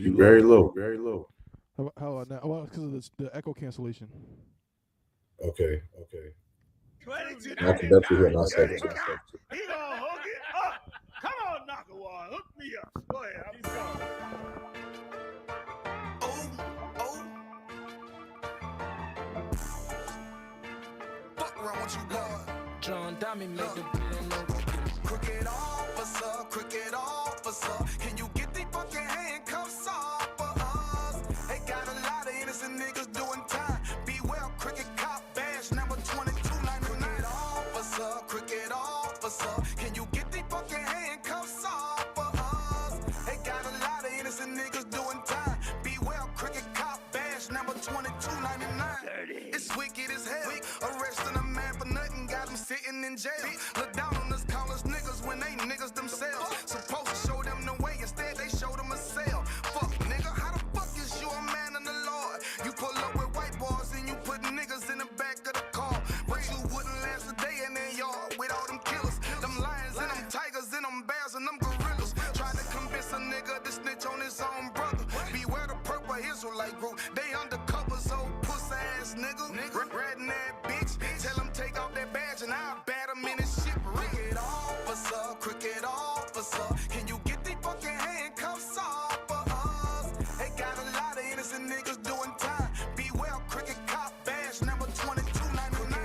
You very low, very low. How now? Well, because of the echo cancellation. Okay. I can 2299. definitely hear myself too. He gonna hook it up. Come on, Nakawar, hook me up. Go ahead, I'm going. Fuck around with you, blood. John Diamond make the Cricket officer, can you get the fucking handcuffs off of us? They got a lot of innocent niggas doing time. Be well, cricket cop badge number 2299. Cricket officer, can you get the fucking handcuffs off of us? They got a lot of innocent niggas doing time. Be well, cricket cop badge number 2299. It's wicked as hell. Arresting a man for nothing, got him sitting in jail. Look down on us, call us niggas when they niggas themselves. Supposed to show them the way, instead they showed them a cell. Fuck nigga, how the fuck is you a man of the Lord? You pull up with white boys and you put niggas in the back of the car. But you wouldn't last a day in their yard with all them killers. Them lions and them tigers and them bears and them gorillas. Trying to convince a nigga to snitch on his own brother. Beware the purple Israelite group. They undercover, so pussy ass nigga. Ratting that bitch. Tell him take off that badge and I'll bat him in his shit. Cricket officer, can you get the fucking handcuffs off of us? They got a lot of innocent niggas doing time. Be well, cricket cop badge number 2299.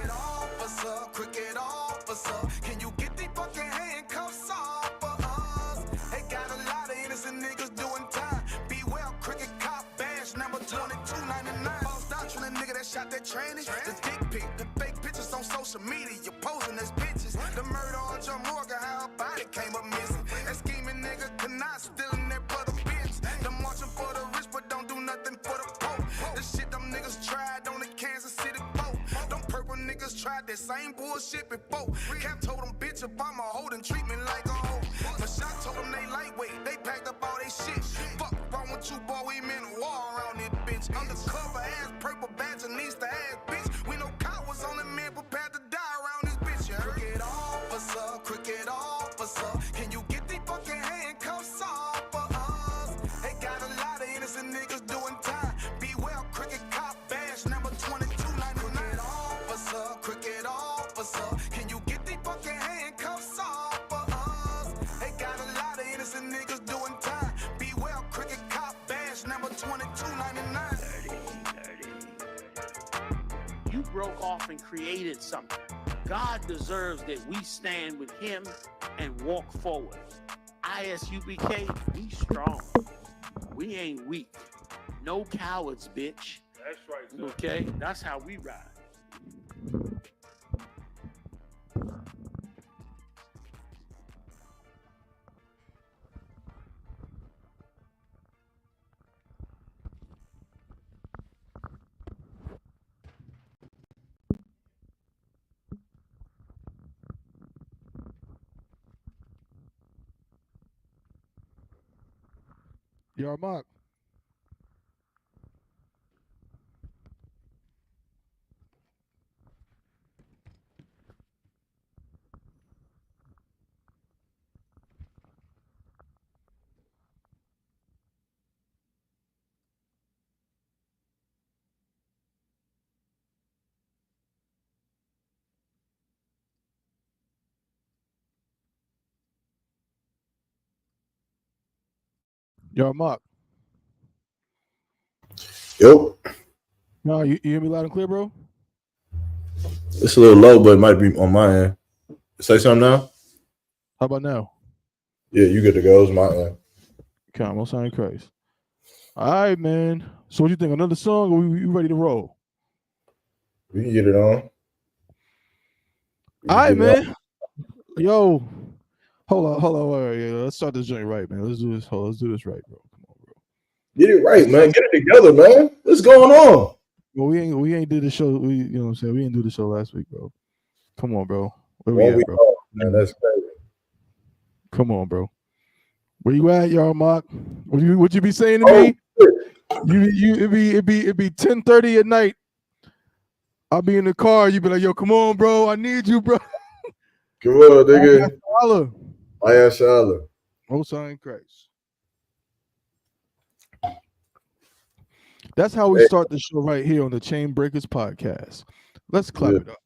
Cricket officer, can you get the fucking handcuffs off of us? They got a lot of innocent niggas doing time. Be well, cricket cop badge number 2299. False doctrine, a nigga that shot that tranny. The dick pic, the fake pictures on social media, you posing as bitches. The murder on John Morgan, how her body came up missing. That scheming nigga cannot stealing that brother bitch. Them marching for the rich, but don't do nothing for the poor. The shit them niggas tried on the Kansas City boat. Them purple niggas tried that same bullshit before. Cap told them bitch Obama holding treatment like a hoe. Mashot told them they lightweight, they packed up all they shit. Fuck wrong with you, boy, we meant a war around this bitch. Undercover ass, purple badge, and Easter ass bitch. We know cowards on the men prepared to die around this bitch, you heard? Cricket officer, can you get the fucking handcuffs off of us? They got a lot of innocent niggas doing time. Be well, cricket cop badge number 2299. Cricket officer, can you get the fucking handcuffs off of us? They got a lot of innocent niggas doing time. Be well, cricket cop badge number 2299. You broke off and created something. God deserves that we stand with him and walk forward. ISUBK, we strong. We ain't weak. No cowards, bitch. That's right, sir. Okay? That's how we ride. Yo, Mark. Yo, Mark. Yo, No, you hear me loud and clear, bro? it's a little low, but it might be on my end. Say something now. How about now? Yeah, you good to go. It's my end. Come on, sign Christ. All right, man. So what you think? Another song, or we ready to roll? We can get it on. All right, man. Yo, hold on. Wait, yeah, let's start this joint right, man. Let's do this. Let's do this right, bro. Come on, bro. Get it right, man. Get it together, man. What's going on? Well, we ain't did the show. You know what I'm saying? We didn't do the show last week, bro. Come on, bro. Where we at, bro? Man, that's crazy. Come on, bro. Where you at, y'all, Mark? What you be saying to me? It'd be 10:30 at night. I'll be in the car. You be like, yo, come on, bro. I need you, bro. Come on, nigga. I am Shala. Most High in Christ. That's how we start the show right here on the Chain Breakers podcast. Let's clap it up.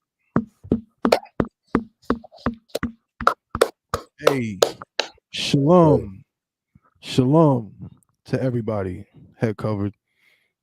Hey, shalom. Shalom to everybody. Head covered.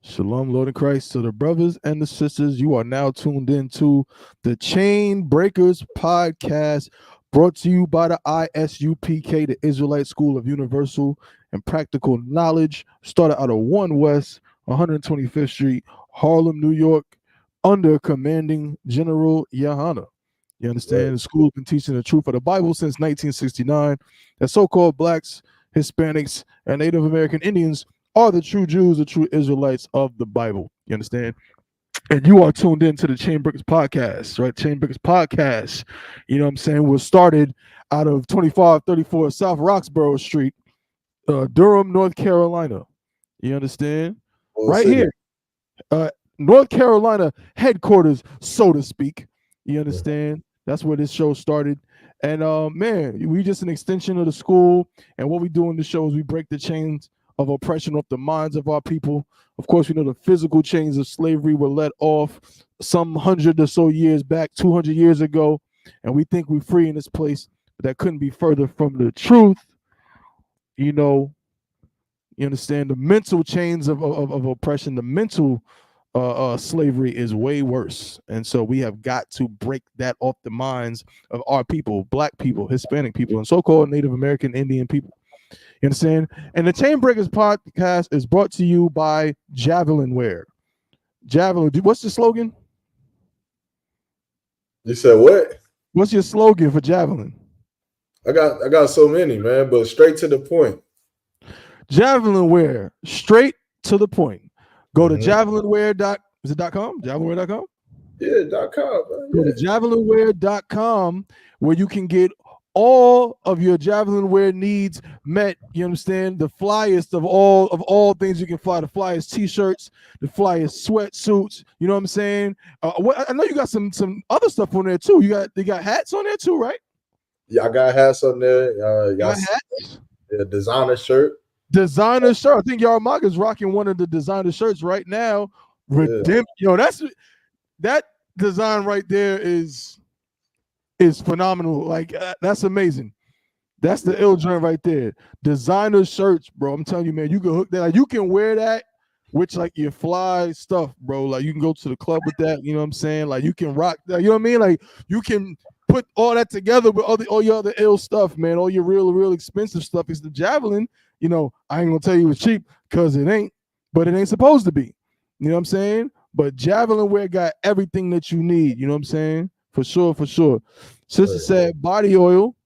Shalom, Lord in Christ, to the brothers and the sisters. You are now tuned into the Chain Breakers podcast, brought to you by the ISUPK, the Israelite School of Universal and Practical Knowledge, started out of 1 West 125th Street, Harlem, New York, under commanding General Yahana. You understand? Right. The school has been teaching the truth of the Bible since 1969. That so-called blacks, Hispanics, and Native American Indians are the true Jews, the true Israelites of the Bible. You understand? And you are tuned in to the Chain Breakers podcast, right? Chain Breakers podcast, you know what I'm saying, was started out of 2534 South Roxborough Street, Durham, North Carolina. You understand? Right here. North Carolina headquarters, so to speak. You understand? That's where this show started. And man, we just an extension of the school. And what we do in the show is we break the chains of oppression off the minds of our people. Of course, we know the physical chains of slavery were let off some 100 or so years back, 200 years ago. And we think we're free in this place, but that couldn't be further from the truth. You know, you understand, the mental chains of oppression, the mental slavery is way worse. And so we have got to break that off the minds of our people, black people, Hispanic people, and so-called Native American Indian people. You understand? And the Chain Breakers podcast is brought to you by Javelin Wear. Javelin, what's the slogan? You said what? What's your slogan for Javelin? I got so many, man, but straight to the point. Javelin Wear, straight to the point. Go to javelinwear.com? Javelinwear.com? Yeah, .com. Man. Go to javelinwear.com, where you can get all of your javelin wear needs met. You understand? The flyest of all things you can fly. The flyest t-shirts, the flyest sweatsuits. You know what I'm saying? I know you got some other stuff on there too. You got hats on there too, right? Yeah, I got hats on there. Got hats? Yeah, designer shirt. Designer shirt. I think Yarmag is rocking one of the designer shirts right now. Redemption. Yo, that design right there is phenomenal. Like that's amazing. That's the ill joint right there. Designer shirts, bro. I'm telling you, man, you can hook that. Like, you can wear that with like your fly stuff, bro. Like you can go to the club with that. You know what I'm saying? Like you can rock that. You know what I mean? Like you can put all that together with all your other ill stuff, man. All your real expensive stuff. Is the Javelin. You know, I ain't gonna tell you it's cheap because it ain't, but it ain't supposed to be. You know what I'm saying? But Javelin Wear got everything that you need. You know what I'm saying? For sure. Sister said body oil.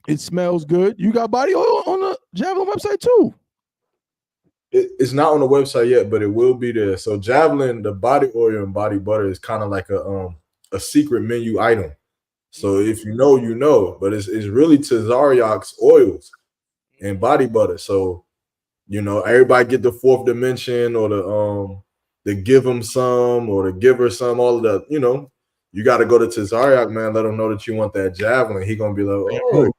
It smells good. You got body oil on the Javelin website too. It's not on the website yet, but it will be there. So Javelin, the body oil and body butter is kind of like a secret menu item. So if you know, you know. But it's really Tazariak's oils and body butter. So, you know, everybody get the fourth dimension or the give them some or the give her some, all of that, you know. You got to go to Tazariak, man. Let him know that you want that Javelin. He going to be like, oh,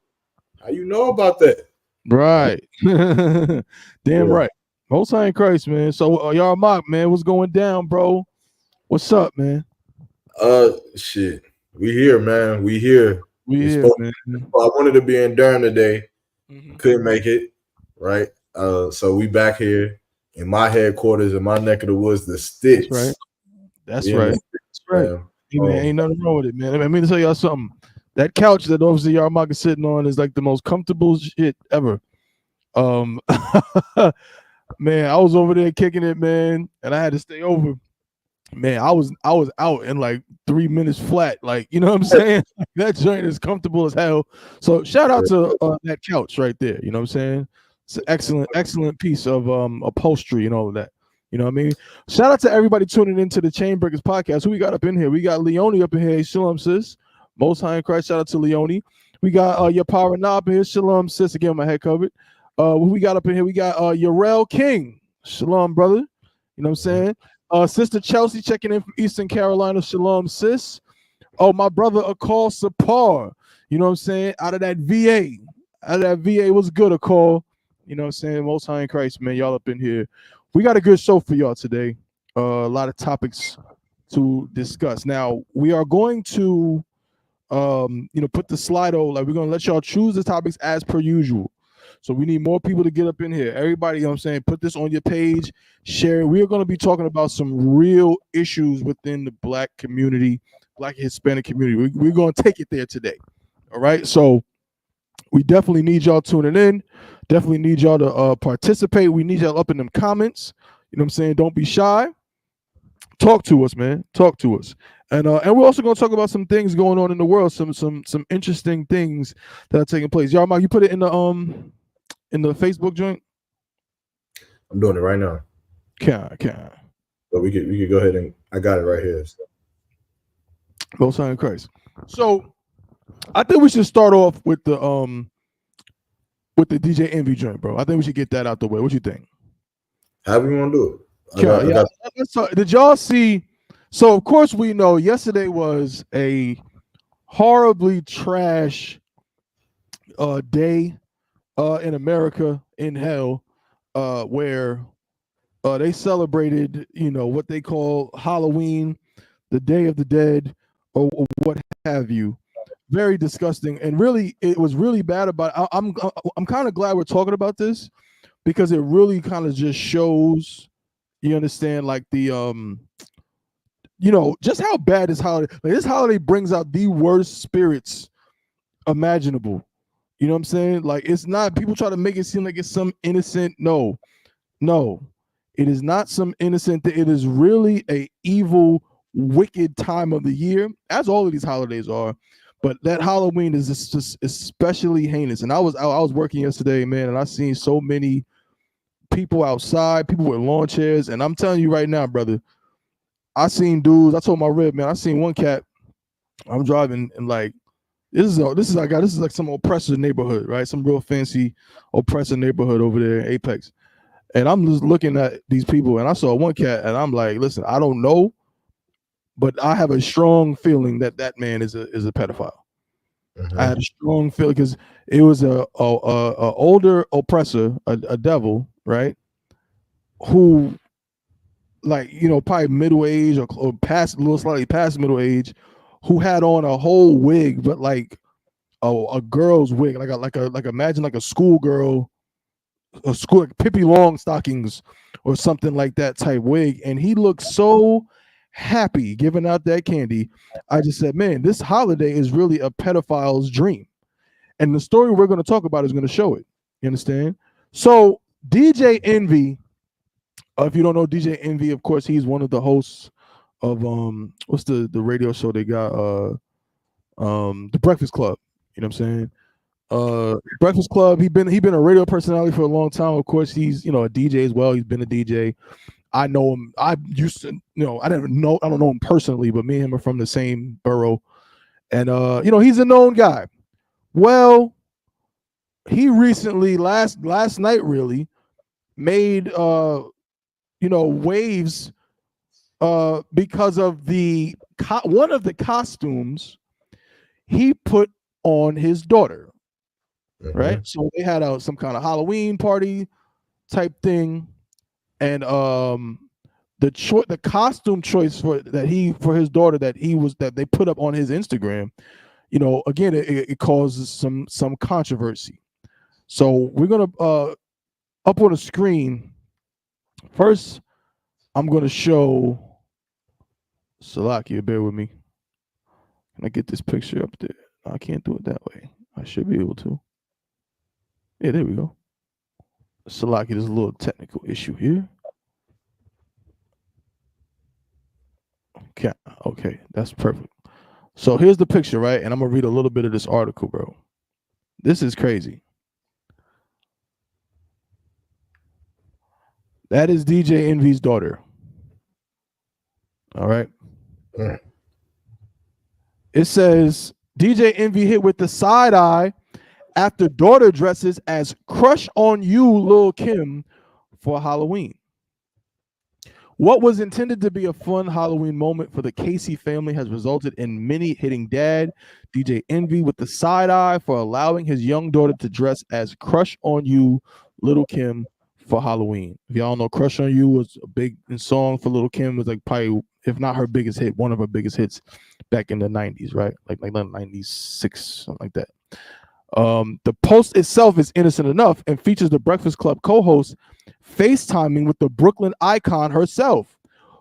how you know about that? Right. Damn right. Most High in Christ, man. So y'all mock, man. What's going down, bro? What's up, man? Shit. We here, man. We here. We here, man. I wanted to be in Durham today. Couldn't make it, right? So we back here in my headquarters in my neck of the woods, the sticks. That's right. That's right. Hey, man, ain't nothing wrong with it, man. I mean to tell y'all something. That couch that obviously y'all mock is sitting on is like the most comfortable shit ever. Man, I was over there kicking it, man, and I had to stay over. Man, I was out in like 3 minutes flat. Like, you know what I'm saying? That joint is comfortable as hell. So shout out to that couch right there. You know what I'm saying? It's an excellent piece of upholstery and all of that. You know what I mean? Shout out to everybody tuning into the Chain Breakers podcast. Who we got up in here? We got Leonie up in here. Shalom, sis. Most High in Christ. Shout out to Leonie. We got your power knob here. Shalom, sis. Again, my head covered. Who we got up in here? We got Yarel King. Shalom, brother. You know what I'm saying? Sister Chelsea checking in from Eastern Carolina. Shalom, sis. Oh, my brother Akal Sapar. You know what I'm saying? Out of that VA. What's good, Akal? You know what I'm saying? Most High in Christ, man. Y'all up in here. We got a good show for y'all today. A lot of topics to discuss. Now, we are going to put the Slido, like we're gonna let y'all choose the topics as per usual. So we need more people to get up in here. Everybody, you know what I'm saying, put this on your page, share it. We are going to be talking about some real issues within the Black community, Black Hispanic community. We're going to take it there today. All right. So we definitely need y'all tuning in. Definitely need y'all to participate. We need y'all up in them comments. You know what I'm saying? Don't be shy. Talk to us, man. Talk to us. And we're also going to talk about some things going on in the world, some interesting things that are taking place. Y'all, Mike, you put it in the Facebook joint? I'm doing it right now. Can. But we could go ahead and I got it right here. So. Most High in Christ. So I think we should start off with the DJ Envy joint, bro. I think we should get that out the way. What you think? However you want to do it. Did y'all see? So of course we know yesterday was a horribly trash day in America, in hell, where they celebrated, what they call Halloween, the Day of the Dead, or what have you. Very disgusting, and really, it was really bad. I'm kind of glad we're talking about this because it really kind of just shows, you understand, like the just how bad this holiday. Like this holiday brings out the worst spirits imaginable. You know what I'm saying? Like it's not, people try to make it seem like it's some innocent. No, it is not some innocent thing. It is really a evil, wicked time of the year, as all of these holidays are. But that Halloween is just especially heinous. And I was working yesterday, man, and I seen so many people outside, people with lawn chairs, and I'm telling you right now, brother, I seen dudes. I told my rib, man, I seen one cat. I'm driving and like, this is like some oppressive neighborhood, right? Some real fancy oppressive neighborhood over there in Apex. And I'm just looking at these people, and I saw one cat, and I'm like, listen, I don't know, but I have a strong feeling that man is a pedophile. Mm-hmm. I had a strong feeling because it was a older oppressor, a devil, right? Who, like, probably middle age or past, a little slightly past middle age, who had on a whole wig, but like a girl's wig, like imagine like a schoolgirl, like Pippi Longstockings or something like that type wig, and he looked so happy giving out that candy. I just said, man, this holiday is really a pedophile's dream, and the story we're going to talk about is going to show it. You understand? So DJ Envy, if you don't know DJ Envy, of course he's one of the hosts of what's the radio show they got, The Breakfast Club. You know what I'm saying? Breakfast Club. He been a radio personality for a long time. Of course, he's a DJ as well. He's been a DJ. I know him. I used to, I don't know him personally, but me and him are from the same borough, and he's a known guy. Well, he recently last night really made waves because of one of the costumes he put on his daughter. Mm-hmm. Right, so they had some kind of Halloween party type thing, and the costume choice for his daughter that they put up on his Instagram, again it causes some controversy. So we're gonna up on the screen first. I'm gonna show Salakia. Bear with me. Can I get this picture up there? I can't do it that way. I should be able to. Yeah, there we go. Salaki, there's a little technical issue here. Okay, that's perfect. So here's the picture, right? And I'm gonna read a little bit of this article, bro. This is crazy. That is DJ Envy's daughter. All right. Yeah. It says DJ Envy hit with the side eye after daughter dresses as Crush on You Lil Kim for Halloween. What was intended to be a fun Halloween moment for the Casey family has resulted in many hitting dad DJ Envy with the side eye for allowing his young daughter to dress as Crush on You Lil' Kim for Halloween. If y'all know, Crush on You was a big song for Lil' Kim. Was like probably, if not her biggest hit, one of her biggest hits back in the 90s, right? Like 96, something like that. The post itself is innocent enough and features the Breakfast Club co-host FaceTiming with the Brooklyn icon herself,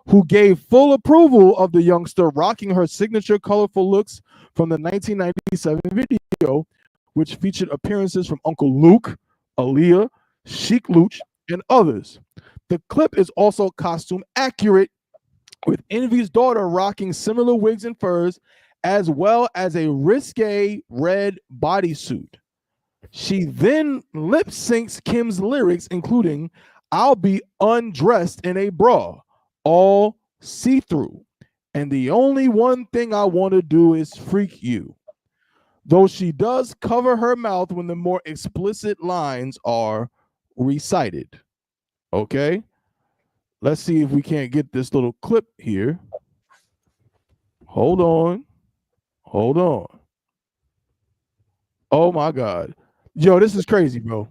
who gave full approval of the youngster rocking her signature colorful looks from the 1997 video, which featured appearances from Uncle Luke, Aaliyah, Sheik Luch, and others. The clip is also costume accurate, with Envy's daughter rocking similar wigs and furs, as well as a risque red bodysuit. She then lip syncs Kim's lyrics, including "I'll be undressed in a bra, all see-through, and the only one thing I want to do is freak you." Though she does cover her mouth when the more explicit lines are recited. Okay? Let's see if we can't get this little clip here. Hold on. Oh my God. Yo, this is crazy, bro.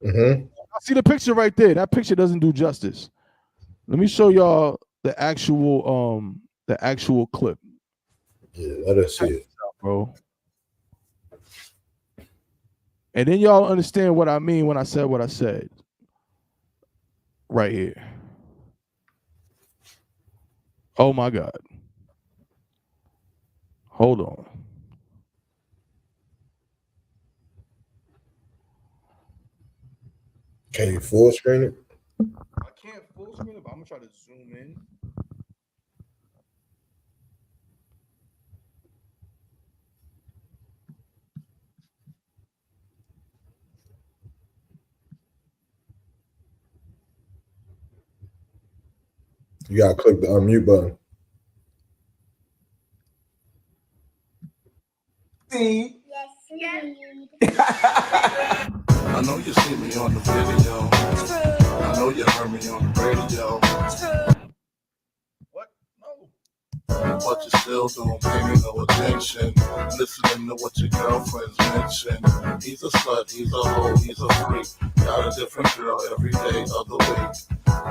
Mm-hmm. I see the picture right there. That picture doesn't do justice. Let me show y'all the actual clip. Yeah, let us see it, bro. And then y'all understand what I mean when I said what I said. Right here. Oh my God. Hold on. Can you full screen it? I can't full screen it, but I'm gonna try to zoom in. You gotta click the unmute button. See? I know you see me on the video. I know you heard me on the radio. What? No. But you still don't pay me no attention. Listening to what your girlfriends mention. He's a slut, he's a hoe, he's a freak. Got a different girl every day of the week.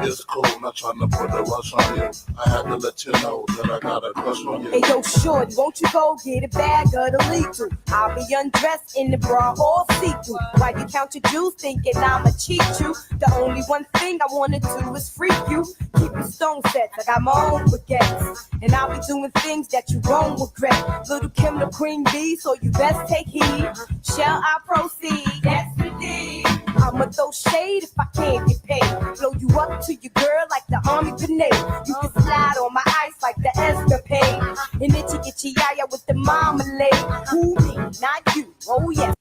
It's cool, not trying to put a rush on you. I had to let you know that I got a crush on you. Hey yo, shorty, won't you go get a bag of the lethal? I'll be undressed in the bra all see-through. While you count your jewels thinking I'ma cheat you. The only one thing I wanna do is freak you. Keep your stone sets, I got my own baguettes. And I'll be doing things that you won't regret. Little Kim the queen bee, so you best take heed. Shall I proceed? That's the deed. I'ma throw shade if I can't get paid. Blow you up to your girl like the army grenade. You can slide on my ice like the escapade. And itchy itchy yaya with the marmalade. Who me, not you. Oh yeah.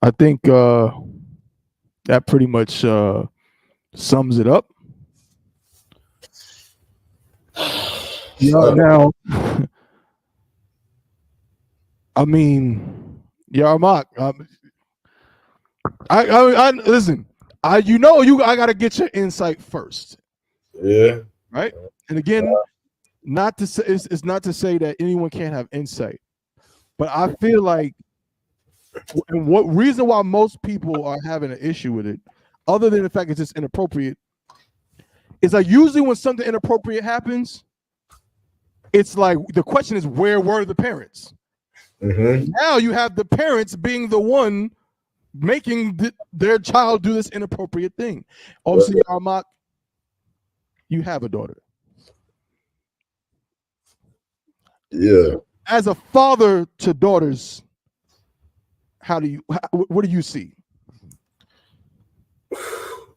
I think that pretty much sums it up. Yeah, now, I mean, Yarmak, I listen. I gotta get your insight first. Yeah. Right. And again, not to say it's not to say that anyone can't have insight, but I feel like, and what reason why most people are having an issue with it, other than the fact it's just inappropriate, is like usually when something inappropriate happens, it's like the question is, where were the parents? Mm-hmm. Now you have the parents being the one making their child do this inappropriate thing. Obviously, Armak, you have a daughter. Yeah. As a father to daughters, what do you see?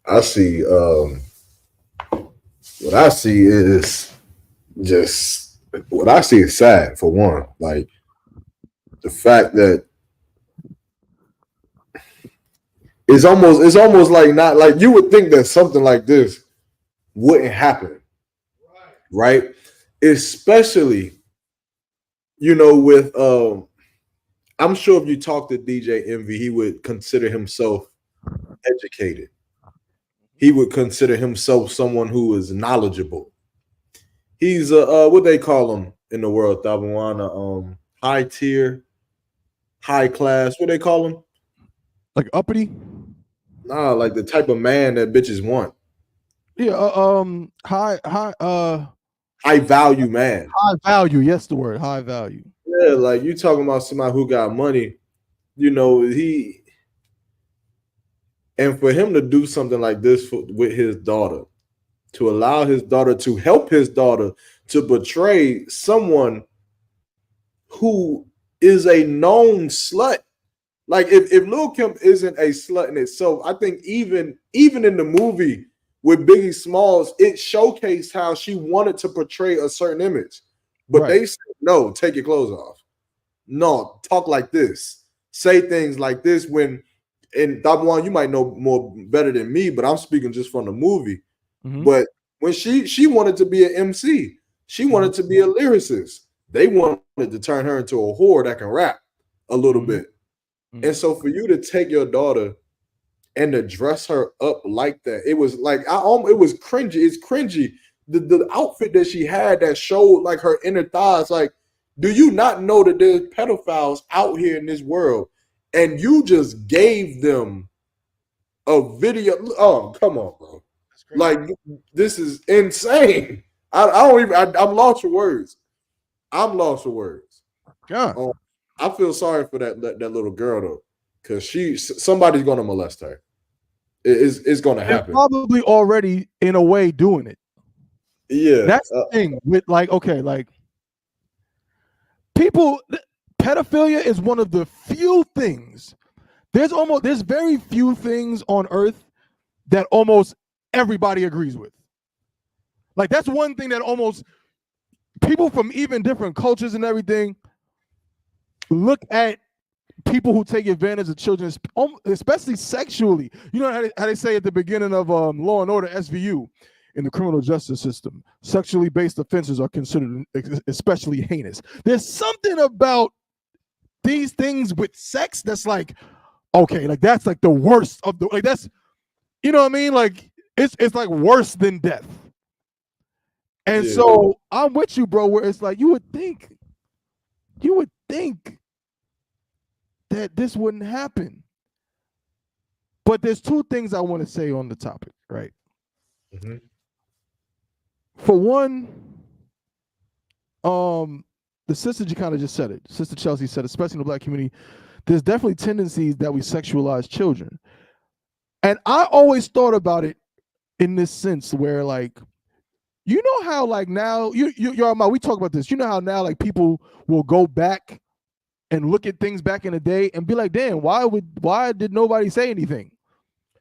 I see. What I see is just what I see is sad, for one. Like the fact that it's almost like, not like you would think that something like this wouldn't happen, right? Especially, with I'm sure if you talk to DJ Envy, he would consider himself educated. He would consider himself someone who is knowledgeable. He's what they call him in the world, Tabawana, high tier, high class. What they call him? Like uppity? Nah, like the type of man that bitches want. Yeah, High value man. high value. Yes, the word high value. Yeah, like you talking about somebody who got money, you know, and for him to do something like this with his daughter, to allow his daughter to help his daughter to betray someone who is a known slut. Like if Lil Kim isn't a slut in itself, I think even in the movie with Biggie Smalls, it showcased how she wanted to portray a certain image. But Right. they said, no, take your clothes off. No, talk like this. Say things like this when and that one you might know more better than me, but I'm speaking just from the movie. Mhm. But when she wanted to be an MC, she wanted to be a lyricist. They wanted to turn her into a whore that can rap a little Mhm. bit. And so for you to take your daughter and to dress her up like that, it was like it was cringy. It's cringy. The outfit that she had that showed like her inner thighs. Like, do you not know that there's pedophiles out here in this world, and you just gave them a video? Oh, come on, bro! Like this is insane. I don't even. I'm lost for words. I'm lost for words. Yeah. I feel sorry for that little girl though, because somebody's gonna molest her. It's gonna They're happen. probably already in a way doing it. Yeah, That's the thing with like, okay, like people, pedophilia is one of the few things. There's very few things on earth that almost everybody agrees with. Like that's one thing that almost people from even different cultures and everything look at people who take advantage of children, especially sexually. You know how they say at the beginning of Law and Order SVU, in the criminal justice system, sexually based offenses are considered especially heinous. There's something about these things with sex that's like, okay, like that's like the worst of the, like that's, you know what I mean? Like it's like worse than death. And so I'm with you, bro, where it's like you would think that this wouldn't happen. But there's two things I want to say on the topic, right? Mhm. For one, the sister you kind of just said it. Sister Chelsea said, especially in the black community, there's definitely tendencies that we sexualize children. And I always thought about it in this sense where, like, you know how like now we talk about this. You know how now like people will go back and look at things back in the day and be like, damn, why did nobody say anything?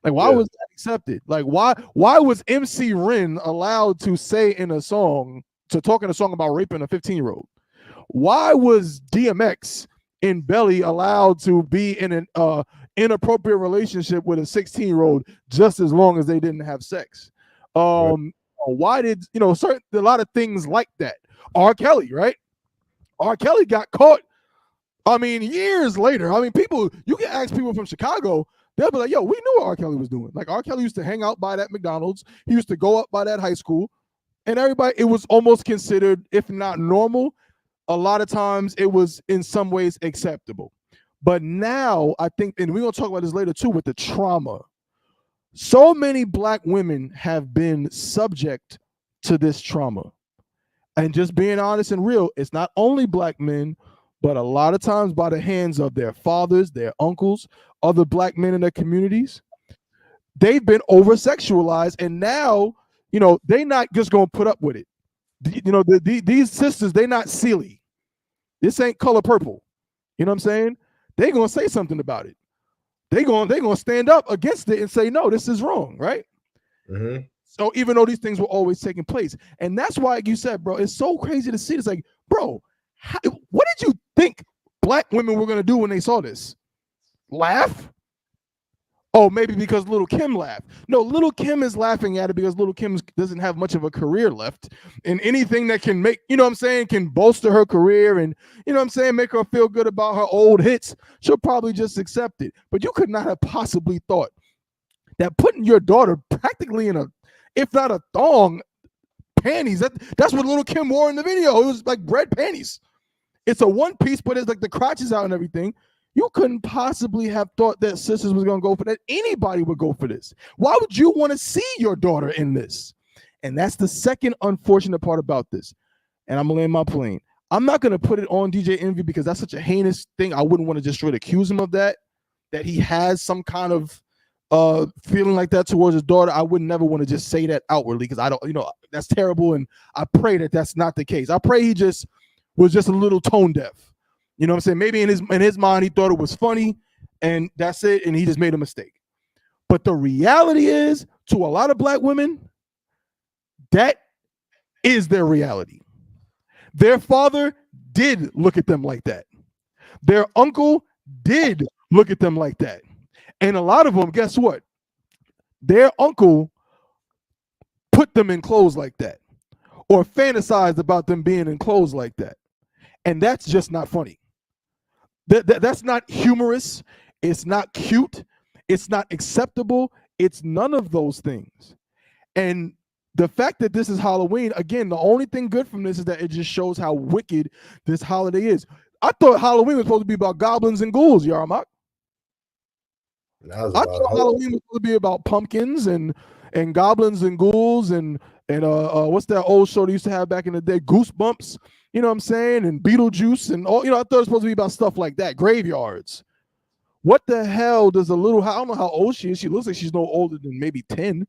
Like, why was that accepted? Like, why was MC Ren allowed to say in a song, to talk in a song about raping a 15-year-old? Why was DMX in Belly allowed to be in an inappropriate relationship with a 16-year-old just as long as they didn't have sex? Why did, a lot of things like that? R. Kelly, right? R. Kelly got caught, I mean, years later. I mean, you can ask people from Chicago, they'll be like, yo, we knew what R. Kelly was doing. Like, R. Kelly used to hang out by that McDonald's. He used to go up by that high school. And everybody, it was almost considered, if not normal, a lot of times it was in some ways acceptable. But now I think, and we're going to talk about this later too, with the trauma. So many black women have been subject to this trauma. And just being honest and real, it's not only black men, but a lot of times by the hands of their fathers, their uncles, other black men in their communities. They've been over-sexualized, and now, they're not just going to put up with it. These sisters, they're not silly. This ain't Color Purple. You know what I'm saying? They're going to say something about it. They're going to stand up against it and say, no, this is wrong, right? Mm-hmm. So even though these things were always taking place. And that's why, like you said, bro, it's so crazy to see. It's like, bro, what did you think black women were going to do when they saw this? Laugh? Oh, maybe because Little Kim laughed. No, Little Kim is laughing at it because Little Kim doesn't have much of a career left. And anything that can make, can bolster her career and, make her feel good about her old hits, she'll probably just accept it. But you could not have possibly thought that putting your daughter practically in if not a thong, panties, that's what Little Kim wore in the video. It was like red panties. It's a one piece, but it's like the crotch is out and everything. You couldn't possibly have thought that sisters was gonna go for that. Anybody would go for this. Why would you want to see your daughter in this? And that's the second unfortunate part about this. And I'm gonna land my plane. I'm not gonna put it on DJ Envy because that's such a heinous thing. I wouldn't want to just straight accuse him of that he has some kind of feeling like that towards his daughter. I would never want to just say that outwardly because I don't, that's terrible. And I pray that that's not the case. I pray he just was just a little tone deaf. You know what I'm saying? Maybe in his mind, he thought it was funny and that's it. And he just made a mistake. But the reality is, to a lot of black women, that is their reality. Their father did look at them like that. Their uncle did look at them like that. And a lot of them, guess what? Their uncle put them in clothes like that or fantasized about them being in clothes like that. And that's just not funny. That's not humorous. It's not cute. It's not acceptable. It's none of those things. And the fact that this is Halloween, again, the only thing good from this is that it just shows how wicked this holiday is. I thought Halloween was supposed to be about goblins and ghouls, Yarmak. I thought Halloween was supposed to be about pumpkins and goblins and ghouls and what's that old show they used to have back in the day? Goosebumps, you know what I'm saying? And Beetlejuice and all, I thought it was supposed to be about stuff like that, graveyards. What the hell does I don't know how old she is. She looks like she's no older than maybe 10.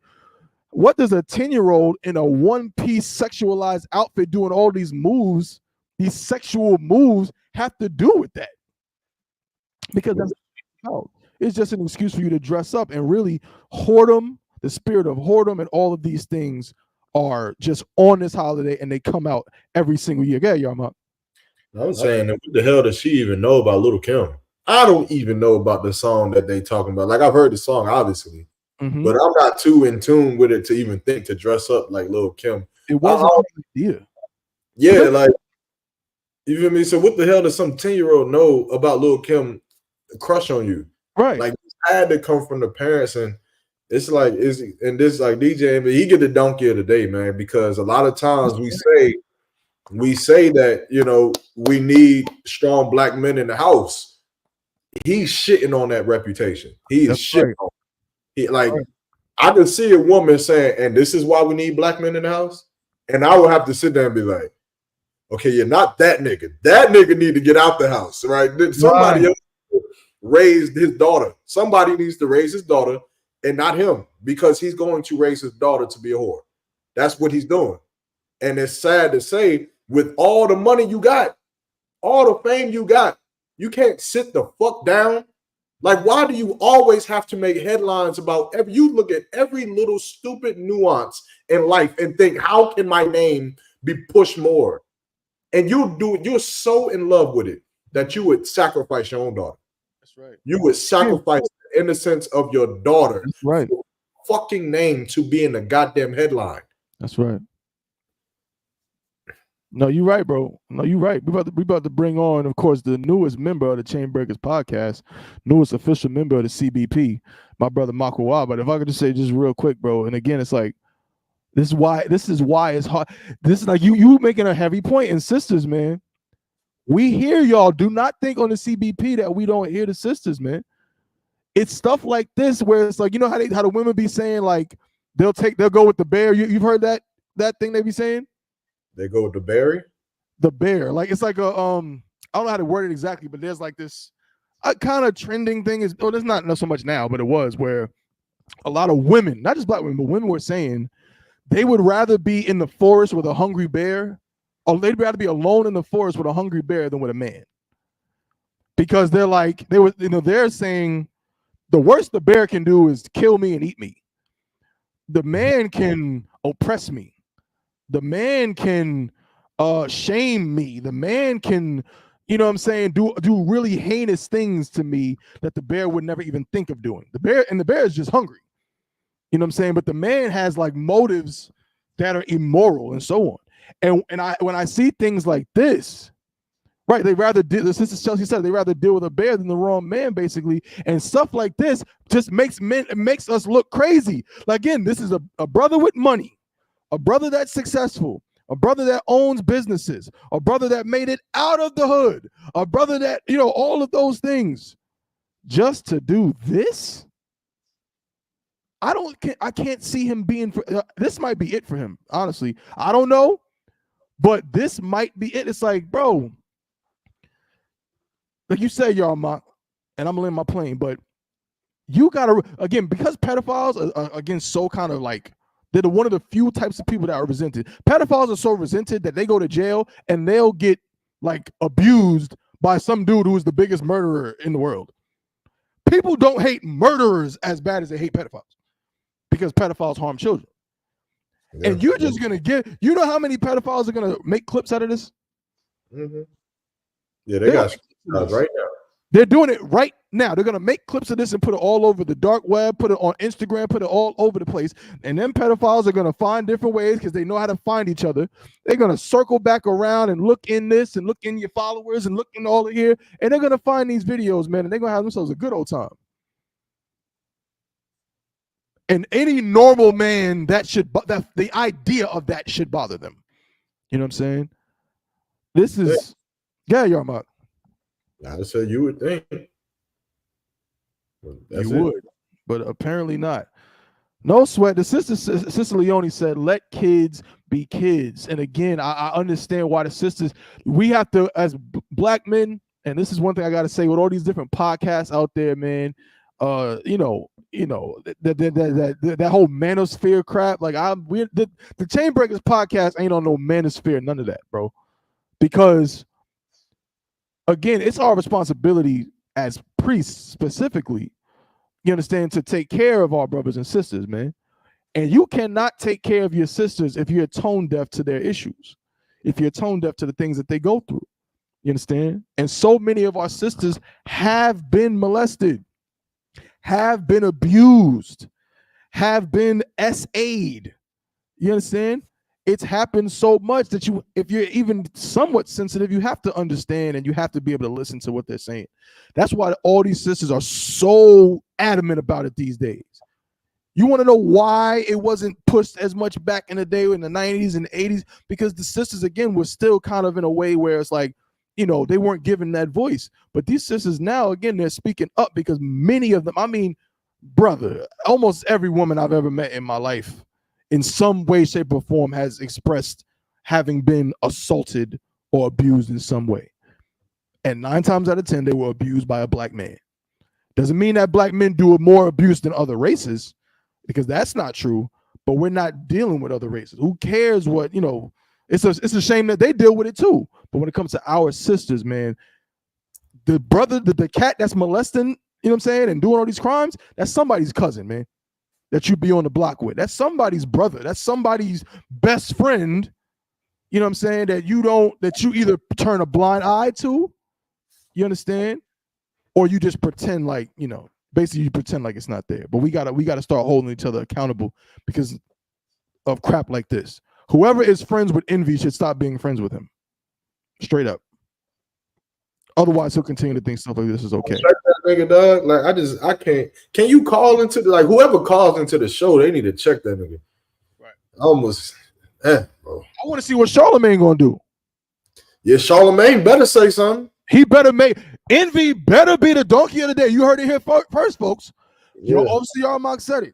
What does a 10-year-old in a one-piece sexualized outfit doing all these moves, these sexual moves, have to do with that? Because it's just an excuse for you to dress up, and really whoredom, the spirit of whoredom and all of these things are just on this holiday, and they come out every single year. Yeah, Yarmak. I'm saying, what the hell does she even know about Little Kim? I don't even know about the song that they talking about. Like, I've heard the song, obviously. Mm-hmm. But I'm not too in tune with it to even think to dress up like Lil Kim. It wasn't an idea. Yeah, like, you feel me? So what the hell does some 10-year-old know about Lil Kim crush on you? Right. Like, it had to come from the parents, and it's like, DJ, he get the donkey of the day, man, because a lot of times we say that, we need strong black men in the house. He's shitting on that reputation. He is shitting on it. I could see a woman saying, and this is why we need black men in the house. And I would have to sit there and be like, okay, you're not that nigga. That nigga need to get out the house, right? Somebody else raised his daughter. Somebody needs to raise his daughter and not him, because he's going to raise his daughter to be a whore. That's what he's doing. And it's sad to say, with all the money you got, all the fame you got, you can't sit the fuck down. Like, why do you always have to make headlines about you look at every little stupid nuance in life and think, how can my name be pushed more? And you're so in love with it that you would sacrifice your own daughter. That's right. You would sacrifice the innocence of your daughter. That's right. Fucking name to be in the goddamn headline. That's right. No, you're right, bro. No, you're right. We about to bring on, of course, the newest member of the Chainbreakers podcast, newest official member of the CBP, my brother Makawa. But if I could just say just real quick, bro, and again, it's like, this is why it's hard. This is like you making a heavy point. And sisters, man, we hear y'all. Do not think on the CBP that we don't hear the sisters, man. It's stuff like this where it's like, how the women be saying, like, they'll go with the bear. You've heard that thing they be saying? They go with the berry? The bear. Like, it's like a I don't know how to word it exactly, but there's like this kind of trending thing there's not so much now, but it was, where a lot of women, not just black women, but women were saying they would rather be in the forest with a hungry bear, or they'd rather be alone in the forest with a hungry bear than with a man. Because they're saying the worst the bear can do is kill me and eat me. The man can oppress me. The man can shame me. The man can, do really heinous things to me that the bear would never even think of doing. The bear is just hungry. You know what I'm saying? But the man has like motives that are immoral and so on. And when I see things like this, right, the sister Chelsea said they rather deal with a bear than the wrong man, basically. And stuff like this just makes us look crazy. Like, again, this is a brother with money. A brother that's successful, a brother that owns businesses, a brother that made it out of the hood, a brother that, all of those things, just to do this. I can't see him being this might be it for him, honestly. I don't know, but this might be it. It's like, bro, like you said, y'all, and I'm gonna land my plane, but you gotta, again, because pedophiles are again so kind of like, they're one of the few types of people that are resented. Pedophiles are so resented that they go to jail and they'll get like abused by some dude who is the biggest murderer in the world. People don't hate murderers as bad as they hate pedophiles, because pedophiles harm children. Yeah. And you're just gonna you know how many pedophiles are gonna make clips out of this? Mm-hmm. Yeah, they got right now. They're doing it right now. They're gonna make clips of this and put it all over the dark web, put it on Instagram, put it all over the place. And then pedophiles are gonna find different ways, because they know how to find each other. They're gonna circle back around and look in this and look in your followers and look in all of here, and they're gonna find these videos, man, and they're gonna have themselves a good old time. And any normal man, that the idea of that should bother them. You know what I'm saying? This is, yeah, Yarmouth. I said you would think. You would, but apparently not. No sweat. The Sister Leone said, "Let kids be kids." And again, I understand why the sisters. We have to, as black men, and this is one thing I got to say with all these different podcasts out there, man. That whole manosphere crap. Like the Chainbreakers podcast ain't on no manosphere, none of that, bro. Because again, it's our responsibility as priests specifically, you understand, to take care of our brothers and sisters, man. And you cannot take care of your sisters if you're tone deaf to their issues, if you're tone deaf to the things that they go through. You understand? And so many of our sisters have been molested, have been abused, have been SA'd. You understand? It's happened so much that if you're even somewhat sensitive, you have to understand and you have to be able to listen to what they're saying. That's why all these sisters are so adamant about it these days. You want to know why it wasn't pushed as much back in the day in the 90s and the 80s? Because the sisters, again, were still kind of in a way where it's like, they weren't given that voice. But these sisters now, again, they're speaking up, because many of them, I mean, brother, almost every woman I've ever met in my life, in some way, shape, or form, has expressed having been assaulted or abused in some way. And 9 times out of 10, they were abused by a black man. Doesn't mean that black men do more abuse than other races, because that's not true. But we're not dealing with other races. Who cares what, it's a shame that they deal with it too. But when it comes to our sisters, man, the brother, the cat that's molesting, you know what I'm saying, and doing all these crimes, that's somebody's cousin, man, that you be on the block with. That's somebody's brother. That's somebody's best friend, you know what I'm saying, that you either turn a blind eye to, you understand, or you just pretend like, basically you pretend like it's not there. But we gotta start holding each other accountable because of crap like this. Whoever is friends with envy should stop being friends with him. Straight up. Otherwise, he'll continue to think stuff like this is okay. Check that nigga, dog. Like I can't. Can you call into whoever calls into the show? They need to check that nigga. Right. Almost. Bro. I want to see what Charlemagne gonna do. Yeah, Charlemagne better say something. He better envy better be the donkey of the day. You heard it here first, folks. Yeah. Obviously, Yarmouth said it.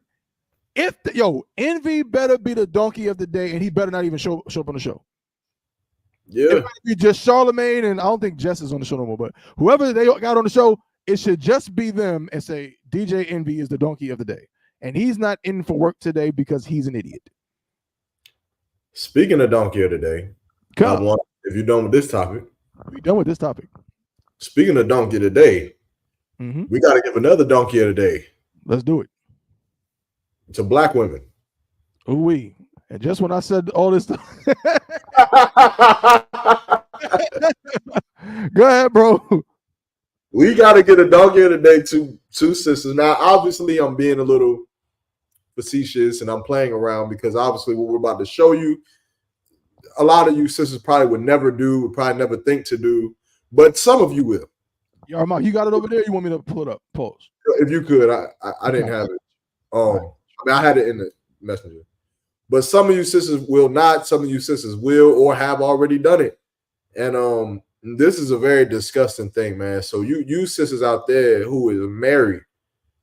Envy better be the donkey of the day, and he better not even show up on the show. Yeah, it might be just Charlemagne, and I don't think Jess is on the show no more. But whoever they got on the show, it should just be them and say DJ Envy is the donkey of the day, and he's not in for work today because he's an idiot. Speaking of donkey of the day, if you're done with this topic, we done with this topic. Speaking of donkey of the day, we got to give another donkey of the day. Let's do it. To black women. Ooh-wee. And just when I said all this stuff. Go ahead, bro. We got to get a donkey of the day to two sisters. Now, obviously, I'm being a little facetious and I'm playing around because obviously what we're about to show you, a lot of you sisters probably would never do, would probably never think to do, but some of you will. Yarmouth, you got it over there? You want me to pull it up? Pause. If you could, I didn't have it. I had it in the messenger. But some of you sisters will not. Some of you sisters will or have already done it. And this is a very disgusting thing, man. So you sisters out there who is married,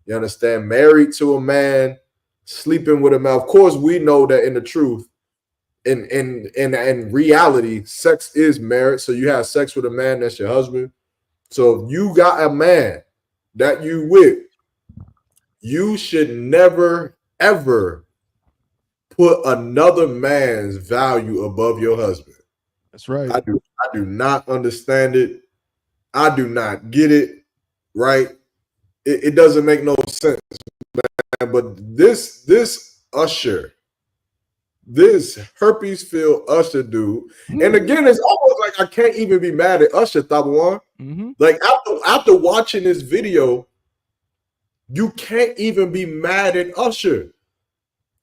you understand, married to a man, sleeping with a man. Of course, we know that in the truth, in reality, sex is marriage. So you have sex with a man that's your husband. So if you got a man that you with, you should never ever put another man's value above your husband. That's right. I do not understand it. I do not get it. Right? It doesn't make no sense, man. But this Usher, this herpes filled Usher dude, and again, it's almost like I can't even be mad at Usher, Tabawan. Like after watching this video, you can't even be mad at Usher.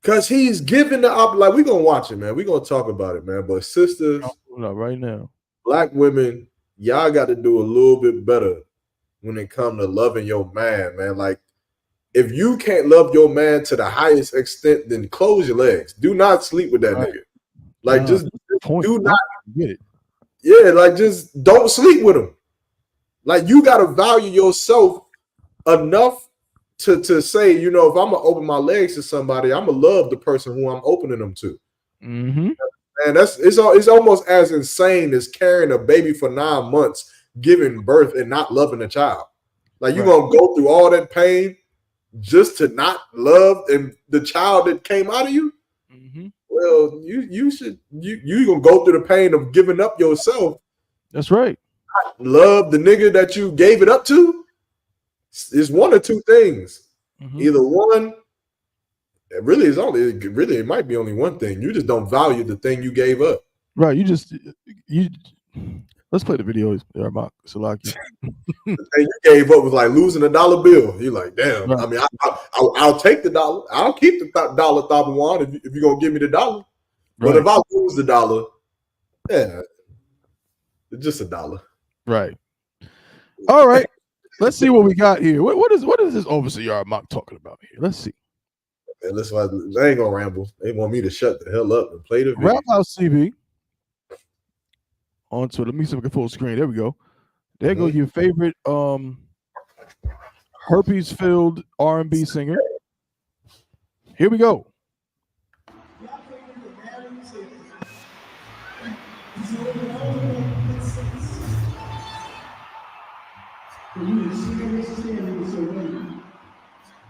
Because he's giving the up. Like, we're going to watch it, man. We're going to talk about it, man. But sisters, right now, black women, y'all got to do a little bit better when it comes to loving your man, man. Like, if you can't love your man to the highest extent, then close your legs. Do not sleep with that nigga. Like, just do not get it. Yeah, like, just don't sleep with him. Like, you got to value yourself enough to say, you know, if I'm gonna open my legs to somebody, I'm gonna love the person who I'm opening them to. And it's almost as insane as carrying a baby for 9 months, giving birth and not loving a child. Like, you're gonna go through all that pain just to not love and the child that came out of you. Well, you gonna go through the pain of giving up yourself. That's right. Love the nigga that you gave it up to. It's one or two things. Either one, it might be only one thing. You just don't value the thing you gave up. Right. Let's play the video, Mark Salaki. The thing you gave up was like losing $1 bill. You're like, damn. Right. I mean, I'll take the dollar. I'll keep the dollar, Tabawan, if you're gonna give me the dollar. Right. But if I lose the dollar, yeah, it's just $1. Right. All right. Let's see what we got here. What is this overseer Mark talking about here? Let's see. Man, listen, I ain't gonna ramble. They want me to shut the hell up and play the video. Rap House TV. Onto it. Let me see if I can full screen. There we go. There goes your favorite herpes-filled R&B singer. Here we go.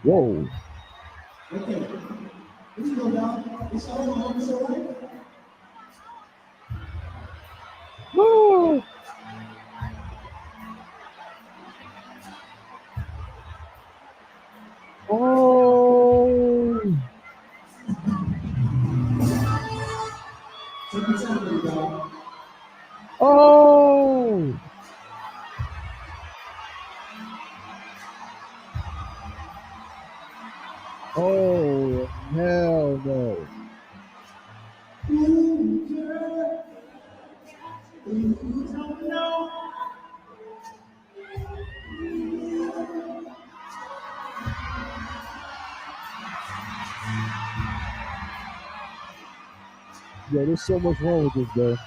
Whoa. Okay. This is go down. It's all right. Woo. Oh. Oh. Oh, hell no. Yeah, there's so much wrong with this guy.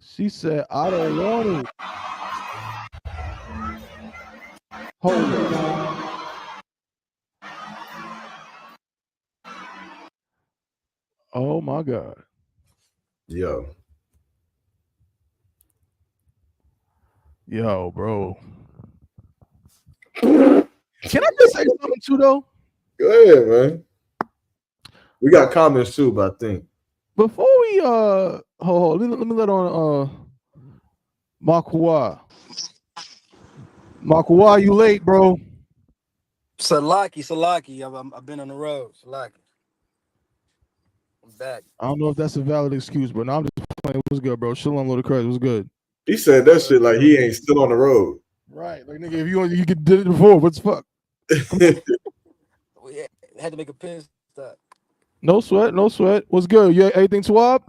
She said, I don't want it. Hold it. Oh my God. Yo, bro. Can I just say something too, though? Go ahead, man. We got comments too, but I think before we hold, let me let on Makwa. Makwa, you late, bro? Salaki. I've been on the road. Salaki. I'm back. I don't know if that's a valid excuse, but no, I'm just playing. What's good, bro? Shalom, Lord of Christ. What's good? he said that shit like he ain't still on the road. Right, like nigga, if you could did it before, what's fuck? We had to make a pin stop. No sweat. What's good? You everything Twab?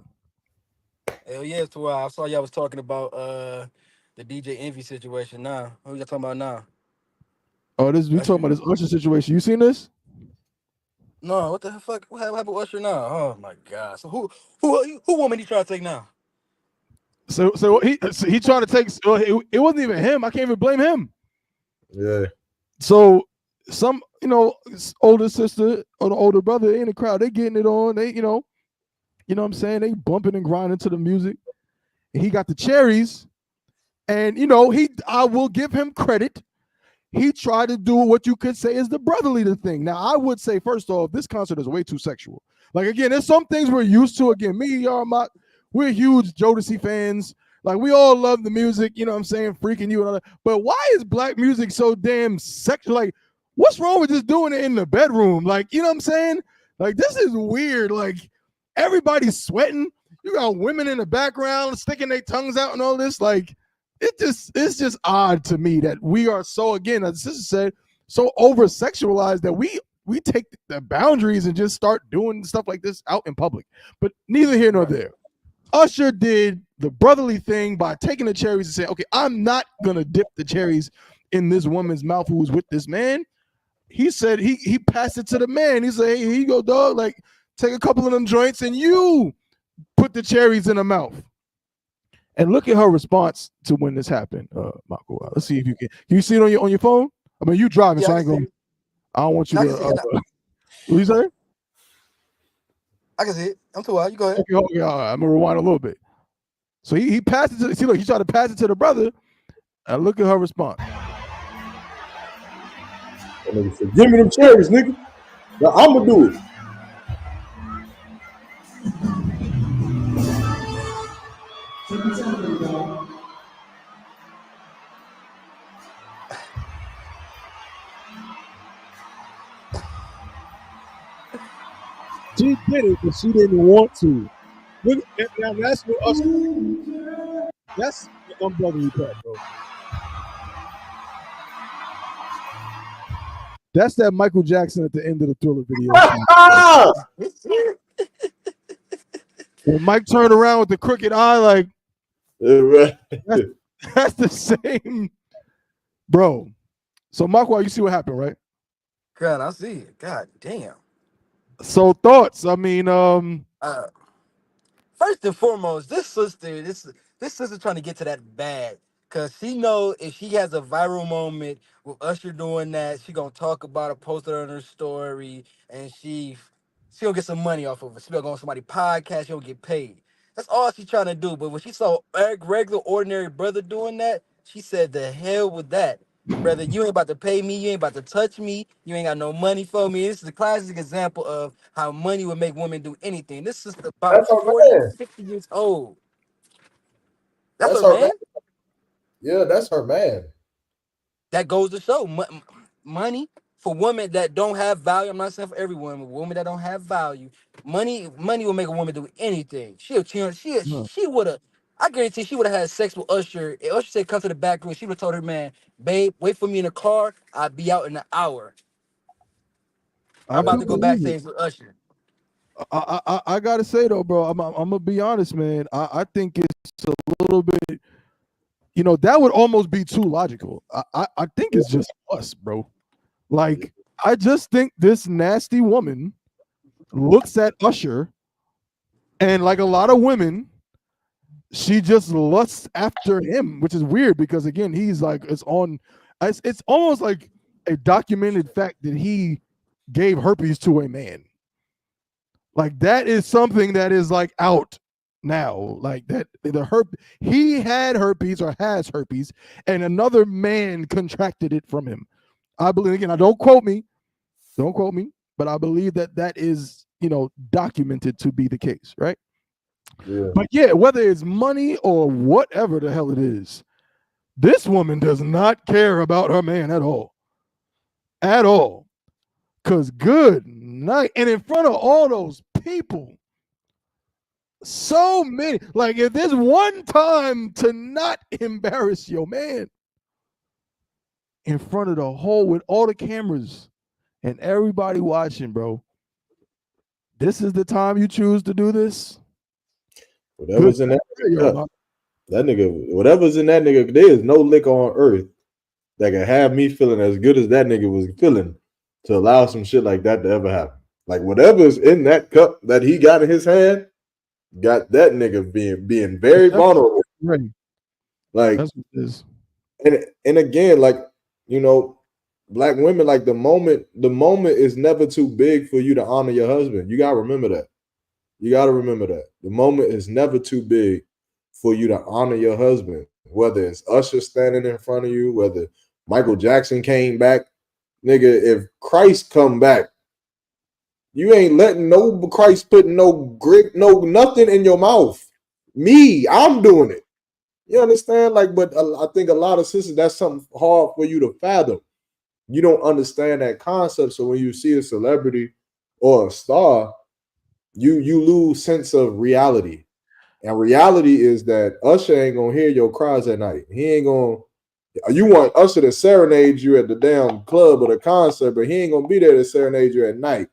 Hell yeah, Tawab. I saw y'all was talking about the DJ Envy situation now. Who you talking about now? Oh, we Usher? talking about this Usher situation. You seen this? No, what the fuck? What happened with Usher now? Oh my god. So who woman he trying to take now? So he trying to take. It wasn't even him. I can't even blame him. Yeah. So some older sister or the older brother in the crowd, they getting it on. They what I'm saying, they bumping and grinding to the music. And he got the cherries, and I will give him credit. He tried to do what you could say is the brotherly thing. Now, I would say, first off, this concert is way too sexual. Like, again, there's some things we're used to. Again, me, y'all, we're huge Jodeci fans. Like, we all love the music, you know what I'm saying, freaking you and all that. But why is black music so damn sexual? Like, what's wrong with just doing it in the bedroom? Like, you know what I'm saying? Like, this is weird. Like, everybody's sweating. You got women in the background sticking their tongues out and all this. Like, it's just odd to me that we are so, again, as sister said, so over sexualized that we take the boundaries and just start doing stuff like this out in public. But neither here nor there. Usher did the brotherly thing by taking the cherries and saying, okay, I'm not gonna dip the cherries in this woman's mouth who was with this man. He said he passed it to the man. He said, hey, here you go, dog. Like, take a couple of them joints and you put the cherries in her mouth. And look at her response to when this happened, Marco. Let's see if you can. Can you see it on your phone? I mean, you driving, Yeah, so I ain't going. I don't want you to. What you say? I can see it. I'm too wild. You go ahead. Okay, all right. I'm gonna rewind a little bit. So he passed it to. See, look, he tried to pass it to the brother, and look at her response. That nigga said, give me them cherries, nigga. Now I'm gonna do it. She did it, but she didn't want to. Look, now that's what us. That's the unbrotherly part, bro. That's that Michael Jackson at the end of the Thriller video. When Mike turned around with the crooked eye, like that's the same, bro. So, Marco, you see what happened, right? God, I see it. God damn. So, thoughts? I mean, first and foremost, this sister trying to get to that bag. Cause she know if she has a viral moment with Usher doing that, she gonna talk about it, post it on her story, and she gonna get some money off of it. She gonna go on somebody's podcast, she gonna get paid. That's all she's trying to do. But when she saw a regular, ordinary brother doing that, she said, "The hell with that, brother. You ain't about to pay me. You ain't about to touch me. You ain't got no money for me." This is a classic example of how money would make women do anything. This is about That's her 40, man. 50 years old. That's That's her her man? man. Yeah, that's her man. That goes to show money for women that don't have value. I'm not saying for every woman, but women that don't have value. Money will make a woman do anything. She would have. I guarantee she would have had sex with Usher. If Usher said come to the back room, she would have told her man, "Babe, wait for me in the car. I'll be out in an hour. I'm about to go backstage with Usher." I gotta say though, bro, I'm gonna be honest, man. I think it's a little bit, that would almost be too logical. I think it's just us, bro. Like, I just think this nasty woman looks at Usher, and like a lot of women, she just lusts after him, which is weird because again, he's like, it's almost like a documented fact that he gave herpes to a man. Like, that is something that is like out now. Like, that he had herpes or has herpes, and another man contracted it from him. I believe, again, don't quote me, but I believe that is, documented to be the case, right? Yeah. But yeah, whether it's money or whatever the hell it is, this woman does not care about her man at all. At all. Because good night. And in front of all those people, so many. Like, if there's one time to not embarrass your man in front of the whole, with all the cameras and everybody watching, bro, this is the time you choose to do this. Whatever's in that. Yeah. That nigga, whatever's in that nigga, there is no liquor on earth that can have me feeling as good as that nigga was feeling to allow some shit like that to ever happen. Like whatever's in that cup that he got in his hand, got that nigga being very vulnerable. Right. Like That's what it is. and again, like, you know, black women, like the moment is never too big for you to honor your husband. You gotta remember that. You gotta remember that. The moment is never too big for you to honor your husband. Whether it's Usher standing in front of you, whether Michael Jackson came back, nigga, if Christ come back, you ain't letting no Christ putting no grip, no nothing in your mouth. Me, I'm doing it. You understand? Like, but I think a lot of sisters, that's something hard for you to fathom. You don't understand that concept. So when you see a celebrity or a star, you lose sense of reality. And reality is that Usher ain't gonna hear your cries at night. He ain't gonna. You want Usher to serenade you at the damn club or the concert, but he ain't gonna be there to serenade you at night.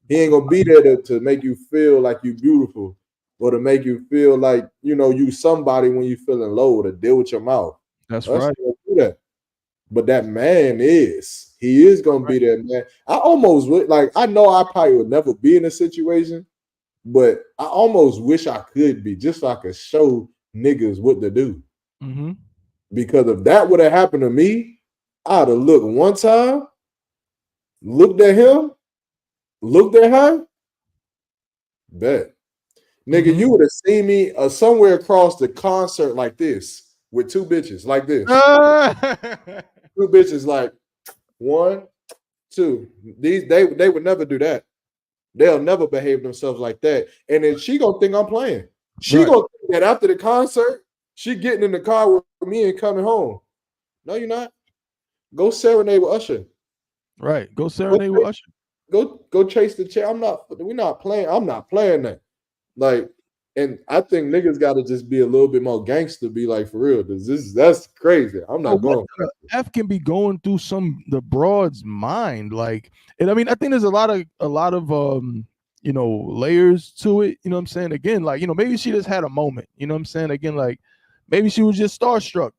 He ain't gonna be there to make you feel like you beautiful or to make you feel like, you know, you somebody when you feeling low, to deal with your mouth. That's Usher right. don't do that. But that man is. He is gonna be that man. I almost would like. I know I probably would never be in a situation, but I almost wish I could be, just so I could show niggas what to do. Mm-hmm. Because if that would have happened to me, I'd have looked one time, looked at him, looked at her, bet. Nigga, Mm-hmm. you would have seen me somewhere across the concert like this with two bitches like this. Two bitches like 1, 2. These they would never do that. They'll never behave themselves like that. And then she gonna think I'm playing. She Right. gonna think that after the concert, she getting in the car with me and coming home. No, you're not. Go serenade with Usher. Right. Go serenade with Usher. Go chase the chair. We're not playing. I'm not playing that. Like, and I think niggas gotta just be a little bit more gangster, be like, for real. That's crazy. I'm So not what going. the F can be going through the broad's mind? Like, and I mean, I think there's a lot of you know, layers to it. You know what I'm saying? Again, like, you know, maybe she just had a moment. You know what I'm saying? Again, like, maybe she was just starstruck.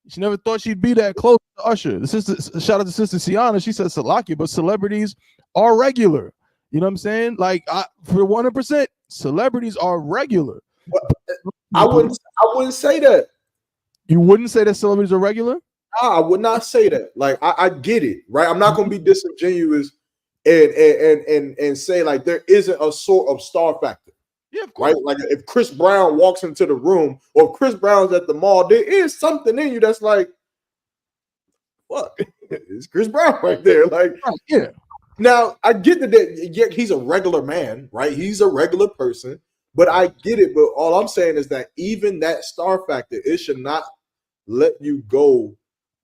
She never thought she'd be that close to Usher. The sister, shout out to Sister Sienna. She said Salakia, but celebrities are regular. You know what I'm saying? Like, for 100%, celebrities are regular. I wouldn't say that. You wouldn't say that celebrities are regular? I would not say that. Like, I get it, right? I'm not gonna be disingenuous and say like there isn't a sort of star factor. Yeah, of course. Right? Like if Chris Brown walks into the room or if Chris Brown's at the mall, there is something in you that's like, what? It's Chris Brown right there. Like, yeah. Now I get that yeah, he's a regular man, right? He's a regular person, but I get it. But all I'm saying is that even that star factor, it should not let you go.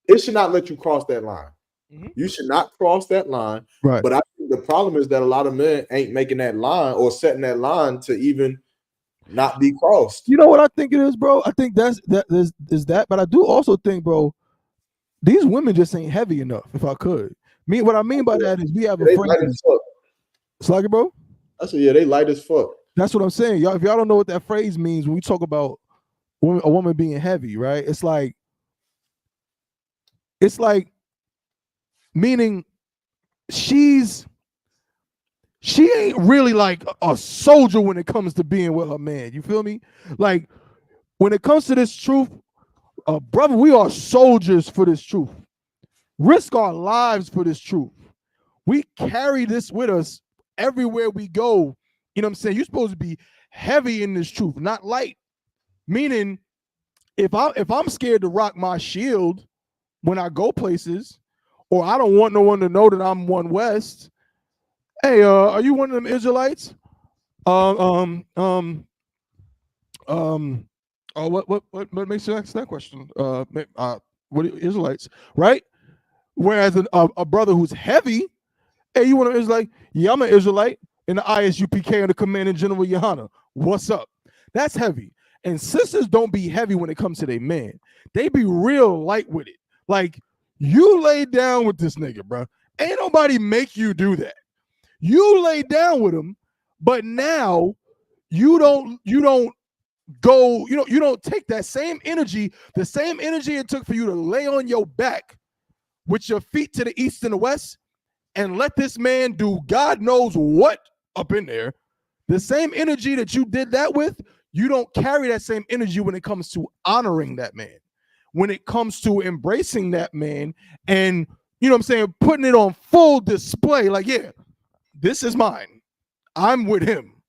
It should not let you cross that line. Mm-hmm. You should not cross that line. Right. But I think the problem is that a lot of men ain't making that line or setting that line to even not be crossed. You know what I think it is, bro? I think is that, but I do also think, bro, these women just ain't heavy enough. If I could, what I mean by that is we have a They friend. light as fuck. It's like it, bro. I said, yeah, they light as fuck. That's what I'm saying, y'all. If y'all don't know what that phrase means, when we talk about a woman being heavy, right? It's like meaning she ain't really like a soldier when it comes to being with her man. You feel me? Like when it comes to this truth, brother, we are soldiers for this truth. Risk our lives for this truth. We carry this with us everywhere we go. You know what I'm saying? You're supposed to be heavy in this truth, not light. Meaning, if I'm scared to rock my shield when I go places, or I don't want no one to know that I'm One West. Hey, are you one of them Israelites? What makes you ask that question? What Israelites, right? Whereas a brother who's heavy, hey, you want an Israelite? Yeah, I'm an Israelite in the ISUPK and the Commanding General Yohana. What's up? That's heavy. And sisters don't be heavy when it comes to their man. They be real light with it. Like, you lay down with this nigga, bro. Ain't nobody make you do that. You lay down with him, but now you don't go, you don't take that same energy, the same energy it took for you to lay on your back with your feet to the east and the west and let this man do God knows what up in there. The same energy that you did that with, you don't carry that same energy when it comes to honoring that man, when it comes to embracing that man and, putting it on full display. Like, yeah, this is mine. I'm with him.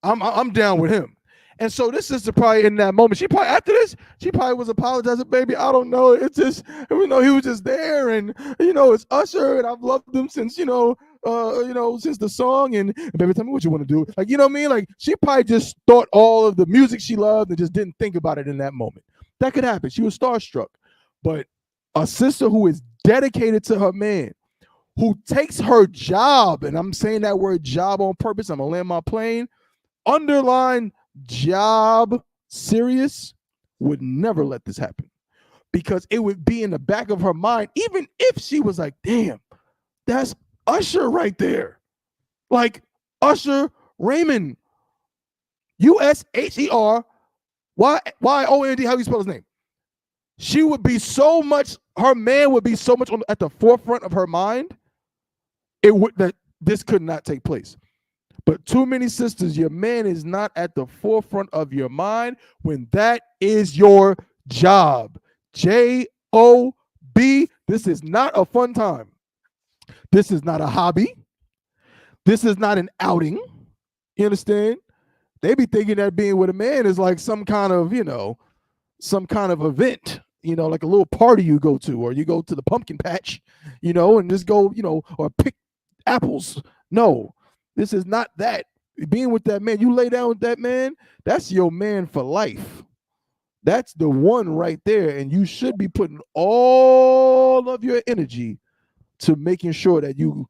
I'm down with him. And so this is probably in that moment. She probably after this, she probably was apologizing, baby. I don't know. It's just, he was just there, and it's Usher, and I've loved him since since the song. And baby, tell me what you want to do. Like, you know what I mean? Like, she probably just thought all of the music she loved and just didn't think about it in that moment. That could happen. She was starstruck. But a sister who is dedicated to her man, who takes her job, and I'm saying that word job on purpose. I'm gonna land my plane. Underline job serious, would never let this happen, because it would be in the back of her mind, even if she was like, damn, that's Usher right there. Like, Usher Raymond, USHERYOND, how you spell his name? She would be so much, her man would be so much at the forefront of her mind, that this could not take place. But too many sisters, your man is not at the forefront of your mind when that is your job. JOB, this is not a fun time. This is not a hobby. This is not an outing. You understand? They be thinking that being with a man is like some kind of event, like a little party you go to, or you go to the pumpkin patch, and just go, or pick apples. No. This is not that. Being with that man, you lay down with that man, that's your man for life. That's the one right there. And you should be putting all of your energy to making sure that you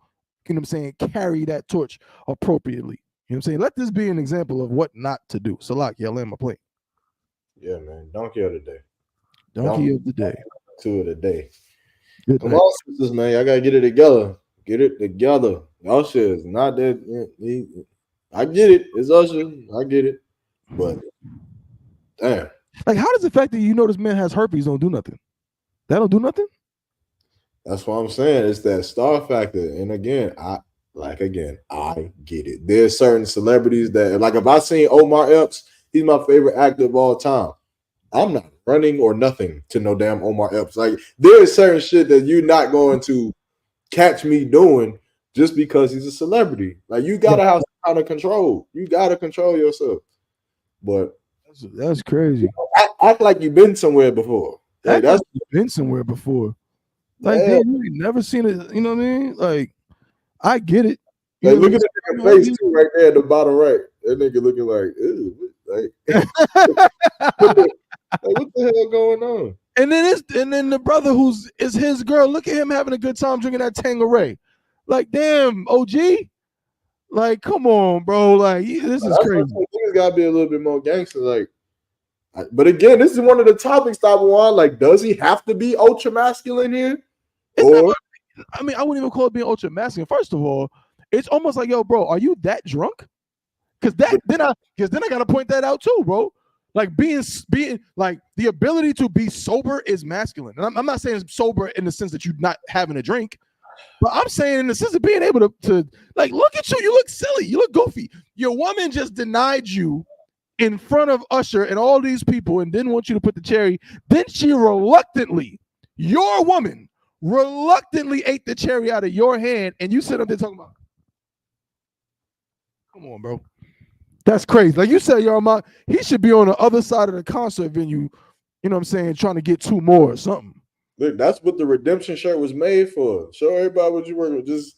carry that torch appropriately. You know what I'm saying? Let this be an example of what not to do. Salak, y'all land my plane. Yeah, man. Donkey of the day. Donkey of the day. 2 of the day. Good Come night. on, sisters, man. Y'all gotta get it together. Get it together. Usher is not that. I get it. It's Usher. I get it. But damn. Like, how does the fact that this man has herpes don't do nothing? That don't do nothing? That's what I'm saying. It's that star factor. And again, I get it. There's certain celebrities that, like, if I seen Omar Epps, he's my favorite actor of all time. I'm not running or nothing to no damn Omar Epps. Like, there's certain shit that you're not going to catch me doing just because he's a celebrity. Like, you gotta have some kind of control. You gotta control yourself. But that's crazy. Act like you've been somewhere before. Like, that's been somewhere before. Like, damn, you ain't never seen it. You know what I mean? Like, I get it. Like, look at the nigga face too, right there at the bottom right. That nigga looking like, ew, like, what the hell going on? And then the brother is his girl. Look at him having a good time drinking that Tanqueray. Like, damn, OG. Like, come on, bro. Like, this is crazy. Niggas gotta be a little bit more gangster. Like, but again, this is one of the topics that one. Like, does he have to be ultra masculine here? I wouldn't even call it being ultra masculine. First of all, it's almost like, yo, bro, are you that drunk? Because then I gotta point that out too, bro. Like, being like, the ability to be sober is masculine. And I'm not saying it's sober in the sense that you're not having a drink, but I'm saying in the sense of being able to like, look at you. You look silly. You look goofy. Your woman just denied you in front of Usher and all these people and didn't want you to put the cherry. Then she your woman reluctantly ate the cherry out of your hand, and you sit up there talking about, come on, bro. That's crazy. Like you said, y'all, he should be on the other side of the concert venue, you know what I'm saying, trying to get 2 more or something. Look, that's what the redemption shirt was made for. Show everybody what you work with. Just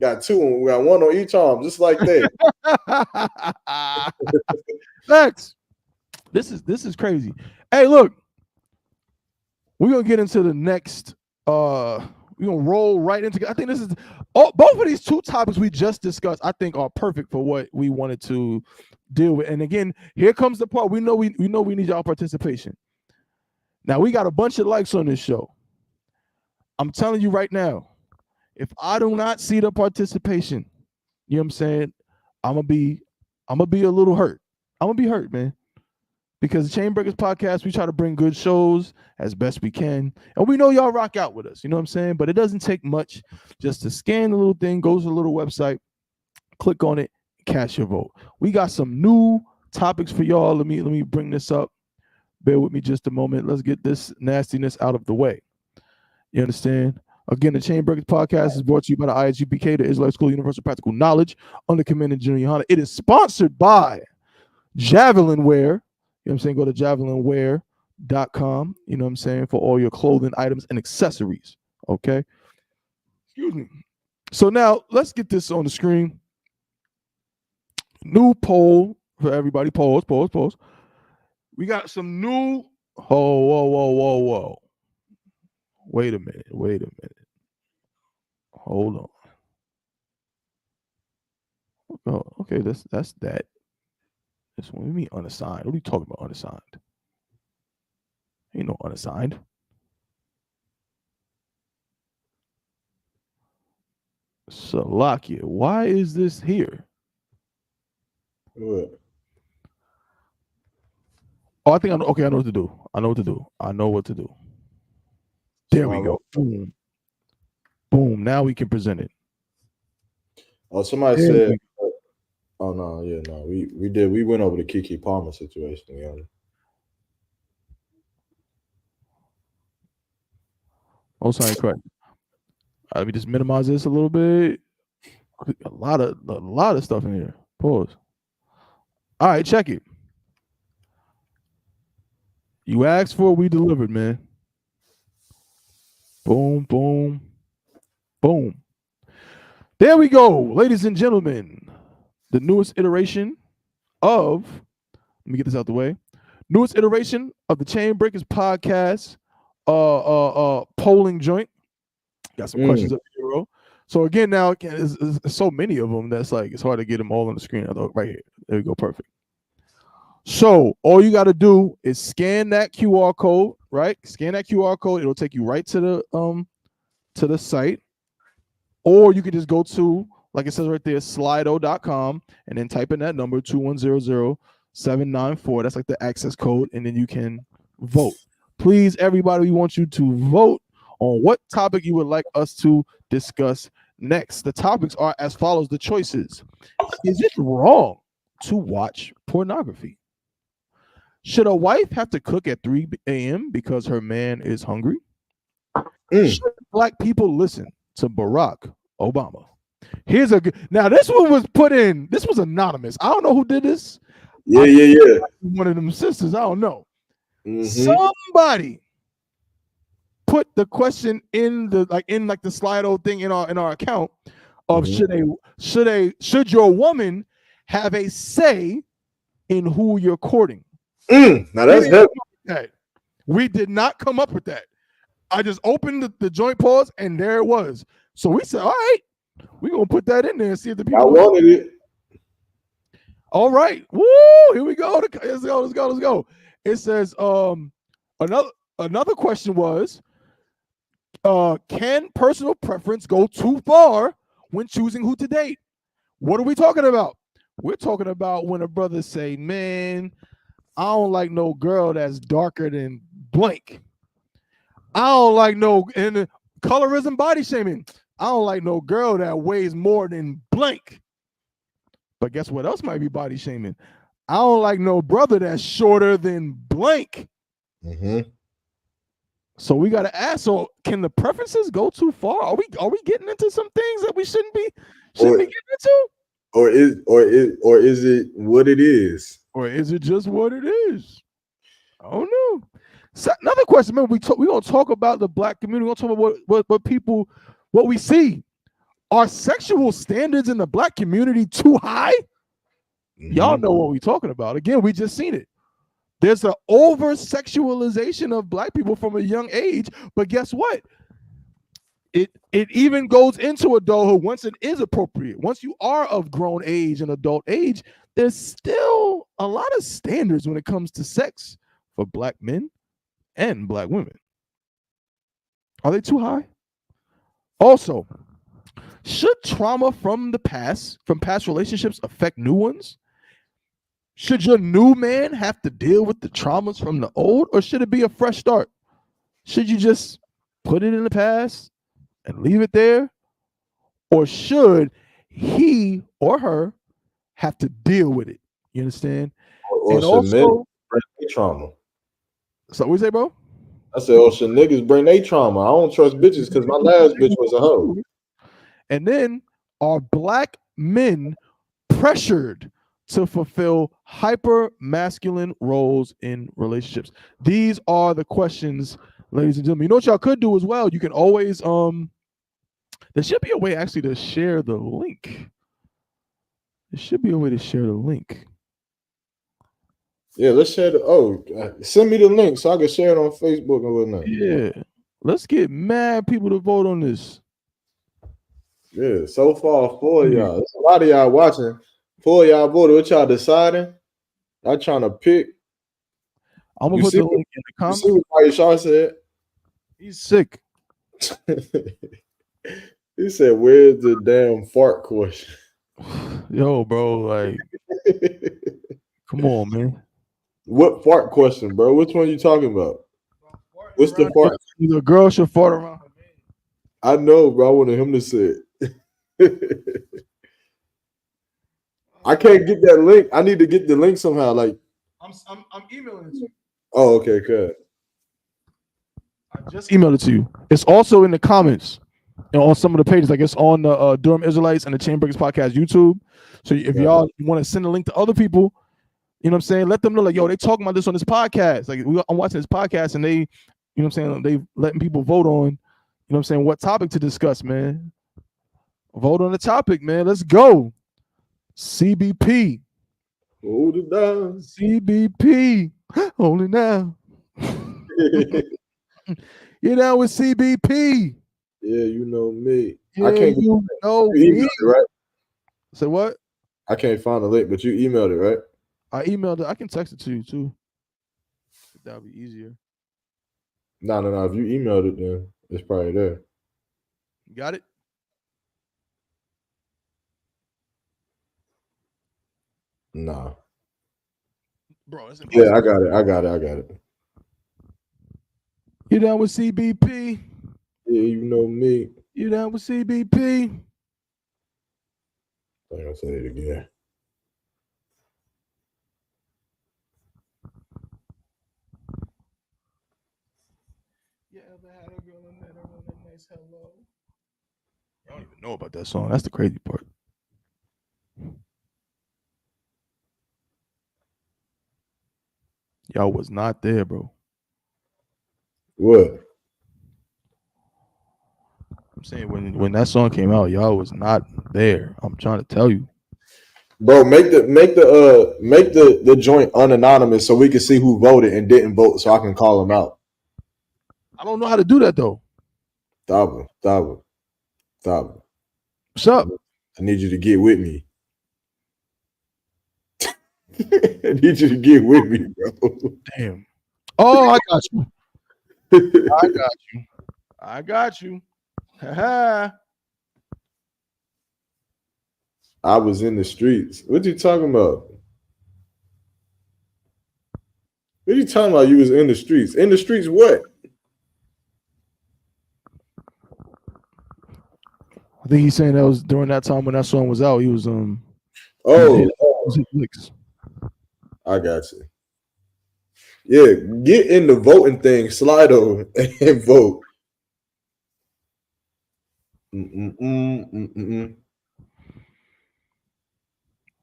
got 2 and we got 1 on each arm, just like that. Facts. This is crazy. Hey, look, we're gonna get into the next. We're gonna roll right into. I think this is both of these 2 topics we just discussed. I think are perfect for what we wanted to deal with. And again, here comes the part. We know we need y'all participation. Now, we got a bunch of likes on this show. I'm telling you right now, if I do not see the participation, you know what I'm saying, I'm gonna be a little hurt. I'm gonna be hurt, man. because the Chain Breakers podcast, we try to bring good shows as best we can. And we know y'all rock out with us, you know what I'm saying? But it doesn't take much just to scan the little thing, go to the little website, click on it, cast your vote. We got some new topics for y'all. Let me bring this up. Bear with me just a moment. Let's get this nastiness out of the way. You understand? Again, the Chain Breakers podcast is brought to you by the ISUPK, the Israelite School of Universal Practical Knowledge, under Commander General Yohana. It is sponsored by Javelin Wear. You know what I'm saying? Go to javelinwear.com, you know what I'm saying, for all your clothing items and accessories. Okay? Excuse me. So now let's get this on the screen. New poll for everybody. Pause. We got some new. Whoa. Wait a minute. Hold on. Oh, okay, that's that. This one, we mean unassigned. What are you talking about, unassigned? Ain't no unassigned. Salakia, why is this here? What? Oh, I think I know. Okay, I know what to do. I know what to do. There we go. Boom. Now we can present it. Oh, somebody said. Oh no, yeah, no. We did. We went over the Keke Palmer situation. Yeah. Oh, sorry, correct. Let me just minimize this a little bit. A lot of stuff in here. Pause. All right, check it. You asked for it, we delivered, man. Boom. There we go, ladies and gentlemen. The newest iteration of, let me get this out the way. Newest iteration of the Chain Breakers podcast polling joint. Got some questions up here, bro. So again, now there's so many of them that's like it's hard to get them all on the screen. Right here. There we go, perfect. So all you got to do is scan that QR code, right? Scan that QR code. It'll take you right to the site. Or you can just go to, like it says right there, slido.com, and then type in that number 2100794. That's like the access code, and then you can vote. Please, everybody, we want you to vote on what topic you would like us to discuss next. The topics are as follows. The choices. Is it wrong to watch pornography? Should a wife have to cook at 3 a.m. because her man is hungry? Should black people listen to Barack Obama? Here's a good. Now this one was put in. This was anonymous. I don't know who did this. Yeah. One of them sisters. I don't know. Somebody put the question in the the Slido thing in our account of should your woman have a say in who you're courting? Now that's heavy. We did not come up with that. I just opened the joint pause and there it was. So we said, all right, we're gonna put that in there and see if the people. I wanted it. All right, woo! Here we go. Let's go. It says another question was, can personal preference go too far when choosing who to date? What are we talking about? We're talking about when a brother say, man, I don't like no girl that's darker than blank. I don't like no, and colorism, body shaming. I don't like no girl that weighs more than blank. But guess what else might be body shaming? I don't like no brother that's shorter than blank. So we gotta ask. So can the preferences go too far? Are we getting into some things that we shouldn't be getting into? Or is it what it is? Or is it just what it is? I don't know. So another question, man. We're gonna talk about the black community. We're gonna talk about what we see. Are sexual standards in the black community too high? Y'all know what we're talking about. Again, we just seen it. There's an over-sexualization of black people from a young age. But guess what? It even goes into adulthood once it is appropriate. Once you are of grown age and adult age, there's still a lot of standards when it comes to sex for black men and black women. Are they too high? Also, should trauma from past relationships affect new ones? Should your new man have to deal with the traumas from the old, or should it be a fresh start? Should you just put it in the past and leave it there? Or should he or her have to deal with it? You understand? Or And should men also, bring their trauma? so what you say, bro? I said, or should niggas bring their trauma? I don't trust bitches because my last bitch was a hoe. And then, are black men pressured to fulfill hyper masculine roles in relationships? These are the questions, ladies and gentlemen. You know what y'all could do as well? You can always there should be a way actually to share the link. There should be a way to share the link. Yeah, let's share the. Send me the link so I can share it on Facebook and whatnot. Yeah, let's get mad people to vote on this. Yeah, so far 4 of y'all. There's a lot of y'all watching. 4 of y'all voted. What y'all deciding? I'm trying to pick. I'm gonna You put see the what- link in the You comments. see what Shaw said? He's sick. He said, "Where's the damn fart question?" Yo, bro, like, come on, man. What fart question, bro? Which one you talking about? What's the fart? The girl should fart around her man. I know, bro. I wanted him to say it. I can't get that link. I need to get the link somehow. Like, I'm emailing it to you. oh, okay, good. I just emailed it to you. It's also in the comments and on some of the pages. Like it's on the Durham Israelites and the Chainbreakers podcast YouTube. So if y'all want to send a link to other people, you know what I'm saying, let them know, like, yo, they talking about this on this podcast. Like I'm watching this podcast and they, you know what I'm saying, they letting people vote on, you know what I'm saying, what topic to discuss, man. Vote on the topic, man. Let's go. CBP. Hold it down. CBP. Hold it down. You're down with CBP. Yeah, you know me. Yeah, I can't. you know You emailed me. it, right? Say what? I can't find the link, but you emailed it, right? I emailed it. I can text it to you too. That would be easier. No. If you emailed it, then it's probably there. You got it? Nah. Bro, it's Yeah, I got it. You down with CBP? Yeah, you know me. You down with CBP? I'm gonna say it again. You ever had a girl and met her on a nice hello? I don't even know about that song. That's the crazy part. Y'all was not there, bro. What? I'm saying when that song came out, y'all was not there. I'm trying to tell you. Bro, make the joint unanonymous so we can see who voted and didn't vote, so I can call them out. I don't know how to do that though. Stop. What's up? I need you to get with me. I need you to get with me, bro. Damn. Oh, I got you. I got you. Ha. I was in the streets. What you talking about? What you talking about? You was in the streets. In the streets, what? I think he's saying that was during that time when that song was out. He was Oh, Licks. I got you. Yeah, get in the voting thing, slide over and vote.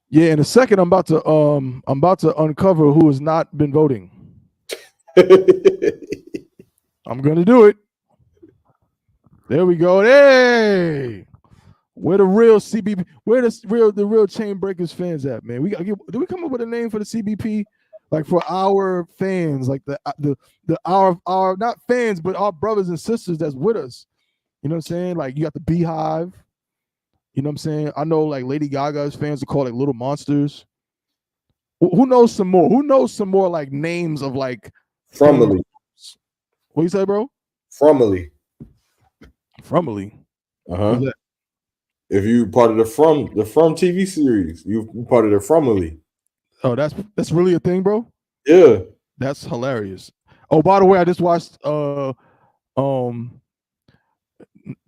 Yeah, in a second, I'm about to uncover who has not been voting. I'm gonna do it. There we go. Hey, where the real CBP? Where the real Chain Breakers fans at, man? Do we come up with a name for the CBP? Like for our fans, like our not fans, but our brothers and sisters that's with us. You know what I'm saying? Like you got the Beehive. You know what I'm saying? I know like Lady Gaga's fans are called like Little Monsters. Who knows some more? Who knows some more like names of like Fromily? What you say, bro? Fromily. Uh-huh. If you part of the From TV series, you part of the Fromily. Oh, that's really a thing, bro. Yeah. That's hilarious. Oh, by the way, I just watched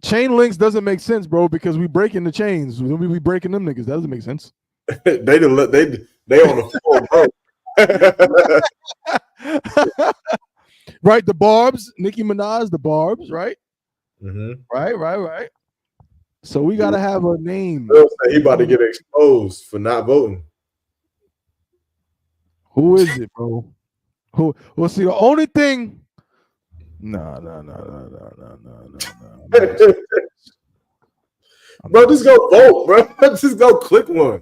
chain links doesn't make sense, bro, because we breaking the chains. We be breaking them niggas. That doesn't make sense. they on the floor, bro. Right, the Barbs, Nicki Minaj, the Barbs, right? Mm-hmm. Right. So we gotta have a name. He about to get exposed for not voting. Who is it, bro? Who? Well, see, the only thing. No. Bro, just go vote, bro. Just go click one.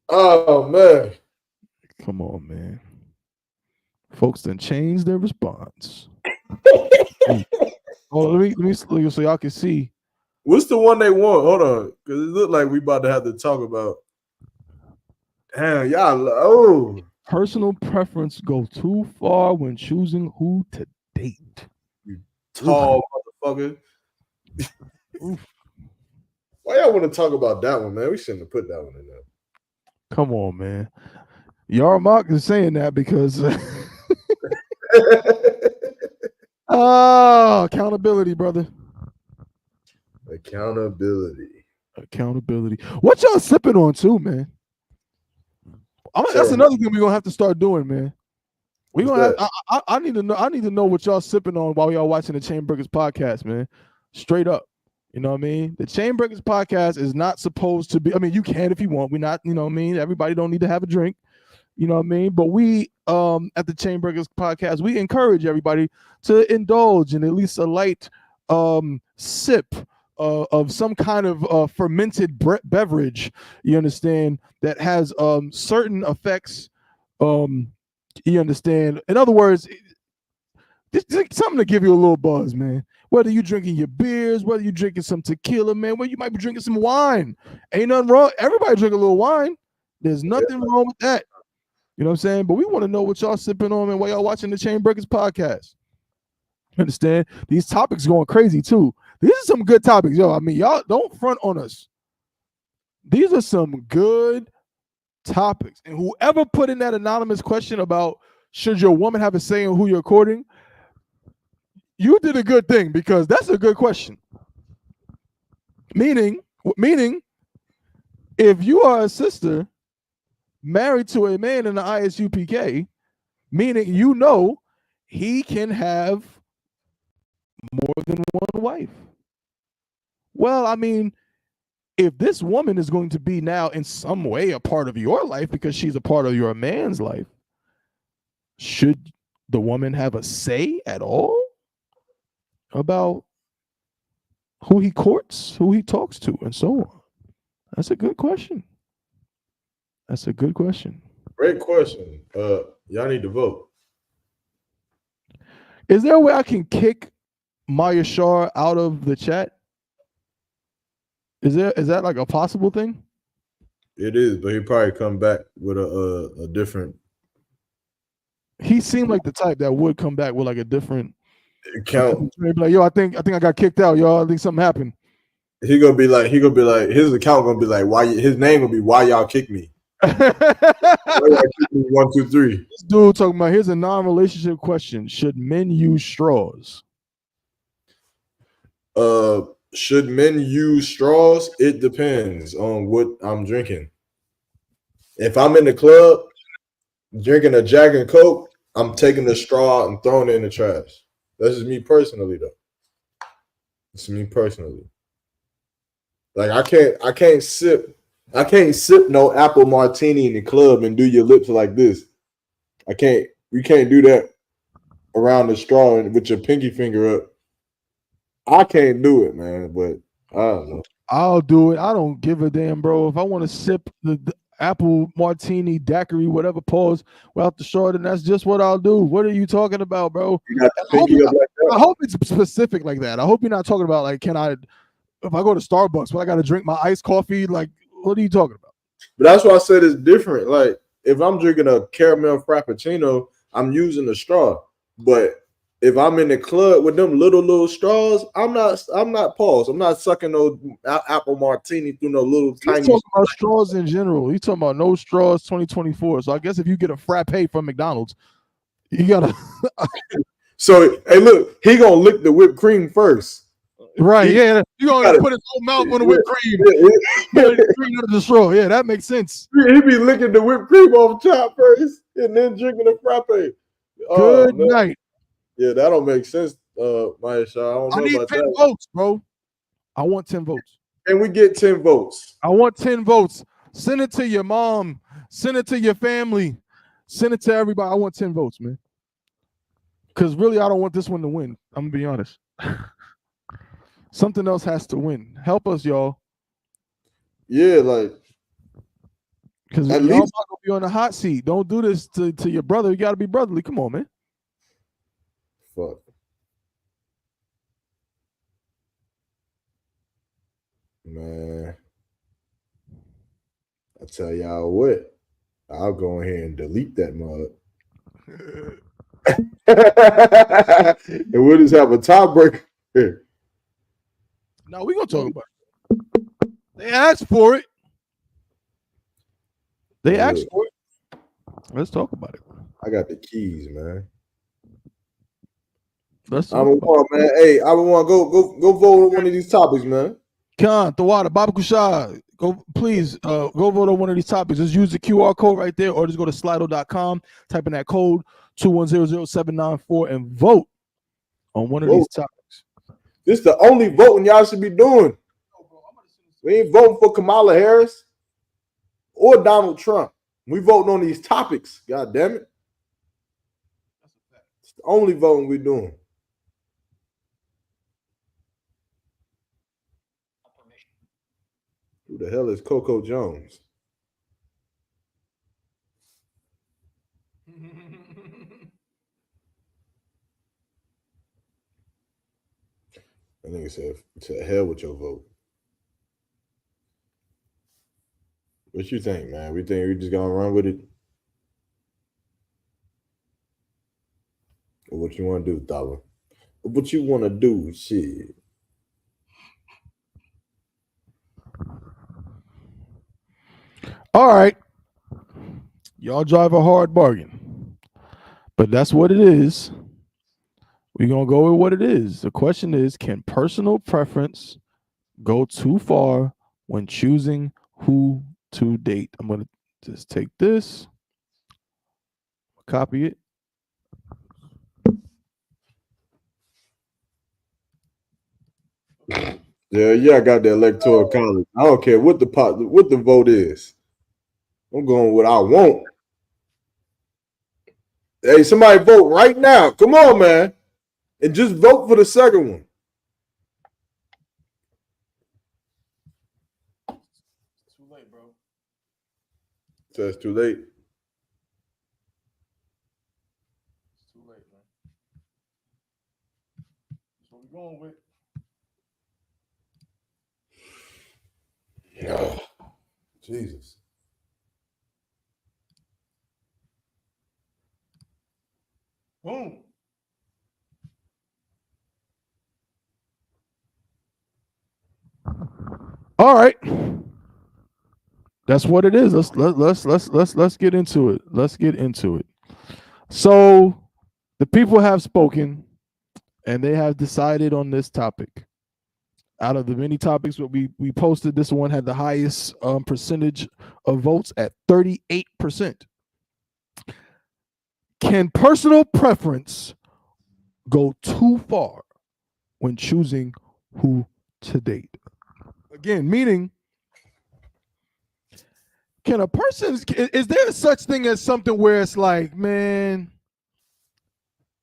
Oh man. Come on, man. Folks done changed their response. Oh, let me so y'all can see. What's the one they want? Hold on, because it looked like we about to have to talk about. Damn, y'all. Oh, personal preference go too far when choosing who to date. You tall motherfucker. Why y'all want to talk about that one, man? We shouldn't have put that one in there. Come on, man. Y'all Mark is saying that because accountability, brother. Accountability. What y'all sipping on too, man? That's another thing we're gonna have to start doing, man. We gonna have, I need to know. I need to know what y'all sipping on while y'all watching the Chainburgers podcast, man. Straight up. You know what I mean? The Chainburgers podcast is not supposed to be. I mean, you can if you want. We're not, you know what I mean? Everybody don't need to have a drink. You know what I mean? But we at the Chainburgers podcast, we encourage everybody to indulge in at least a light sip of some kind of fermented beverage, you understand, that has certain effects, you understand. In other words, this something to give you a little buzz, man. Whether you drinking your beers, whether you drinking some tequila, man, whether you might be drinking some wine. Ain't nothing wrong. Everybody drink a little wine. There's nothing wrong with that. You know what I'm saying? But we want to know what y'all sipping on and while y'all watching the Chainburgers podcast. You understand? These topics going crazy too. These are some good topics, yo. I mean, y'all don't front on us. These are some good topics. And whoever put in that anonymous question about should your woman have a say in who you're courting, you did a good thing, because that's a good question. Meaning, if you are a sister married to a man in the ISUPK, meaning you know he can have more than one wife. Well, I mean, if this woman is going to be now in some way a part of your life because she's a part of your man's life, should the woman have a say at all about who he courts, who he talks to, and so on? That's a good question. That's a good question. Great question. Y'all need to vote. Is there a way I can kick Maya Shar out of the chat? Is that like a possible thing? It is, but he probably come back with a different. He seemed like the type that would come back with like a different account. Maybe like, yo, I think I got kicked out, y'all. I think something happened. He gonna be like his account gonna be like, why? His name gonna be why y'all kick me. Why y'all kick me 1, 2, 3. This dude talking about, here's a non-relationship question: should men use straws? Should men use straws? It depends on what I'm drinking. If I'm in the club drinking a Jack and Coke, I'm taking the straw out and throwing it in the trash. That's just me personally, though. It's me personally. Like I can't sip no apple martini in the club and do your lips like this. You can't do that around the straw and with your pinky finger up. I can't do it, man, but I don't know. I'll do it. I don't give a damn, bro. If I want to sip the apple martini, daiquiri, whatever, pause without the straw, then that's just what I'll do. What are you talking about, bro? I hope it's specific like that. I hope you're not talking about like, if I go to Starbucks, I got to drink my iced coffee? Like, what are you talking about? But that's why I said it's different. Like, if I'm drinking a caramel frappuccino, I'm using a straw. But if I'm in the club with them little straws, I'm not pause. I'm not sucking no apple martini through no little He's tiny. talking about straws in general. He's talking about no straws 2024. So I guess if you get a frappe from McDonald's, you gotta So hey, look, he gonna lick the whipped cream first. right. He- Yeah, you gonna gotta- put his whole mouth on the whipped cream. Yeah. Cream out of the straw. Yeah, that makes sense. He be licking the whipped cream off top first and then drinking the frappe. Oh, Good man. night. Yeah, that don't make sense, Maisha. I don't I know need about 10 that. votes, bro. I want 10 votes. Can we get 10 votes? I want 10 votes. Send it to your mom. Send it to your family. Send it to everybody. I want 10 votes, man. Because really, I don't want this one to win. I'm going to be honest. Something else has to win. Help us, y'all. Yeah, like Because y'all at not least gonna be on the hot seat. Don't do this to your brother. You got to be brotherly. Come on, man. fuck. Man, I tell y'all what, I'll go ahead and delete that mug. And we'll just have a tiebreaker. No, we're going to talk about it. They asked for it. They asked for it. Let's talk about it. I got the keys, man. Let's talk I'm about want, man. Hey, I want to go vote on one of these topics, man. Khan, Tawada, Baba Kushah, go please go vote on one of these topics. Just use the QR code right there, or just go to slido.com, type in that code 2100794 and vote on one of these topics. This is the only voting y'all should be doing. We ain't voting for Kamala Harris or Donald Trump. We voting on these topics. God damn it. It's the only voting we're doing. Who the hell is Coco Jones? I think it said, to hell with your vote. What you think, man? We think we just gonna run with it? Or what you want to do, Dollar? What you want to do? Shit. All right. Y'all drive a hard bargain. But that's what it is. We're going to go with what it is. The question is, can personal preference go too far when choosing who to date? I'm going to just take this, copy it. Yeah, I got the electoral college. I don't care what the vote is. I'm going with what I want. Hey, somebody vote right now. Come on, man. And just vote for the second one. It's too late, bro. So it's too late. It's too late, man. That's what we're going with. Oh, Jesus. Boom. All right. That's what it is. Let's get into it. Let's get into it. So the people have spoken and they have decided on this topic. Out of the many topics that we posted, this one had the highest percentage of votes at 38%. Can personal preference go too far when choosing who to date? Again, meaning, can a person, is there such thing as something where it's like, man,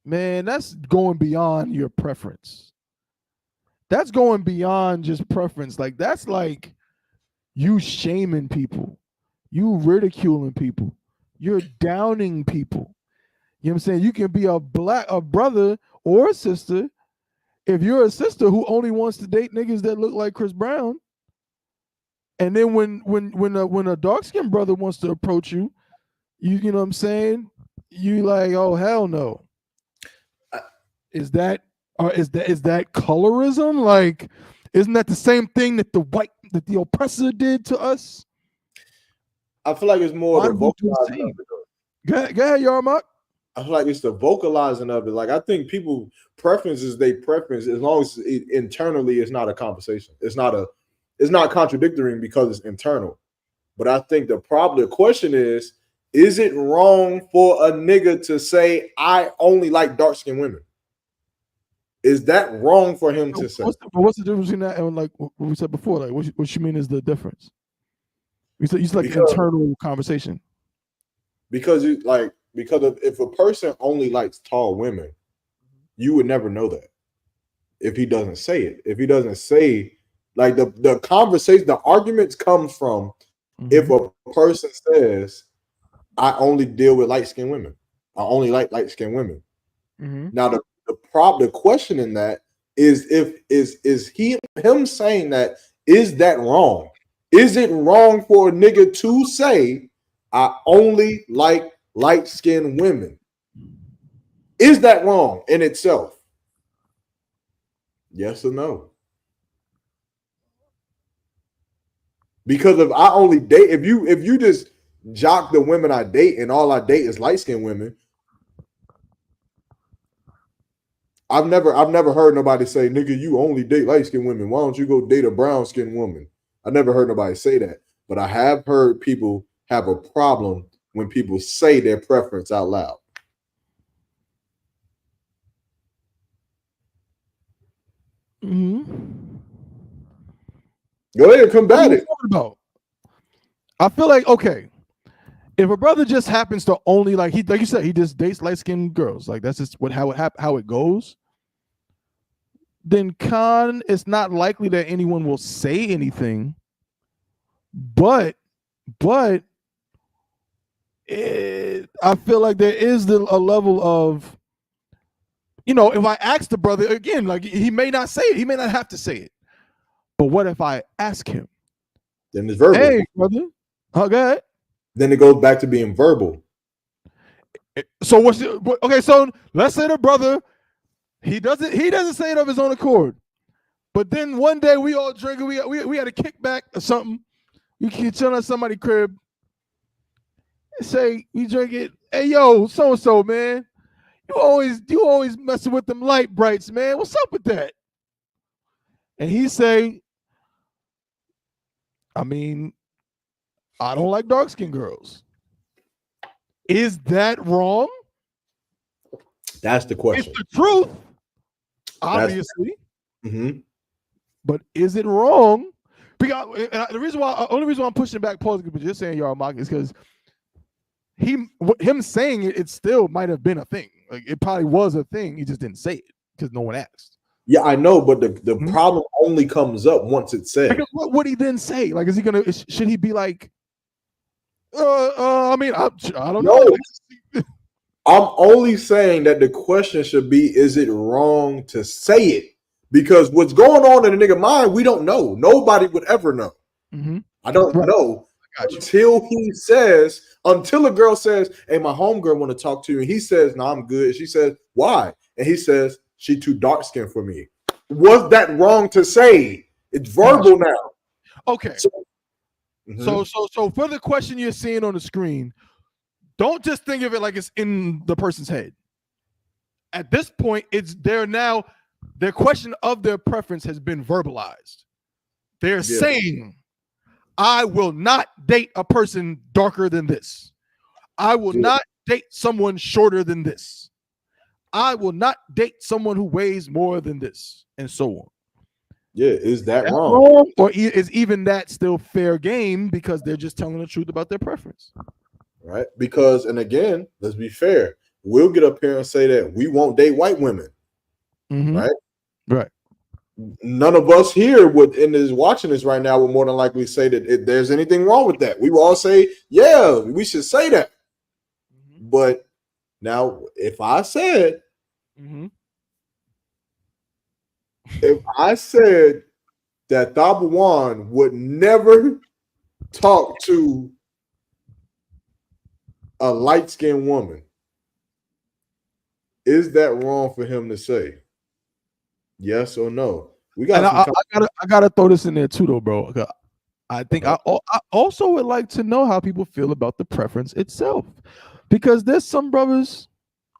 that's going beyond your preference. That's going beyond just preference. Like, that's like you shaming people, you ridiculing people, you're downing people. You know what I'm saying? You can be a brother or a sister. If you're a sister who only wants to date niggas that look like Chris Brown, and then when a dark-skinned brother wants to approach you, you know what I'm saying? You like, oh hell no. Is that is that colorism? Like, isn't that the same thing that the oppressor did to us? I feel like it's more Why the do we do the vocalizing same? of it. Though. Go ahead, Yarmark. I feel like it's the vocalizing of it. Like I think people preference is they preference as long as internally it's not a conversation. It's not contradictory because it's internal. But I think the question is it wrong for a nigga to say I only like dark skinned women? Is that wrong for him to say? What's the difference between that and like what we said before? Like what you mean is the difference? You said like internal conversation. Because if a person only likes tall women, you would never know that if he doesn't say it. If he doesn't say like the conversation, the arguments comes from if a person says, I only deal with light-skinned women. I only like light-skinned women. Now the question in that is him saying that, is that wrong? Is it wrong for a nigga to say I only like light-skinned women? Is that wrong in itself? Yes or no? Because if I only date, if you just jock the women I date and all I date is light-skinned women, I've never heard nobody say, nigga, you only date light-skinned women. Why don't you go date a brown-skinned woman? I never heard nobody say that. But I have heard people have a problem when people say their preference out loud. Go ahead and combat it. I feel like, okay, if a brother just happens to only like you said, he just dates light-skinned girls, like that's just how it goes, then it's not likely that anyone will say anything. But I feel like there is a level of, if I ask the brother again, like he may not say it, he may not have to say it. But what if I ask him? Then it's verbal. Hey, brother. Go ahead. Then it goes back to being verbal. So okay? So let's say the brother, he doesn't say it of his own accord, but then one day we all drinking, we had a kickback or something. We can chill at somebody's crib. Say we drink it. Hey yo, so and so, man, you always messing with them light brights, man. What's up with that? And he say, I mean, I don't like dark-skinned girls. Is that wrong? That's the question. It's the truth, obviously. But is it wrong? Because the only reason why I'm pushing back, Paul, but just saying y'all mock, is because him saying it still might have been a thing. Like it probably was a thing. He just didn't say it because no one asked. Yeah, I know, but the problem only comes up once it's said. Because what would he then say? Like, is he gonna? Should he be like? I mean, I don't know. I'm only saying that the question should be: is it wrong to say it? Because what's going on in a nigga mind, we don't know. Nobody would ever know. I don't know until a girl says, "Hey, my homegirl want to talk to you," and he says, "No, I'm good." And she says, "Why?" And he says, "She too dark skinned for me." Was that wrong to say? It's verbal now. Okay. So for the question you're seeing on the screen, don't just think of it like it's in the person's head. At this point, it's there now. Their question of their preference has been verbalized. They're saying, I will not date a person darker than this. I will not date someone shorter than this. I will not date someone who weighs more than this, and so on. Yeah, is that wrong? Or is even that still fair game because they're just telling the truth about their preference? Right? Because, and again, let's be fair. We'll get up here and say that we won't date white women. Right? Right. None of us here watching this right now would more than likely say that if there's anything wrong with that. We will all say, yeah, we should say that. But now, if I said that Thabawan would never talk to a light-skinned woman, Is that wrong for him to say? Yes or no? We got And some I gotta throw this in there too, though, bro. I think I also would like to know how people feel about the preference itself, because there's some brothers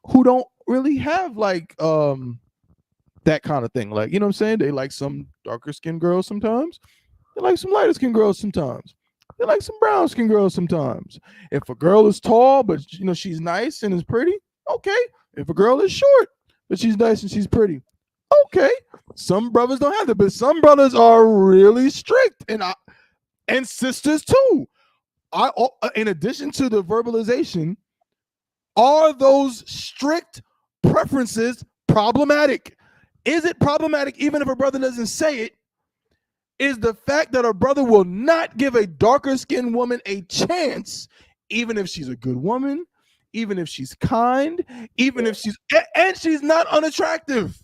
who don't really have like that kind of thing. Like, you know what I'm saying? They like some darker skinned girls sometimes. They like some lighter skinned girls sometimes. They like some brown skinned girls sometimes. If a girl is tall but she's nice and is pretty, okay. If a girl is short but she's nice and she's pretty, okay. Some brothers don't have that, but some brothers are really strict, and sisters too. In addition to the verbalization, are those strict preferences problematic? Is it problematic even if a brother doesn't say it? Is the fact that a brother will not give a darker skinned woman a chance, even if she's a good woman, even if she's kind, even if she's not unattractive?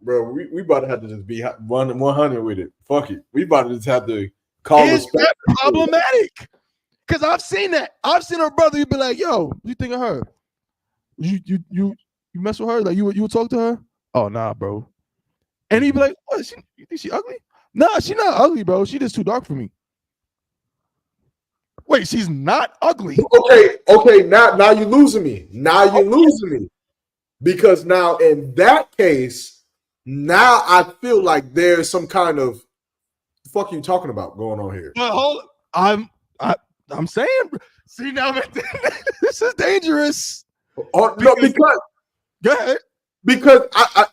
bro, we about to have to just be 100 with it. Fuck it. We about to just have to call Is respect. that problematic? Because I've seen that. I've seen her brother. You'd be like, "Yo, what you think of her? You mess with her? Like you would talk to her? Oh nah, bro." And he'd be like, "What? You think she ugly? Nah, she not ugly, bro. She just too dark for me." Wait, she's not ugly. Okay. Now you're losing me. Losing me. Because now in that case, now I feel like there's some kind of fuck you talking about going on here. But hold I'm saying, see now this is dangerous. No, because go ahead. Because I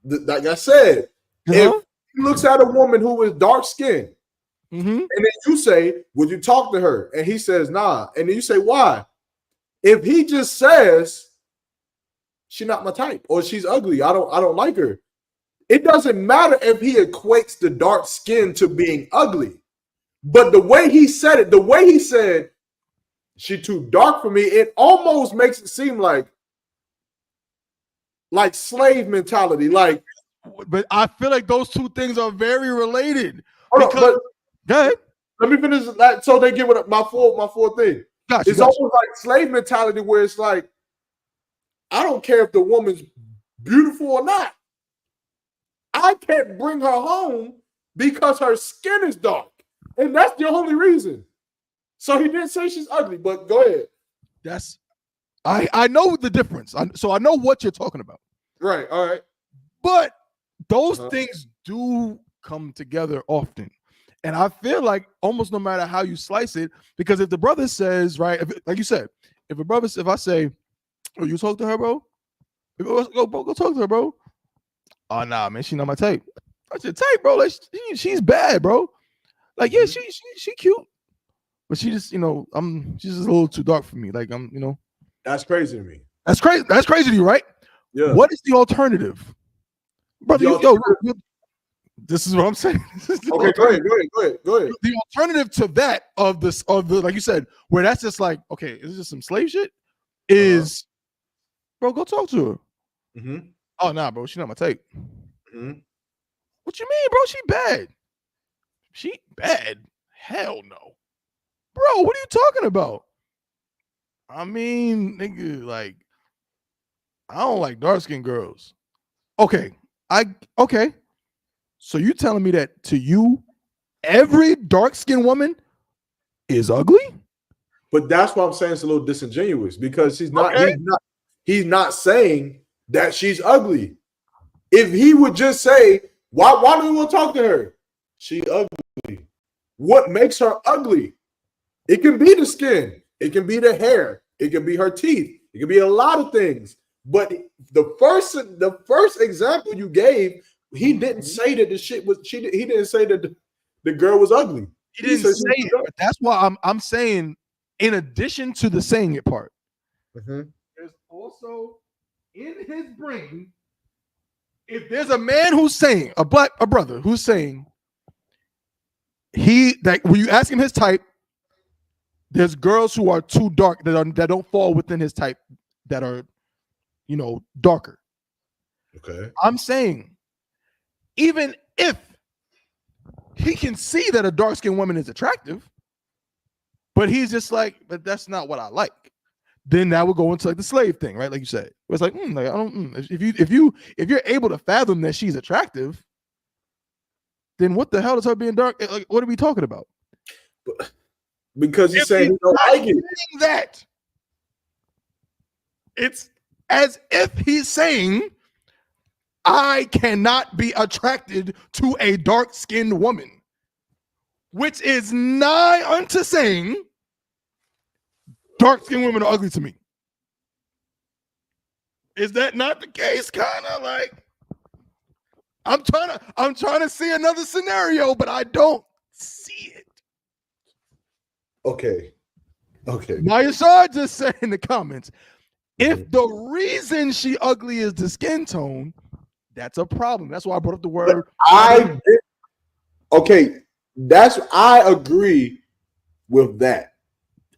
like I said, if he looks at a woman who is dark skinned, and then you say, "Would you talk to her?" and he says, "Nah," and then you say, "Why?" If he just says, "She's not my type," or "She's ugly," I don't like her. It doesn't matter if he equates the dark skin to being ugly. But the way he said it, the way he said, "She's too dark for me," it almost makes it seem like slave mentality. Like, but I feel like those two things are very related. Go ahead. Let me finish that so they get my full thing. It's almost like slave mentality where it's like, I don't care if the woman's beautiful or not. I can't bring her home because her skin is dark. And that's the only reason. So he didn't say she's ugly, but go ahead. I know the difference. So I know what you're talking about. Right. All right. But those things do come together often. And I feel like almost no matter how you slice it, because if the brother says, right, like you said, if I say, "Oh, you talk to her, bro? Go talk to her, bro." "Oh, nah, man, she's not my type." I said, "Type, bro. Like, she's bad, bro. Like, yeah, she cute, but she just, she's just a little too dark for me. Like, That's crazy to me. That's crazy. That's crazy to you, right? Yeah. What is the alternative, brother? This is what I'm saying. Okay, go ahead. The alternative to that of the like you said, where that's just like, okay, is this just some slave shit? Is bro, go talk to her. Oh nah, bro, she's not my type. What you mean, bro? She bad. She bad? Hell no, bro. What are you talking about? I mean, nigga, like, I don't like dark skinned girls. Okay. So you telling me that to you, every dark skinned woman is ugly? But that's why I'm saying it's a little disingenuous, because he's not saying that she's ugly. If he would just say, why do we want to talk to her? She ugly. What makes her ugly? It can be the skin, it can be the hair, it can be her teeth, it can be a lot of things. But the first example you gave, he didn't say that the shit was he didn't say that the girl was ugly. He didn't say it, but that's why I'm saying, in addition to the saying it part, there's also in his brain, if there's a man who's saying, a brother who's saying, when you ask him his type, there's girls who are too dark that don't fall within his type, that are, darker. Okay. I'm saying, even if he can see that a dark-skinned woman is attractive, but he's just like, but that's not what I like. then that would go into like the slave thing, right? Like you said, it's like, like I don't. If you're able to fathom that she's attractive, then what the hell is her being dark? Like, what are we talking about? Because he's If saying he don't like it. saying that, it's as if he's saying, I cannot be attracted to a dark-skinned woman, which is nigh unto saying dark-skinned women are ugly to me. Is that not the case? Kind of like I'm trying to see another scenario, but I don't see it. Okay. Maya Shah just said in the comments, if the reason she ugly is the skin tone, that's a problem. That's why I brought up the word. I agree with that.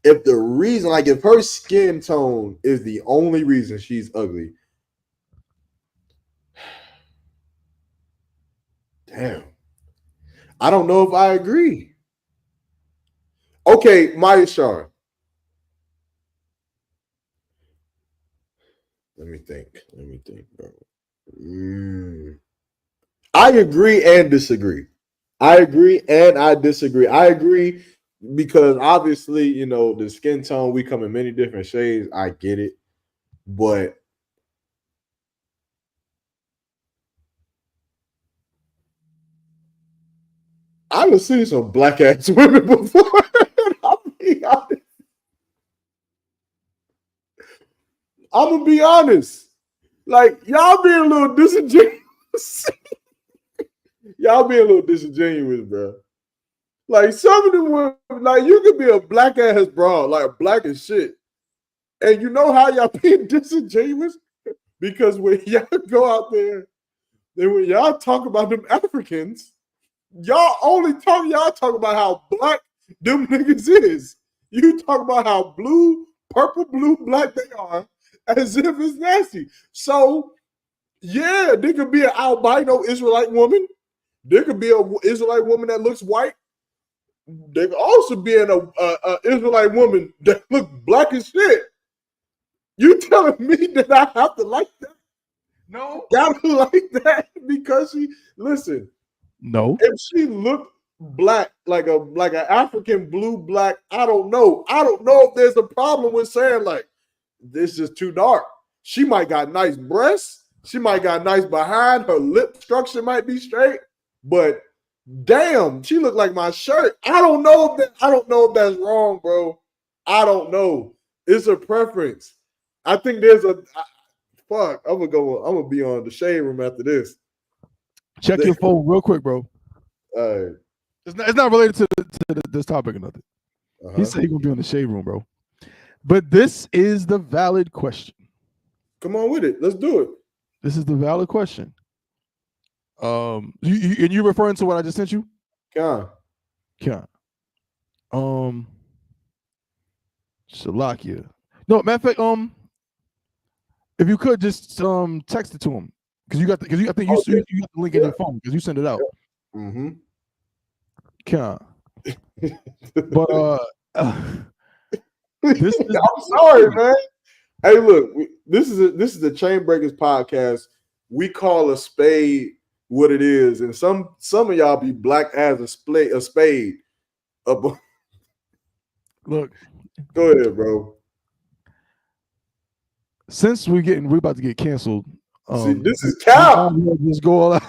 If the reason, like if her skin tone is the only reason she's ugly, damn, I don't know if I agree. Okay, Maya Shar. Let me think, bro. I agree and disagree. I agree and I disagree. I agree because obviously, you know, the skin tone, we come in many different shades. I get it. But I've seen some black ass women before. I'm gonna be honest. Like, y'all being a little disingenuous. Y'all being a little disingenuous, bro. Like, some of them women, like, you could be a black ass broad, like black as shit. And you know how y'all being disingenuous? Because when y'all go out there, then when y'all talk about them Africans, y'all talk about how black them niggas is. You talk about how blue, purple, blue, black they are, as if it's nasty. So, yeah, there could be an albino Israelite woman. There could be an Israelite woman that looks white. There could also be an Israelite woman that looks black as shit. You telling me that I have to like that? No. Gotta like that because listen. No. If she looked black, like an African blue black, I don't know. I don't know if there's a problem with saying like this is too dark. She might got nice breasts. She might got nice behind. Her lip structure might be straight, but damn, she looked like my shirt. I don't know if that's wrong, bro. I don't know. It's a preference. I think there's fuck. I'm gonna be on the shade room after this. Check your phone real quick, bro. It's not related to this topic or nothing. He said he's gonna be on the shade room, bro. But this is the valid question. Come on with it. Let's do it. This is the valid question. You referring to what I just sent you? Can. Shalakia. No, matter of fact, if you could just text it to him because I think you got the link in your phone because you sent it out. Mm-hmm. But I'm sorry, man. Hey, look, this is the Chain Breakers podcast. We call a spade what it is, and some of y'all be black as a spade. Look, go ahead, bro. Since we're about to get canceled. See, this is cap. Just go all out.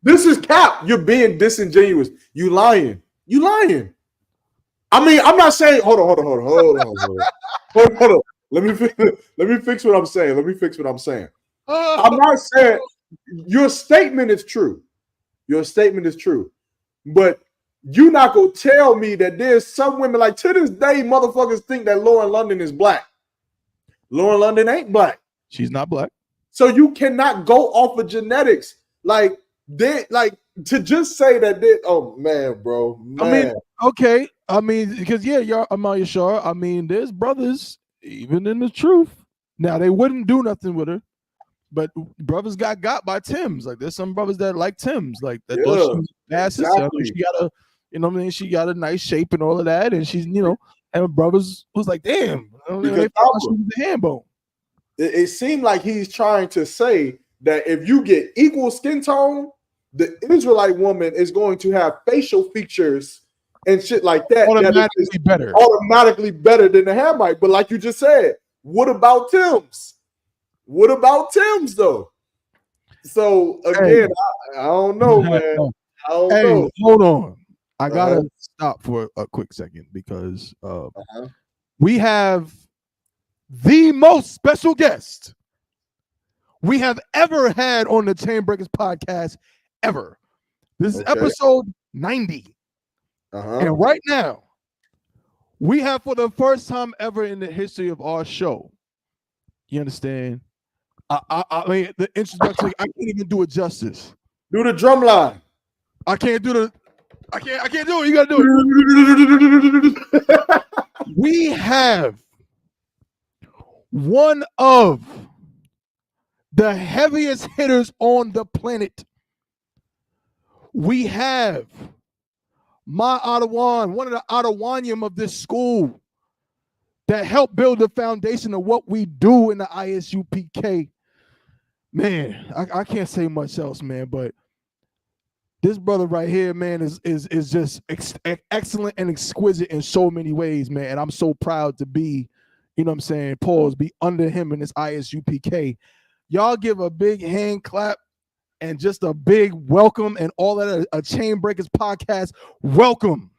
This is cap. You're being disingenuous. You lying. I mean, I'm not saying. Hold on. Let me fix what I'm saying. I'm not saying your statement is true. But you're not gonna tell me that there's some women like to this day, motherfuckers think that Lauren London is black. Lauren London ain't black. She's not black. So you cannot go off of genetics. Like to just say that they, oh man, bro. Man. I mean, okay. I mean, because y'all Amaya Shar. I mean, there's brothers, even in the truth. Now they wouldn't do nothing with her, but brothers got by Tims. Like there's some brothers that like Tims, like that. Those she was passes. Exactly. She got a, she got a nice shape and all of that, and she's, and brothers was like, damn, Because the hand bone. It seemed like he's trying to say that if you get equal skin tone, the Israelite woman is going to have facial features and shit like that automatically better. Automatically better than the Hamite. But like you just said, what about Tim's? What about Tim's though? So again, I don't know, man. I don't know. Hold on. I gotta stop for a quick second because we have the most special guest we have ever had on the Chainbreakers podcast ever. This is episode 90. And right now, we have for the first time ever in the history of our show. You understand? I mean, the introduction, I can't even do it justice. Do the drum line. I can't do it. You gotta do it. We have one of the heaviest hitters on the planet. We have my Ottawan, one of the Ottawanium of this school that helped build the foundation of what we do in the ISUPK. Man, I can't say much else, man, but this brother right here, man, is just excellent and exquisite in so many ways, man. And I'm so proud to be, you know what I'm saying, be under him in this ISUPK. Y'all give a big hand clap and just a big welcome and all that, a Chainbreakers podcast. Welcome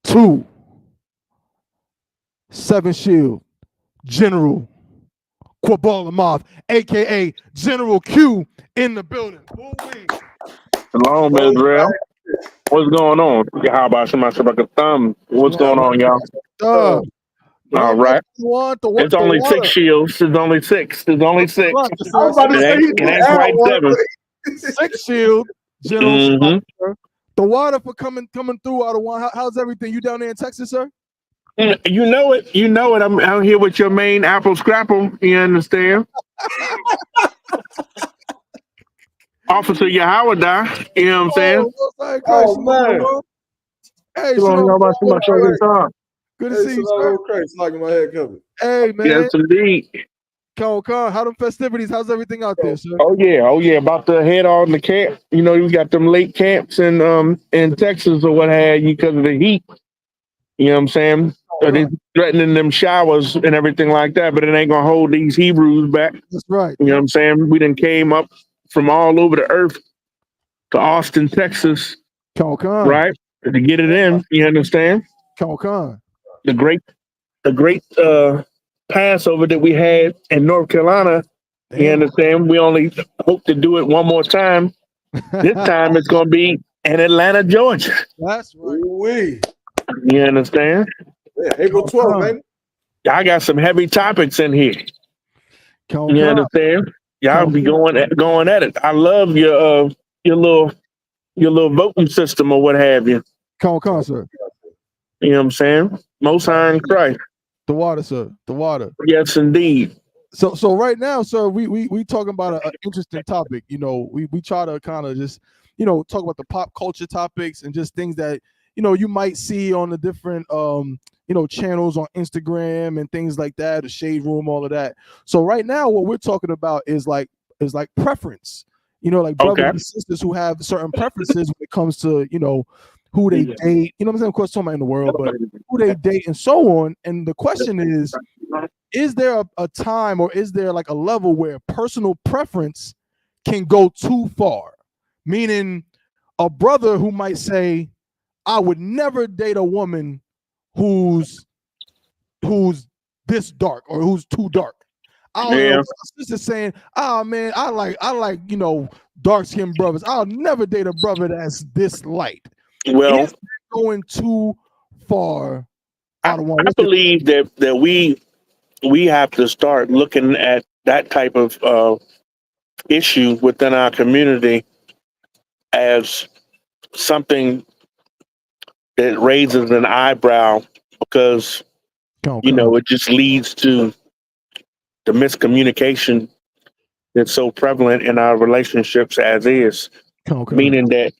to 7 Shield General Quabalamath, aka General Q, in the building. Shalom, Israel. What's going on? How about Shemaka Thumb? What's going on, y'all? All right. It's only 6 shields. It's only 6. There's only 6. It ain't quite 7. 6 shield, General. The water for coming through out of one. How's everything? You down there in Texas, sir? You know it. I'm out here with your main apple scrapple. You understand? Officer Yahawada. You know what I'm saying? Oh man. Hey, good to see you, sir. Crazy, like my head covered. Hey, man. Yes, indeed. How them festivities? How's everything out there, sir? Oh yeah. About to head on the camp. You know, you got them late camps in Texas or what have you because of the heat. You know what I'm saying? They're threatening them showers and everything like that, but it ain't gonna hold these Hebrews back. That's right. You know what I'm saying? We done came up from all over the earth to Austin, Texas, right? To get it in. You understand? The great Passover that we had in North Carolina. You understand? We only hope to do it one more time. This time it's gonna be in Atlanta, Georgia. That's right. You understand? Yeah, April 12th, man. I got some heavy topics in here. You understand? Y'all be going at it. I love your little voting system or what have you. Sir. You know what I'm saying? Most High in Christ. The water, sir. The water. Yes, indeed. So right now, sir, we talking about an interesting topic. You know, we try to kind of just, you know, talk about the pop culture topics and just things that, you know, you might see on the different you know, channels on Instagram and things like that, the Shade Room, all of that. So right now, what we're talking about is like preference. You know, like brothers and sisters who have certain preferences when it comes to, you know, who they date. You know what I'm saying? Of course, talking about in the world, but who they date and so on. And the question is there a time or is there like a level where personal preference can go too far? Meaning a brother who might say, I would never date a woman who's this dark or who's too dark. I don't know. My sister saying, "Oh man, I like you know, dark skinned brothers. I'll never date a brother that's this light." Well, is going too far. I believe that we have to start looking at that type of issue within our community as something that raises an eyebrow because you know it just leads to the miscommunication that's so prevalent in our relationships as is. Meaning that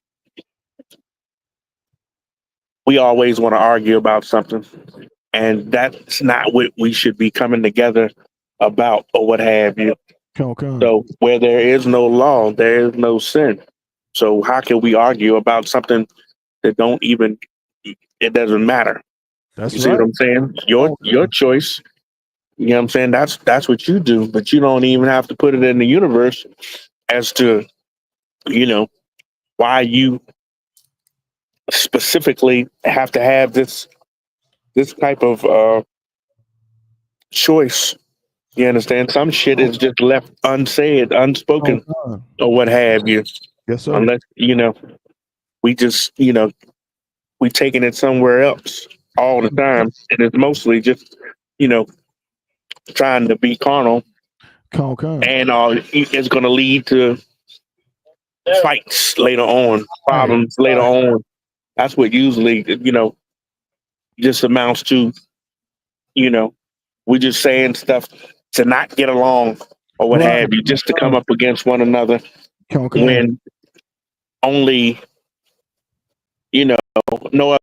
we always want to argue about something, and that's not what we should be coming together about or what have you. So where there is no law, there is no sin. So how can we argue about something that don't even, it doesn't matter? That's You see right. what I'm saying? Your choice. You know what I'm saying? That's what you do, but you don't even have to put it in the universe as to, you know, why you specifically have to have this type of choice. You understand? Some shit is just left unsaid, unspoken, or what have you. Yes, sir. Unless, we just, we taking it somewhere else all the time. And it's mostly just, you know, trying to be carnal. And it's going to lead to fights later on, problems later on. That's what usually, just amounts to, we just saying stuff to not get along or what have you, just to come up against one another when only, no other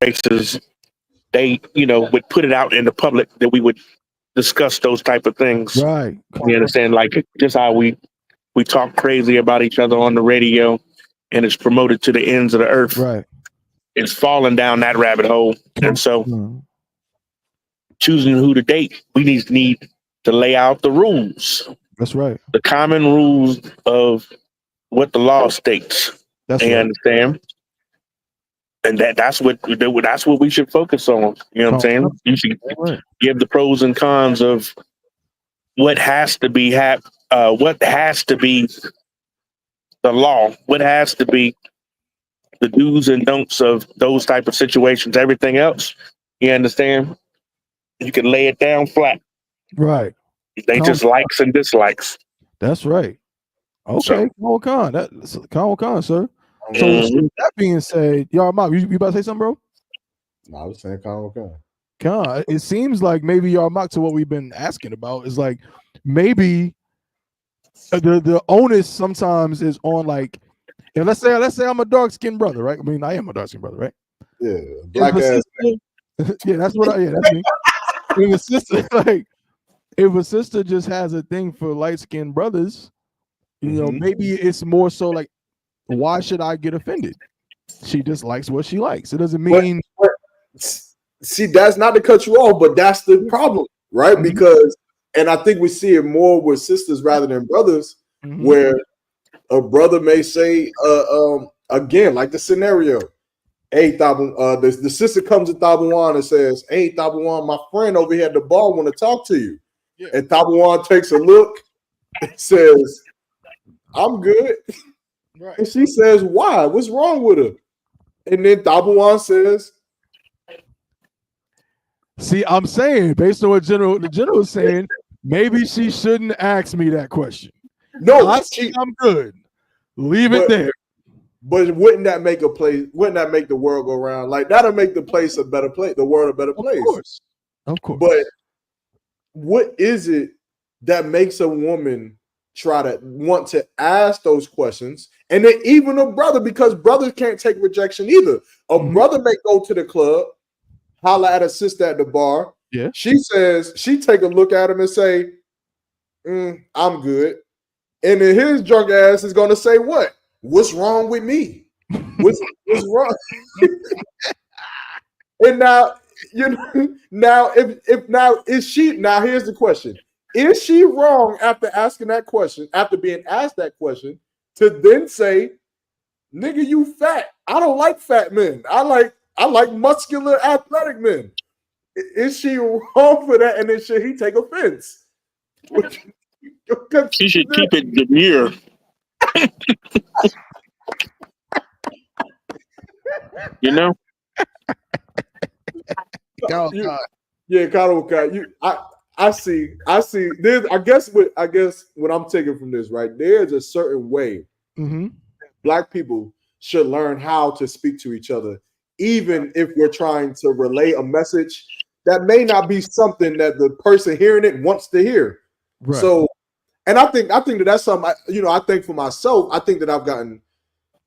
races, they, would put it out in the public that we would discuss those type of things. Right. You understand? Like just how we talk crazy about each other on the radio and it's promoted to the ends of the earth. Right. It's falling down that rabbit hole. And so choosing who to date, we need to lay out the rules. That's right. The common rules of what the law states. That's you right. understand? And that's what we should focus on. You know what I'm saying? You should give the pros and cons of what has to be the law, what has to be the do's and don'ts of those type of situations. Everything else, you understand? You can lay it down flat. Right. They just likes and dislikes. That's right. Okay, Khan, that's Khan, sir. So with that being said, y'all, Mom, you about to say something, bro? No, I was saying Khan. It seems like maybe y'all mock to what we've been asking about is like maybe the onus sometimes is on like, and let's say I'm a dark skinned brother, right? I mean, I am a dark skinned brother, right? Yeah, black ass. Yeah, that's me. If a sister if a sister just has a thing for light skinned brothers, maybe it's more so like, why should I get offended? She just likes what she likes. It doesn't mean. But, see, that's not to cut you off, but that's the problem, right? Because, and I think we see it more with sisters rather than brothers, where a brother may say, again, like the scenario, hey, the sister comes to Tabuan and says, hey, Tabuan, my friend over here at the bar want to talk to you. Yeah. And Tabuan takes a look and says, I'm good. Right. And she says, why? What's wrong with her? And then Tabuan says, see, I'm saying, based on what the general is saying, maybe she shouldn't ask me that question. No, I'm good. Leave it there. But wouldn't that make the world go round? Like that'll make the place a better place, the world a better place. Of course. But what is it that makes a woman try to want to ask those questions? And then even a brother, because brothers can't take rejection either. A brother may go to the club, holler at a sister at the bar. Yeah. She says, she take a look at him and say, I'm good. And then his drunk ass is going to say what? What's wrong with me? What's wrong? And now, here's the question. Is she wrong after asking that question, after being asked that question, to then say, nigga, you fat. I don't like fat men. I like muscular, athletic men. Is she wrong for that? And then should he take offense? She should keep it demure. You know? Yeah, Kyle. I see. There's, I guess what I'm taking from this, right? There's a certain way Black people should learn how to speak to each other, even if we're trying to relay a message that may not be something that the person hearing it wants to hear. Right. So, and I think that's something. I think for myself, I think that I've gotten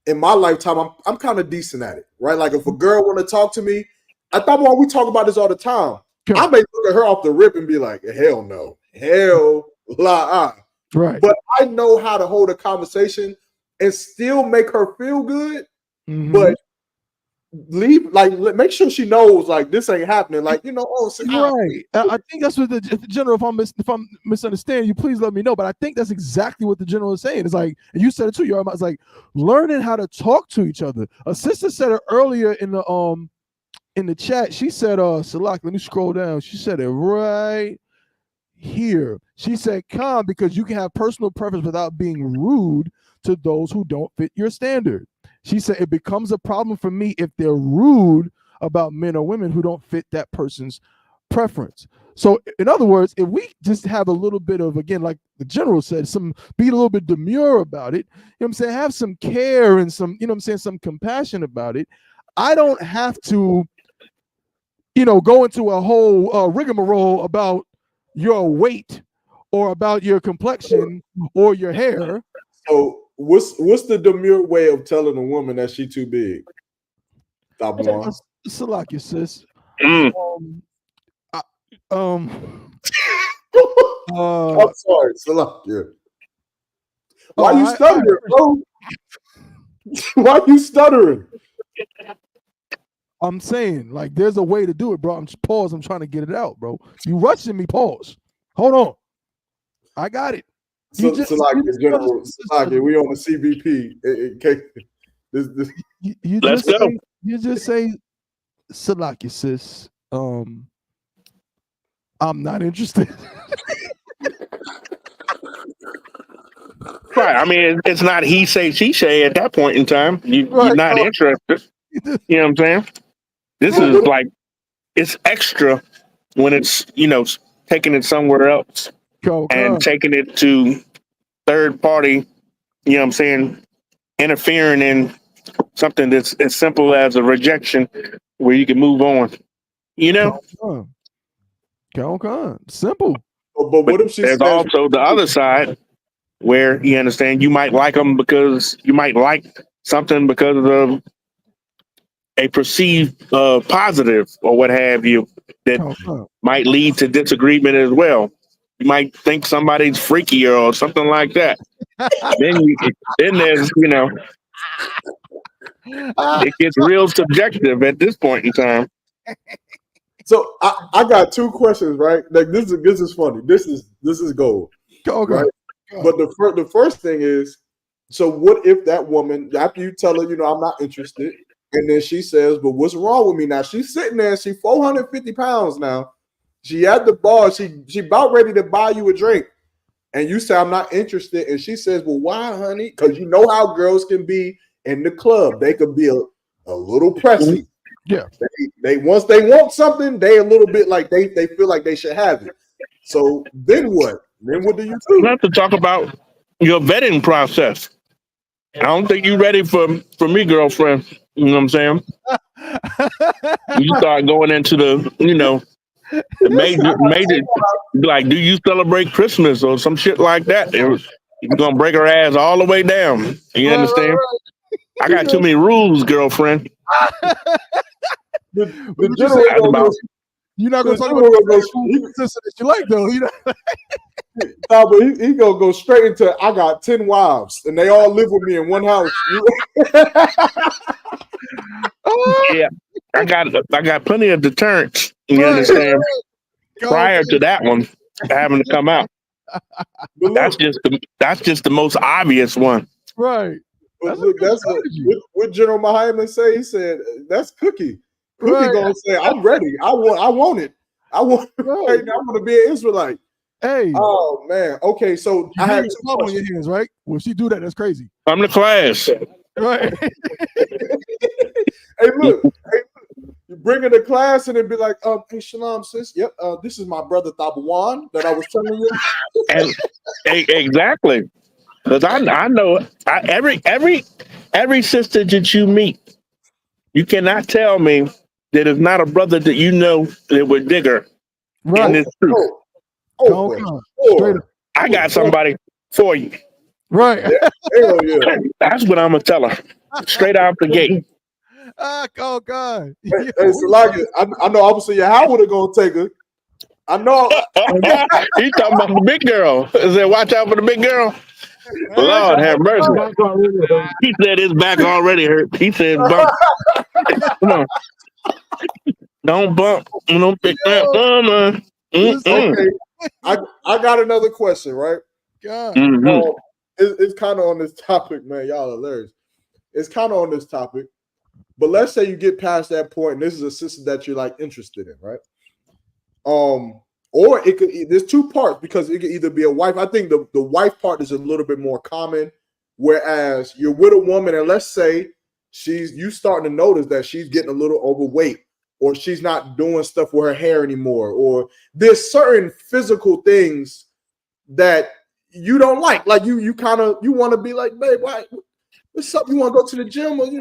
in my lifetime, I'm kind of decent at it, right? Like if a girl want to talk to me, I thought we talk about this all the time. I may look at her off the rip and be like, hell no, hell la. Right. But I know how to hold a conversation and still make her feel good, Mhm. but make sure she knows like this ain't happening. Like, right. I think that's what the general. If I'm misunderstanding you, please let me know. But I think that's exactly what the general is saying. It's like, and you said it too. It's like learning how to talk to each other. A sister said it earlier in the chat. She said, Salak, let me scroll down. She said it right here. She said, calm, because you can have personal preference without being rude to those who don't fit your standard. She said it becomes a problem for me if they're rude about men or women who don't fit that person's preference. So in other words, if we just have a little bit of, again, like the general said, be a little bit demure about it, you know what I'm saying, have some care and some, you know what I'm saying, some compassion about it. I don't have to, go into a whole rigmarole about your weight or about your complexion or your hair. So what's the demure way of telling a woman that she too big? Salakia, sis. I'm sorry, Salakia. Why you stuttering, bro? Why you stuttering? I'm saying, like, there's a way to do it, bro. I'm trying to get it out, bro. You rushing me. Pause. Hold on. I got it. Salakia, we on the CBP. Let's go. You just say, Salakia, sis. I'm not interested. Right. I mean, it's not he say, she say at that point in time. You're not interested. You know what I'm saying? This is like, it's extra when it's, taking it somewhere else and taking it to third party, you know what I'm saying, interfering in something that's as simple as a rejection where you can move on. Simple. But what if she there's says, also the other side where you understand you might like them because you might like something because of a perceived positive or what have you that might lead to disagreement as well. You might think somebody's freakier or something like that. then there's, it gets real subjective at this point in time. So I got two questions, right? Like this is funny. This is gold. Right? But the first thing is, so what if that woman, after you tell her, I'm not interested, and then she says, but what's wrong with me now? She's sitting there, she's 450 pounds now. She at the bar, she about ready to buy you a drink. And you say, I'm not interested. And she says, well, why, honey? Because you know how girls can be in the club. They could be a little pressy. Yeah. They once they want something, they a little bit like they feel like they should have it. So then what? Then what do you do? You have to talk about your vetting process. I don't think you're ready for me, girlfriend. You know what I'm saying? You start going into the, the major, like, do you celebrate Christmas or some shit like that? You're gonna break her ass all the way down. You understand? I got too many rules, girlfriend. You're not gonna talk about that you like, though. No, but he gonna go straight into I got 10 wives and they all live with me in one house. Yeah, I got plenty of deterrents. You understand? Prior to that one having to come out, that's just the most obvious one. Right. But look, that's what General Muhammad say. He said that's Cookie. Cookie gonna say, I'm ready. I want it. I want it right now. I want to be an Israelite. Hey. Oh man. Okay, so I have two on your hands, right? When she do that, that's crazy. I'm the class. Right. Hey, look. You bring her to class and it'd be like, hey, shalom, sis. Yep, this is my brother Tabawan that I was telling you. And exactly. Because I know every sister that you meet, you cannot tell me that it's not a brother that you know that would dig her. Right. In this truth. I got somebody for you. Right. Hell yeah. That's what I'm gonna tell her. straight out the gate. Oh God. Hey, Salaka, I know obviously your Howard are gonna take her. I know. He talking about the big girl. He said, watch out for the big girl. Lord have mercy. He said his back already hurt. He said, bump. Come on. Don't bump. Don't pick that woman. Okay, I got another question, right? God. Mm-hmm. It's kind of on this topic, man. Y'all are hilarious. It's kind of on this topic, but let's say you get past that point, and this is a sister that you're like interested in, right? Or it could. There's two parts because it could either be a wife. I think the wife part is a little bit more common, whereas you're with a woman, and let's say you starting to notice that she's getting a little overweight, or she's not doing stuff with her hair anymore, or there's certain physical things that you don't like. Like you kind of you want to be like, babe, why? What's up? You want to go to the gym, or you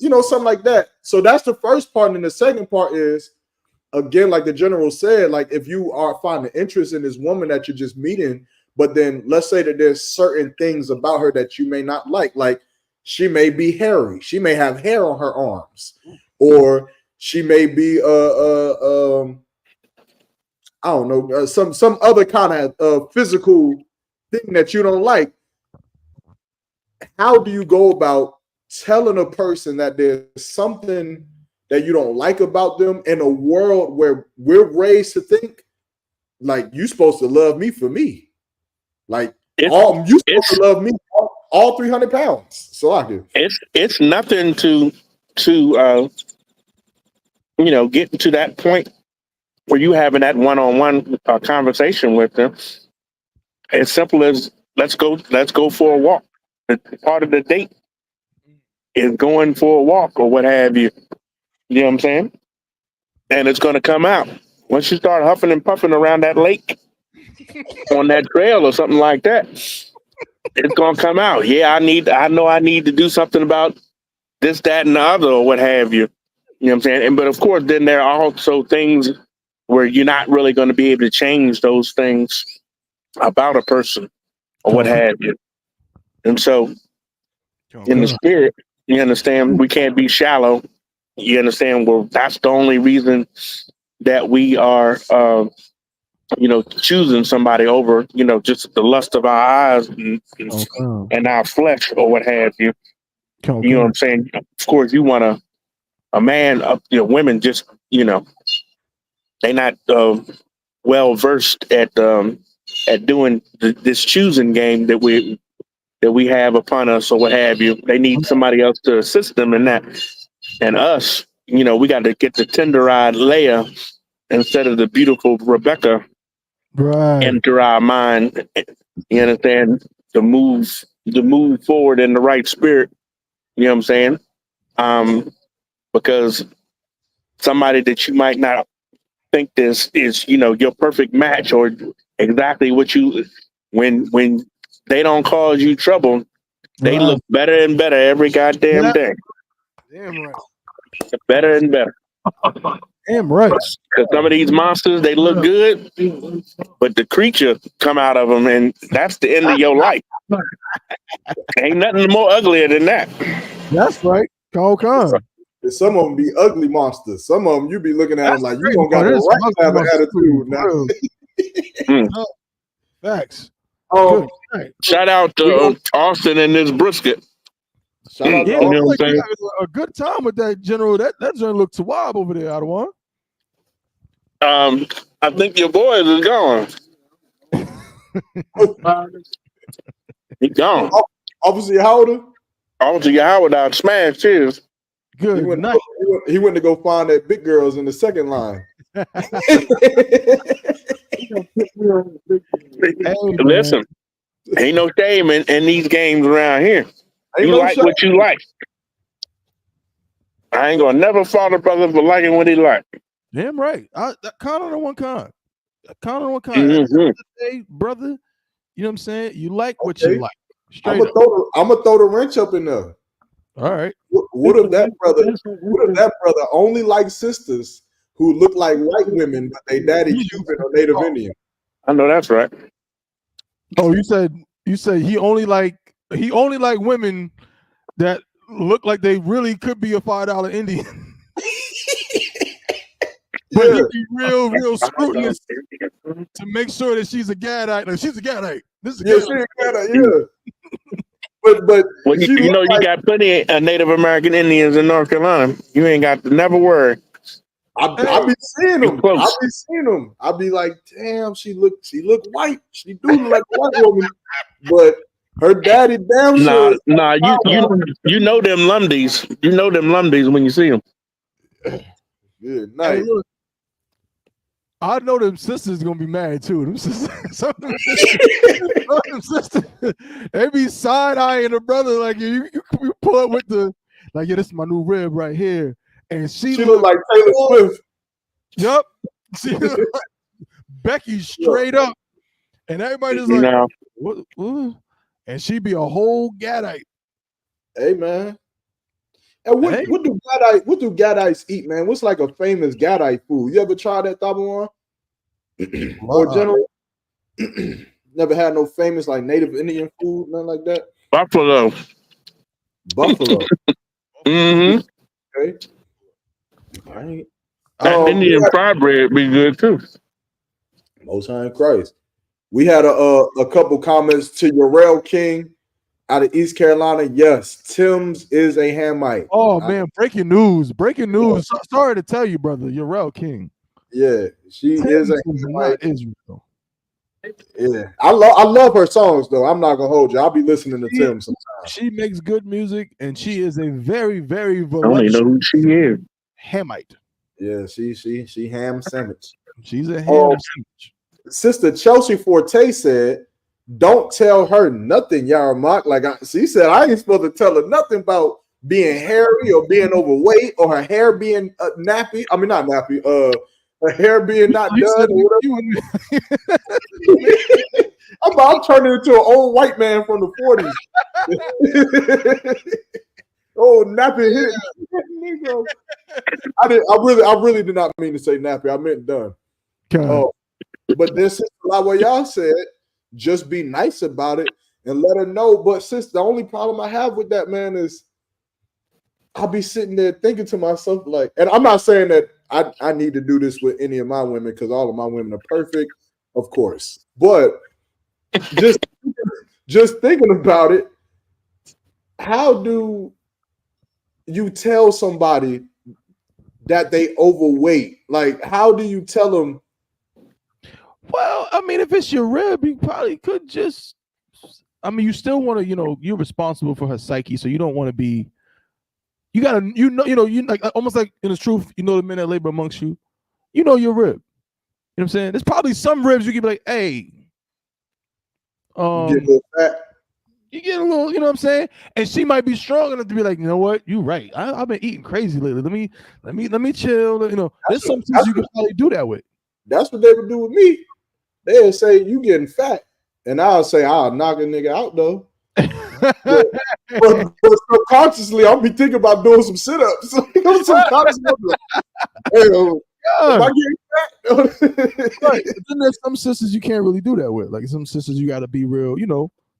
know, something like that. So that's the first part, and the second part is, again, like the general said, like if you are finding interest in this woman that you're just meeting, but then let's say that there's certain things about her that you may not like she may be hairy, she may have hair on her arms, or she may be I don't know, some other kind of physical thing that you don't like. How do you go about telling a person that there's something that you don't like about them in a world where we're raised to think like you're supposed to love me for me, like you supposed to love me all 300 pounds. So I can. It's nothing to get to that point where you having that one-on-one conversation with them. As simple as let's go for a walk. Part of the date is going for a walk or what have you. You know what I'm saying? And it's going to come out. Once you start huffing and puffing around that lake on that trail or something like that, it's going to come out. Yeah, I know I need to do something about this, that, and the other or what have you. You know what I'm saying? But of course, then there are also things where you're not really going to be able to change those things about a person or what have you. And so in the spirit, you understand, we can't be shallow. You understand? Well, that's the only reason that we are, choosing somebody over, just the lust of our eyes and our flesh or what have you. You know what I'm saying? Of course, you want a man, women just, they not well versed at doing this choosing game that we have upon us or what have you. They need somebody else to assist them in that. And us, we got to get the tender-eyed Leah instead of the beautiful Rebecca into our mind. You understand? To move forward in the right spirit. You know what I'm saying? Because somebody that you might not think this is, your perfect match or exactly what you when they don't cause you trouble, they look better and better every goddamn day. Damn right. Better and better. Damn right. Because some of these monsters, they look good, but the creature come out of them, and that's the end of your life. Ain't nothing more uglier than that. That's right. Come. Some of them be ugly monsters. Some of them you be looking at them like you don't got the right to have an attitude now. Facts. Shout out to Austin and this brisket. Shout out to Austin. A good time with that general. That joint looked swab over there, Adawan. I think your boys is gone. He's gone. Obviously, Howard. Obviously, Howard out smashed his. Good night. He went to go find that big girls in the second line. Listen, ain't no shame in these games around here. You like what you like. I ain't gonna never fault a brother for liking what he like. Damn right. Count on one kind. Count on one kind. Mm-hmm. Hey, brother, you know what I'm saying? You like what you like. I'm gonna throw the wrench up in there. All right. What if that brother only likes sisters who look like white women, but they daddy Cuban or Native Indian? I know that's right. Oh, you said he only like women that look like they really could be a $5 Indian. But Yeah. he'd be real scrutinous to make sure that she's a Gadite. Like, she's a Gadite. This is a Yeah, Gadite. she ain't got a, yeah. But Well, she you look know, you like, got plenty of Native American Indians in North Carolina. You ain't got to never worry. I be seeing You them. close. I be seeing them. I be like, damn, she look white. She do look like a white woman, but her daddy damn sure. Nah. You know them Lumdies. You know them Lumdies when you see them. Good Hey, night. look, I know them sisters gonna be mad too. Them sisters, some of them sisters, they be side eyeing a brother like you pull up with the like, yeah, this is my new rib right here, and she look like Taylor Swift. Yup, she look like Becky straight up, and everybody just like, No. what? And she be a whole Gadite. Hey man. And Hey. what do Gadites eat, man? What's like a famous Gadite food? You ever tried that Tabawan? Or general? Never had no famous like Native Indian food, nothing like that. Buffalo. Mm-hmm. Okay. All right. That Indian fried bread be good too. Most High in Christ. We had a couple comments to Yorel King out of East Carolina. Yes, Tim's is a Hamite. Oh man, breaking news. Sorry to tell you, brother, Yorel King. Yeah, she is a Hamite. Israel. Yeah, I love her songs though. I'm not gonna hold you. I'll be listening to Tim sometimes. She makes good music, and she is a very, very I don't even know who she is. Hamite. Yeah, she ham sandwich. She's a ham sandwich. Sister Chelsea Forte said, "Don't tell her nothing, Yaramak." Like she said, I ain't supposed to tell her nothing about being hairy or being overweight or her hair being nappy. I mean, not nappy. Her hair being not done. I'm turning into an old white man from the 40s. Oh, nappy hit. I really did not mean to say nappy. I meant done. Oh, but then Sister y'all said, just be nice about it and let her know. But sis, the only problem I have with that, man, is I'll be sitting there thinking to myself, like, and I'm not saying that I need to do this with any of my women because all of my women are perfect, of course. But just thinking about it, how do you tell somebody that they overweight? Like, how do you tell them? Well, I mean, if it's your rib, you probably could just. I mean, you still want to, you're responsible for her psyche, so you don't want to be. You gotta, you like almost like in the truth, the men that labor amongst you, your rib. You know what I'm saying? There's probably some ribs you can be like, hey, You get a little fat. You get a little, you know what I'm saying? And she might be strong enough to be like, you know what? You're right. I've been eating crazy lately. Let me chill. There's some things you can probably do that with. That's what they would do with me. They'll say you getting fat, and I'll say I'll knock a nigga out though. but subconsciously, I'll be thinking about doing some sit-ups. Subconsciously, am I getting fat? Right. But then there's some sisters you can't really do that with. Like some sisters you got to be real,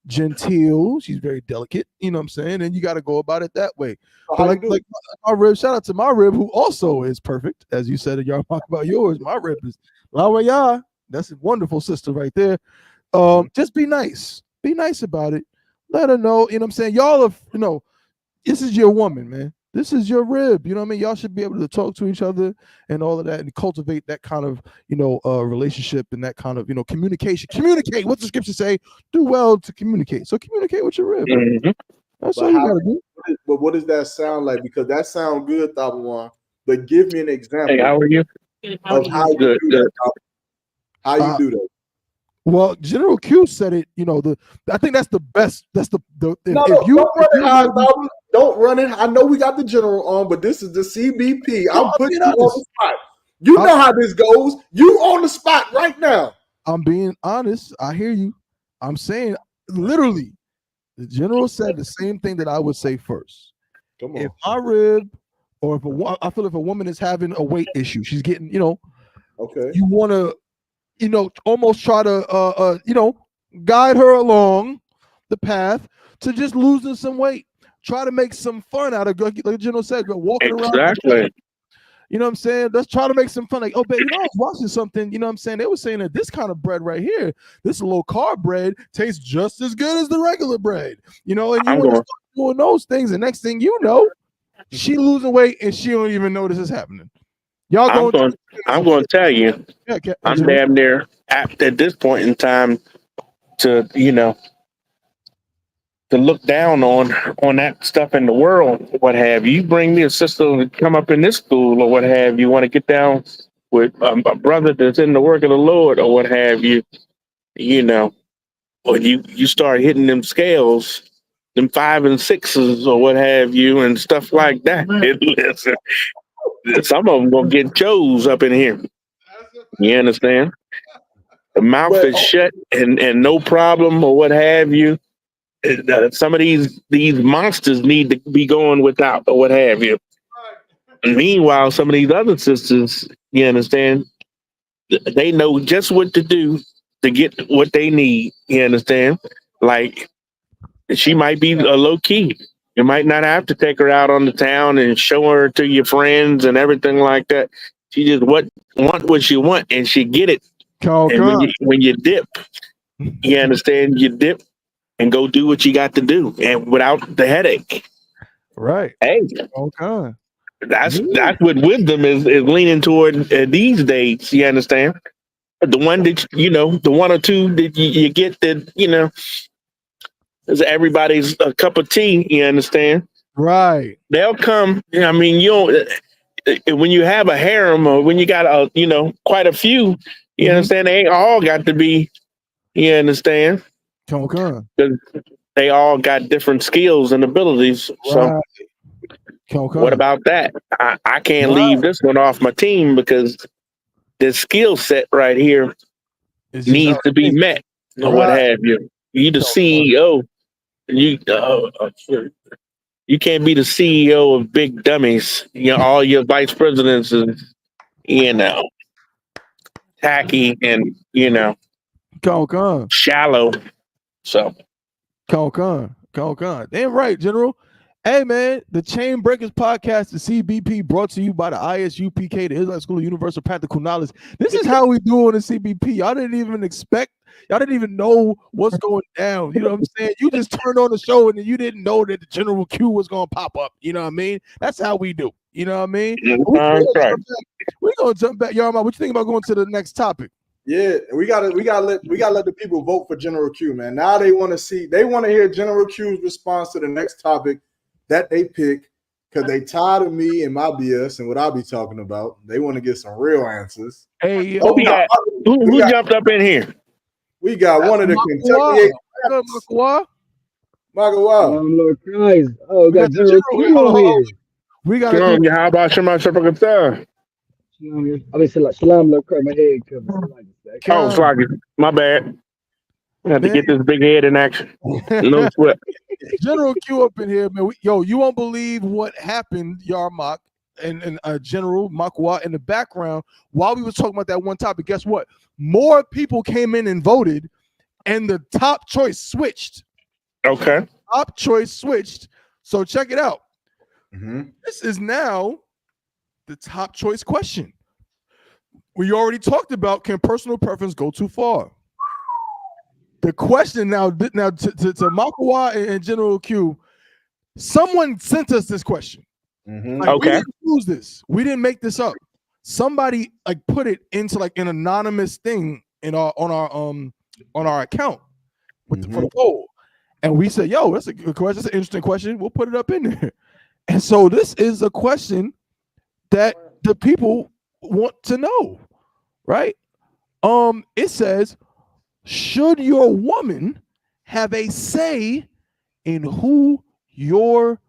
genteel. She's very delicate. You know what I'm saying? And you got to go about it that way. But like my rib, shout out to my rib, who also is perfect, as you said. Y'all talk about yours. My rib is Lawaya. That's a wonderful sister right there. Just be nice. Be nice about it. Let her know. You know what I'm saying? Y'all are, this is your woman, man. This is your rib. You know what I mean? Y'all should be able to talk to each other and all of that and cultivate that kind of, relationship and that kind of, communication. Communicate. What's the scripture say? Do well to communicate. So communicate with your rib. Mm-hmm. That's all you got to do. But what does that sound like? Because that sounds good, Tabawan. But give me an example. Hey, how are you? Of how you do that. How you do that? Well, General Q said it. I think that's the best. That's the. Don't run it. I know we got the general on, but this is the CBP. I'm putting you on the spot. You know how this goes. You on the spot right now. I'm being honest. I hear you. I'm saying literally, the general said the same thing that I would say first. Come on. If my rib, or I feel if a woman is having a weight issue, she's getting, okay. You want to, almost try to, guide her along the path to just losing some weight. try to make some fun out of, like General said, walking around. Exactly. You know what I'm saying? Let's try to make some fun. Like, oh, baby, I was watching something. You know what I'm saying? They were saying that this kind of bread right here, this low carb bread, tastes just as good as the regular bread. You know, and you want to start doing those things. And next thing you know, she losing weight and she don't even know this is happening. Y'all going? I'm going to tell you, I'm damn near apt at this point in time to to look down on that stuff in the world, what have you. You bring me a sister to come up in this school or what have you, want to get down with a brother that's in the work of the Lord or what have you, or you start hitting them scales, them 5 and 6s or what have you and stuff like that. Listen, some of them gonna get chose up in here. You understand? The mouth is shut and no problem or what have you. Some of these monsters need to be going without or what have you. And meanwhile, some of these other sisters, you understand, they know just what to do to get what they need. You understand? Like she might be a low key. You might not have to take her out on the town and show her to your friends and everything like that. She just want what she want and she get it. And when you dip, you understand, you dip and go do what you got to do, and without the headache. Right. Hey. Okay. That's what wisdom is leaning toward these days. You understand? The one that the one or two that you get that is everybody's a cup of tea. You understand? Right. They'll come. I mean, you don't. When you have a harem or when you got quite a few, you understand, they ain't all got to be. You understand? They all got different skills and abilities. So what about that? I can't leave this one off my team because this skill set right here needs to be met or what have you. You the CEO. You can't be the CEO of big dummies. All your vice presidents is tacky and shallow. So Damn right, General. Hey man, the Chain Breakers Podcast, the CBP, brought to you by the ISUPK, the Israelite School of Universal Practical Knowledge. This is how we do on the CBP. Y'all didn't even know what's going down. You know what I'm saying? You just turned on the show and then you didn't know that the General Q was gonna pop up. You know what I mean? That's how we do. You know what I mean? We're gonna jump back. Y'all, what you think about going to the next topic? Yeah, we gotta let the people vote for General Q, man. Now they want to hear General Q's response to the next topic that they pick because they tired of me and my BS and what I'll be talking about. They want to get some real answers. Hey, who jumped up in here? We got one of the Kentucky. Lord Christ. Oh, we got General Q on here. We got how about Shema Shepakata? I mean, Shalom, Lord Christ, my head covered. Sloggy. My bad. I have to get this big head in action. No sweat. General Q up in here, man. You won't believe what happened, Yarmak and General Makwa in the background while we was talking about that one topic. Guess what? More people came in and voted, and the top choice switched. Okay. Top choice switched. So check it out. This is now the top choice question. We already talked about, can personal preference go too far? The question now to Makawa and General Q, someone sent us this question. Okay. We didn't choose this. We didn't make this up. Somebody put it into an anonymous thing on our account for the poll. And we said, yo, that's a good question. That's an interesting question. We'll put it up in there. And so this is a question that the people want to know, right? It says, should your woman have a say in who you're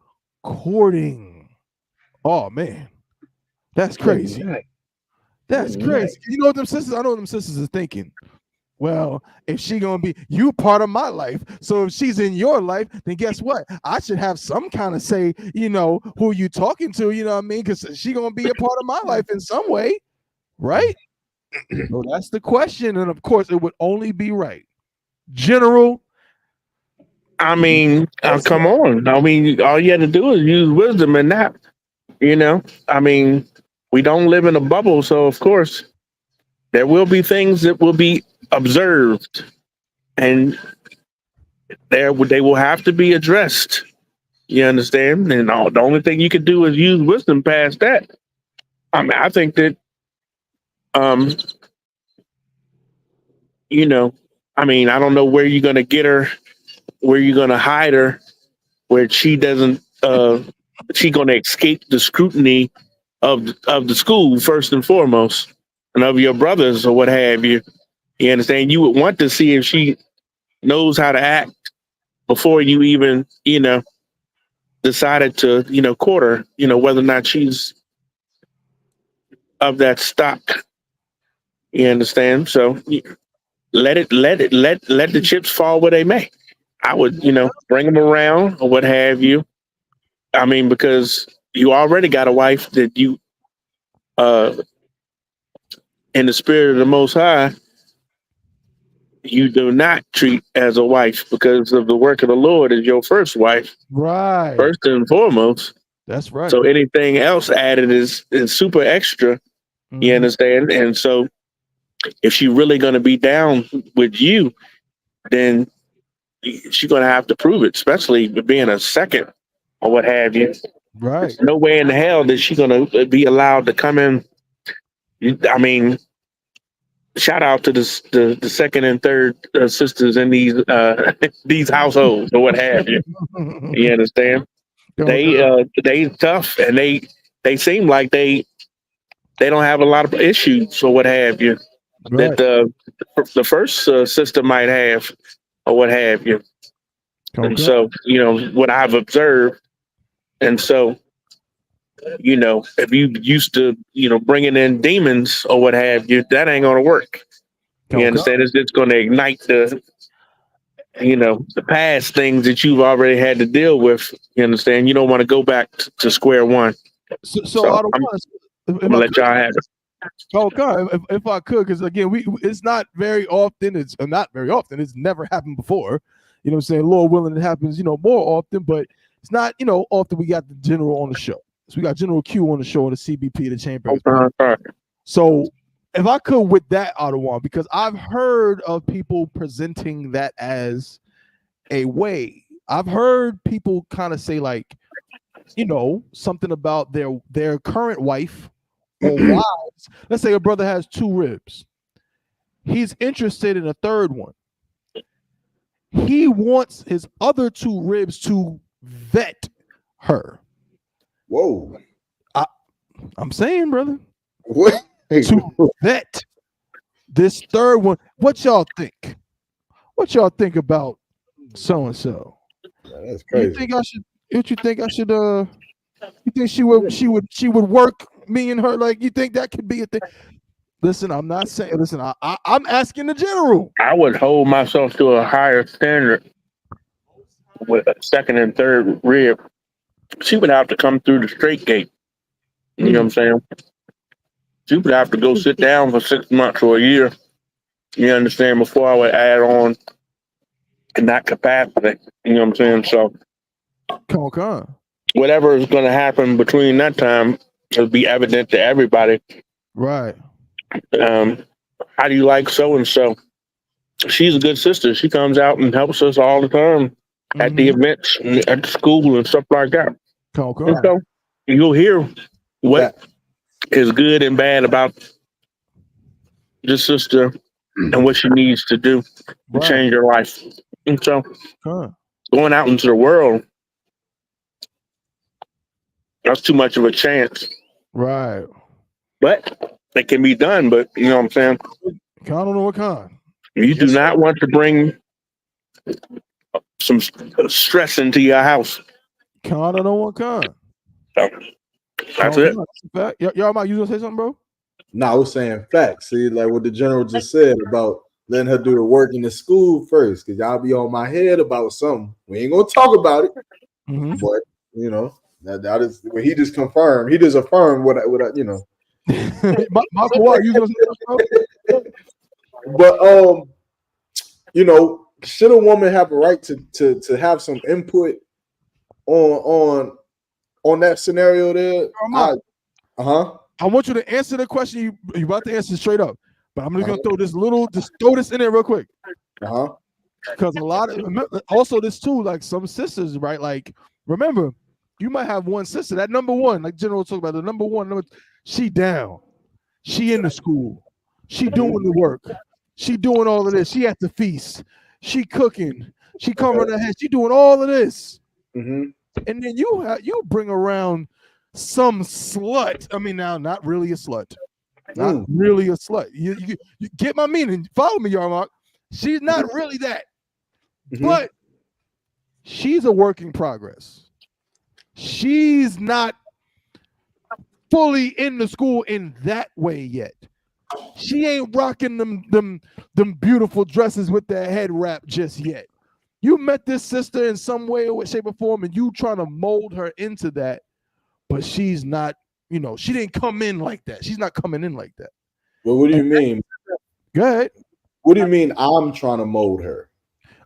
courting? Oh man, that's crazy. That's crazy. You know what them sisters? I know what them sisters are thinking. Well, if she gonna be you part of my life, so if she's in your life, then guess what? I should have some kind of say, who you talking to, you know what I mean? Because she gonna be a part of my life in some way, right? So that's the question, and of course, it would only be right. General, I mean, come on. I mean, all you had to do is use wisdom in that. I mean, we don't live in a bubble, so of course there will be things that will be observed, and they will have to be addressed. You understand? And the only thing you can do is use wisdom past that. I mean, I think that, um, I mean, I don't know where you're gonna get her, where you're gonna hide her, where she doesn't, she gonna escape the scrutiny of the school first and foremost, and of your brothers or what have you. You understand? You would want to see if she knows how to act before you even, decided to, court her. Whether or not she's of that stock. You understand? So let the chips fall where they may. I would, bring them around or what have you. I mean, because you already got a wife that you, uh, in the spirit of the Most High, you do not treat as a wife because of the work of the Lord is your first wife, Right. first and foremost. That's right. So anything else added is super extra. You understand? And so if she really going to be down with you, then she's going to have to prove it, especially being a second or what have you. Right. There's no way in the hell that she's going to be allowed to come in. I mean, shout out to the second and third sisters in these these households or what have you. You understand? They tough, and they seem like they don't have a lot of issues or what have you Right. that the first sister might have or what have you. And so, what I've observed, and so, if you used to, bringing in demons or what have you, that ain't going to work. You understand? It's just going to ignite the past things that you've already had to deal with. You understand? You don't want to go back to square one. So I don't want I'm gonna let y'all have it. Okay, if I could, because again, it's not very often. It's not very often. It's never happened before. You know what I'm saying? Lord willing, it happens, more often, but it's not, often we got the general on the show. So we got General Q on the show and the CBP, the Chamber. So if I could with that out of one, because I've heard of people presenting that as a way. I've heard people kind of say like, something about their current wife or wives. Let's say a brother has 2 ribs. He's interested in a third one. He wants his other 2 ribs to vet her. Whoa. I'm saying, brother. What? To vet this third one. What y'all think? What y'all think about so and so? That's crazy. You think I should? What you think I should? You think she would work me and her? Like, you think that could be a thing? Listen, I'm not saying. Listen, I'm asking the general. I would hold myself to a higher standard with a second and third rib. She would have to come through the straight gate. You know what I'm saying? She would have to go sit down for 6 months or a year. You understand? Before I would add on in that capacity. You know what I'm saying? So, whatever is going to happen between that time will be evident to everybody. Right. How do you like so and so? She's a good sister. She comes out and helps us all the time at the events, at the school, and stuff like that. And so you'll hear what is good and bad about this sister and what she needs to do to change her life. And so going out into the world, that's too much of a chance. Right. But it can be done, but you know what I'm saying? I don't know what kind. You do not want to bring some stress into your house. I don't know what kind. So, that's it. Y'all might you gonna say something, bro? No, I was saying facts. See, like what the general just said about letting her do the work in the school first, because y'all be on my head about something. We ain't gonna talk about it, but that is when he just confirmed. He just affirmed what I Michael, what you gonna say, bro? But should a woman have a right to have some input on that scenario there? I want you to answer the question you about to answer straight up, but I'm just gonna throw this in there real quick. Because a lot of also this too, like some sisters, right? Like remember, you might have one sister that number one, like General talked about the number one, she down, she in the school, she doing the work, she doing all of this, she at the feast, she cooking, she covering her head, she doing all of this, and then you bring around some slut. I mean, now not really a slut, not really a slut. You get my meaning? Follow me, Yarmark. She's not really that. But she's a work in progress. She's not fully in the school in that way yet. She ain't rocking them beautiful dresses with their head wrap just yet. You met this sister in some way or shape or form, and you trying to mold her into that, but she's not. She didn't come in like that. She's not coming in like that. Well, what do you mean? Go ahead. What do you mean? I'm trying to mold her.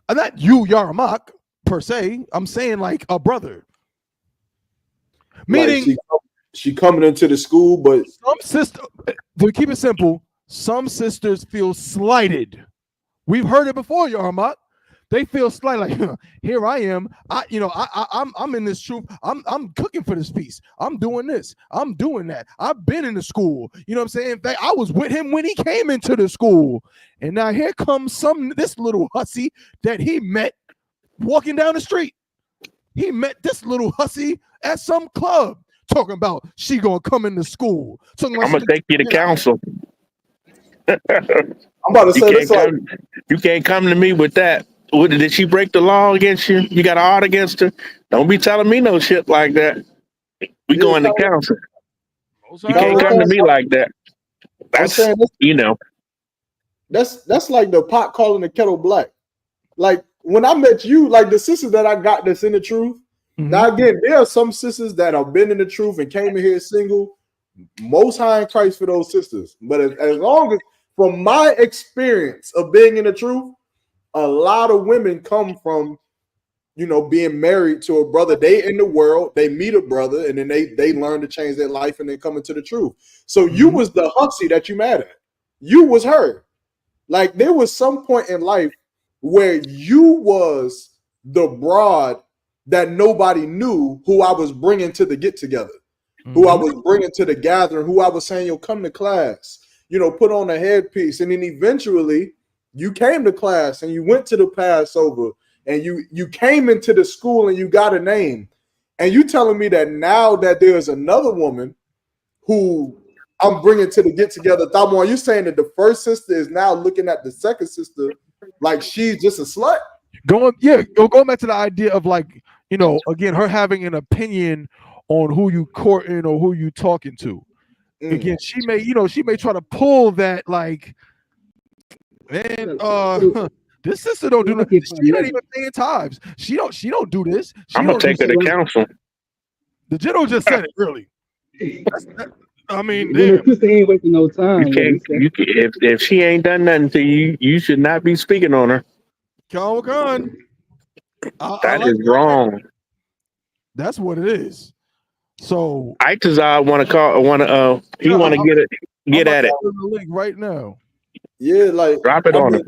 Not you, Yarmak, per se. I'm saying like a brother. Meaning like she coming into the school, but some sister, to keep it simple, some sisters feel slighted. We've heard it before, Yarmak. They feel slighted, like here I am. I'm in this troop. I'm cooking for this feast. I'm doing this. I'm doing that. I've been in the school. You know what I'm saying? In fact, I was with him when he came into the school. And now here comes this little hussy that he met walking down the street. He met this little hussy at some club, talking about she gonna come into school. I'm gonna take you to counsel. I'm about to say this. You can't come to me with that. Did she break the law against you? You got a heart against her? Don't be telling me no shit like that. We going to counsel. You can't come to me like that. That's That's like the pot calling the kettle black. Like when I met you, like the sisters that I got that's in the truth. Now again, there are some sisters that have been in the truth and came in here single. Most high in Christ for those sisters. But as long as, from my experience of being in the truth, a lot of women come from, being married to a brother. They in the world, they meet a brother, and then they learn to change their life and then come into the truth. So you was the hussy that you mad at. You was her. Like there was some point in life where you was the broad that nobody knew who I was bringing to the get together, who I was bringing to the gathering, who I was saying, yo, come to class, put on a headpiece. And then eventually you came to class and you went to the Passover and you came into the school and you got a name. And you telling me that now that there's another woman who I'm bringing to the get together, Thabo, are you saying that the first sister is now looking at the second sister like she's just a slut? Going back to the idea of like, again, her having an opinion on who you courting or who you talking to. Again, she may try to pull that like, man, this sister don't do nothing. She ain't even paying tithes. She don't do this. I'm gonna take her to counsel. The general just said it, really. I mean, sister ain't wasting no time. If she ain't done nothing to you, you should not be speaking on her. That is wrong. That's what it is. So Itazar want to get at it. The link right now. Yeah, like drop it on it.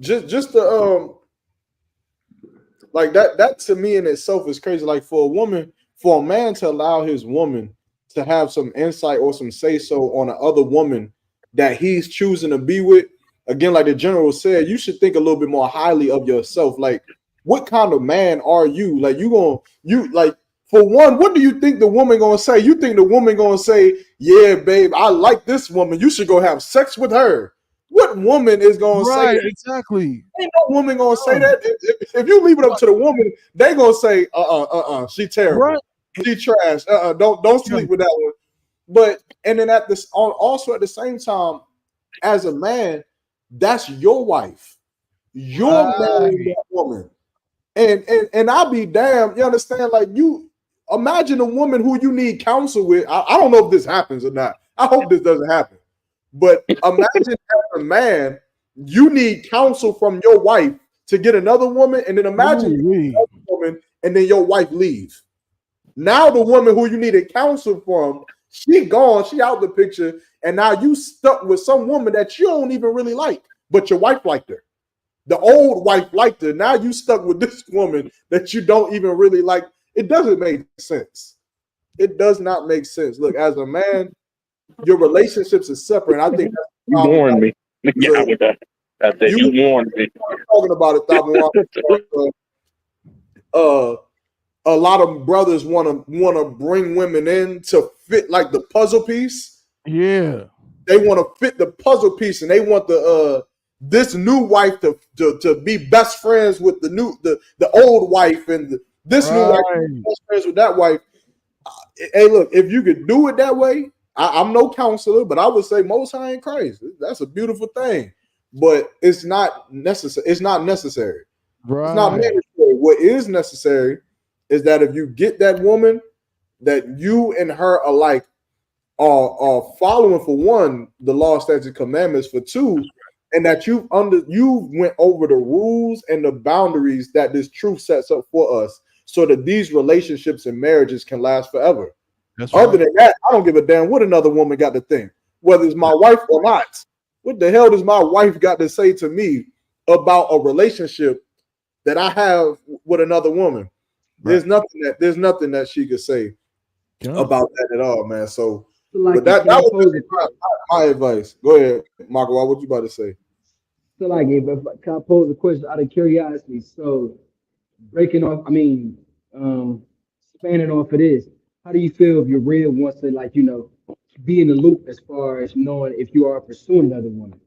Just the like that to me in itself is crazy. Like for a man to allow his woman to have some insight or some say so on the other woman that he's choosing to be with. Again, like the general said, you should think a little bit more highly of yourself. Like, what kind of man are you? Like, for one, what do you think the woman gonna say? You think the woman gonna say, "Yeah, babe, I like this woman. You should go have sex with her." What woman is gonna say that? Exactly. Ain't no woman gonna say that. If you leave it up to the woman, they gonna say, she terrible, right. She trash. Don't sleep with that one. But and then also at the same time, as a man, that's your wife. You're marrying that woman. And I'll be damned, you understand? Like, you imagine a woman who you need counsel with. I don't know if this happens or not. I hope this doesn't happen. But imagine as a man, you need counsel from your wife to get another woman, and then imagine you get another woman and then your wife leaves. Now the woman who you needed counsel from, she gone, she out the picture, and now you stuck with some woman that you don't even really like, but your wife liked her. The old wife liked her. Now you stuck with this woman that you don't even really like. It doesn't make sense. It does not make sense. Look, as a man, your relationships are separate. And I think that's the You problem. warned me. Yeah, with that. I said you warned me. Talking about it, a lot of brothers want to bring women in to fit like the puzzle piece. Yeah, they want to fit the puzzle piece, and they want the this new wife to be best friends with the old wife, and this new wife be best friends with that wife. Hey, look, if you could do it that way, I'm no counselor, but I would say Most High in Christ. That's a beautiful thing, but it's not necessary. It's not necessary. Right. It's not mandatory. What is necessary is that if you get that woman, that you and her alike are following, for one, the law, statutes, commandments, for two, and that you went over the rules and the boundaries that this truth sets up for us, so that these relationships and marriages can last forever. Other than that, I don't give a damn what another woman got to think, whether it's my wife or not. What the hell does my wife got to say to me about a relationship that I have with another woman? There's nothing that she could say about that at all, man. So, like, but that was really my advice. Go ahead, Marco. What you about to say? So, like, if can I pose a question out of curiosity? So, breaking off, spanning off of this, how do you feel if your real wants to, like, be in the loop as far as knowing if you are pursuing another woman?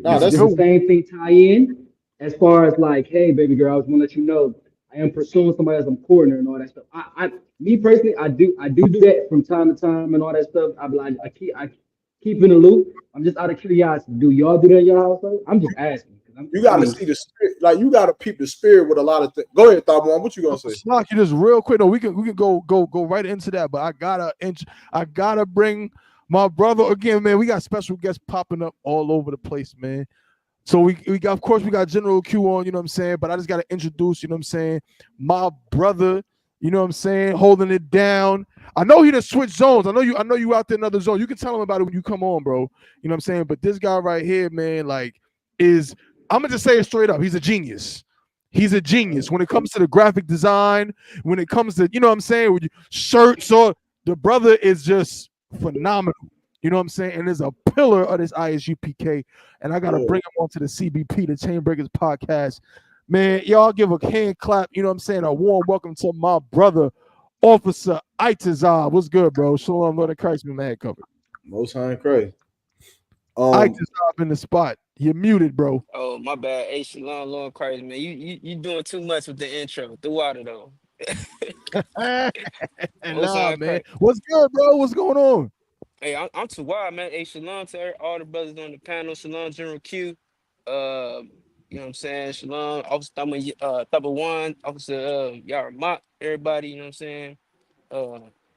Does the same thing tie in as far as, like, hey, baby girl, I just want to let you know I am pursuing somebody as I'm courting her and all that stuff. Me personally, I do that from time to time and all that stuff. I keep in the loop. I'm just out of curiosity. Do y'all do that in your household? I'm just asking. You got to see the spirit. Like, you got to peep the spirit with a lot of things. Go ahead, Thabo. What you gonna say? Slock, you just real quick. No, we can go right into that. But I gotta bring my brother again, man. We got special guests popping up all over the place, man. So we got, of course, we got General Q on, you know what I'm saying? But I just got to introduce, you know what I'm saying, my brother, you know what I'm saying, holding it down. I know he done switched zones. I know you out there in another zone. You can tell him about it when you come on, bro. You know what I'm saying? But this guy right here, man, like, I'm going to just say it straight up. He's a genius. He's a genius when it comes to the graphic design, when it comes to, you know what I'm saying, with shirts, or the brother is just phenomenal. You know what I'm saying? And there's a pillar of this ISUPK. And I got to bring him onto the CBP, the Chainbreakers podcast. Man, y'all give a hand clap, you know what I'm saying? A warm welcome to my brother, Officer Itazar. What's good, bro? Shalom, Lord of Christ, man, covered. Most High in Christ. Itazar in the spot. You're muted, bro. Oh, my bad. Hey, Shalom, Lord Christ, man. You doing too much with the intro. Throughout it, though. Nah, man. What's good, bro? What's going on? Hey, I'm too wild, man. Hey, shalom to all the brothers on the panel. Shalom, General Q. You know what I'm saying? Shalom, Officer Thumber One, Officer Yara Mott, everybody, you know what I'm saying?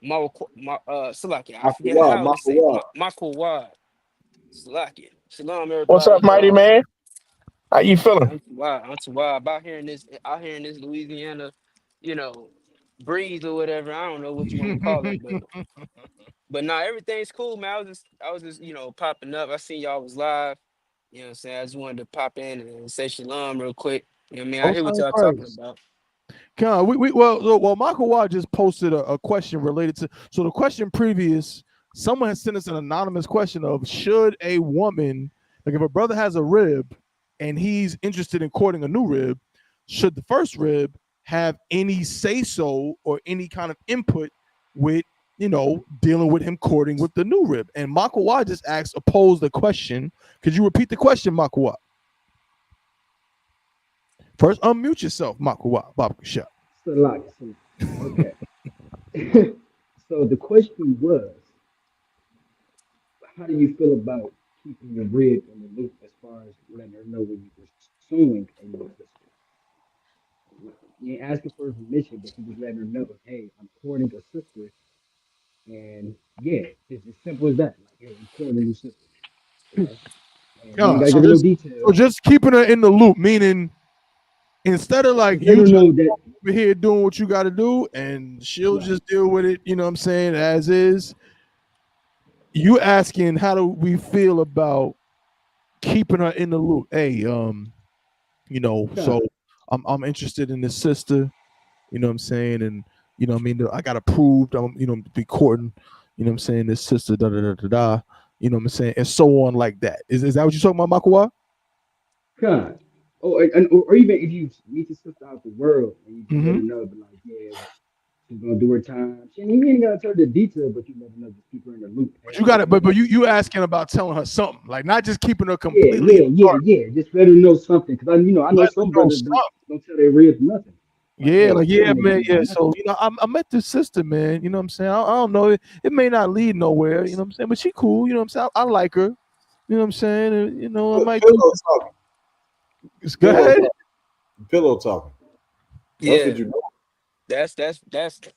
Salaki, I forget how to say it. Mako Wad. Salaki. Shalom, everybody. What's up, mighty man? How you feeling? I'm too wild. Out here in this Louisiana, breeze or whatever. I don't know what you want to call it, but nah, everything's cool, man. I was just, popping up. I seen y'all was live. You know what I'm saying? I just wanted to pop in and say shalom real quick. You know what I mean? I hear what y'all talking about. Well, Michael Watt just posted a question related to, so the question previous, someone has sent us an anonymous question of, should a woman, like if a brother has a rib and he's interested in courting a new rib, should the first rib have any say-so or any kind of input with, dealing with him courting with the new rib? And Makawa just posed the question. Could you repeat the question, Makawa? First, unmute yourself, Makawa. Bob Shot. Okay. So the question was, how do you feel about keeping your rib in the loop as far as letting her know when you're pursuing a new sister? You ain't asking for permission, but you just letting her know, hey, I'm courting a sister. And yeah, it's as simple as that. Like, hey, I'm courting a new sister. So just keeping her in the loop, meaning instead of like Just let you her just know that. over here doing what you got to do, and she'll Right. just deal with it. You know what I'm saying? As is. You asking how do we feel about keeping her in the loop? Hey, so God. I'm interested in this sister. You know what I'm saying? And you know what I mean, I got approved. I'm to be courting. You know what I'm saying? This sister, da da da da da. You know what I'm saying? And so on like that. Is that what you're talking about, Makawa? God. Or even if you meet your sister out the world and you just let Mm-hmm. her know, but like, yeah, she's gonna do her time. She ain't even gotta tell her the detail, but you let her know, just keep her in the loop. But Hey, you I'm got it. doing But this. you asking about telling her something, like not just keeping her Yeah, completely in yeah, the yeah, dark. yeah. Just let her know something, cause I know Let her some know brothers something. don't tell their ribs nothing. Like, Yeah, hey, like tell yeah, them that man, you know yeah. nothing. So I met this sister, man. You know what I'm saying? I don't know. It may not lead nowhere. You know what I'm saying? But she cool. You know what I'm saying? I like her. You know what I'm saying? I might do. Pillow talking. Go Pillow ahead. talking. Pillow talking. That's Yeah, what you do. that's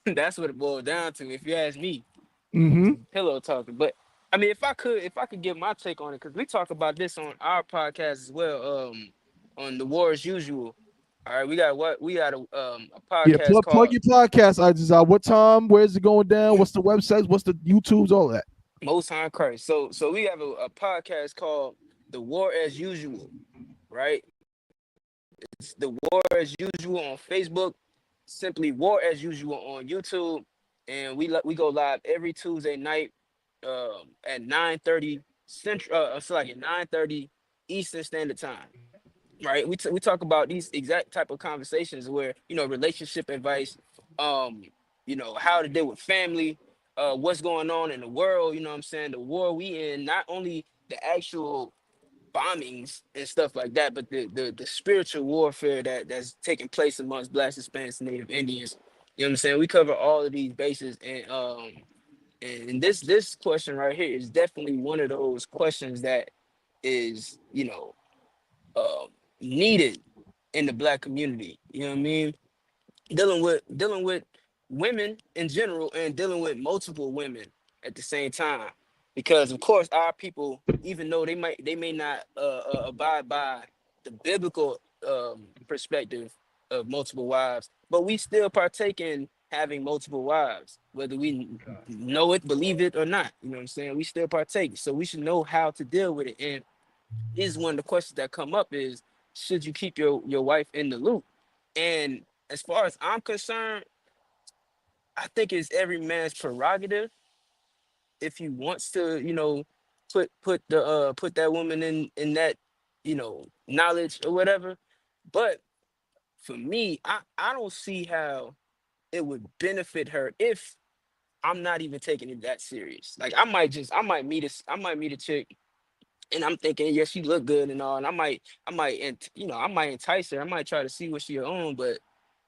that's what it boils down to. If you ask me, Mm-hmm. pillow talking. But I mean, if I could give my take on it, because we talk about this on our podcast as well, on the war as usual. All right, we got a Yeah, podcast plug called your podcast. I just what time? Where's it going down? What's the websites? What's the YouTubes? All that. Most High in Christ. So we have a podcast called The War as Usual, right? It's The War as Usual on Facebook, simply War as Usual on YouTube, and we go live every Tuesday night at 9:30 Central, it's like at 9:30 Eastern Standard Time. Right? We talk about these exact type of conversations where, relationship advice, um, how to deal with family, what's going on in the world, you know what I'm saying? The war we in, not only the actual bombings and stuff like that, but the spiritual warfare that's taking place amongst Blacks, Hispanics, and Native Indians. You know what I'm saying? We cover all of these bases, and this question right here is definitely one of those questions that is, um, needed in the Black community. You know what I mean? Dealing with women in general and dealing with multiple women at the same time, because of course our people, even though they may not abide by the biblical perspective of multiple wives, but we still partake in having multiple wives, whether we God. know it, believe it or not. You know what I'm saying? We still partake, so we should know how to deal with it. And is one of the questions that come up is, should you keep your wife in the loop? And as far as I'm concerned, I think it's every man's prerogative if he wants to, put that woman in that, knowledge or whatever. But for me, I don't see how it would benefit her if I'm not even taking it that serious. Like I might meet a chick and I'm thinking, yeah, she look good and all, and I might entice her. I might try to see what she on, but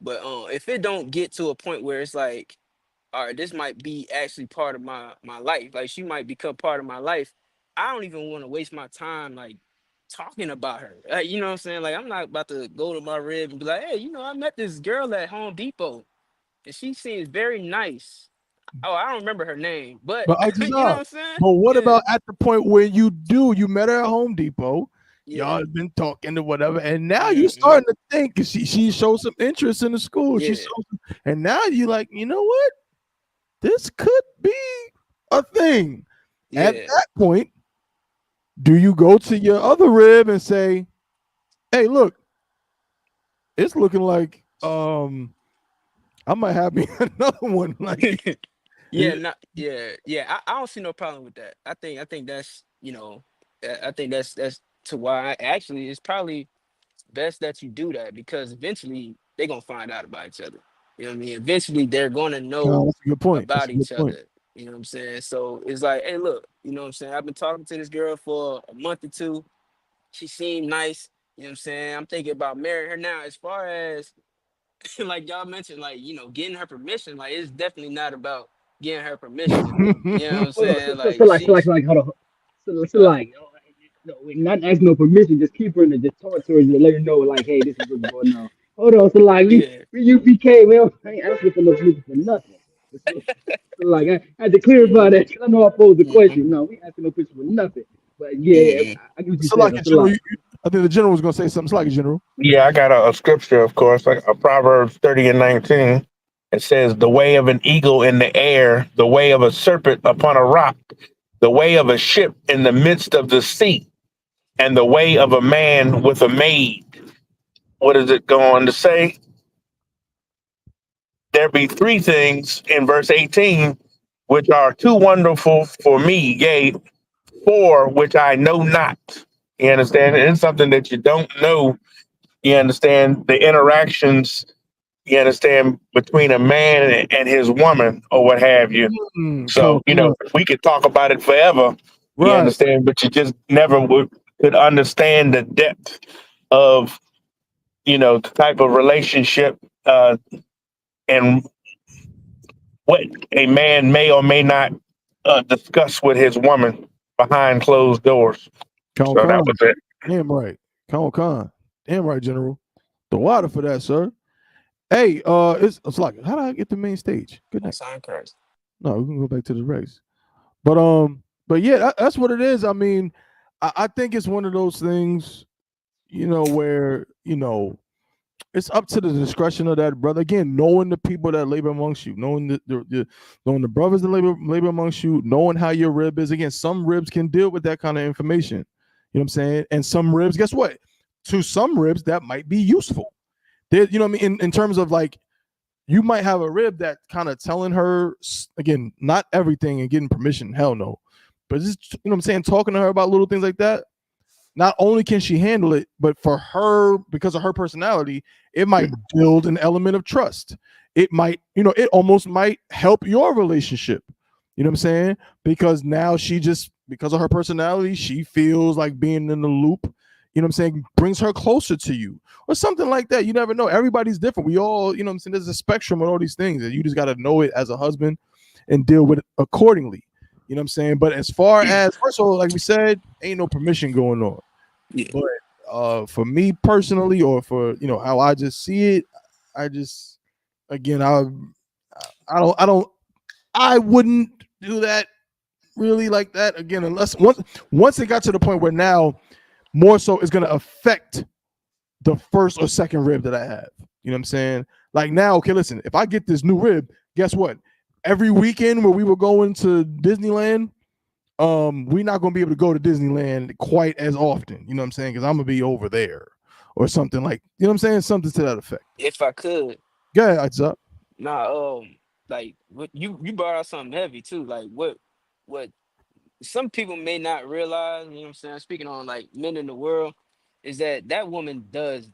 if it don't get to a point where it's like, all right, this might be actually part of my life. Like she might become part of my life. I don't even want to waste my time like talking about her. You know what I'm saying? Like I'm not about to go to my rib and be like, hey, I met this girl at Home Depot and she seems very nice. Oh, I don't remember her name, but But I just you know what I'm saying? But what Yeah, about at the point where you met her at Home Depot, yeah. y'all have been talking or whatever, and now you Hmm. starting to think 'cause she shows some interest in the school. Yeah, And now you like, you know what? This could be a thing. At yeah. that point, do you go to your other rib and say, "Hey, look, it's looking like I might have me another one." Like, Yeah, not yeah, yeah. I don't see no problem with that. I think that's I think that's to why actually it's probably best that you do that, because eventually they're gonna find out about each other. You know what I mean? Eventually they're gonna know that's a good point. That's about a good each point. other. You know what I'm saying? So it's like, hey, look, you know what I'm saying? I've been talking to this girl for a month or two. She seemed nice. You know what I'm saying? I'm thinking about marrying her now. As far as like y'all mentioned, like, getting her permission, like it's definitely not about getting her permission. You know what I'm Hold on. So, saying? so, so Like like, so like, she's so like, hold on. So uh, like, no, not asking no permission, just keep her in and just talk to her and let her know, like, hey, this is what's going on. Hold on. So like, yeah, we UPK, man, I ain't asking for no permission for nothing. So like, I had to clarify mm, that 'cause I know I posed the mm, question. No, we asking no permission for nothing. But yeah, mm, I get what you're So like saying. in So general, like, I think the general was gonna say something. It's like a general. Yeah, I got a scripture, of course, like a Proverbs 30:19. It says, "The way of an eagle in the air, the way of a serpent upon a rock, the way of a ship in the midst of the sea, and the way of a man with a maid." What is it going to say? There be three things in verse 18, which are too wonderful for me, yea, four which I know not. You understand? It's something that you don't know. You understand the interactions, you understand, between a man and his woman or what have you. So, we could talk about it forever, you Right. understand, but you just never could understand the depth of, the type of relationship and what a man may or may not discuss with his woman behind closed doors. So that was it. Damn right. Con. Damn right, General. The water for that, sir. Hey, it's like, how do I get the main stage? Good night. No, we can go back to the race. But yeah, that's what it is. I mean, I think it's one of those things, where it's up to the discretion of that brother. Again, knowing the people that labor amongst you, knowing knowing the brothers that labor amongst you, knowing how your rib is. Again, some ribs can deal with that kind of information. You know what I'm saying? And some ribs, guess what? To some ribs, that might be useful. You know what I mean? In terms of like, you might have a rib that kind of telling her, again, not everything and getting permission, hell no. But just, what I'm saying, talking to her about little things like that, not only can she handle it, but for her, because of her personality, it might build an element of trust. It might, it almost might help your relationship. You know what I'm saying? Because now because of her personality, she feels like being in the loop, you know what I'm saying, brings her closer to you or something like that. You never know. Everybody's different. We all, you know what I'm saying, there's a spectrum of all these things, and you just got to know it as a husband and deal with it accordingly. You know what I'm saying? But as far as, first of all, like we said, ain't no permission going on. Yeah. But for me personally, or for, how I just see it, I just, again, I wouldn't do that really like that again, unless once it got to the point where now more so it's going to affect the first or second rib that I have. You know what I'm saying? Like now, okay, listen, if I get this new rib, guess what? Every weekend where we were going to Disneyland, we're not gonna be able to go to Disneyland quite as often. You know what I'm saying? Because I'm gonna be over there or something like, you know what I'm saying? Something to that effect. If I could. Yeah, it's up. Nah, like what you brought out something heavy too. Like what some people may not realize, you know what I'm saying, speaking on like men in the world, is that woman does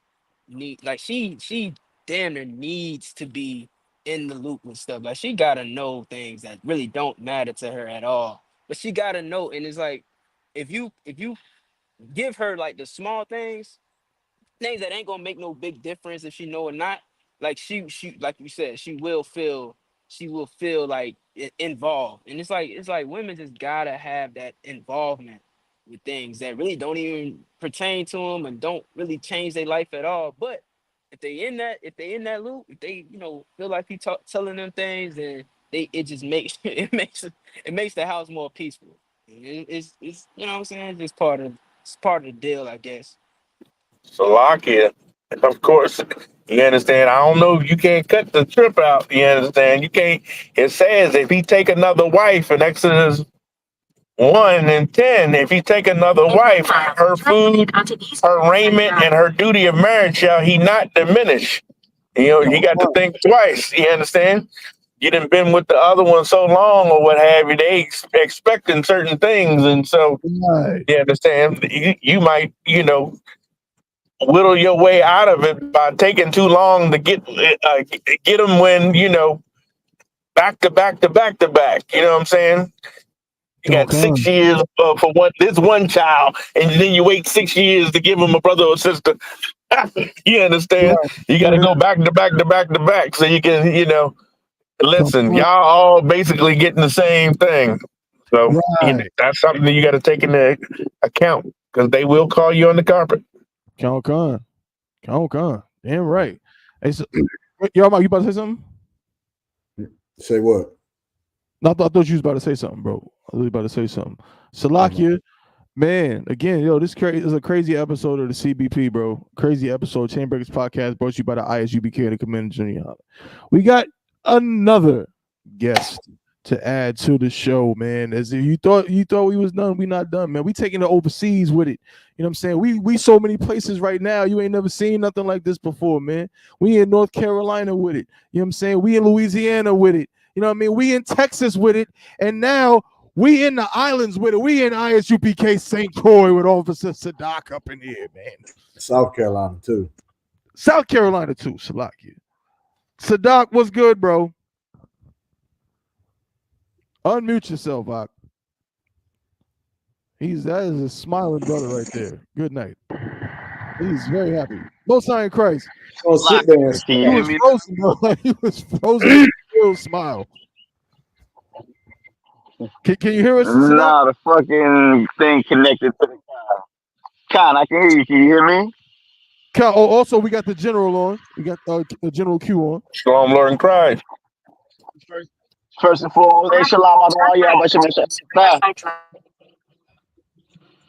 need, like she damn near needs to be in the loop with stuff. Like she gotta know things that really don't matter to her at all. But she gotta know, and it's like if you give her like the small things that ain't gonna make no big difference if she know or not. Like she like you said, she will feel like involved, and it's like women just gotta have that involvement with things that really don't even pertain to them and don't really change their life at all. But if they in that loop, if they feel like he telling them things, then it just makes it makes the house more peaceful. It's you know what I'm saying. It's part of the deal, I guess. Salakia, of course, you understand. I don't know if you can't cut the trip out. You understand? You can't. It says if he take another wife in Exodus 1:10, if he take another wife, her food, her raiment, and her duty of marriage shall he not diminish. He got to think twice. You understand? You done been with the other one so long or what have you, they expecting certain things. And so, you understand, you might, whittle your way out of it by taking too long to get them when, back to back to back to back. You know what I'm saying? You got 6 years for this one child, and then you wait 6 years to give them a brother or sister. You understand? You got to go back to back to back to back so you can, listen. Y'all all basically getting the same thing. So that's something that you got to take into account because they will call you on the carpet. Con. Damn right. Hey, so, y'all, Mike, you about to say something? Say what? No, I thought you was about to say something, bro. I was about to say something. Salakia, Man, again, this is a crazy episode of the CBP, bro. Crazy episode. Chainbreakers Podcast brought to you by the ISUBK and the Community Junior High. We got another guest to add to the show, man. As if you thought we was done, we not done, man. We taking it overseas with it. You know what I'm saying? We so many places right now. You ain't never seen nothing like this before, man. We in North Carolina with it. You know what I'm saying? We in Louisiana with it. You know what I mean? We in Texas with it. And now we in the islands with it. We in ISUPK St. Croix with Officer Sadak up in here, man. South Carolina too. South Carolina too, Salakia. Sadak, what's good, bro? Unmute yourself, Ak. That is a smiling brother right there. Good night. He's very happy. Most High in Christ. Oh, sit there. He was frozen, bro. He was frozen. Still smile. Can you hear us? Nah, the fucking thing connected to the car. Con, I can hear you. Can you hear me? Also, we got the general on. We got the General Q on. Shalom, Lord in Christ. First and foremost, hey, shalom alaikum, y'all. But you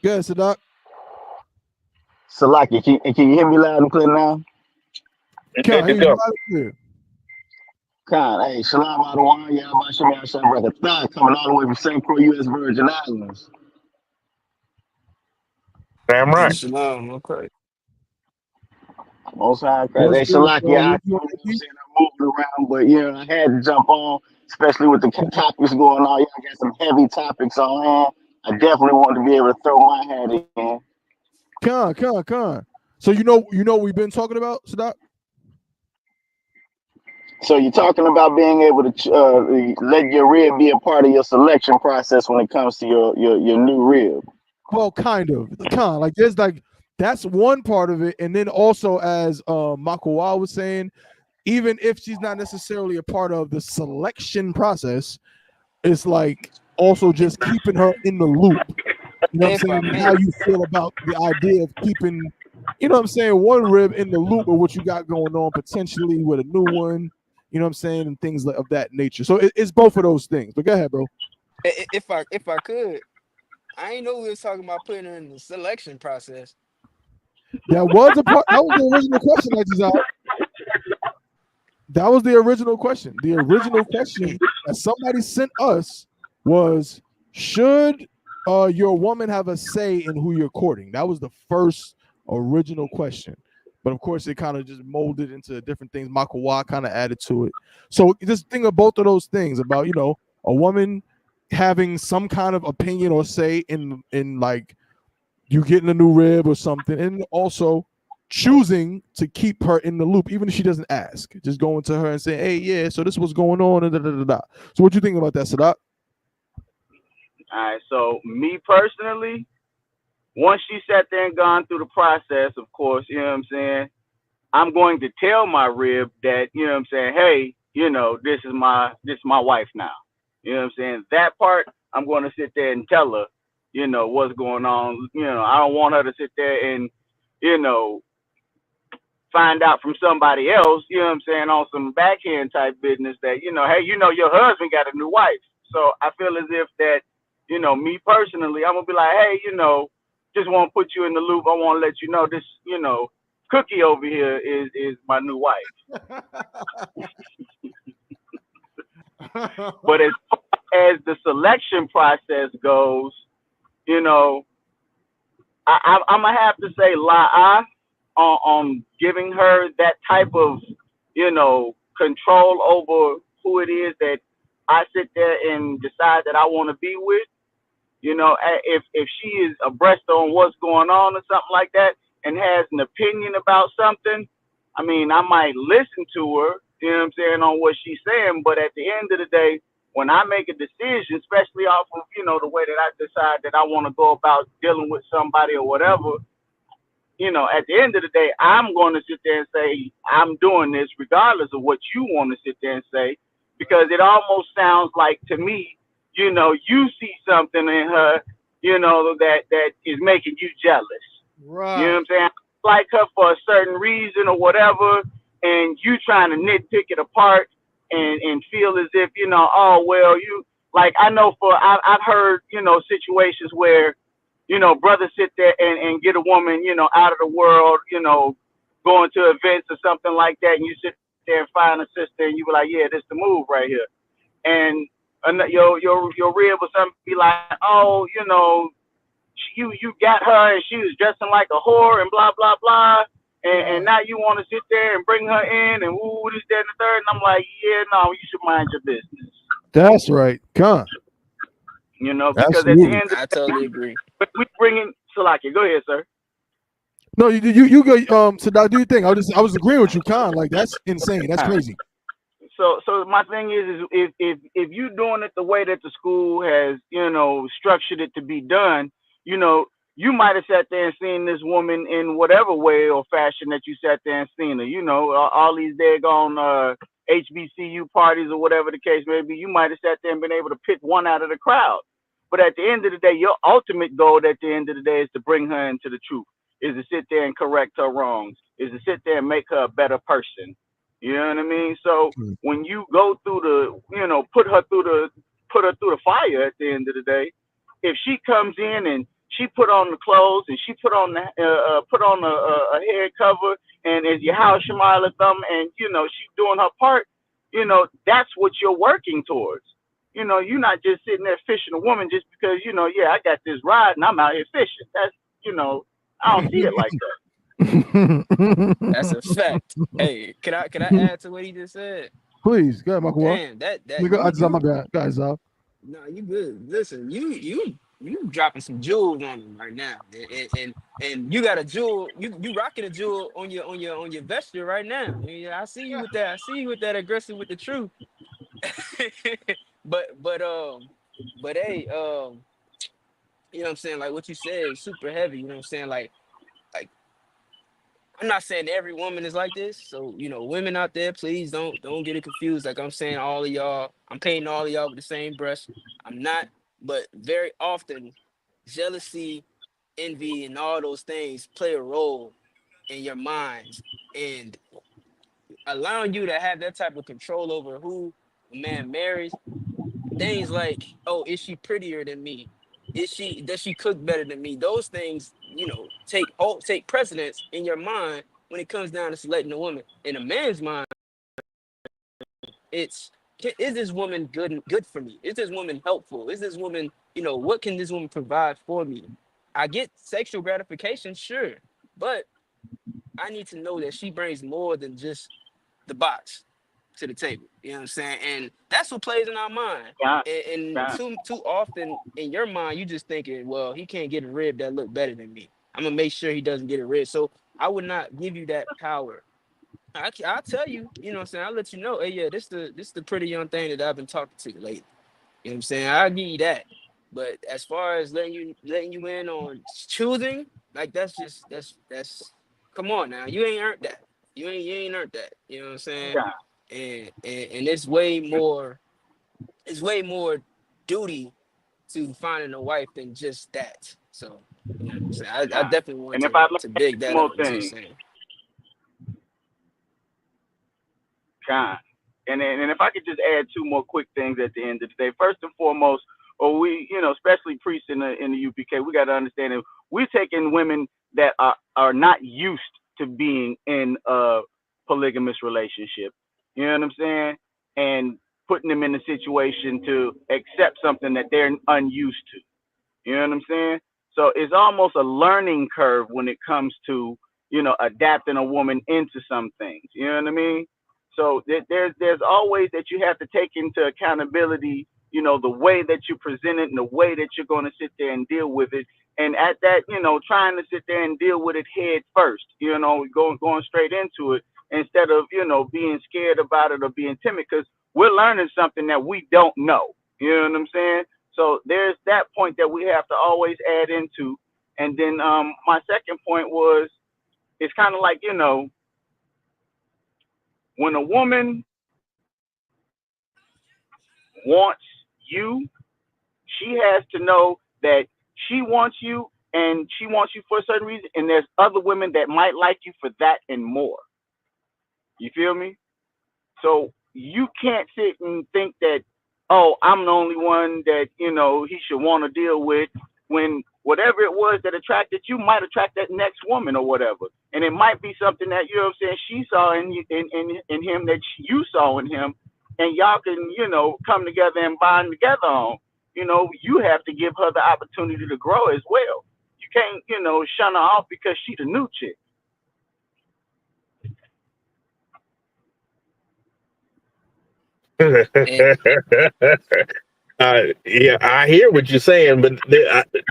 Good, Sadak. Salaki, can you hear me loud and clear now? Can I hear you loud and clear? Con, hey, shalom alaikum, y'all. But you coming all the way from St. Croix, U.S. Virgin Islands. Damn right. Shalom, okay. Most high Christ. Hey, Salaki, I'm moving around, but I had to jump on, especially with the topics going on. Y'all got some heavy topics on hand. I definitely want to be able to throw my hat in. Con. So you know what we've been talking about, Sadak? So you're talking about being able to let your rib be a part of your selection process when it comes to your new rib. Well, kind of. Like there's like that's one part of it, and then also as Makawa was saying, even if she's not necessarily a part of the selection process, it's like also just keeping her in the loop. You know what I'm saying? How you feel about the idea of keeping, you know what I'm saying, one rib in the loop of what you got going on potentially with a new one, you know what I'm saying, and things of that nature. So it's both of those things. But go ahead, bro. If I could, I ain't know we was talking about putting her in the selection process. That was a part. That was the original question I just asked. That was the original question. The original question that somebody sent us was, should your woman have a say in who you're courting? That was the first original question. But of course, it kind of just molded into different things. Makawa kind of added to it. So just think of both of those things about, a woman having some kind of opinion or say in like you getting a new rib or something, and also choosing to keep her in the loop, even if she doesn't ask. Just going to her and saying, hey, yeah, so this is what's going on, and da-da-da-da. So what you think about that, Sadat? All right, so me personally, once she sat there and gone through the process, of course, you know what I'm saying, I'm going to tell my rib that, you know what I'm saying, hey, this is my wife now. You know what I'm saying? That part, I'm going to sit there and tell her, what's going on. I don't want her to sit there and, find out from somebody else, you know what I'm saying, on some backhand type business that, hey, your husband got a new wife. So I feel as if that, me personally, I'm going to be like, hey, just want to put you in the loop. I want to let you know this, Cookie over here is my new wife. But as far as the selection process goes, I'm going to have to say la on giving her that type of, control over who it is that I sit there and decide that I want to be with. If she is abreast on what's going on or something like that and has an opinion about something, I mean, I might listen to her, you know what I'm saying, on what she's saying. But at the end of the day, when I make a decision, especially off of, the way that I decide that I want to go about dealing with somebody or whatever, at the end of the day, I'm going to sit there and say, I'm doing this regardless of what you want to sit there and say, because it almost sounds like to me, you see something in her, that is making you jealous. Right. You know what I'm saying? Like her for a certain reason or whatever, and you trying to nitpick it apart and feel as if, oh, well, you, like, I know I've heard, situations where, brothers sit there and get a woman, out of the world, going to events or something like that, and you sit there and find a sister, and you be like, yeah, this the move right here. And your rib or something be like, oh, you got her and she was dressing like a whore and blah blah blah, and now you want to sit there and bring her in and woo this that and the third, and I'm like, yeah, no, you should mind your business. That's right. Con. Because at the Absolutely. end of I the day, totally agree. we bring in Salaki. Go ahead, sir. No, you go. So now do you think? I was agreeing with you, Con. Like that's insane. That's crazy. So my thing is if you doing it the way that the school has structured it to be done, you might have sat there and seen this woman in whatever way or fashion that you sat there and seen her. All these daggone HBCU parties or whatever the case may be. You might have sat there and been able to pick one out of the crowd. But at the end of the day, your ultimate goal at the end of the day is to bring her into the truth. Is to sit there and correct her wrongs. Is to sit there and make her a better person. You know what I mean? So when you go through put her through the fire at the end of the day, if she comes in and she put on the clothes and she put on a head cover and is your house Shemila thumb and she's doing her part, that's what you're working towards. You're not just sitting there fishing a woman just because yeah, I got this ride and I'm out here fishing. That's I don't see it like that. That's a fact. Hey, can I add to what he just said? Please, go ahead, Makwa. Damn, that I just my you bad, guys. no, you good. Listen, you dropping some jewels on them right now, and you got a jewel. You rocking a jewel on your vesture right now. Yeah, I see you with that. I see you with that aggressive with the truth. but hey, you know what I'm saying? Like what you said is super heavy. You know what I'm saying? Like I'm not saying every woman is like this. So, women out there, please don't get it confused. Like I'm saying all of y'all, I'm painting all of y'all with the same brush. I'm not, but very often jealousy, envy, and all those things play a role in your minds and allowing you to have that type of control over who a man marries. Things like, oh, is she prettier than me? Does she cook better than me? Those things, take precedence in your mind when it comes down to selecting a woman. In a man's mind, it's is this woman good for me? Is this woman helpful? Is this woman, what can this woman provide for me? I get sexual gratification, sure, but I need to know that she brings more than just the box to the table. You know what I'm saying? And that's what plays in our mind. Yeah. And too often in your mind, you just thinking, well, he can't get a rib that look better than me. I'm gonna make sure he doesn't get a rib. So I would not give you that power. I'll tell you, you know what I'm saying? I'll let you know, hey, yeah, this the pretty young thing that I've been talking to lately. You know what I'm saying? I'll give you that. But as far as letting you in on choosing, like that's come on now. You ain't earned that. You ain't earned that. You know what I'm saying? Yeah. And it's way more duty to finding a wife than just that. So, you know what I'm saying? I Yeah. definitely want And if I look to at big two that more up what you're things, saying. Con. And if I could just add two more quick things at the end of the day. First and foremost, or we, especially priests in the UPK, we got to understand that we're taking women that are not used to being in a polygamous relationship. You know what I'm saying? And putting them in a situation to accept something that they're unused to. You know what I'm saying? So it's almost a learning curve when it comes to, adapting a woman into some things. You know what I mean? So there's always that you have to take into accountability, the way that you present it and the way that you're going to sit there and deal with it. And at that, trying to sit there and deal with it head first, going straight into it instead of, being scared about it or being timid, because we're learning something that we don't know. You know what I'm saying? So there's that point that we have to always add into. And then my second point was, it's kind of like, when a woman wants you, she has to know that she wants you and she wants you for a certain reason. And there's other women that might like you for that and more. You feel me? So you can't sit and think that, oh, I'm the only one that, he should want to deal with when whatever it was that attracted you might attract that next woman or whatever. And it might be something that, you know what I'm saying, she saw in him that you saw in him, and y'all can, you know, come together and bond together on. You know, you have to give her the opportunity to grow as well. You can't, you know, shun her off because she the new chick. Yeah, I hear what you're saying, but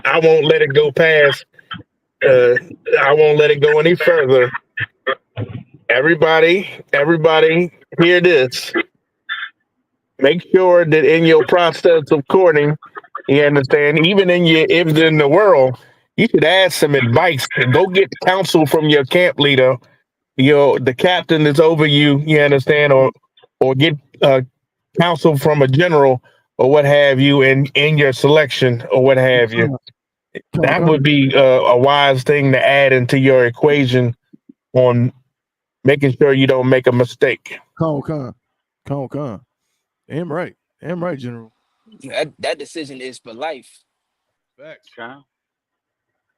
I won't let it go past. I won't let it go any further. Everybody, hear this. Make sure that in your process of courting, you understand, even if in the world, you should ask some advice. Go get counsel from your camp leader, the captain that's over you. You understand, or get counsel from a general or what have you in your selection or what have you. That would be a wise thing to add into your equation on making sure you don't make a mistake. Con. Damn right, General. That decision is for life. Facts. Okay.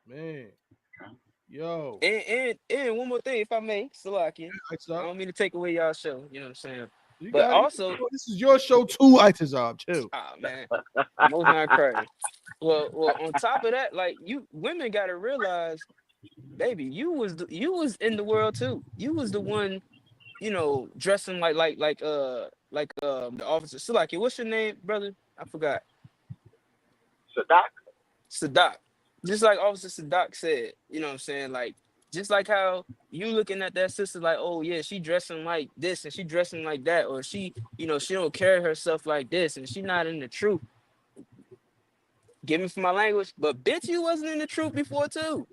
Man. Yo. And one more thing, if I may, Salakia. I don't mean to take away y'all show, you know what I'm saying? But also, this is your show too, Itazab, too. Oh man. Most High Christ. Well, on top of that, like you women gotta realize, baby, you was in the world too. You was the one, you know, dressing like the officer. Salaki, what's your name, brother? I forgot. Sadak. Just like Officer Sadak said, you know what I'm saying? Like, just like how you looking at that sister like, oh yeah, she dressing like this and she dressing like that, or she, you know, she don't carry herself like this and she not in the truth. Give me for my language, but bitch, you wasn't in the truth before too.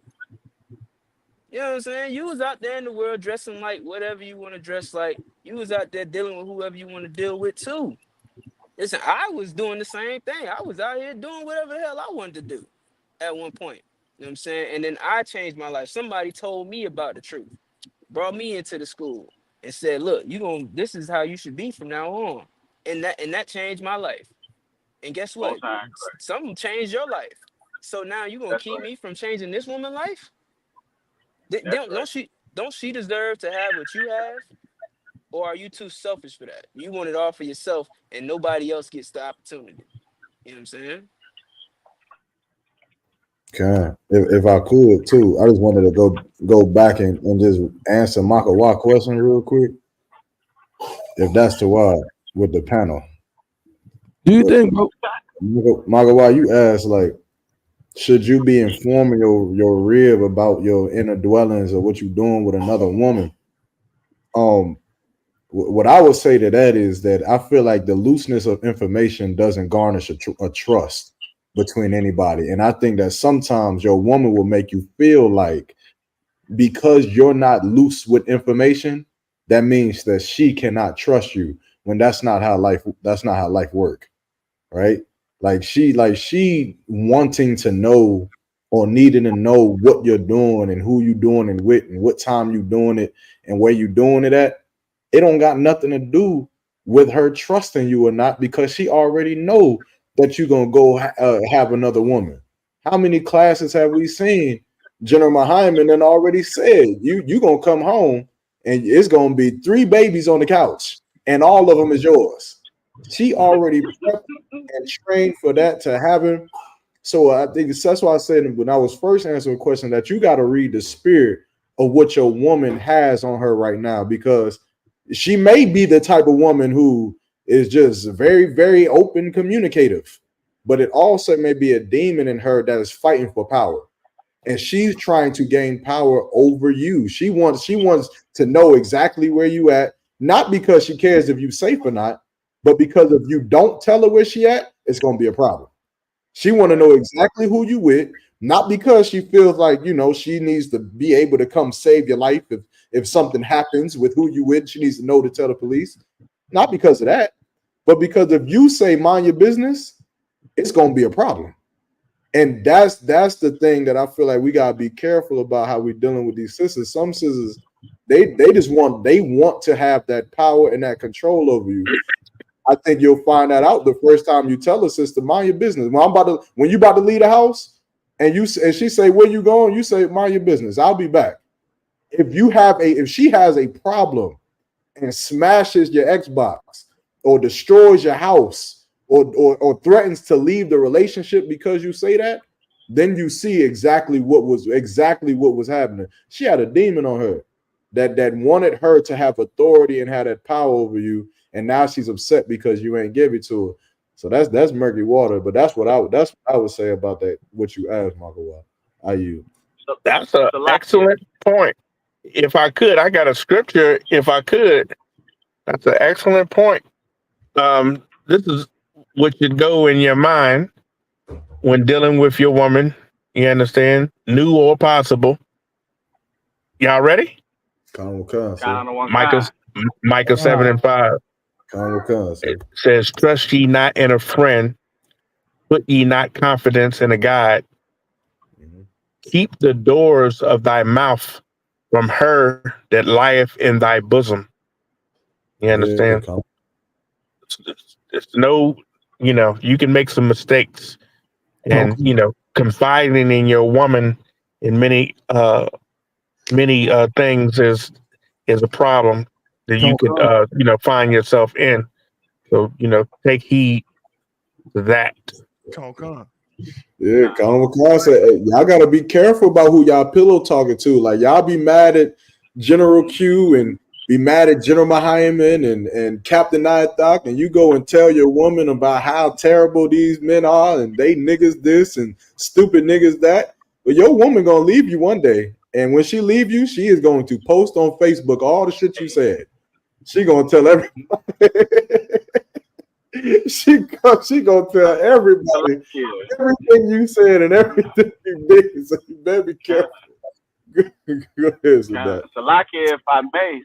You know what I'm saying? You was out there in the world dressing like whatever you want to dress like. You was out there dealing with whoever you want to deal with too. Listen, I was doing the same thing. I was out here doing whatever the hell I wanted to do at one point. You know what I'm saying? And then I changed my life. Somebody told me about the truth, brought me into the school and said, look, this is how you should be from now on. And that changed my life. And guess what? Something changed your life. So now you gonna keep me from changing this woman's life? Don't she deserve to have what you have? Or are you too selfish for that? You want it all for yourself and nobody else gets the opportunity. You know what I'm saying? Okay. If I could too, I just wanted to go back and just answer Makawa question real quick. If that's the why with the panel. Do you think, bro? Makawa, you asked like, should you be informing your rib about your inner dwellings or what you're doing with another woman? What I would say to that is that I feel like the looseness of information doesn't garnish a trust between anybody. And I think that sometimes your woman will make you feel like because you're not loose with information, that means that she cannot trust you when that's not how life works. Right? Like she wanting to know or needing to know what you're doing and who you're doing it with and what time you're doing it and where you're doing it at. It don't got nothing to do with her trusting you or not because she already know that you're gonna go have another woman. How many classes have we seen? General Hyman and already said you gonna come home and it's gonna be 3 babies on the couch and all of them is yours. She already prepped and trained for that to happen. So I think that's why I said when I was first answering the question that you got to read the spirit of what your woman has on her right now, because she may be the type of woman who is just very, very open communicative, but it also may be a demon in her that is fighting for power. And she's trying to gain power over you. She wants to know exactly where you at, not because she cares if you're safe or not, but because if you don't tell her where she at, it's going to be a problem. She want to know exactly who you with, not because she feels like, she needs to be able to come save your life if something happens with who you with. She needs to know to tell the police. Not because of that, but because if you say mind your business, it's going to be a problem. And that's the thing that I feel like we got to be careful about how we're dealing with these sisters. Some sisters, they want to have that power and that control over you. I think you'll find that out the first time you tell a sister, mind your business. When you about to leave the house, and she say, where you going? You say, mind your business. I'll be back. If she has a problem and smashes your Xbox or destroys your house or threatens to leave the relationship because you say that, then you see exactly what was happening. She had a demon on her that wanted her to have authority and had that power over you, and now she's upset because you ain't give it to her. So that's murky water. But that's what I would say about that. What you asked, Michael. Why? You? So, That's an so like it. excellent point. If I could, I got a scripture. If I could, that's an excellent point. This is what should go in your mind when dealing with your woman. You understand? New or possible. Y'all ready? Kind Kind of one Micah, kind. Micah 7:5. It says, "Trust ye not in a friend, put ye not confidence in a God. Keep the doors of thy mouth from her that lieth in thy bosom." You understand? It's no, you can make some mistakes, and confiding in your woman in many things is a problem that you could find yourself in. So take heed to that. Yeah, Colin McCall said, hey, y'all gotta be careful about who y'all pillow talking to. Like y'all be mad at General Q and be mad at General Mahiman and Captain Nyathok, and you go and tell your woman about how terrible these men are and they niggas this and stupid niggas that. But your woman gonna leave you one day, and when she leave you, she is going to post on Facebook all the shit you said. She gonna tell everybody. she gonna tell everybody everything you said and everything you did. So you better be careful. Go ahead, Salakia, if I may,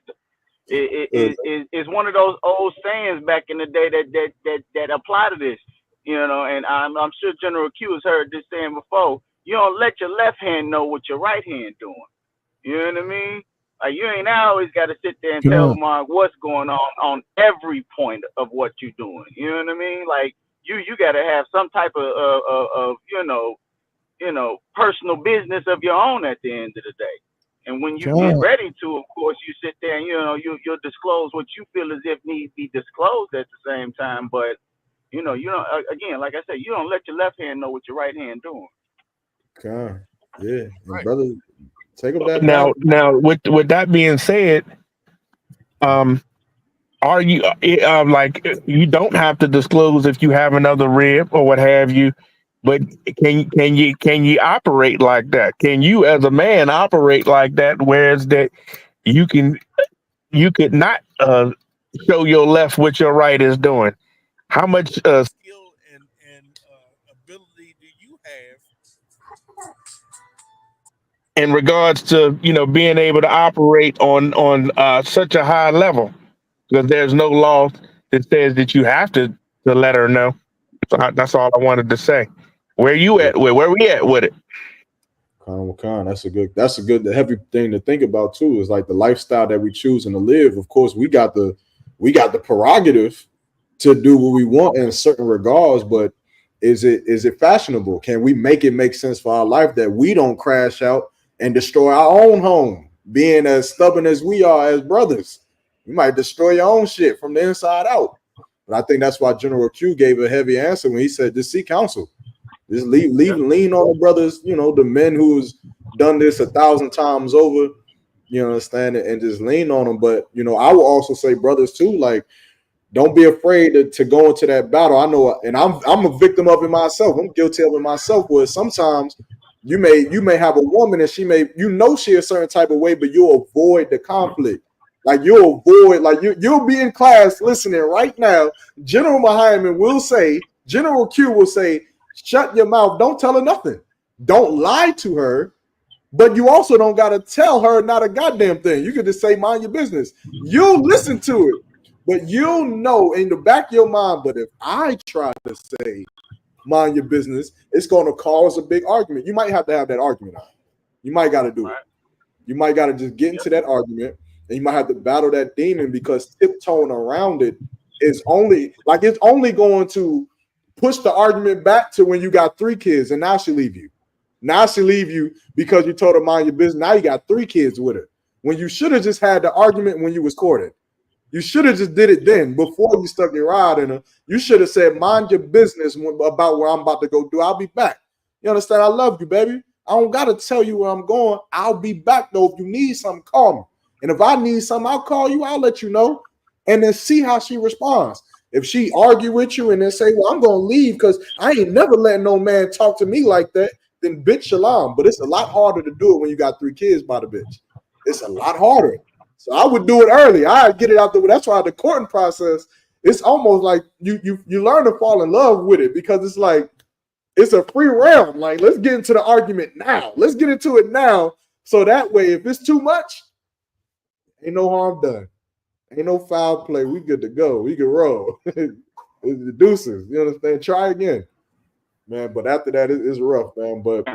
it's one of those old sayings back in the day that apply to this. And I'm sure General Q has heard this saying before. You don't let your left hand know what your right hand doing. You know what I mean? Like you ain't always got to sit there and tell Mark what's going on every point of what you're doing. You know what I mean? Like you got to have some type of personal business of your own at the end of the day. And when you get ready to, of course, you sit there and you'll disclose what you feel as if needs be disclosed at the same time. But you don't again, like I said, you don't let your left hand know what your right hand doing. Okay. Yeah, and brother, take up that Now, balance. with that being said, are you like you don't have to disclose if you have another rib or what have you, but can you operate like that? Can you as a man operate like that? Whereas that you could not show your left what your right is doing. How much skill and ability do you have in regards to being able to operate on such a high level? Because there's no law that says that you have to let her know. So that's all I wanted to say. Where you at? Where we at with it? Khan, that's a good heavy thing to think about too. Is like the lifestyle that we choosing to live. Of course, we got the prerogative to do what we want in certain regards, but is it fashionable? Can we make it make sense for our life that we don't crash out and destroy our own home? Being as stubborn as we are as brothers, you might destroy your own shit from the inside out. But I think that's why General Q gave a heavy answer when he said, "Just seek counsel. Just lean on the brothers, the men who's done this 1,000 times over, you understand it, and just lean on them." But I will also say, brothers too, like don't be afraid to go into that battle. I know, and I'm a victim of it myself. I'm guilty of it myself. Where sometimes you may have a woman and she she a certain type of way, but you'll avoid the conflict. Like you'll avoid, like you'll be in class listening right now. General Mahiman will say, General Q will say, shut your mouth. Don't tell her nothing. Don't lie to her. But you also don't got to tell her not a goddamn thing. You could just say, mind your business. You'll listen to it. But you'll know in the back of your mind, but if I try to say, mind your business, it's going to cause a big argument. You might have to have that argument out. You might got to do it. You might got to just get into that argument, and you might have to battle that demon because tiptoeing around it is it's only going to push the argument back to when you got 3 kids and now she leave you. Now she leave you because you told her mind your business. Now you got 3 kids with her. When you should have just had the argument when you was courting. You should have just did it then before you stuck your rod in her. You should have said, mind your business about where I'm about to go do. I'll be back. You understand? I love you, baby. I don't got to tell you where I'm going. I'll be back, though. If you need something, call me. And if I need something, I'll call you. I'll let you know. And then see how she responds. If she argue with you and then say, well, I'm going to leave because I ain't never letting no man talk to me like that, then bitch shalom. But it's a lot harder to do it when you got 3 kids by the bitch. It's a lot harder. So I would do it early. I'd get it out there. That's why the courting process, it's almost like you learn to fall in love with it because it's like it's a free realm. Like, let's get into the argument now. Let's get into it now. So that way, if it's too much, ain't no harm done. Ain't no foul play. We good to go. We can roll. It's the deuces. You understand? Try again. Man, but after that, it's rough, man. But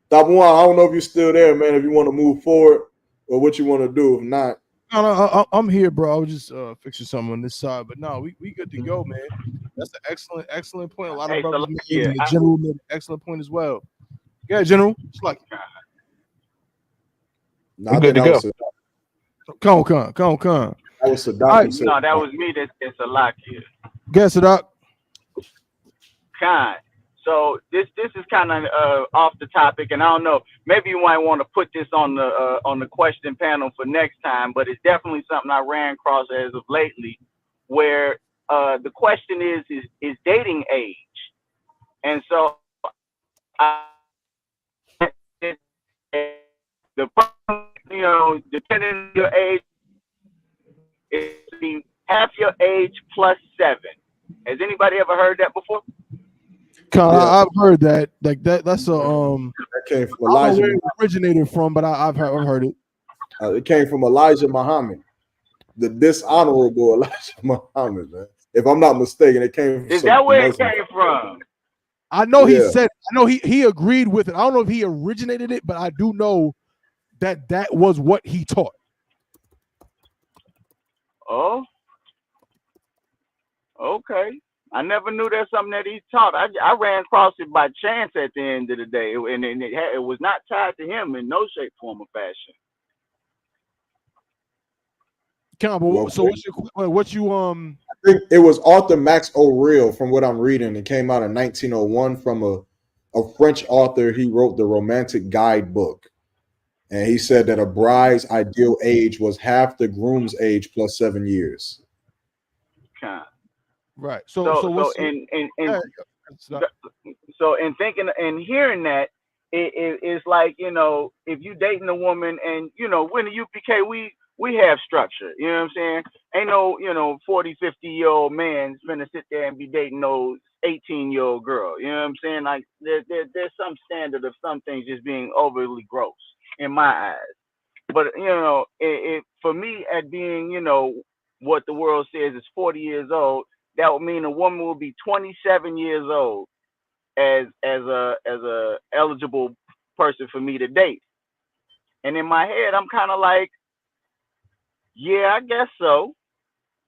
Top One, I don't know if you're still there, man. If you want to move forward or what you want to do. If not, no, I'm here, bro. I was just fixing something on this side, but no, we good to go, man. That's an excellent point. A lot of brothers made, and the general made an excellent point as well. Yeah, General, it's like I'm good to go. Come on. That was Sadat. Right. No, that was me. That's a lot here. Guess it up. Kind. So this is kind of off the topic, and I don't know. Maybe you might want to put this on the question panel for next time. But it's definitely something I ran across as of lately, where the question is dating age, and so depending on your age, it's half your age plus 7. Has anybody ever heard that before? I've heard that. Like that's a that came from I don't Elijah. know where it originated from, but I've heard it. It came from Elijah Muhammad, the dishonorable Elijah Muhammad, man. If I'm not mistaken, it came from. Is that where it came from? I know he said. I know he agreed with it. I don't know if he originated it, but I do know that was what he taught. Oh, okay. I never knew that's something that he taught. I ran across it by chance at the end of the day, and it was not tied to him in no shape, form, or fashion. So what you I think it was author Max O'Reilly from what I'm reading. It came out in 1901 from a French author. He wrote the Romantic Guidebook, and he said that a bride's ideal age was half the groom's age plus 7 years. Right. So in thinking and hearing that, it's like, if you dating a woman and, when the UPK, we have structure, you know what I'm saying? Ain't no, 40, 50-year-old man gonna sit there and be dating those 18-year-old girl, you know what I'm saying? Like there's some standard of some things just being overly gross in my eyes. But, for me at being, what the world says is 40 years old, that would mean a woman will be 27 years old as a eligible person for me to date. And in my head, I'm kind of like, yeah, I guess so.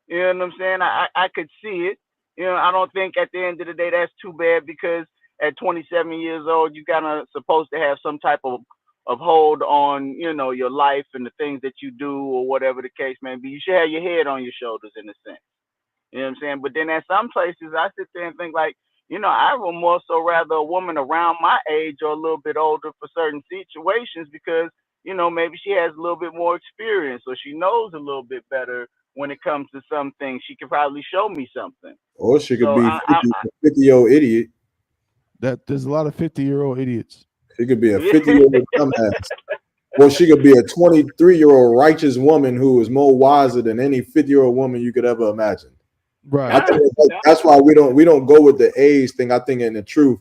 You know what I'm saying? I could see it. I don't think at the end of the day that's too bad, because at 27 years old, you kind of supposed to have some type of hold on, your life and the things that you do or whatever the case may be. You should have your head on your shoulders in a sense. You know what I'm saying? But then at some places, I sit there and think like, I would more so rather a woman around my age or a little bit older for certain situations, because, maybe she has a little bit more experience or she knows a little bit better when it comes to some things. She could probably show me something. Or she could be a 50-year-old idiot. There's a lot of 50-year-old idiots. She could be a 50-year-old dumbass. Well, she could be a 23-year-old righteous woman who is more wiser than any 50-year-old woman you could ever imagine. Right. I think that's why we don't go with the age thing. I think in the truth,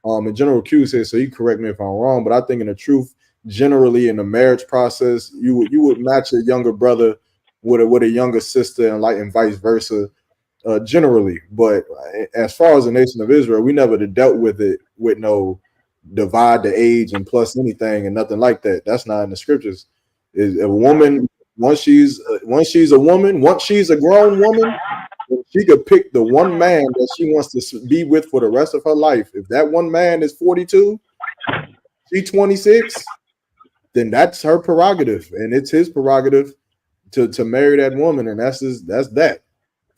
and General Q says, so you correct me if I'm wrong, but I think in the truth, generally in the marriage process, you would match a younger brother with a younger sister, and vice versa, generally. But as far as the nation of Israel, we never dealt with it with no divide the age and plus anything and nothing like that. That's not in the scriptures. Is a woman once she's a woman, once she's a grown woman, she could pick the one man that she wants to be with for the rest of her life. If that one man is 42, She 26, then that's her prerogative, and it's his prerogative to marry that woman, and that's that.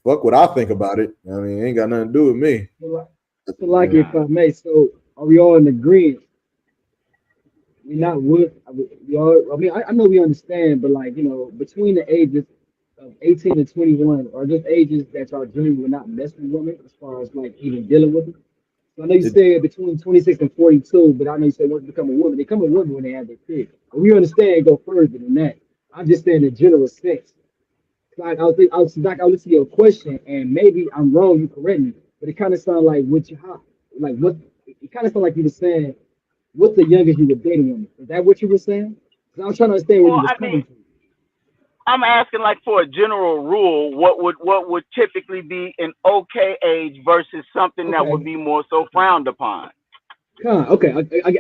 Fuck what I think about it. I mean, it ain't got nothing to do with me. So like if I may, so are we all in agreement? We're not with we all. I mean, I know we understand, but like between the ages of 18 and 21 are just ages that y'all generally will not mess with women as far as like even dealing with them. So I know you It, said between 26 and 42, but I know you said once they become a woman, they become a woman when they have their kid. But we understand go further than that. I'm just saying the general sense. Like I was listening to your question, and maybe I'm wrong. You correct me, but it kind of sounded like what you like what it kind of sounded like you were saying. What's the youngest you were dating woman? Is that what you were saying? Because I was trying to understand where Well, you was I mean, coming from. I'm asking like for a general rule, what would typically be an okay age versus something that Okay, would be more so frowned upon? okay,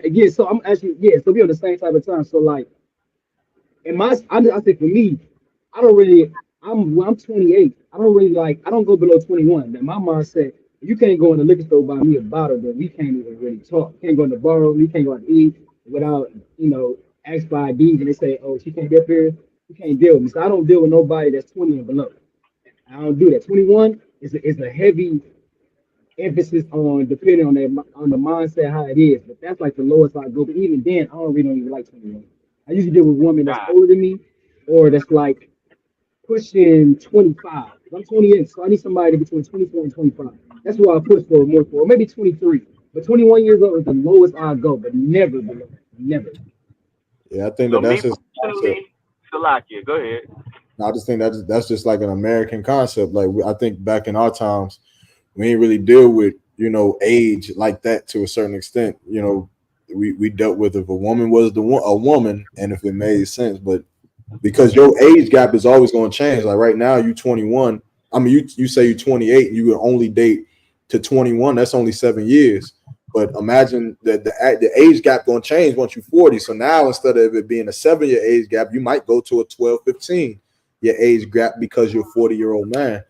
yeah. So I'm actually yeah. So we on the same type of time. So like in I think for me, I don't really. I'm 28. I don't really like. I don't go below 21. Now my mom said you can't go in the liquor store buy me a bottle, then we can't even really talk. Can't go in the bar. We can't go out to eat without ask by IDs, and they say, oh, she can't get up here. You can't deal with me. So I don't deal with nobody that's 20 and below. I don't do that. 21 is a heavy emphasis on depending on the mindset how it is. But that's like the lowest I go. But even then, I don't even like 21. I usually deal with women that's God, older than me or that's like pushing 25. 'Cause I'm 28, so I need somebody between 24 and 25. That's what I push for more for, or maybe 23. But 21 years old is the lowest I go, but never below. Never. yeah, I think so that's me just concept. personally, Salakia, go ahead. I just think that's just like an American concept. Like I think back in our times, we ain't really deal with age like that to a certain extent. We dealt with if a woman was a woman, and if it made sense. But because your age gap is always going to change. Like right now, you 21. I mean, you say you're 28, you will only date to 21. That's only 7 years. But imagine that the age gap going to change once you're 40. So now instead of it being a 7 year age gap, you might go to a 12, 15 year age gap because you're a 40-year-old man.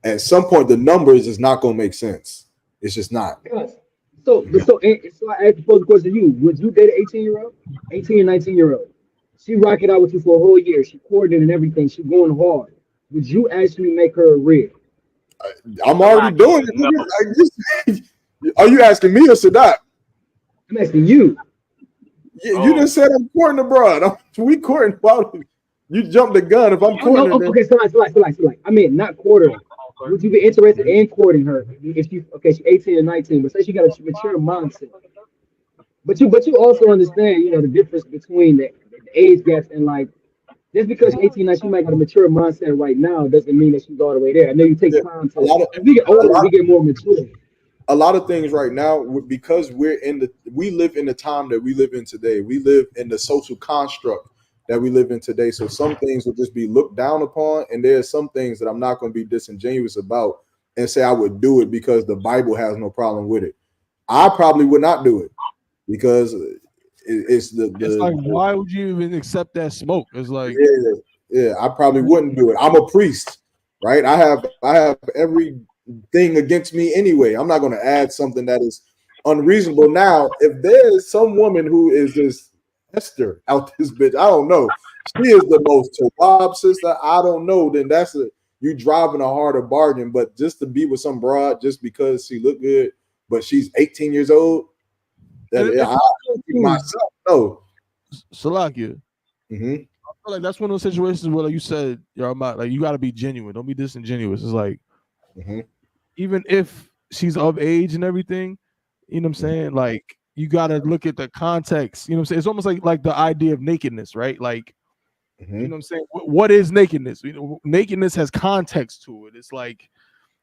At some point, the numbers is not going to make sense. It's just not. Yes. So I asked the first question to you. Would you date an 18-year-old? 18 and 19-year-old. She rocking out with you for a whole year. She coordinating everything. She going hard. Would you actually make her a real? I'm already Salakia, doing no. it. Are you asking me or Sadat? I'm asking you. You Oh, just said I'm courting the broad. We courting. Why you jumped the gun? If I'm Oh no. courting her, then Okay. So like. I mean, not quarter. Would you be interested in courting her if you okay? She's 18 or 19, but say she got a mature mindset. But you also understand, the difference between the age gaps and like just because she's 18, now she might got a mature mindset right now doesn't mean that she's all the way there. I know you take yeah, time a to lot of as we get a older, lot we get more mature. a lot of things right now because we live in the time that we live in today. We live in the social construct that we live in today. So some things will just be looked down upon, and there are some things that I'm not going to be disingenuous about and say I would do it because the Bible has no problem with it. I probably would not do it because it's It's like, the why would you even accept that smoke? It's like, yeah, yeah, I probably wouldn't do it. I'm a priest, right? I have everything against me anyway. I'm not going to add something that is unreasonable. Now, if there's some woman who is just Esther out this bitch, I don't know. She is the most Tawab sister. I don't know. Then you driving a harder bargain. But just to be with some broad just because she look good, but she's 18 years old, that and I myself no. Salakia. Mm-hmm. I feel like that's one of those situations where, like you said, you're like you got to be genuine. Don't be disingenuous. It's like Mm-hmm. even if she's of age and everything, you know what I'm Mm-hmm. saying? Like you got to look at the context. You know what I'm saying? It's almost like the idea of nakedness, right? Like you know what I'm saying? What is nakedness? Nakedness has context to it. It's like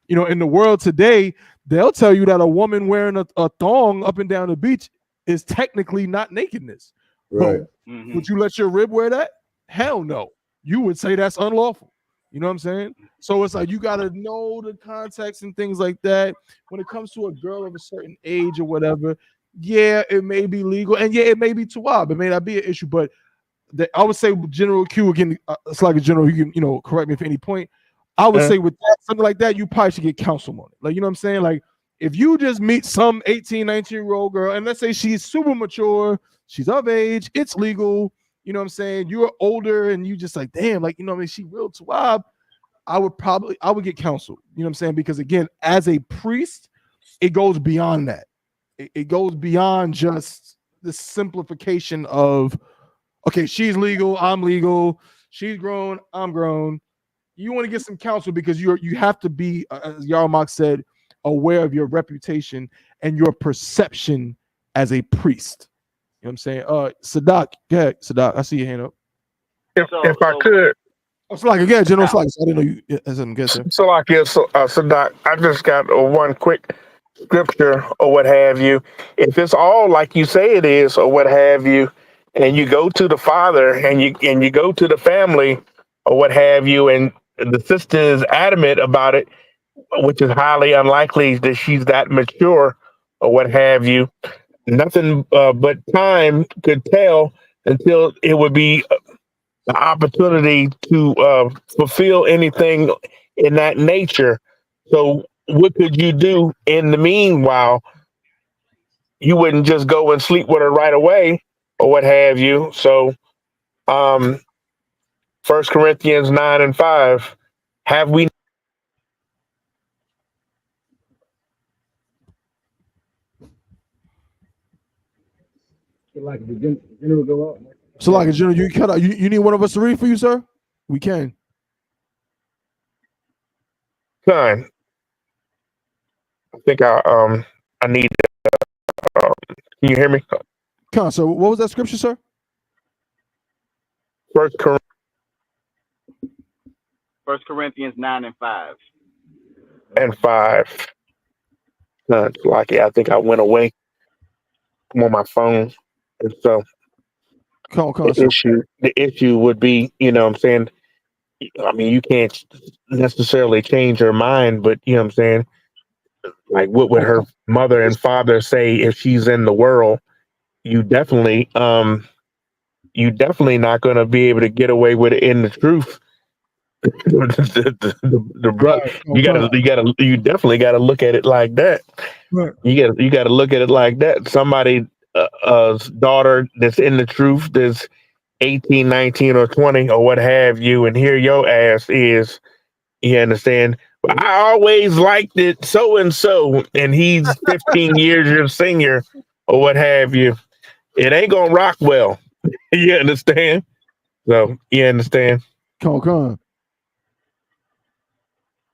in the world today, they'll tell you that a woman wearing a thong up and down the beach is technically not nakedness. But Right. hmm would you let your rib wear that? Hell no. You would say that's unlawful. You know what I'm saying? So it's like you got to know the context and things like that. When it comes to a girl of a certain age or whatever, yeah, it may be legal. And yeah, it may be tawab. It may not be an issue. But I would say General Q, again, it's like a general, you can, correct me if at any point. I would say with that, something like that, you probably should get counsel on it. Like, you know what I'm saying? Like, If you just meet some 18, 19-year-old girl, and let's say she's super mature, she's of age, it's legal, you know what I'm saying? You're older and you just like, damn, like, you know what I mean? She real twab. I would get counseled, you know what I'm saying? Because again, as a priest, it goes beyond that. It goes beyond just the simplification of, okay, she's legal, I'm legal, she's grown, I'm grown. You want to get some counsel because you have to be, as Yarmak said, aware of your reputation and your perception as a priest. You know what I'm saying? Sadak, yeah, Sadak, I see your hand up. If I could. Oh, Sadak, again, General Sadak. I didn't know you as a guest. So like, yeah, so Doc, I just got one quick scripture or what have you. If it's all like you say it is or what have you, and you go to the father and you go to the family or what have you, and the sister is adamant about it, which is highly unlikely that she's that mature or what have you. Nothing but time could tell until it would be the opportunity to fulfill anything in that nature. So, what could you do in the meanwhile? You wouldn't just go and sleep with her right away, or what have you. So, um, 1 Corinthians 9:5. Have we? Like the general go out. So, like, General, you cut out. You need one of us to read for you, sir? We can. Son, I think I need. Can you hear me? Con, so what was that scripture, sir? 1 Corinthians 9:5. and 5. Like, I think I went away. I'm on my phone, and so the issue would be, you know what I'm saying? I mean, you can't necessarily change her mind, but you know what I'm saying? Like, what would her mother and father say if she's in the world? You definitely not going to be able to get away with it in the truth. the brother, you definitely got to look at it like that. Right. You got to look at it like that. Somebody, daughter that's in the truth, that's 18, 19, or 20, or what have you, and here your ass is. You understand? I always liked it so and so, and he's 15 years your senior, or what have you. It ain't gonna rock well. You understand? So you understand? Con.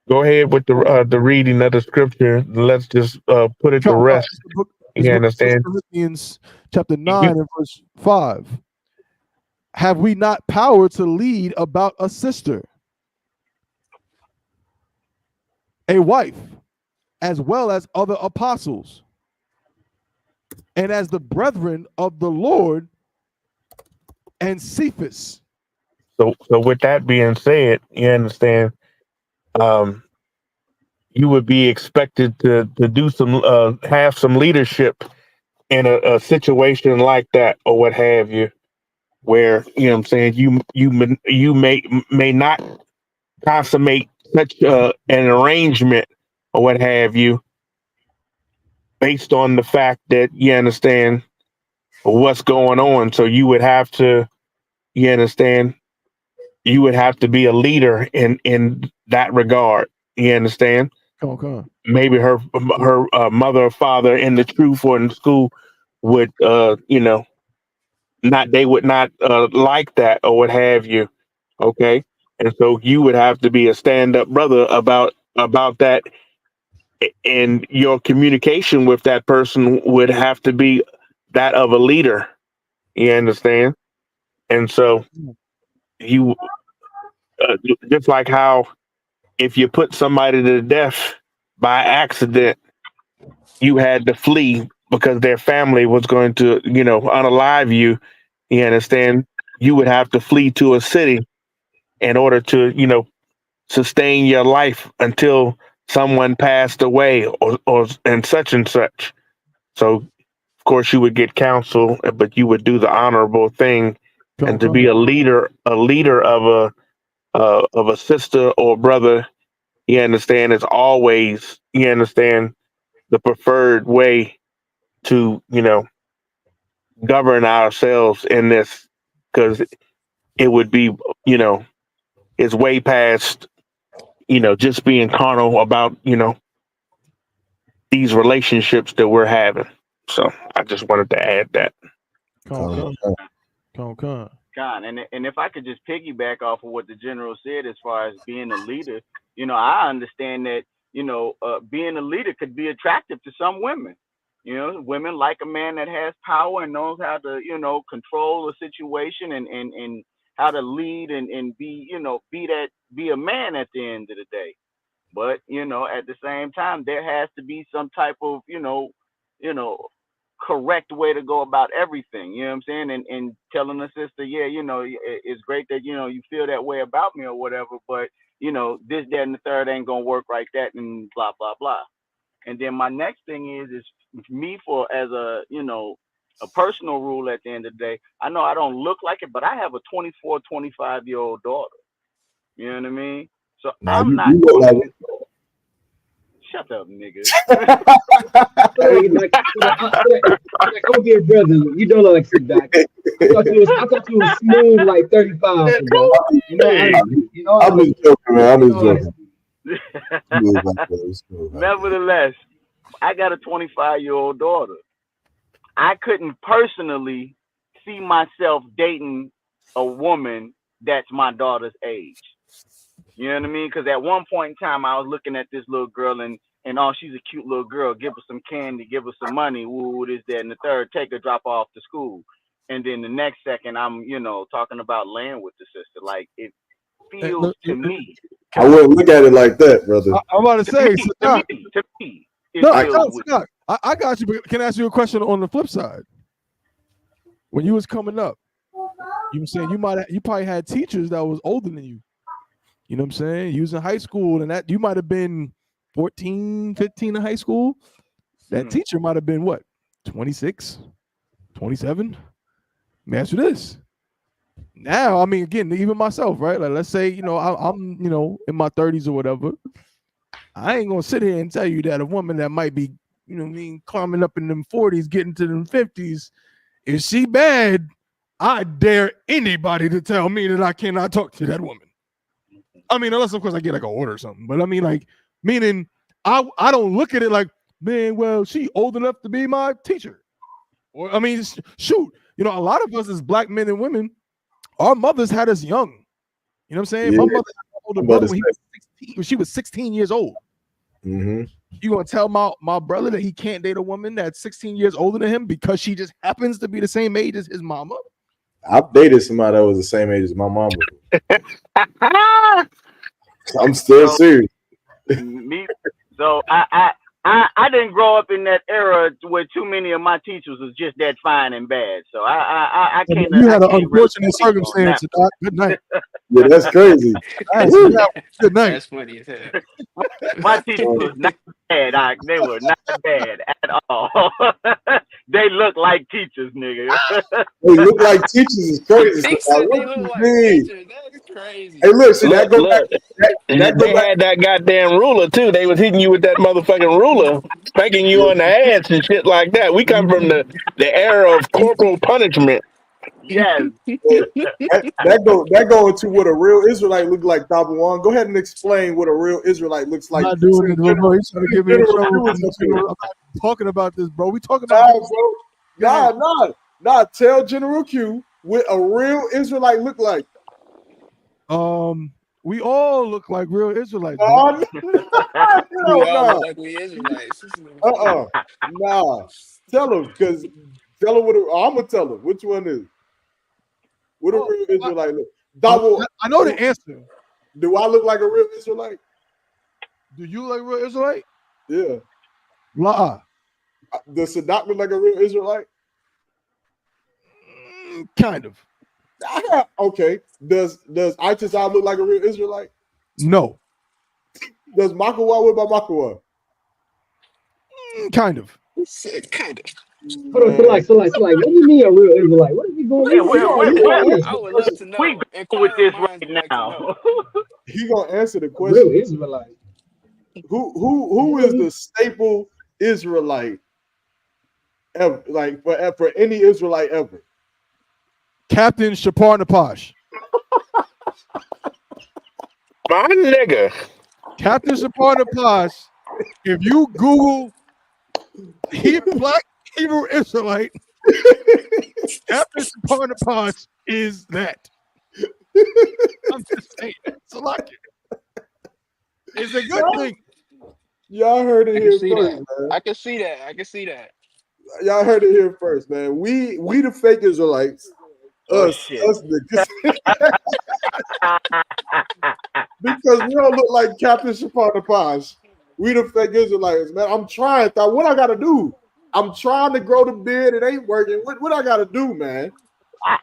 Go ahead with the reading of the scripture. Let's just put it to rest. You understand? Corinthians chapter 9 and verse 5. Have we not power to lead about a sister, a wife, as well as other apostles, and as the brethren of the Lord and Cephas? So with that being said, you understand, you would be expected to do some have some leadership in a situation like that, or what have you, where you know what I'm saying, you may not consummate such an arrangement or what have you, based on the fact that you understand what's going on. So you would have to, you understand, you would have to be a leader in that regard. You understand? Okay. Maybe her mother or father in the truth or in school would they would not like that or what have you. Okay. And so you would have to be a stand-up brother about that, and your communication with that person would have to be that of a leader. You understand? And so you just like how if you put somebody to death by accident, you had to flee because their family was going to, unalive you. You understand? You would have to flee to a city in order to, sustain your life until someone passed away or and such. So, of course, you would get counsel, but you would do the honorable thing, and to be a leader of a sister or brother, you understand, is always, you understand, the preferred way to, govern ourselves in this, because it would be, it's way past, just being carnal about, these relationships that we're having. So I just wanted to add that. Con. And if I could just piggyback off of what the general said as far as being a leader, I understand that, being a leader could be attractive to some women. Women like a man that has power and knows how to, control a situation and how to lead and be, be a man at the end of the day. But, at the same time, there has to be some type of, correct way to go about everything. You know what I'm saying? And telling the sister, yeah, it's great that, you feel that way about me or whatever, but, this, that, and the third ain't gonna work like that and blah, blah, blah. And then my next thing is me for as a, a personal rule at the end of the day. I know I don't look like it, but I have a 24, 25-year-old daughter. You know what I mean? So Nah, I'm you not look going like to shut up, nigga. I'm gonna be a brother. You don't look like shit, Doc. I thought you was smooth like 35, so Doc. I'm just joking, man. I'm just joking. Nevertheless, I got a 25-year-old daughter. I couldn't personally see myself dating a woman that's my daughter's age. You know what I mean? Because at one point in time, I was looking at this little girl and oh, she's a cute little girl. Give her some candy, give her some money. Woo, this, that, and the third. Take her, drop her off to school. And then the next second, I'm, talking about laying with the sister. Like, it feels to me. I wouldn't look at it like that, brother. I'm about to say, to me, no, I got you. But can I ask you a question on the flip side? When you was coming up, you were saying you probably had teachers that was older than you. You know what I'm saying? You was in high school, and that you might have been 14, 15 in high school. That teacher might have been what, 26, 27? Let me ask you this. Now, I mean, again, even myself, right? Like, let's say, I'm, in my 30s or whatever. I ain't gonna sit here and tell you that a woman that might be, climbing up in them 40s, getting to them 50s, is she bad? I dare anybody to tell me that I cannot talk to that woman. I mean, unless of course I get like an order or something. But I mean, like, meaning I don't look at it like, man, well, she old enough to be my teacher. Or I mean, shoot, a lot of us as black men and women, our mothers had us young. You know what I'm saying? Yeah. My mother had an older brother when she was 16 years old. Mm-hmm. You gonna tell my brother that he can't date a woman that's 16 years older than him because she just happens to be the same age as his mama? I've dated somebody that was the same age as my mom before. I'm still serious. So I didn't grow up in that era where too many of my teachers was just that fine and bad. So I can't. You had an unfortunate circumstance. Good night. Yeah, that's crazy. Good night. That's funny as hell. My teachers was not bad. They were not bad at all. They look like teachers, nigga. They look like teachers is crazy. They said they look like teachers. That's crazy. Hey, look, see, that go back. They had that goddamn ruler too. They was hitting you with that motherfucking ruler, spanking you on the ass and shit like that. We come from the era of corporal punishment. Yes. that go into what a real Israelite look like, Tabawan. Go ahead and explain what a real Israelite looks like. I'm not doing it, bro. He's trying to give me a show. I'm not talking about this, bro. We talking about Nah. Tell General Q what a real Israelite look like. We all look like real Israelites. We all look like we Israelites. Nah. Tell him what I'm gonna tell him. Which one is? What a real Israelite look? I know the answer. Do I look like a real Israelite? Do you look like a real Israelite? Yeah. La. Does Sadat look like a real Israelite? Kind of. Okay. Does Aitzah look like a real Israelite? No. Does Makawa what about Makawa? Kind of. Kind of. Hold on, so like, what do you mean a real Israelite? What are we going on? I would love to know. We go with this right now. He gonna answer the question. Real Israelite. Who is the staple Israelite ever, like for any Israelite ever? Captain Shapar Napash. My nigga. Captain Shapar Napash. If you Google black Hebrew Israelite, Captain Shapar Napash is that. I'm just saying. It's a good thing. Y'all heard it I can here see first, that. man. I can see that. I can see that. Y'all heard it here first, man. We the fake Israelites. Oh Us shit. niggas. Because we don't look like Captain Shapar Napash. We the fake Israelites, man. I'm trying. What I gotta do? I'm trying to grow the beard. It ain't working. What I gotta do, man?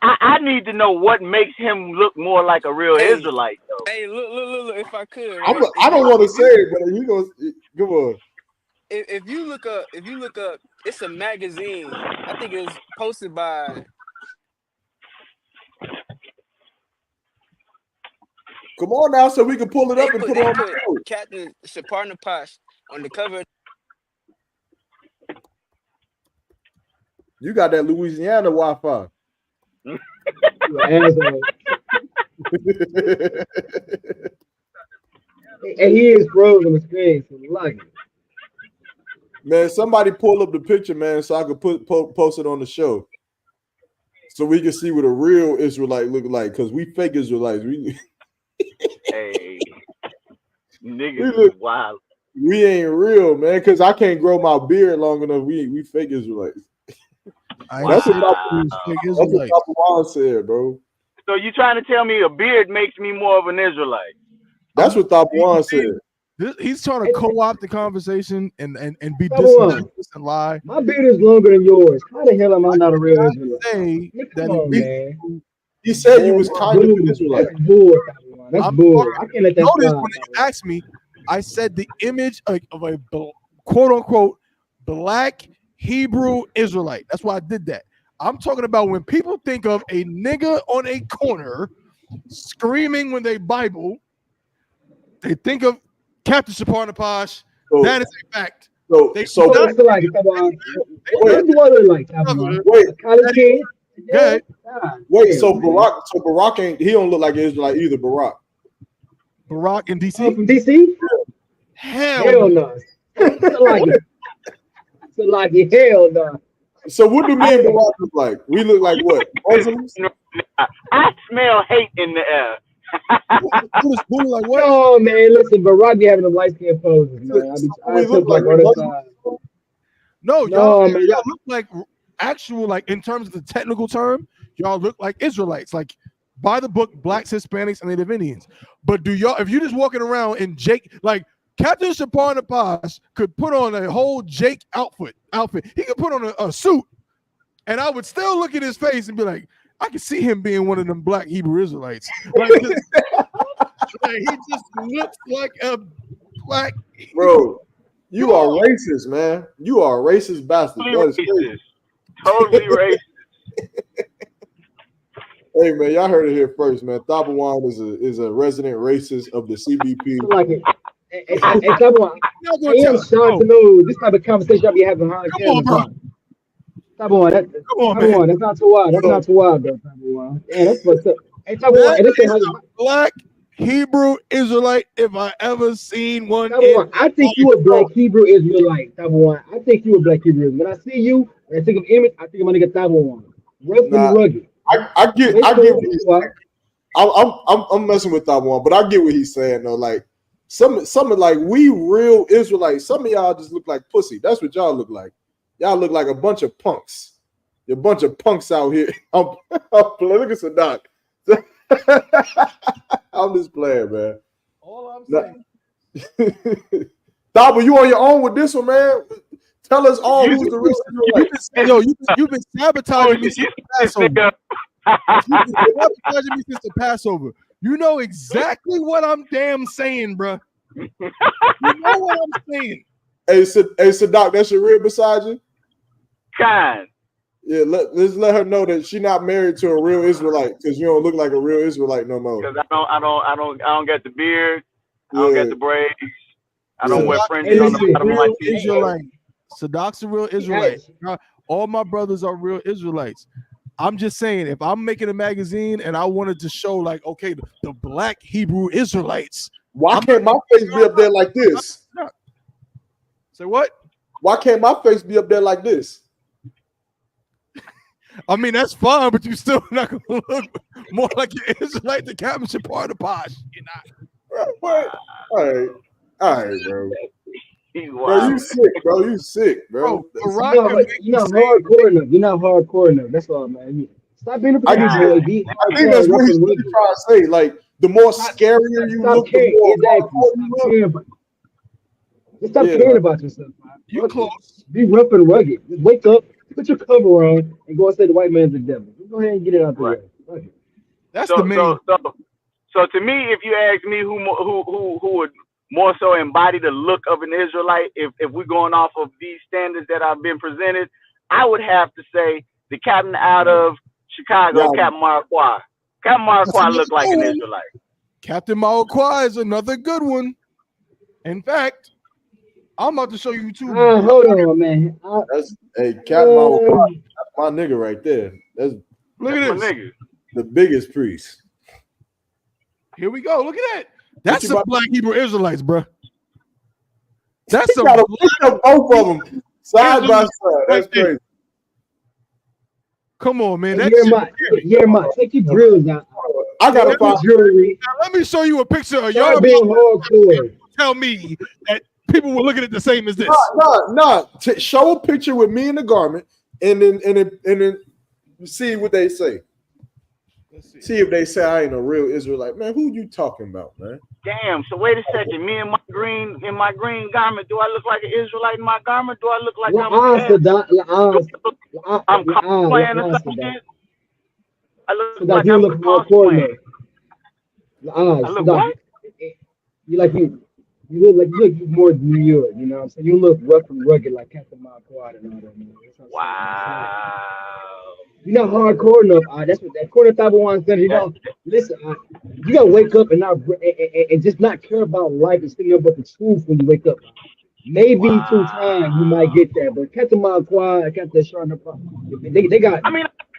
I need to know what makes him look more like a real Hey, Israelite, though. hey, look, if I could, right? I don't want to say it, but you go. Come on. If you look up, it's a magazine. I think it was posted by. Come on now, so we can pull it up and put it They on the put show. Captain Shapar Napash on the cover. You got that Louisiana Wi-Fi. You asshole. And he is frozen on the screen, so lucky. Man, somebody pull up the picture, man, so I could post it on the show, so we can see what a real Israelite look like. Because we fake Israelites, Hey, niggas is wild. We ain't real, man. Because I can't grow my beard long enough. We fake Israelites. That's what Papa Juan said, bro. So you trying to tell me a beard makes me more of an Israelite? That's what Papa Juan said. He's trying to co-opt the conversation and be Number one, disingenuous and lie. my beard is longer than yours. How the hell am I not a real Israelite? Say Come on, man. He said you was kind of an Israelite. That's bull. That's bull. I can't let that Notice slide. when you asked me, I said the image of a quote unquote black Hebrew Israelite. That's why I did that. I'm talking about when people think of a nigga on a corner screaming when they Bible, they think of Captain Shapar Napash. That is a fact. Wait, College kid. Wait, so Barack ain't, he don't look like an Israelite either, Barack. Barack in DC? From DC? Hell no. Salaki, hell no. So what do me and Barack look like? We look like what? Muslims? I smell hate in the air. Like what? No, man, listen, Barack be having the light skin poses, man. I took like on the side. No, No, y'all man, look like actual, like in terms of the technical term, y'all look like Israelites, like by the book, blacks, Hispanics, and Native Indians. But do y'all, if you just walking around in Jake, like Captain Shapar Napash could put on a whole Jake outfit. He could put on a suit, and I would still look at his face and be like, I can see him being one of them black Hebrew Israelites. Like, he just looks like a black. Bro, you are racist, man. You are a racist bastard. Racist. Totally racist. Hey man, y'all heard it here first, man. Tabawan is a resident racist of the CBP. Like it. Hey, Tabawan, I am shocked to know this type of conversation I'll be having behind camera. Tabawan, that's not too wild. That's not too wild, though, Tabawan. Yeah, that's what's up. Hey, Tabawan, and this is black Hebrew Israelite if I ever seen one. I think you a black Hebrew Israelite, Tabawan. I think you a black Hebrew Israelite. When I see you, when I think of image, I think of my nigga Tabawan. Rough and rugged. I get what he's saying. I'm messing with that one, but I get what he's saying though. Like some like we real Israelites. Some of y'all just look like pussy. That's what y'all look like. Y'all look like a bunch of punks. You're a bunch of punks out here. Look at Sadat. I'm just playing, man. All I'm saying. Thaba, you on your own with this one, man. Tell us all who's the real Israelite. You've been sabotaging me since the Passover. You've been sabotaging me since the Passover. You know exactly what I'm damn saying, bro. You know what I'm saying. Hey, Sadat, that's your rib beside you? Kind. Yeah, let's let her know that she's not married to a real Israelite because you don't look like a real Israelite no more. Because I don't get the beard. I don't get the braids. I don't wear fringes on the bottom of my Israelite. Sadoc's a real Israelite. All my brothers are real Israelites. I'm just saying, if I'm making a magazine and I wanted to show, like, okay, the black Hebrew Israelites. Why can't my face be up there like this? Say what? Why can't my face be up there like this? I mean, that's fine, but you still not gonna look more like an Israelite than Captain Shapar the Posh. You're not. What? All right, bro. Wow. You sick, bro. You sick, bro. You're not hardcore enough. You're not hardcore enough. That's all, man. Stop being a I pretty boy. Be I think that's what he's trying to say. Like, the more scarier you look, the more you look. Just stop caring about yourself. Man. You close. Be rough and rugged. Just wake up, put your cover on, and go and say the white man's the devil. Just go ahead and get it out the way. That's the main. So to me, if you ask me who would more so embody the look of an Israelite, if we're going off of these standards that have been presented, I would have to say the captain out of Chicago, Captain Marquardt. Captain Marquardt looked like an Israelite. Captain Marquardt is another good one. In fact, I'm about to show you two. Hold on, man. Captain Marquardt, that's my nigga right there. Look at this. The biggest priest. Here we go. Look at that. That's some black Hebrew Israelites, bro. That's some got a picture of both of them side by side. That's crazy. Come on, man. Yerma, take your grills out. I gotta find jewelry. Now, let me show you a picture of y'all y'all. Being hardcore. Tell me that people were looking at the same as this. No. Show a picture with me in the garment, and then see what they say. See if they say I ain't a real Israelite. Man, who you talking about, man? Damn, so wait a second. Me in my green garment, do I look like an Israelite in my garment? Do I look like I'm cosplaying or something? I look like I'm cosplaying. I look what? You look like more New York, you know what I'm saying? You look rough and rugged like Captain Marquardt and all that, man. Wow. You're not hardcore enough. That's what that quarter Taiwan said. You know, listen, you gotta wake up and not and just not care about life and thinking about the truth when you wake up. Maybe through time you might get there, but Captain Marquardt, Captain Sharna, they got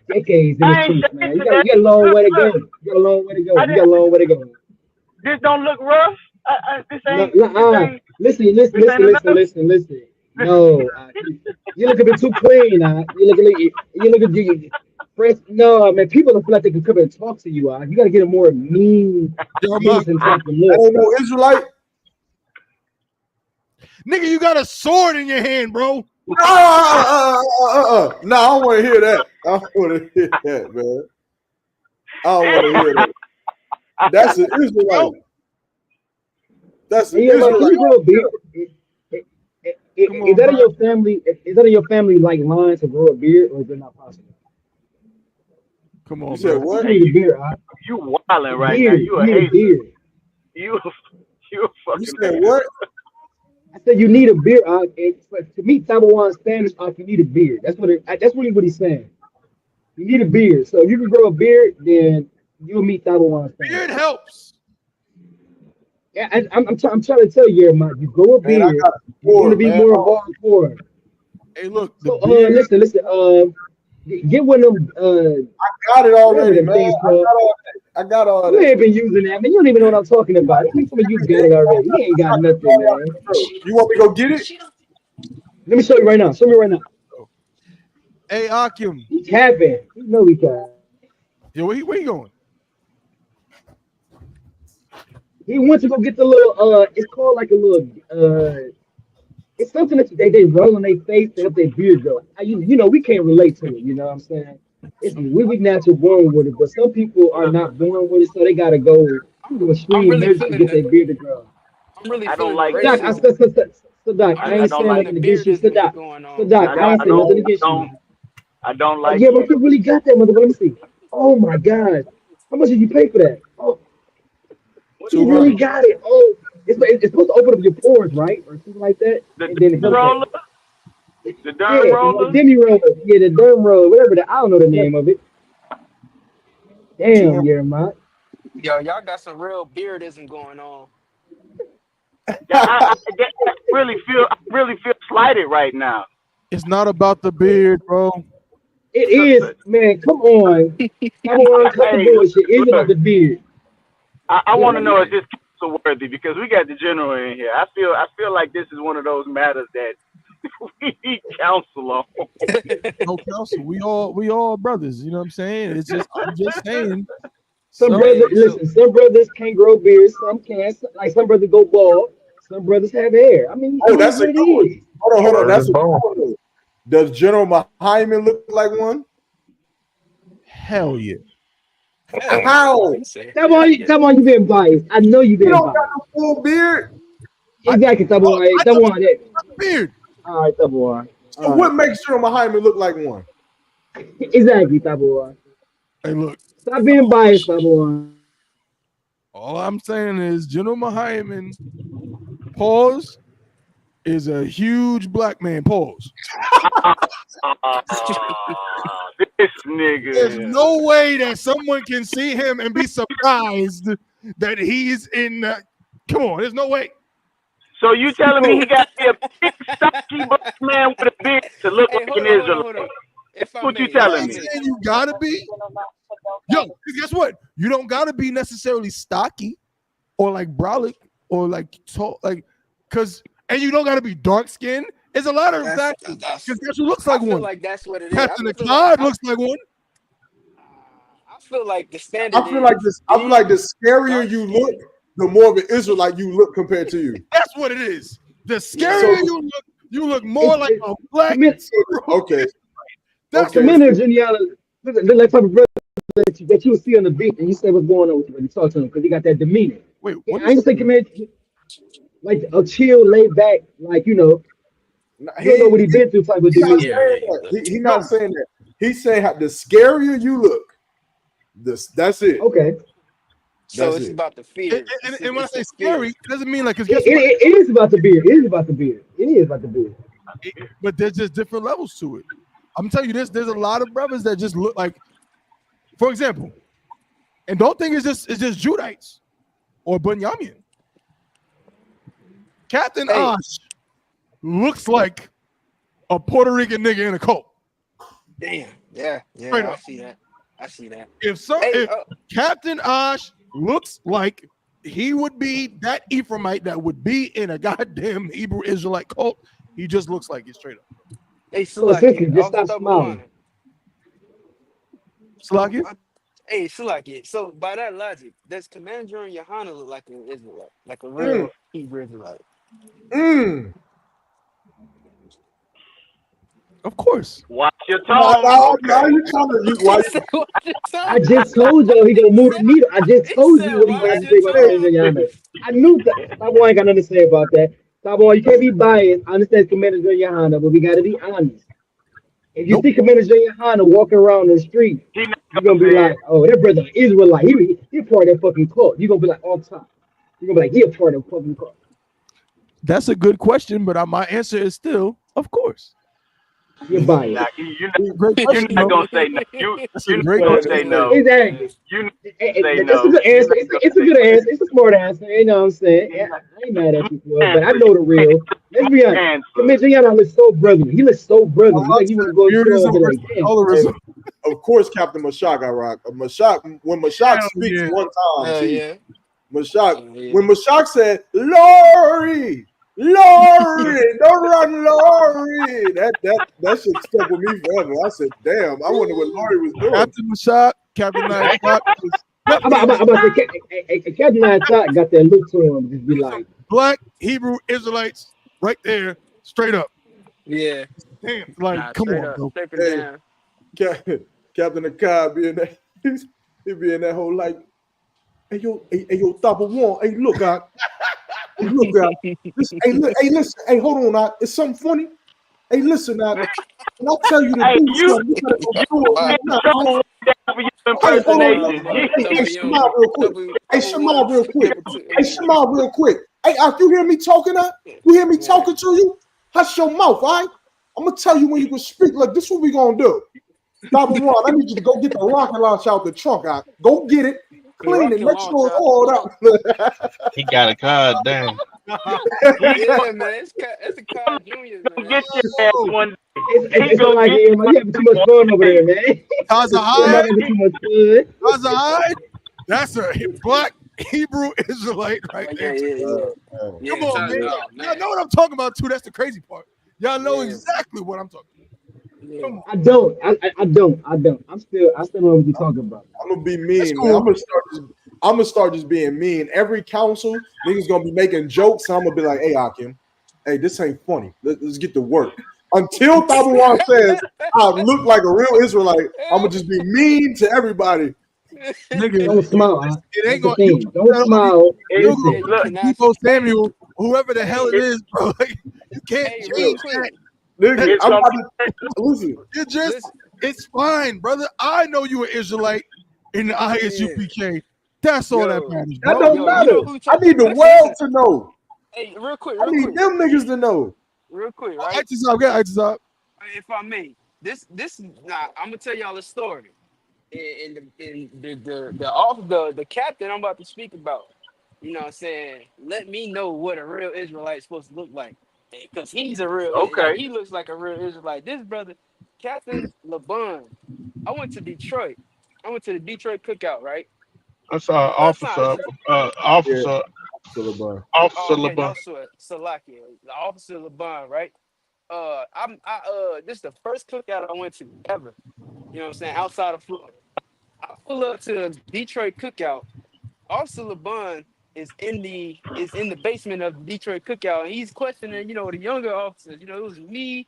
decades in the truth, man. You got a long way to go. You got a long way to go. This don't look rough. This ain't. Listen. No, you look a bit too clean. You look at fresh. No, man, people don't feel like they can come and talk to you. You got to get a more mean, innocent type of look. I ain't no Israelite. Nigga, you got a sword in your hand, bro. No, I don't want to hear that. I don't want to hear that, man. I don't want to hear that. That's an Israelite. That's an Israelite. Is that in your family? Is that in your family like line to grow a beard, or is it not possible? Come on, you said what? You need a beard. You wilding right now. You a hater. You a fucking. You said what? I said you need a beard. To meet Taiwan standards, you need a beard. That's what he's saying. You need a beard. So if you can grow a beard, then you'll meet Taiwan standards. Beard helps. Yeah, I'm trying to tell you, man. You grow a beard, you're gonna be more hardcore. Hey, look. So, listen. Get one of them. I got it already, man. I got all that. You ain't been using that, man. You don't even know what I'm talking about. You got it already. You ain't got nothing, man. You want me to go get it? Let me show you right now. Hey, Akim. He's happy. You know he can. Yo, where you going? He went to go get the little. It's called like a little. It's something that they roll on their face to help their beard grow. You know, we can't relate to it. You know what I'm saying? We natural born with it, but some people are not born with it, so they gotta go to extreme measures to get their beard to grow. I'm really I don't feeling like the Doc, racism. Doc, I ain't saying nothing against you. So Doc, I ain't saying nothing against you. I don't like. Yeah, but you really got that, motherfucker. Let me see. Oh my God, how much did you pay for that? Oh, you really got it. Oh, it's supposed to open up your pores, right, or something like that. The derm roller. The derm roller. Demi roller. Yeah, the derm roller, whatever that. I don't know the name of it. Damn, Yermont. Yo, y'all got some real beardism going on. I really feel slighted right now. It's not about the beard, bro. It So, is, man. Come on. Come on, cut the hey, bullshit. It's about look, the beard. I Yeah, want to know is this council worthy because we got the general in here. I feel like this is one of those matters that we need counsel on. No counsel. We all brothers. You know what I'm saying? It's just I'm just saying. some Some brothers, Hey, so listen, some brothers can't grow beards, some can't. Like some brothers go bald, some brothers have hair. I mean, it Oh, is that's a what it good one. is. Hold on. Word That's is a good bone. one. Does General Muhammad look like one? hell yeah. hell yeah. How? He said, hell yeah. Come on, you being biased. I know you He being don't got biased. no full beard. I Exactly, oh, I Come thought on. you had a beard. All right, All So right. what makes General Muhammad look like one? Exactly, Taboy. Hey, look. Stop being biased, Taboy. All I'm saying is General Muhammad, pause, is a huge black man. Pause. This There's nigga. no way that someone can see him and be surprised that he's in. Come on, there's no way. So you telling me he got to be a big, stocky black man with a beard to look Hey, like an Israelite? hold on. If I What you may, I if I telling ain't me? may. saying you gotta be. Yo, 'cause guess what? You don't gotta be necessarily stocky or like brolic or like tall, like and you don't gotta be dark skinned. There's a lot of factors. Because guess who looks I like feel one? like that's what it is. Captain Akkad looks like one. I feel like the standard I feel like is this. I feel like big, the scarier dark you look, skin. the more of an Israelite you look compared to you. That's what it is. The Yeah. scarier So, you look more like a black. okay, That's okay. what. Commander Juniata, the like type of brother that you will see on the beat and you say what's going on with you when you talk to him because he got that demeanor. Wait, Yeah, what I is ain't say Commander like a chill, laid back, like you don't know what he been through type of He not demeanor. saying that. He not saying that. He's saying how the scarier you look, that's it. Okay. So That's it's it. about the fear. And when I It's say the fear. scary, it doesn't mean like because It, guess what? it, it is about the beard. It is about the beard. It is about the beard. But there's just different levels to it. I'm telling you this. There's a lot of brothers that just look like, for example, and don't think it's just Judites or Bunyamin. Captain Osh looks like a Puerto Rican nigga in a coat. Damn. Yeah. Straight Yeah. up. I see that. If Hey, Captain Osh looks like he would be that Ephraimite that would be in a goddamn Hebrew Israelite cult, he just looks like it straight up. hey, So essentially, Salakia. just Off the stop double smiling. one. Salakia? Hey, Salakia. So by that logic, does Commander and Johanna look like an Israelite, like a Mm, real Hebrew Israelite? mm. Of course. Watch your Now, tone. now Okay. you trying to why He you said, "Watch your I tongue." just told y'all he gonna He move the said, needle. I just he told you said, what he "Watch had to your say about tongue." Commander Yana. I knew that. That boy ain't got nothing to say about that. That boy, you can't be biased. I understand Commander Yana, but we gotta be honest. If you Nope. see Commander Yana walking around the street, He not you're gonna gonna be say it. like, "Oh, that brother Israelite. He part of that fucking cult." You're gonna be like, "On top." You're gonna be like, "He a part of the fucking cult." That's a good question, but my answer is still, of course. You're biased. Nah, Great you're question, not though. gonna say no. That's a You're not great gonna question. say hey, no. Exactly. You're not gonna say That's a no. good You're answer. not gonna It's a say good answer. It's a smart answer. You know what I'm saying? I ain't mad at you for it, but I answer. know the real. Let's be honest. Answer. Commander Yana looks so brotherly. He looks so brotherly. Allah Like you want said to go to store and Beardism be like, versus damn. and colorism. of course Captain Mashak I rock. When Mashak Hell speaks yeah. one time, Hell yeah. Mashak, Yeah. when Mashak said, Lori, don't run, Lori. That shit stuck with me forever. I said, damn, I wonder what Lori was doing. Captain Mashak, Captain Nightshot is definitely I'm about to say, Captain Nine got that look to him. Just be like, black Hebrew Israelites right there, straight up. Yeah. Damn, like, Nah, come straight on, up. bro. Straight Hey, down. Captain Akkad be in that, he be in that whole like, hey yo, top of one, hey look out, listen, hey listen, hey hold on out, it's something funny. Hey listen out, when I tell you to Hey, do you something, you gotta go you do it in right now. Right? trouble for your Hey, hold on, Nah, impersonation. man. hey, Double young. Shema real quick. Hey, Double Shema one. real quick. Double two. Hey, Shema real quick. Hey, you hear me talking out? You hear me Yeah. talking to you? Hush your mouth, all right? I'm gonna tell you when you can speak. Look, this is what we gonna do. Number one, I need you to go get the rocket launcher out the trunk. Out. Go get it. clean I it. can Make launch sure it's out. oiled up. He got a card. Damn. Yeah, man. It's a Kai Juniors, man. Get your ass Oh, one day. He It's gonna like get you you having too much fun over one there, day. man. Taza You're Hyde, having too much fun. Taza Hyde. That's a black Hebrew Israelite right Oh yeah, there. yeah, yeah. Come Yeah, on, man. oh Y'all man. know what I'm talking about too. That's the crazy part. Y'all know Yeah, exactly what I'm talking about. yeah. Come on. I don't. I still know what you're talking about. I'm gonna be That's mean, man. cool. I'm gonna start just being mean. Every council, niggas gonna be making jokes. So I'm gonna be like, hey, Akim, hey, this ain't funny. Let's get to work. Until Tabawan says I look like a real Israelite, I'm gonna just be mean to everybody. Nigga, Don't smile. it That's ain't the gonna you thing. Don't that on you. smile. It, You're gonna Yeah, Listen. you look like cannot. Debo Hey, Samuel, whoever the hell it hey, is, bro. Like, you can't hey, real change quick. that. Nigga, it's I'm gonna about be to listen. It just, Listen, it's fine, brother. I know you an Israelite in the yeah. ISUPK. That's all that Yo, matters, That bro. don't yo, you know matter. who? I need the Listen, world listen. to know. Hey, real quick, I real need quick, them niggas to know. real quick, I right? just up, yeah, I just up. If I may, this nah, I'm gonna tell y'all a story. In the captain I'm about to speak about. You know what I'm saying? Let me know what a real Israelite's supposed to look like. Because he's a real, like, okay. he looks like a real Israelite. This brother, Captain LeBun. I went to Detroit. I went to the Detroit cookout, right? That's It's not, officer, Yeah, officer, to LeBron. oh, officer okay, LeBron. no sweat. Salakia, the officer LeBun, right? This is the first cookout I went to ever. You know what I'm saying? Outside of Florida. I pull up to the Detroit cookout. Officer LeBun is in the basement of the Detroit cookout, and he's questioning, the younger officers. It was me.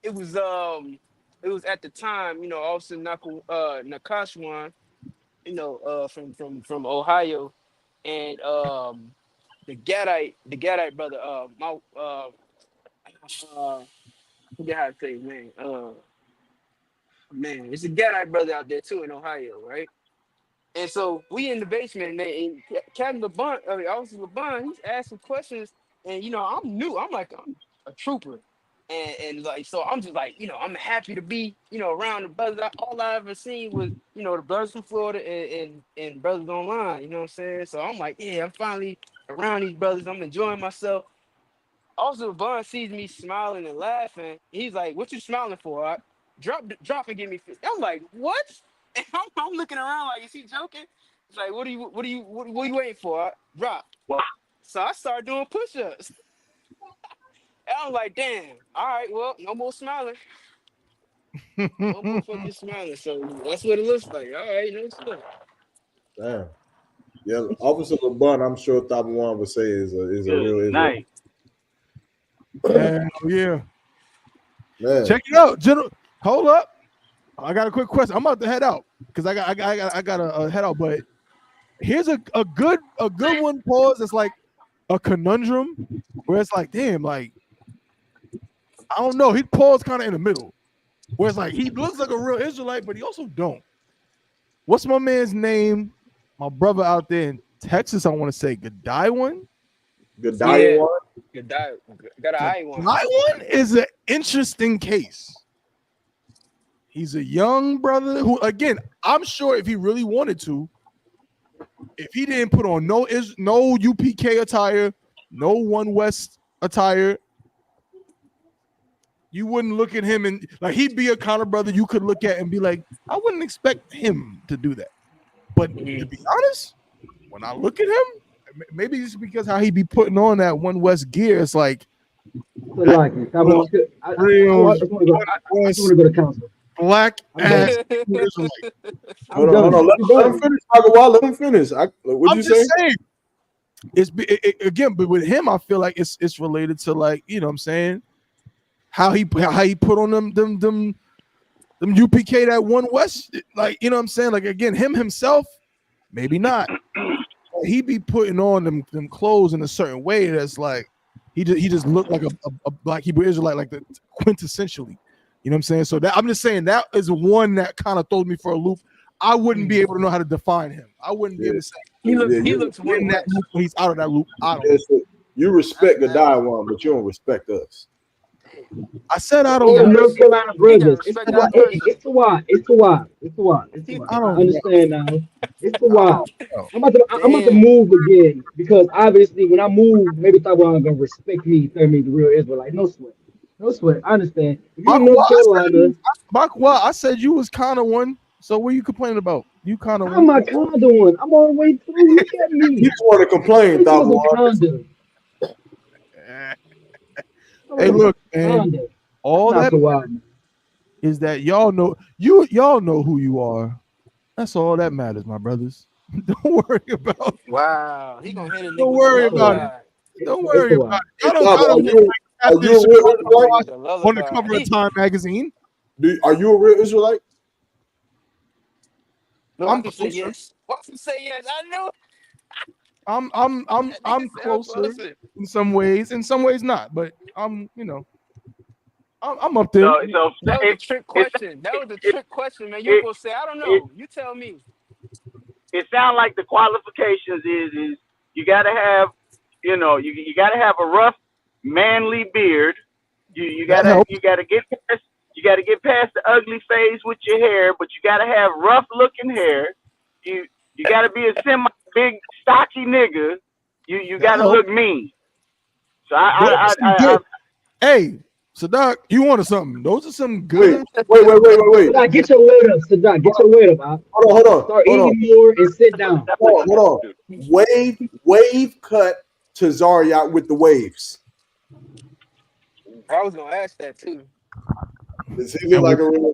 It was it was at the time, Officer Nakashwan, from Ohio, and the Gadite brother, my I forget how to say his name. Man, it's a Gadite brother out there too in Ohio, right? And so we in the basement, and Captain LeBron, Officer LeBron, he's asking questions, and I'm new. I'm a trooper, and like so I'm just like I'm happy to be around the brothers. All I ever seen was the brothers from Florida and brothers online. You know what I'm saying? So I'm like, yeah, I'm finally around these brothers. I'm enjoying myself. Also, Bond sees me smiling and laughing. He's like, "What you smiling for? Drop and give me 50." I'm like, "What?" And I'm looking around like, "Is he joking?" It's like, what are you waiting for? Drop." Well, So I started doing push-ups. And I'm like, "Damn. All right, well, no more smiling. No more fucking smiling." So that's what it looks like. All right, no sweat. Damn. Yeah, Officer LeBron, I'm sure Top One would say is a good real Israel. night. Hell yeah. Man. Check it out, General. Hold up. I got a quick question. I'm about to head out because I got to head out. But here's a good one. Pause. It's like a conundrum where it's like, damn, like I don't know. He paused kind of in the middle where it's like he looks like a real Israelite, but he also don't. What's my man's name? My brother out there in Texas. I want to say Godaiwan. Good die Yeah, one. good die. Got an eye one. Godaiwan is an interesting case. He's a young brother who, again, I'm sure if he really wanted to, if he didn't put on no UPK attire, no One West attire, you wouldn't look at him and like he'd be a kind of brother you could look at and be like, I wouldn't expect him to do that. But to be honest, when I look at him, maybe it's because how he be putting on that One West gear, it's like So like, real I just want to go. I just want West to go to council. black I'm ass done. Israelite. I'm Hold on. done. Let, I'm let him done. finish. Agawal, let him finish. What'd I'm you just say? saying. Again, but with him, I feel like it's related to like what I'm saying, how he put on them UPK that One West, like what I'm saying, like again, him himself, maybe not. He be putting on them clothes in a certain way that's like he just looked like a black Hebrew Israelite, like the quintessentially. You know what I'm saying? So that I'm just saying that is one that kind of throws me for a loop. I wouldn't be able to know how to define him. I wouldn't be able to say He Yeah, looks he's in One that West. loop or he's out of that loop. I don't yeah, know. so you respect the die one, but you don't respect us. I said I don't All the know. North Carolina He gotta brothers. It's respect the that why. person. It's the why. It's the why. It's the why. It's the why. I I don't know. understand now. It's the I why. don't know. I'm about to Damn. move again because obviously when I move, maybe Taiwan gonna respect me, tell me the real Israelite. No sweat. No sweat. I understand. If you're in North Carolina, I said you was kind of one. So what are you complaining about? You kind of how one. am I kinda one? I'm all the way through. Look at You me. just want to complain, Which was a Taiwan. kinda. I Hey, was look, a man. kinda. It's All not that so wild. is that y'all know who you are. That's all that matters, my brothers. Don't worry about. Wow. He gonna hit a nigga Don't with the worry It's the about why. it. lullaby. Don't It's worry the about why. it. Hey, Thab, I don't get are you a catfish real Hit a nigga Israelite? with the on the lullaby. cover of Time magazine. Are you a real Israelite? No, I I'm can say closer. yes. Why can say yes? I knew it. That nigga I'm said I'm closer closer. in some ways not, but I'm up there. So That was a it trick it question. That was a it trick question, man. You it gonna say I don't it, know. You tell me. it sounds like the qualifications is you got to have, you got to have a rough, manly beard. You That gotta helps. you gotta get past the ugly phase with your hair, but you gotta have rough looking hair. You gotta be a semi big stocky nigga. You That gotta helps. look mean. So Those are some good. Hey, Sadak, you wanted something. Those are some Wait, good. So now get your weight up. So now get your weight up. Start hold on, eating more and sit down. hold on. Wave cut to Zariat with the waves. I was gonna ask that too. Does he look And like with, a real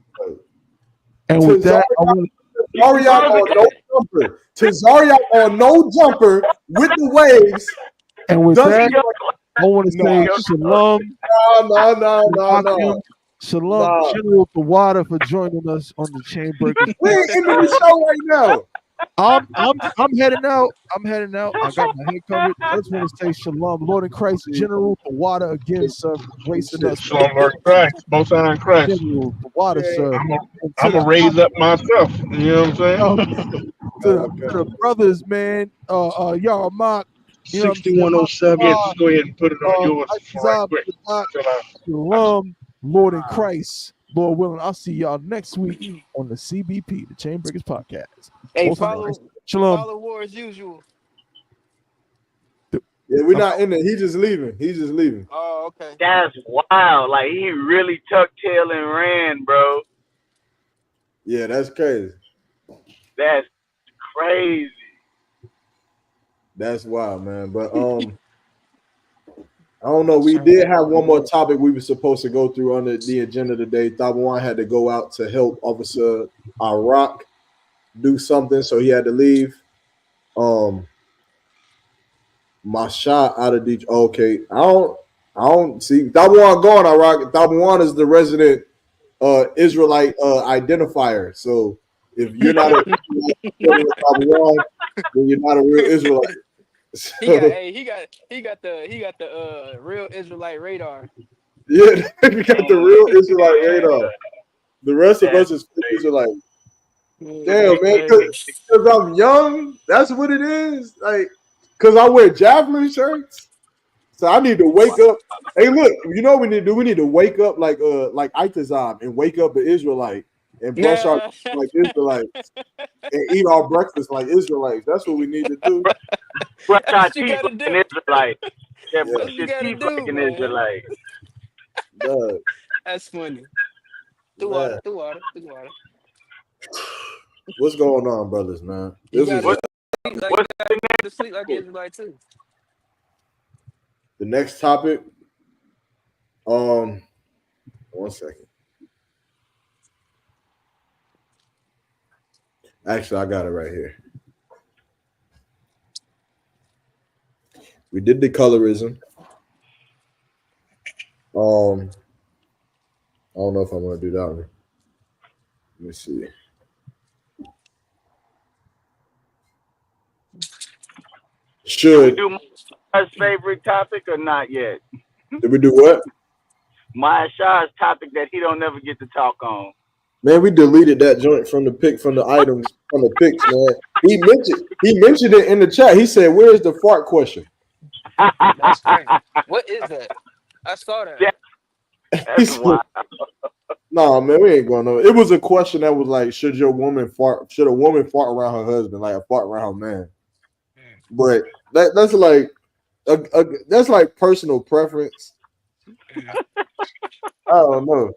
and to with that, I want Zariat on no jumper? To Zariat on no jumper with the waves. and with Does he that, look I want to no, say shalom, no. shalom, Nah. General Tawada for joining us on the Chain Breakers We ain't podcast. ending the show right now. I'm heading out. I'm heading out. I got my head covered. I just want to say shalom, Lord in Christ, General Tawada again, sir, for gracing us with Shalom, Lord Christ, Most High in Christ. General Tawada, sir. And to I'm the gonna raise up myself. You know what I'm um, saying? to the brothers, man. Y'all mock. You know what I'm saying? 6107. Yeah, just go ahead and put it on yours for right Isaac, quick. Sadat, I just, Shalom, Lord in Christ. Lord willing, I'll see y'all next week on the CBP, the Chain Breakers Podcast. Hey, Most High in Christ. follow Shalom. war as usual. Yeah, we're not in it. He's just leaving. Oh, okay. That's wild. Like he really tucked tail and ran, bro. Yeah, that's crazy. That's crazy. That's wild, man. But I don't know. We did have one more topic we were supposed to go through under the agenda today. Thabawan had to go out to help Officer Iraq do something, so he had to leave. My shot out of Detroit. Okay, I don't see Thabawan gone. Iraq. Thabawan is the resident Israelite identifier. So if you're not a Thabawan, then you're not a real Israelite. He got So, hey, he got the real Israelite radar. yeah, you got the real Israelite radar. The rest of That's us is fake Israelite. That's Damn, man, crazy. because I'm young. That's what it is. Like, because I wear javelin shirts, so I need to wake up. Hey, look, you know what we need to do? We need to wake up like Itazam and wake up an Israelite and brush our Nah. teeth like Israelites and eat our breakfast like Israelites. That's what we need to do. brush That's our what you teeth gotta like do. an Israelite. Yeah, Yeah, brush That's what you your gotta teeth like do, an man. Israelite. Doug, That's funny. man. Through water. What's going on, brothers, man? You This was gotta What sleep like you what's gotta go to sleep like the Israelite too. the next topic. 1 second. Actually, I got it right here. We did the colorism. I don't know if I'm gonna do that one. Let me see. Did we Should do my favorite topic or not yet? did we do what? Maya Shah's topic that he don't never get to talk on. Man, we deleted that joint from the items from the picks, man. He mentioned it in the chat. He said, "Where's the fart question?" That's crazy. What is that? I saw that. That's wild. No, man, we ain't going to. It was a question that was like, should your woman fart? Should a woman fart around her husband, like a fart around her man? But that's like that's like personal preference. I don't know.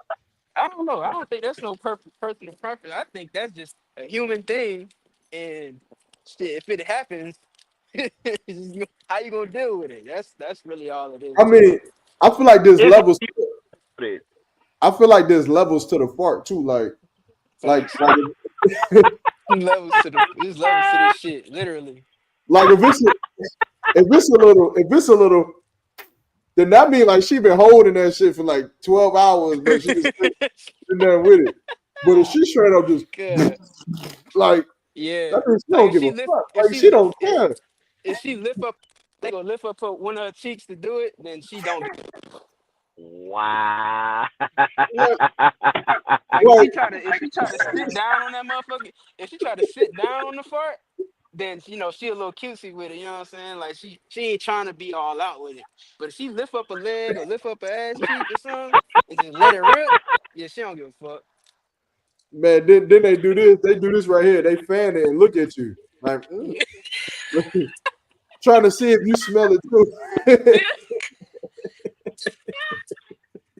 I don't know. I don't think that's no perfect personal preference. I think that's just a human thing, and shit, if it happens, how you gonna deal with it? That's really all it is I to me. mean, I feel like there's It's levels. I feel like there's levels to the fart too. Facts. Like, There's levels to this shit, literally. like if it's a little, then that means like she been holding that shit for like 12 hours, but she just sitting there with it. But if she straight up just God. like Yeah. that means she Like don't if give she a lift fuck. if Like she she lift don't care. if she lift up they gonna lift up her, one of her cheeks to do it, then she don't. wow. Like, Like if she try to sit down on that motherfucker, if she try to sit down on the fart, then she a little cutesy with it. You know what I'm saying? Like she ain't trying to be all out with it. But if she lift up a leg or lift up her ass cheek or something and just let it rip, yeah, she don't give a fuck. man, then they do this. They do this right here. They fan it and look at you like trying to see if you smell it too.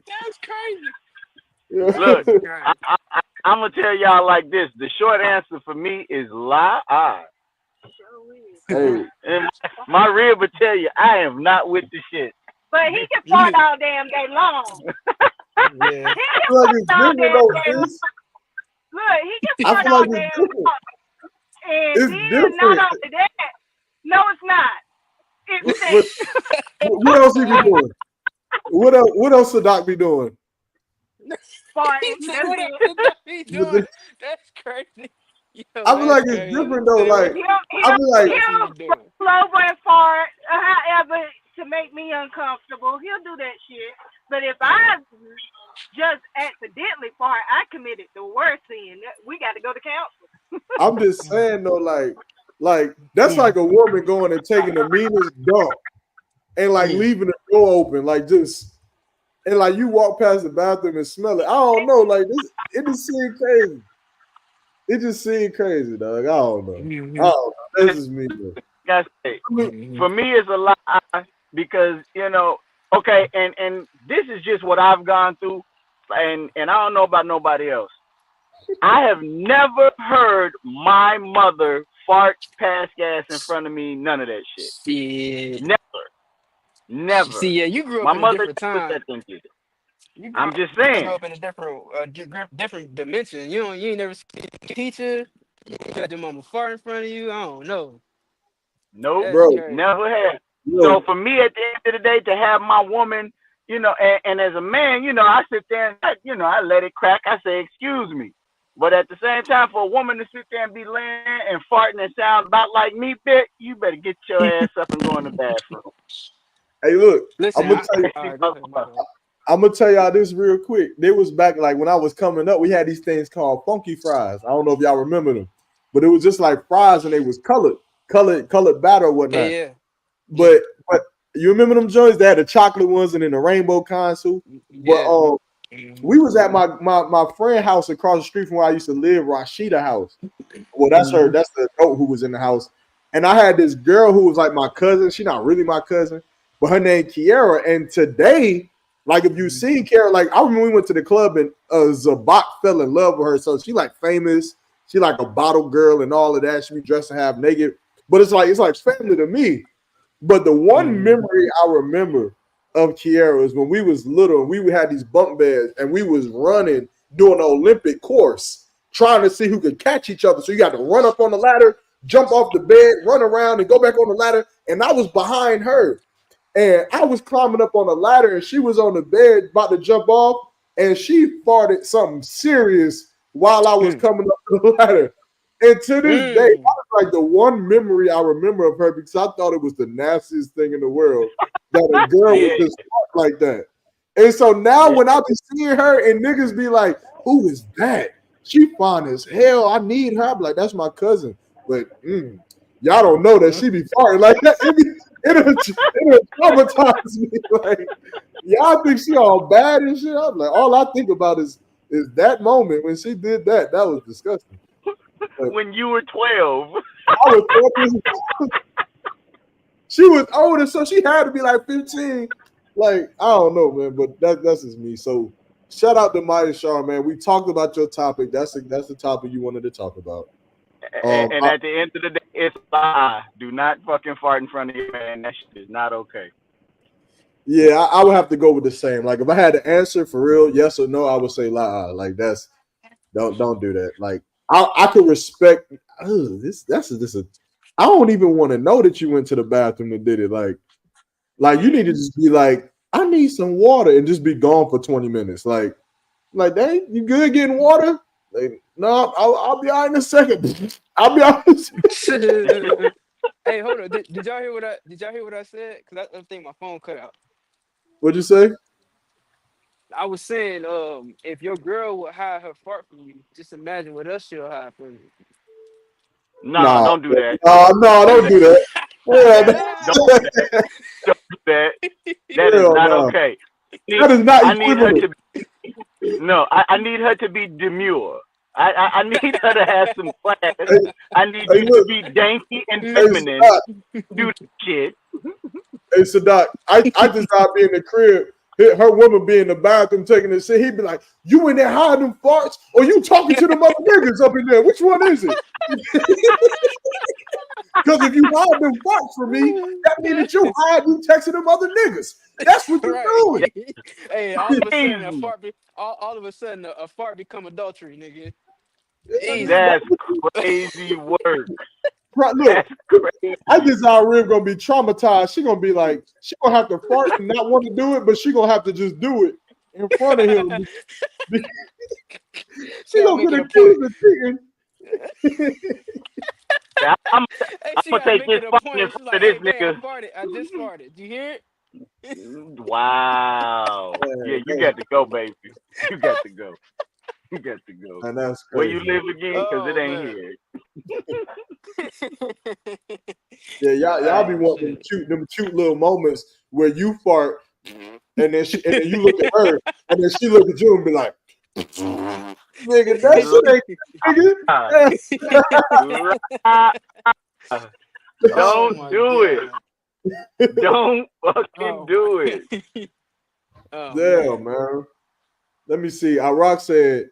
That's crazy. Look, That's crazy. I'm gonna tell y'all like this. The short answer for me is lie. Hey, And my rib would tell you I am not with the shit. But he can fart all damn day long. Yeah. He I can feel like fart it's all different damn though. day long. Look, he can I fart feel all like it's damn different. long. And It's then not different. only that, no, it's not. It's What, sex. what else he be doing? What else the doc be doing? He Farting. said, That's "What it. else is that he But doing?" That's crazy. Yo, I feel like that's it's crazy. different though. Say Like I feel what like else he He'll was doing? roll over and fart, however, to make me uncomfortable. He'll do that shit. But if I just accidentally fart, I committed the worst sin. We got to go to counsel. I'm just saying though, like that's like a woman going and taking the meanest dump and like leaving the door open, like just and like you walk past the bathroom and smell it. I don't know, like this, it just seemed crazy. It just seemed crazy, dog. I don't know. I don't know. This is me. Though. Guys, hey, I mean, for me it's a lie because okay, and this is just what I've gone through, and I don't know about nobody else. I have never heard my mother fart, pass gas in front of me. None of that shit. Shit. Never, never. See, yeah, you grew up My in a mother different never time. said them shit. You grew I'm up, just you grew saying. up in a different dimension. You ain't never seen a teacher. You got your mama fart in front of you. I don't know. Nope, That's bro, crazy. never had. So look, for me, at the end of the day, to have my woman, and as a man, I sit there and I let it crack. I say, excuse me. But at the same time, for a woman to sit there and be laying and farting and sound about like me, bitch, you better get your ass up and go in the bathroom. hey, look, Listen, I'm gonna tell you. all right, go ahead, my bad. I'm gonna tell y'all this real quick. There was back like when I was coming up, we had these things called funky fries. I don't know if y'all remember them, but it was just like fries and they was colored batter or Yeah, whatnot. yeah, yeah, But you remember them joints? They had the chocolate ones and then the rainbow console. But yeah. we was at my friend house across the street from where I used to live, Rashida house. Well, that's her. Mm-hmm. That's the adult who was in the house. And I had this girl who was like my cousin. She's not really my cousin, but her name Kiara. And today, like if you seen Kiara, like I remember we went to the club and Zabak fell in love with her. So she like famous. She like a bottle girl and all of that. She be dressed to half naked. But it's like family to me. But the one Mm-hmm. memory I remember of Kiara is when we was little, we had these bunk beds and we was running doing an Olympic course, trying to see who could catch each other. So you got to run up on the ladder, jump off the bed, run around, and go back on the ladder. And I was behind her. And I was climbing up on the ladder, and she was on the bed about to jump off, and she farted something serious while I was coming up the ladder. And to this day, that Mm. was like the one memory I remember of her because I thought it was the nastiest thing in the world that a girl would Yeah, just fart like that. And so now yeah. when I be seeing her and niggas be like, "Who is that? She fine as hell. I need her." I'm like, "That's my cousin." But y'all don't know that she be farting like that. It'll traumatize me. Like, y'all think she all bad and shit. I'm like, all I think about is that moment when she did that. That was disgusting. But When you were 12. I was 12 years old. She was older, so she had to be like 15. Like, I don't know, man, but that's just me. So shout out to Maya Shaw, man. We talked about your topic. That's the topic you wanted to talk about. And at the end of the day, it's a lie. Do not fucking fart in front of your man. That shit is not okay. Yeah, I would have to go with the same. Like, if I had to answer for real, yes or no, I would say la. Like, that's don't do that. Like, I could respect. This. I don't even want to know that you went to the bathroom and did it. Like you need to just be like, I need some water and just be gone for 20 minutes. Like, dang, you good getting water? Like, no, I'll be out in a second. I'll be out. Hey, hold on. Did y'all hear what I said? Because I think my phone cut out. What'd you say? I was saying, if your girl would hide her fart from you, just imagine what else she'll hide from you. Nah, don't do that. No, don't do that. Don't do that. Don't do that. That is not okay. That is not I need her equivalent. to be, no, I need her to be demure. I need her to have some class. I need you to be dainty and feminine. Do the shit. Hey, Sadat, I just gotta be in the crib. Her woman be in the bathroom taking a shit. He'd be like, "You in there hiding them farts, or you talking to them other niggas up in there? Which one is it?" Because if you hide them farts from me, that means that you texting them other niggas. That's what you're doing. Hey, all of a sudden all of a sudden a fart become adultery, nigga. That's crazy work. Look, that's crazy. I just our rib gonna be traumatized. She gonna be like, she gonna have to fart and not want to do it, but she gonna have to just do it in front of him. She gonna get accused of cheating. I'm gonna take this fart in front of this nigga. I just farted. You hear it? Wow. Yeah, you got to go, baby. You got to go. You got to go. And that's where crazy. you live again? Because it ain't here. Yeah, y'all be wanting them cute little moments where you fart and then you look at her and then she look at you and be like, nigga, that shit ain't nigga. Don't do it. Don't fucking do it. Damn, man. Let me see. Iraq said,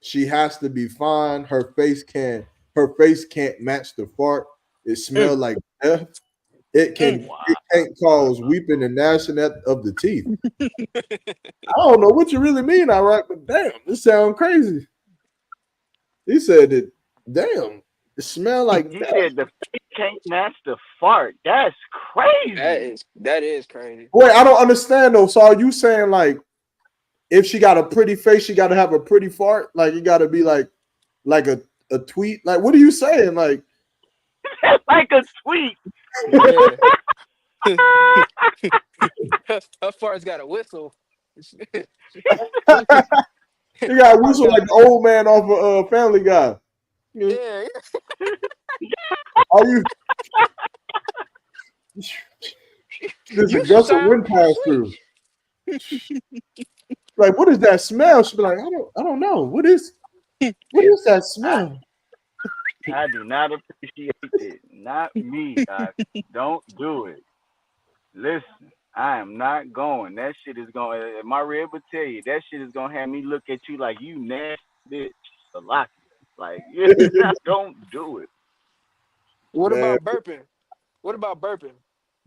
she has to be fine. Her face can't match the fart. It smells like death. It can't cause weeping and gnashing of the teeth. I don't know what you really mean, Iraq, but damn, this sounds crazy. He said that, damn, it smell like he death. said the face can't match the fart. That's crazy. That is crazy. Wait, I don't understand though. So are you saying like if she got a pretty face, she got to have a pretty fart? Like it got to be like a tweet? Like what are you saying? Like like a tweet. Yeah. Her fart's got a whistle. You got a whistle like the old man off of Family Guy. Yeah. Are you? There's a gust of wind pass through. Like, what is that smell? She'll be like, I don't know. What is that smell? I do not appreciate it. Not me. Don't do it. Listen, I am not going. That shit is going. My rib will tell you that shit is gonna have me look at you like you nasty bitch. Like, yeah, don't do it. What about burping? What about burping?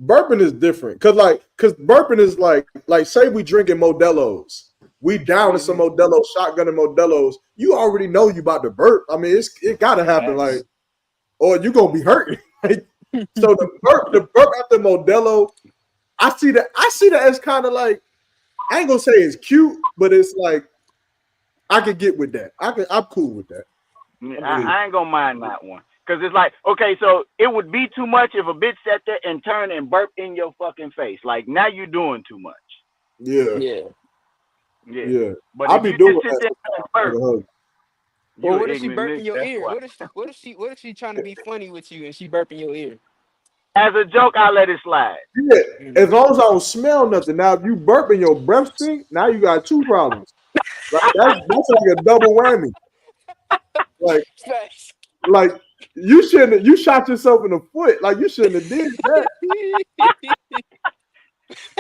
Burping is different, cause burping is like say we drinking Modelo's, we down to some Modelo, shotgun and Modelo's. You already know you about to burp. I mean, it gotta happen, like, or you gonna be hurting. So the burp after Modelo, I see that as kind of like, I ain't gonna say it's cute, but it's like I could get with that. I'm cool with that. I ain't gonna mind that one. Cause it's like, okay, so it would be too much if a bitch sat there and turn and burp in your fucking face. Like now you're doing too much. Yeah. But I'll be if you doing just sit there and burp, well, what if she burp in your ear? What if she trying to be funny with you and she burp in your ear? as a joke, I let it slide. Yeah, as long as I don't smell nothing. Now, if you burp and your breath stink, now you got two problems. Like that's like a double whammy. Like Facts. like you shot yourself in the foot. Like you shouldn't have did that.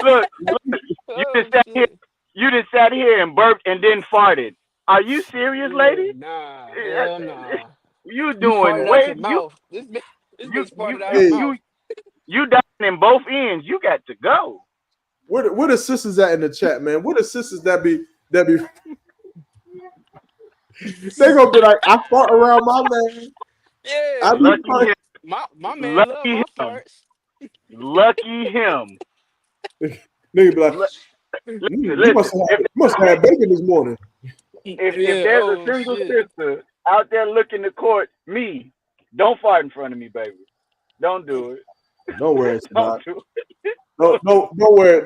Look, you Oh just sat here, shit. you just sat here and burped and then farted. Are you serious, Yeah, lady? nah, hell nah. You You doing farted out way your you mouth. This you bitch you farted out her Hey, you mouth. you down in both ends. You got to go. where the sisters at in the chat, man? Where the sisters that be they gonna be like, I fought around my man. I Yeah. be Lucky him. My man love Lucky my him. farts. Lucky him. nigga be like, Lu- you Listen, must have had bacon this morning. if Yeah, there's a oh single shit. sister out there looking to court me, don't fart in front of me, baby. Don't do it. Don't worry, Don't Sadat. do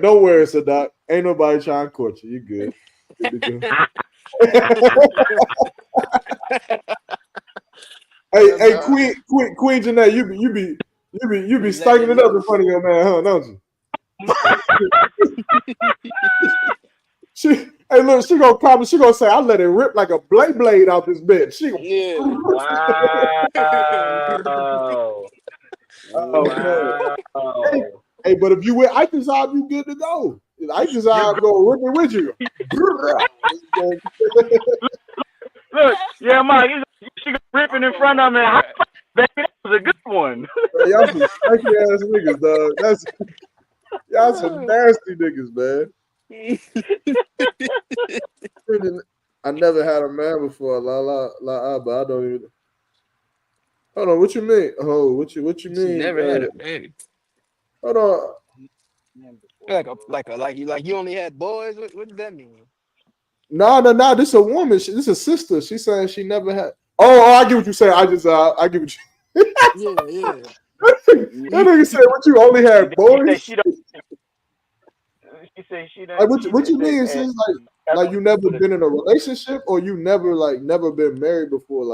Don't worry, Sadat. Ain't nobody trying to court you. You good. Good to go. Hey, Nah. Queen Jeanette, you be Be letting stinking it it up in loose. front of your man, huh? Don't you? Hey, look, she gonna comment. She gonna say, "I let it rip like a blade out this bitch." She gonna, Yeah. Wow. oh man. Hey, Wow. hey, but if you with Icazab, you good to go. If You Icazab go, go ripping with you. look, yeah, Mike, she got ripping in front of me. High Right. five, baby, that was a good one. Man, y'all some stanky ass niggas, dog. Y'all some nasty niggas, man. I never had a man before, but I don't even. Hold on, what you mean? Oh, what you She mean? never had a baby. Hold on. Like you only had boys. What does that mean? No. This a woman. This a sister. She's saying she never had. I get what you say. I get what you. Yeah, yeah. That nigga said, "What you only She had said boys?" she don't. She said she Like, don't. what you mean? Said, Since like you never been in a relationship, or you never been married before?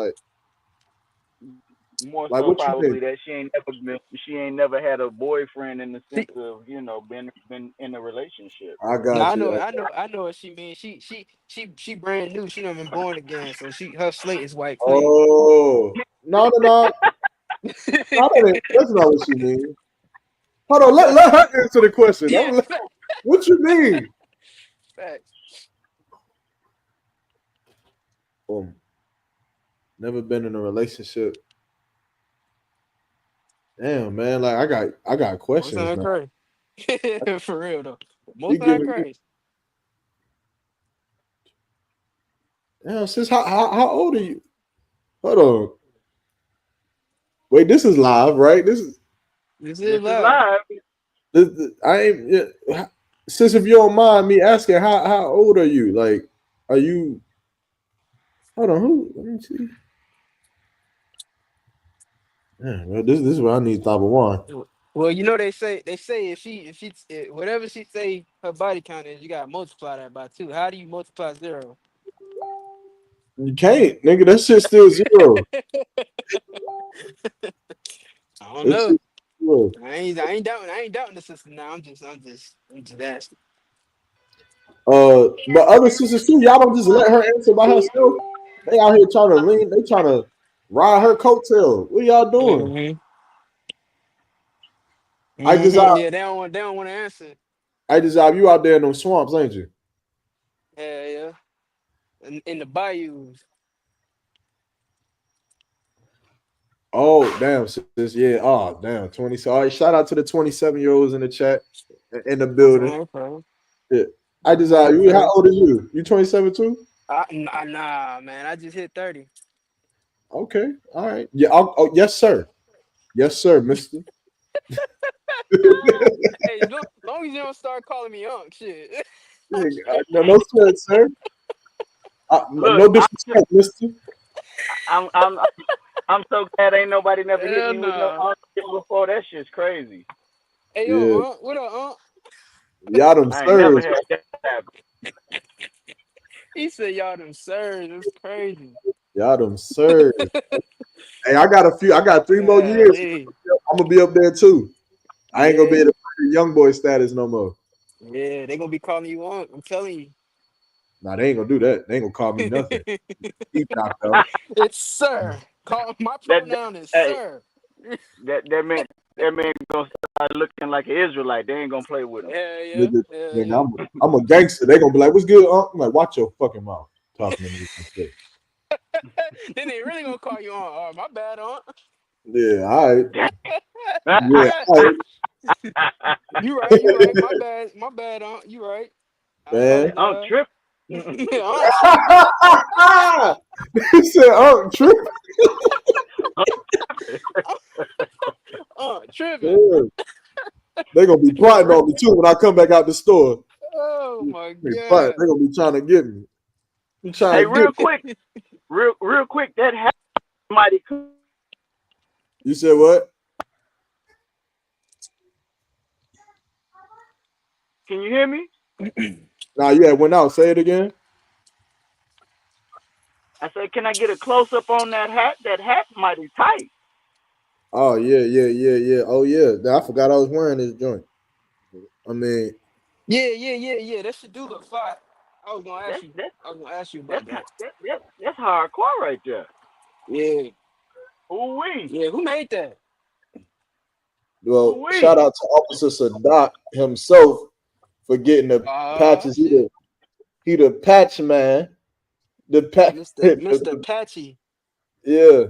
more Like so what you probably mean? that she ain't never had a boyfriend in the See, sense of been in a relationship. I no, got you. I know what she means. She brand new. She done been born again, so her slate is white clean. Oh no. That's not what she mean. Hold on, let her answer the question. Yeah, What you mean? fact. Um, never been in a relationship. Damn, man. Like I got Most of questions, her man. crazy. For real though. You Most of her giving me crazy. damn sis, how old are you? Hold on. Wait, this is live, right? This This is is live. live. I ain't sis, if you don't mind me asking, how old are you? Like, are you hold on, who let me see. Yeah, well, this is what I need top of one. Well, they say whatever she say her body count is, you gotta multiply that by two. How do you multiply zero? You can't, nigga. That shit's still zero. I don't That know. shit's zero. I ain't doubting the system now. I'm just asking. But other sisters too, y'all don't just let her answer by herself. They out here trying to lean, they trying to ride her coattail. What y'all doing? I just Yeah, they don't want to answer. you out there in them swamps, ain't you? Yeah, yeah. In the bayous. Oh damn, sis. Yeah. Oh damn, 20. So all right, shout out to the 27-year-olds in the chat in the That's building. all right, bro. Yeah. That's all right, You how bro. old are you? You 27 too? Nah, man. I just hit 30. Okay. All right. Yeah. Yes, sir. Yes, sir, mister. Hey, long as you don't start calling me unk, shit. No sweat, sir. Look, No disrespect, mister. I'm I'm I'm so glad ain't nobody never hit Hell me with no nah. shit before. That shit's crazy. Hey, yo, Yeah. what up, Y'all them I ain't never sirs. had that happen. He said y'all them sirs. It's crazy. Y'all them sirs. Hey, I got three more years. Golly. I'm gonna be up there too. I ain't gonna be Yeah, able to play the young boy status no more. yeah, they gonna be calling you on. I'm telling Nah, they ain't gonna do that. They ain't gonna call me you. nothing. He knocked out. It's sir. Call my that pronoun is hey, sir. that man gonna start looking like an Israelite. They ain't gonna play with him. Hell yeah, Nigga, hell nigga, yeah. I'm a gangster. They gonna be like, "What's good, Unc?" I'm like, "Watch your fucking mouth talking to me like that." Then they really gonna call you on. Oh, my bad, aunt. Yeah, all right. Yeah, all right, You right, you right. My bad, aunt. You right. I man. I'm apologize. tripping. Aunt tripping. He said, "Unc, trip." Aunt tripping. Yeah. They gonna be plotting on me too when I come back out the store. Oh my They plotting. god. They gonna be trying to get me. You trying Hey, to get real me. quick, real quick. That hat mighty. Can You said what? you hear me? Nah, you had went out. Say it again. I said, can I get a close up on that hat? That hat's mighty tight. Oh yeah, yeah, yeah, yeah. Oh yeah. I forgot I was wearing this joint. I mean, Yeah, yeah, yeah, yeah. That should do look fire. I was gonna ask That's you. that's I was gonna ask you about that's that. that's hardcore right there. Yeah, Ooh wee, yeah. Who made that? well, ooh wee. shout out to Officer Sadat himself for getting the Ah, patches. shit. He the patch man. The patch. Mr. Patchy. Yeah,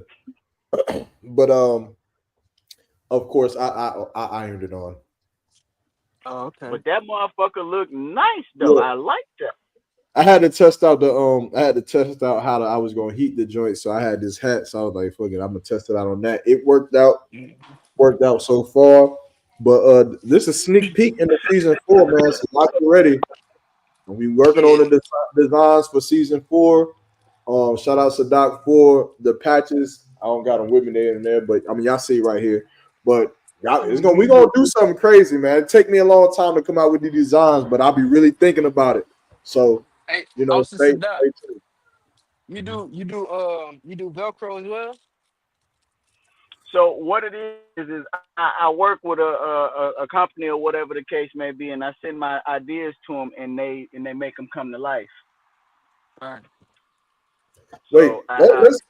but of course, I ironed it on. Oh, okay. But that motherfucker look nice though. Yeah, I like that. I had to test out the I had to test out how I was gonna heat the joint. So I had this hat. So I was like, fuck it, I'm gonna test it out on that. It worked out so far. But this is sneak peek into season 4, man. So y'all get ready. We working on the Yeah. designs for season 4. Shout out to Doc for the patches. I don't got them with me there and there, but I mean y'all see right here. But y'all, we Mhm. gonna do something crazy, man. It take me a long time to come out with the designs, but I'll be really thinking about it. So Hey, stay Officer Doc, tuned. you do Velcro as well? So what it is I work with a company or whatever the case may be, and I send my ideas to them, and they make them come to life. All right. Wait, So let's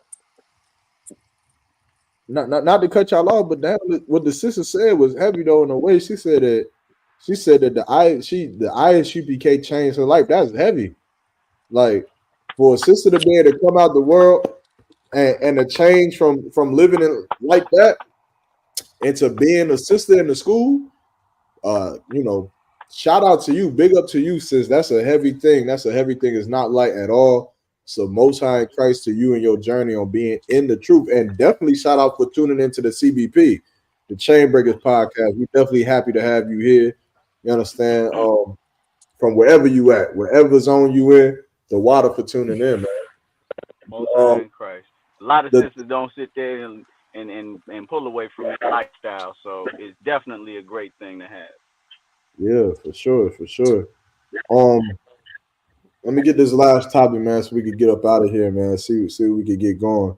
not to cut y'all off, but that what the sister said was heavy though in a way. She said that the ISUPK changed her life. That's heavy. Like for a sister to be able to come out the world and a change from living in like that into being a sister in the school, you know, shout out to you, big up to you, sis. That's a heavy thing. That's a heavy thing. It's not light at all. So most high in Christ to you and your journey on being in the truth. And definitely shout out for tuning into the CBP, the Chainbreakers podcast. We're definitely happy to have you here. You understand? From wherever you at, wherever zone you in, the water for tuning in, man. Most High Um, in Christ. A lot of the sisters don't sit there and pull away from that lifestyle, so it's definitely a great thing to have. yeah, for sure, for sure. Um, let me get this last topic, man, so we could get up out of here, man. See what we could get going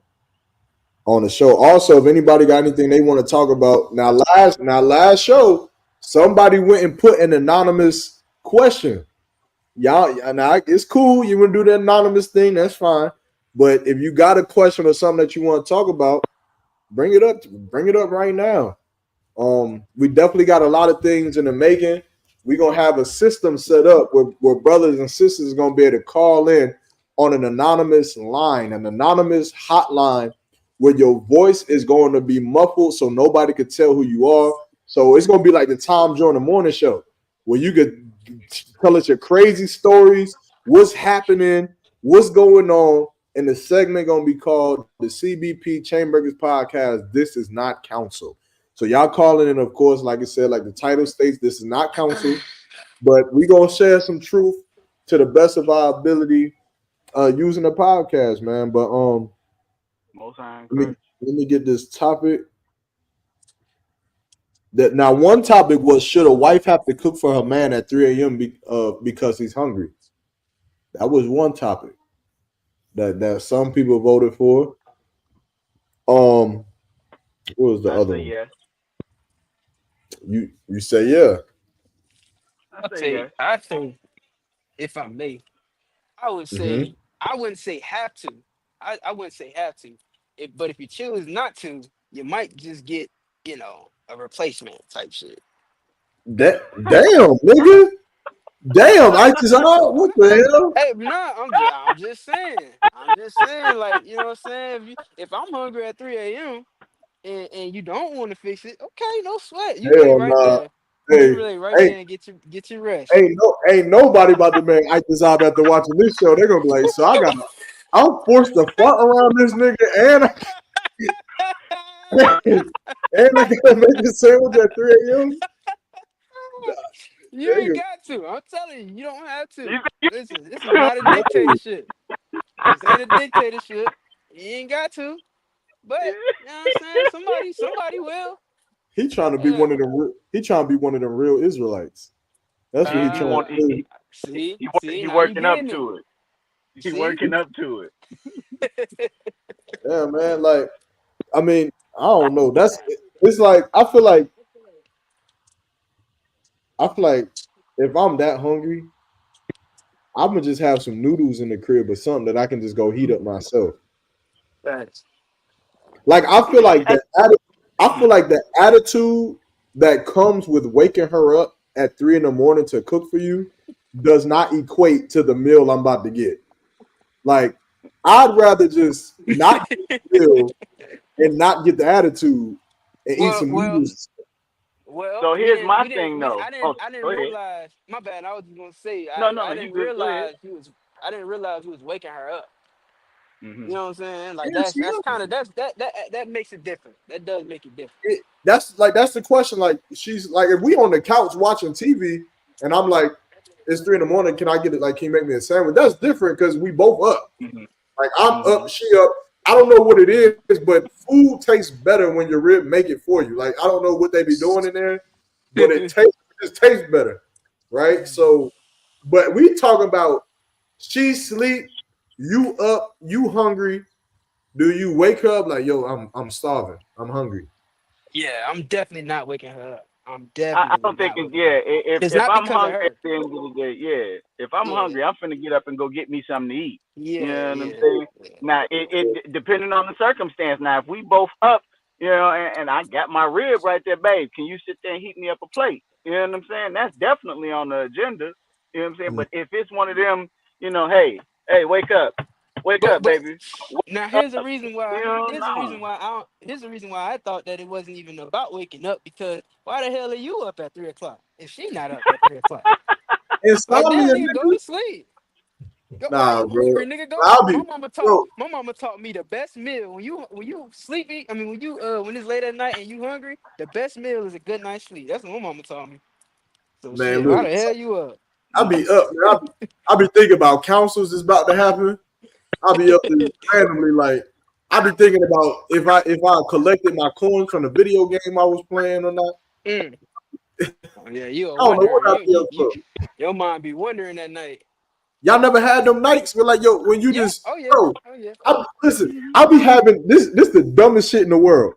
on the show. Also, if anybody got anything they want to talk about, now last show, somebody went and put an anonymous question. Y'all, now it's cool. You want to do the anonymous thing, that's fine. But if you got a question or something that you want to talk about, bring it up. Bring it up right now. We definitely got a lot of things in the making. We're gonna have a system set up where brothers and sisters are gonna be able to call in on an anonymous line, an anonymous hotline where your voice is going to be muffled so nobody could tell who you are. So it's gonna be like the Tom Joyner morning show where you could tell us your crazy stories, what's happening, what's going on, and the segment gonna be called the CBP Chainbreakers Podcast. This is not counsel. So y'all calling in, of course, like I said, like the title states, this is not counsel, but we gonna share some truth to the best of our ability using the podcast, man. But Most High in let me Christ. let me get this topic. That now one topic was should a wife have to cook for her man at 3 a.m. Because he's hungry? That was one topic that some people voted for. What was the I other say one? yes. You say yeah. I say yes. I think, if I may, I would Mm-hmm. say I wouldn't say have to. I wouldn't say have to. But if you choose not to, you might just get, a replacement type shit. Damn, nigga. Damn, ISIS out. What the hell? Hey, no, I'm just saying. I'm just saying, like, you know what I'm saying? If I'm hungry at 3 a.m. and you don't want to fix it, okay, no sweat. You lay Hell right nah. there. You Hey, lay right ain't there and get your rest. ain't nobody about to make ISIS out after watching this show. They're gonna be like, so I'm forced to fart around this nigga and and I gotta make a sandwich at 3 a.m. You ain't Nigga, got to. I'm telling you, you don't have You, to. you, Listen, this is not a dictatorship. This ain't a dictatorship. You ain't got to. But you know what I'm saying? Somebody will. he trying to be Yeah. one of them. He trying to be one of them real Israelites. That's what he he trying to want Ah, do. see, he now you working up getting it. to it. He See? working up to it. Yeah, man. Like, I mean, I don't know. It's like I feel like if I'm that hungry, I'm gonna just have some noodles in the crib or something that I can just go heat up myself. Facts. Like I feel like the attitude that comes with waking her up at 3 in the morning to cook for you does not equate to the meal I'm about to get. Like I'd rather just not get the meal and not get the attitude and eat Well, some well, noodles. well, So we here's didn't my we didn't thing we though. I Go didn't ahead. realize, my bad, I was just gonna say No, I you didn't good. Go ahead. realize he was waking her up. Hmm. You know what I'm saying? Like Yeah, that's kind of that makes it different. That does make it different. that's the question. Like she's like, if we on the couch watching TV and I'm like, it's 3 in the morning, can I get it? Like, can you make me a sandwich? That's different because we both up. Hmm. Like I'm Hmm. up, she up. I don't know what it is, but food tastes better when your rib make it for you. Like I don't know what they be doing in there, but it just tastes better, right? So, but we talking about she sleep, you up, you hungry. Do you wake up like, yo, I'm starving, I'm hungry? Yeah, I'm definitely not waking her up. I'm I definitely don't think not it's waking her yeah. up. It's If not I'm because of hungry at her. the end of the day, yeah. If I'm Yeah, hungry, I'm finna get up and go get me something to eat. You yeah, know what I'm yeah, saying? yeah. Now it depending on the circumstance. Now if we both up, and I got my rib right there, babe. Can you sit there and heat me up a plate? You know what I'm saying? That's definitely on the agenda. You know what I'm saying? Mm. But if it's one of them, hey, wake up, But baby, now wake up. No. here's the reason why I thought that it wasn't even about waking up, because why the hell are you up at 3 o'clock if she not up at 3 o'clock? Like, Insomnia, damn, nigga, go nigga. to sleep. Why Nah, you bro. hungry, nigga? Go. I'll be, bro. My mama taught me the best meal when you sleepy. I mean, when it's late at night and you hungry, the best meal is a good night's sleep. That's what my mama taught me. So Man, shit, why look, the hell you up? I'll be up, man. I'll be thinking about councils is about to happen. I'll be up there randomly, like I'll be thinking about if I collected my coins from the video game I was playing or not. Mm. Oh, yeah, you are I don't know what wondering. I'll be up for. Your mind be wondering at night. Y'all never had them nights where like, yo, when you Yeah. just, Oh yeah. bro, Oh yeah. listen, I'll be having this the dumbest shit in the world.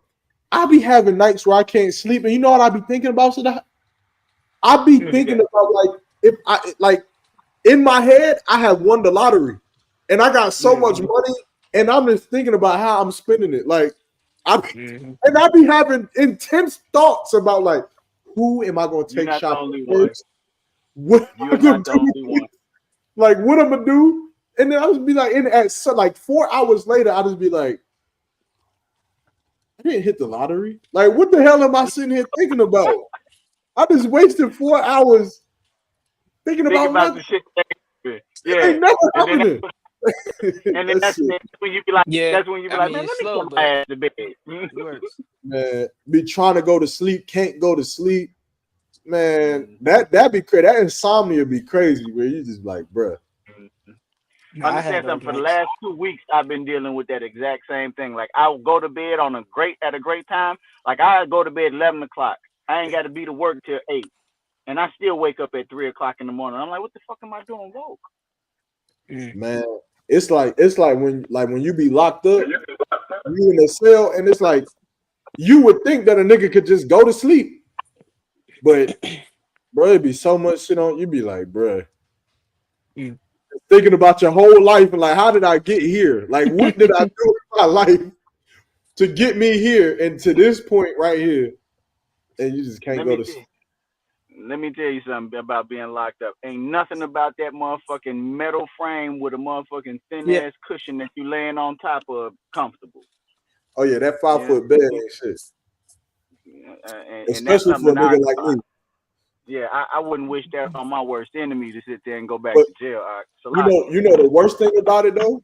I'll be having nights where I can't sleep, and you know what I'll be thinking about? So that I'll be thinking about like if I like in my head, I have won the lottery and I got so much Mm-hmm. money, and I'm just thinking about how I'm spending it. Like I Mm-hmm. and I be having intense thoughts about like who am I gonna You're take not the shopping only one. first? What am I You're gonna not the do? only one. Like what I'm gonna do? And then I just be like, like 4 hours later, I just be like, I didn't hit the lottery. Like what the hell am I sitting here thinking about? I just wasted 4 hours thinking Think about about the nothing. shit that happened. It Yeah. ain't never And then happening. that's That's it. when you be like, Yeah. that's when you be I like, mean, man, it's let me slow, put my but ass to bed. it works. Man, be trying to go to sleep, can't go to sleep. Man, that be crazy. That insomnia be crazy. Where you just like, bruh. No, I have Understand those something? For the nights. last 2 weeks, I've been dealing with that exact same thing. Like I'll go to bed at a great time. Like I go to bed 11 o'clock. I ain't got to be to work till 8, and I still wake up at 3 o'clock in the morning. I'm like, what the fuck am I doing woke? Mm. Man, it's like when you be locked up, you in a cell, and it's like you would think that a nigga could just go to sleep. But bro, it'd be so much shit on. You'd be like, bro, Mm. thinking about your whole life and like, how did I get here? Like, what did I do in my life to get me here and to this point right here? And you just can't Let go me to tell sleep. let me tell you something about being locked up. Ain't nothing about that motherfucking metal frame with a motherfucking thin Yeah. ass cushion that you laying on top of comfortable. Oh yeah, that Yeah, 5 foot bed ain't shit. and that's Especially for a something nigga like me. I wouldn't wish that on my worst enemy to sit there and go back But to jail. you know the worst thing about it though?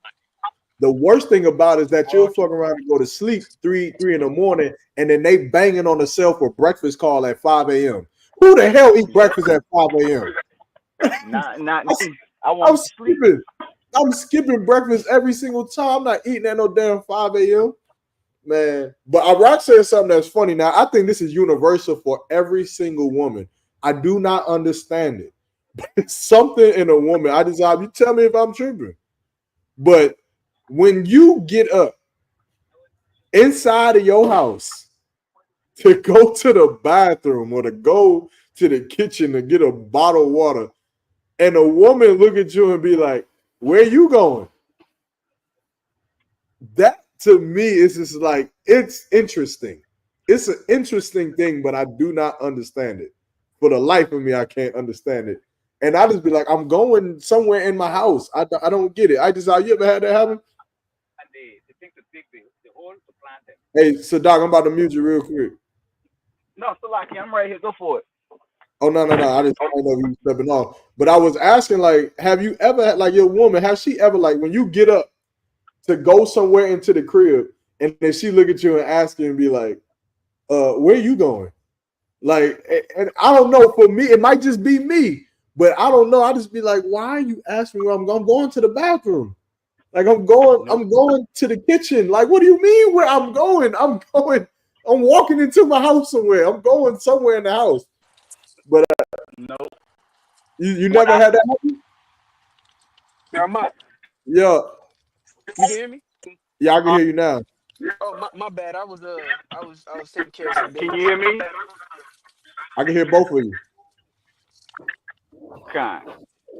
The worst thing about it is that you'll fuck around and go to sleep three in the morning, and then they banging on the cell for breakfast call at 5 a.m. Who the hell eat breakfast at 5 a.m.? Not me. I I'm want to sleep. skipping. I'm skipping breakfast every single time. I'm not eating at no damn 5 a.m. Man. But Iraq said something that's funny. Now, I think this is universal for every single woman. I do not understand it. It's something in a woman. I desire you tell me if I'm tripping. But when you get up inside of your house to go to the bathroom or to go to the kitchen to get a bottle of water, and a woman look at you and be like, "Where you going?" That to me is just like it's interesting. It's an interesting thing, but I do not understand it. For the life of me, I can't understand it. And I just be like, I'm going somewhere in my house. I don't get it. I just, you ever had that happen? Hey, so Doc, I'm about to mute you real quick. No, Salaki, I'm right here. Go for it. Oh no! I just don't know if you stepping off. But I was asking, like, have you ever had like your woman? Has she ever like when you get up to go somewhere into the crib, and then she look at you and ask you and be like, where you going?" Like, and I don't know. For me, it might just be me, but I don't know. I just be like, "Why are you asking me where I'm going? I'm going to the bathroom. Like, I'm going. Nope. I'm going to the kitchen. Like, what do you mean where I'm going? I'm going. I'm walking into my house somewhere. I'm going somewhere in the house." But Nope. you What never I had that happen? Now, Yeah, you can hear me? yeah. I can hear you now. Oh, my bad. I was taking care of some can you business. hear me? I can hear both of you. Kind.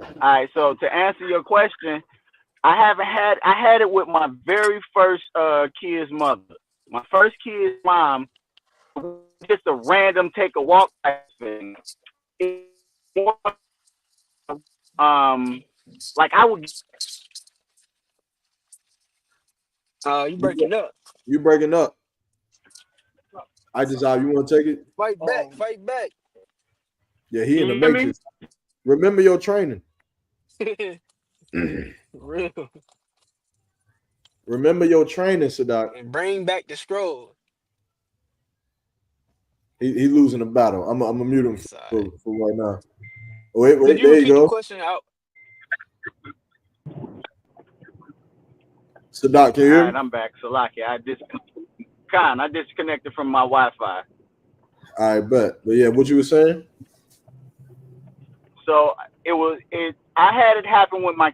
All right. So to answer your question, I had it with my very first kid's mother. My first kid's mom, just a random take a walk type thing. Um, like I would You breaking up. You breaking up. I just you want to take it? Fight back, fight back. Yeah, he can in the you hear me? matrix. Remember your training. Real. Remember your training, Sadat. And bring back the scroll. He losing the battle. I'm gonna mute him It's all right. for right now. Wait, Could you there you repeat the go. question out? Sadat, can All you hear right, me? I'm back. So lucky. I disconnected from my Wi-Fi. I bet. But yeah, what you were saying? So it. I had it happen with my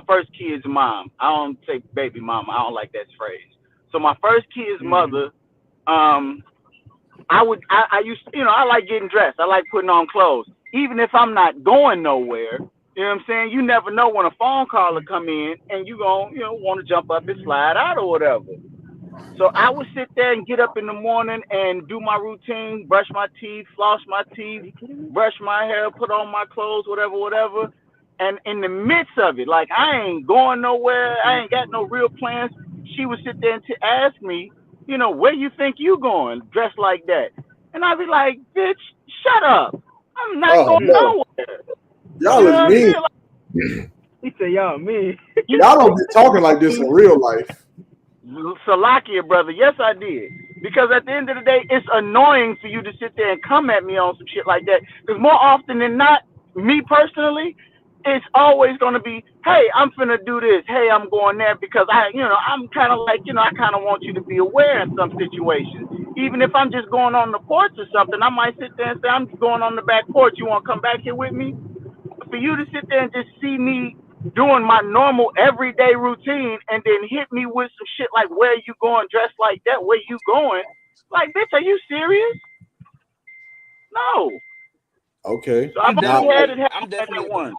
first kid's mom. I don't say baby mama. I don't like that phrase. So my first kid's mother, um, I used to, I like getting dressed. I like putting on clothes. Even if I'm not going nowhere, you know what I'm saying? You never know when a phone call will come in and you going, want to jump up and slide out or whatever. So I would sit there and get up in the morning and do my routine, brush my teeth, floss my teeth, brush my hair, put on my clothes, whatever. And in the midst of it, like I ain't going nowhere, I ain't got no real plans. She would sit there and ask me, where you think you going, dressed like that? And I'd be like, bitch, shut up. I'm not Oh going no, nowhere. You y'all know is what I'm mean. saying? He said, "Y'all me." Y'all don't be talking like this in real life. Salakia, brother. Yes, I did. Because at the end of the day, it's annoying for you to sit there and come at me on some shit like that. Because more often than not, me personally, it's always going to be, hey, I'm finna do this. Hey, I'm going there because I'm kind of like, I kind of want you to be aware in some situations. Even if I'm just going on the porch or something, I might sit there and say, I'm going on the back porch. You want to come back here with me? For you to sit there and just see me doing my normal everyday routine and then hit me with some shit like where you going dressed like that, where you going? Like, bitch, are you serious? No. Okay. So I've Now only had it I'm happen at definitely that a one.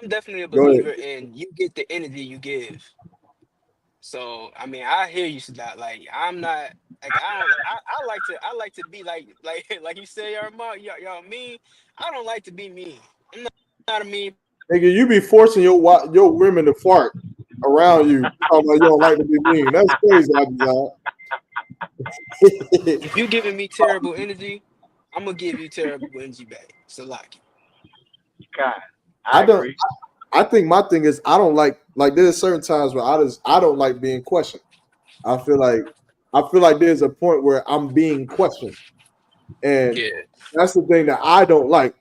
I'm definitely a go ahead. believer in you get the energy you give. So I mean, I hear you, Sadat. Like I'm not like I don't I like to be like you say, y'all mean. I don't like to be mean. I'm not a mean. Nigga, you be forcing your women to fart around you. Talking about you don't like to be mean. That's crazy, If you're giving me terrible energy, I'm gonna give you terrible energy back. So like God, I I don't. agree. I think my thing is I don't like there's certain times where I don't like being questioned. I feel like there's a point where I'm being questioned, and yeah. that's the thing that I don't like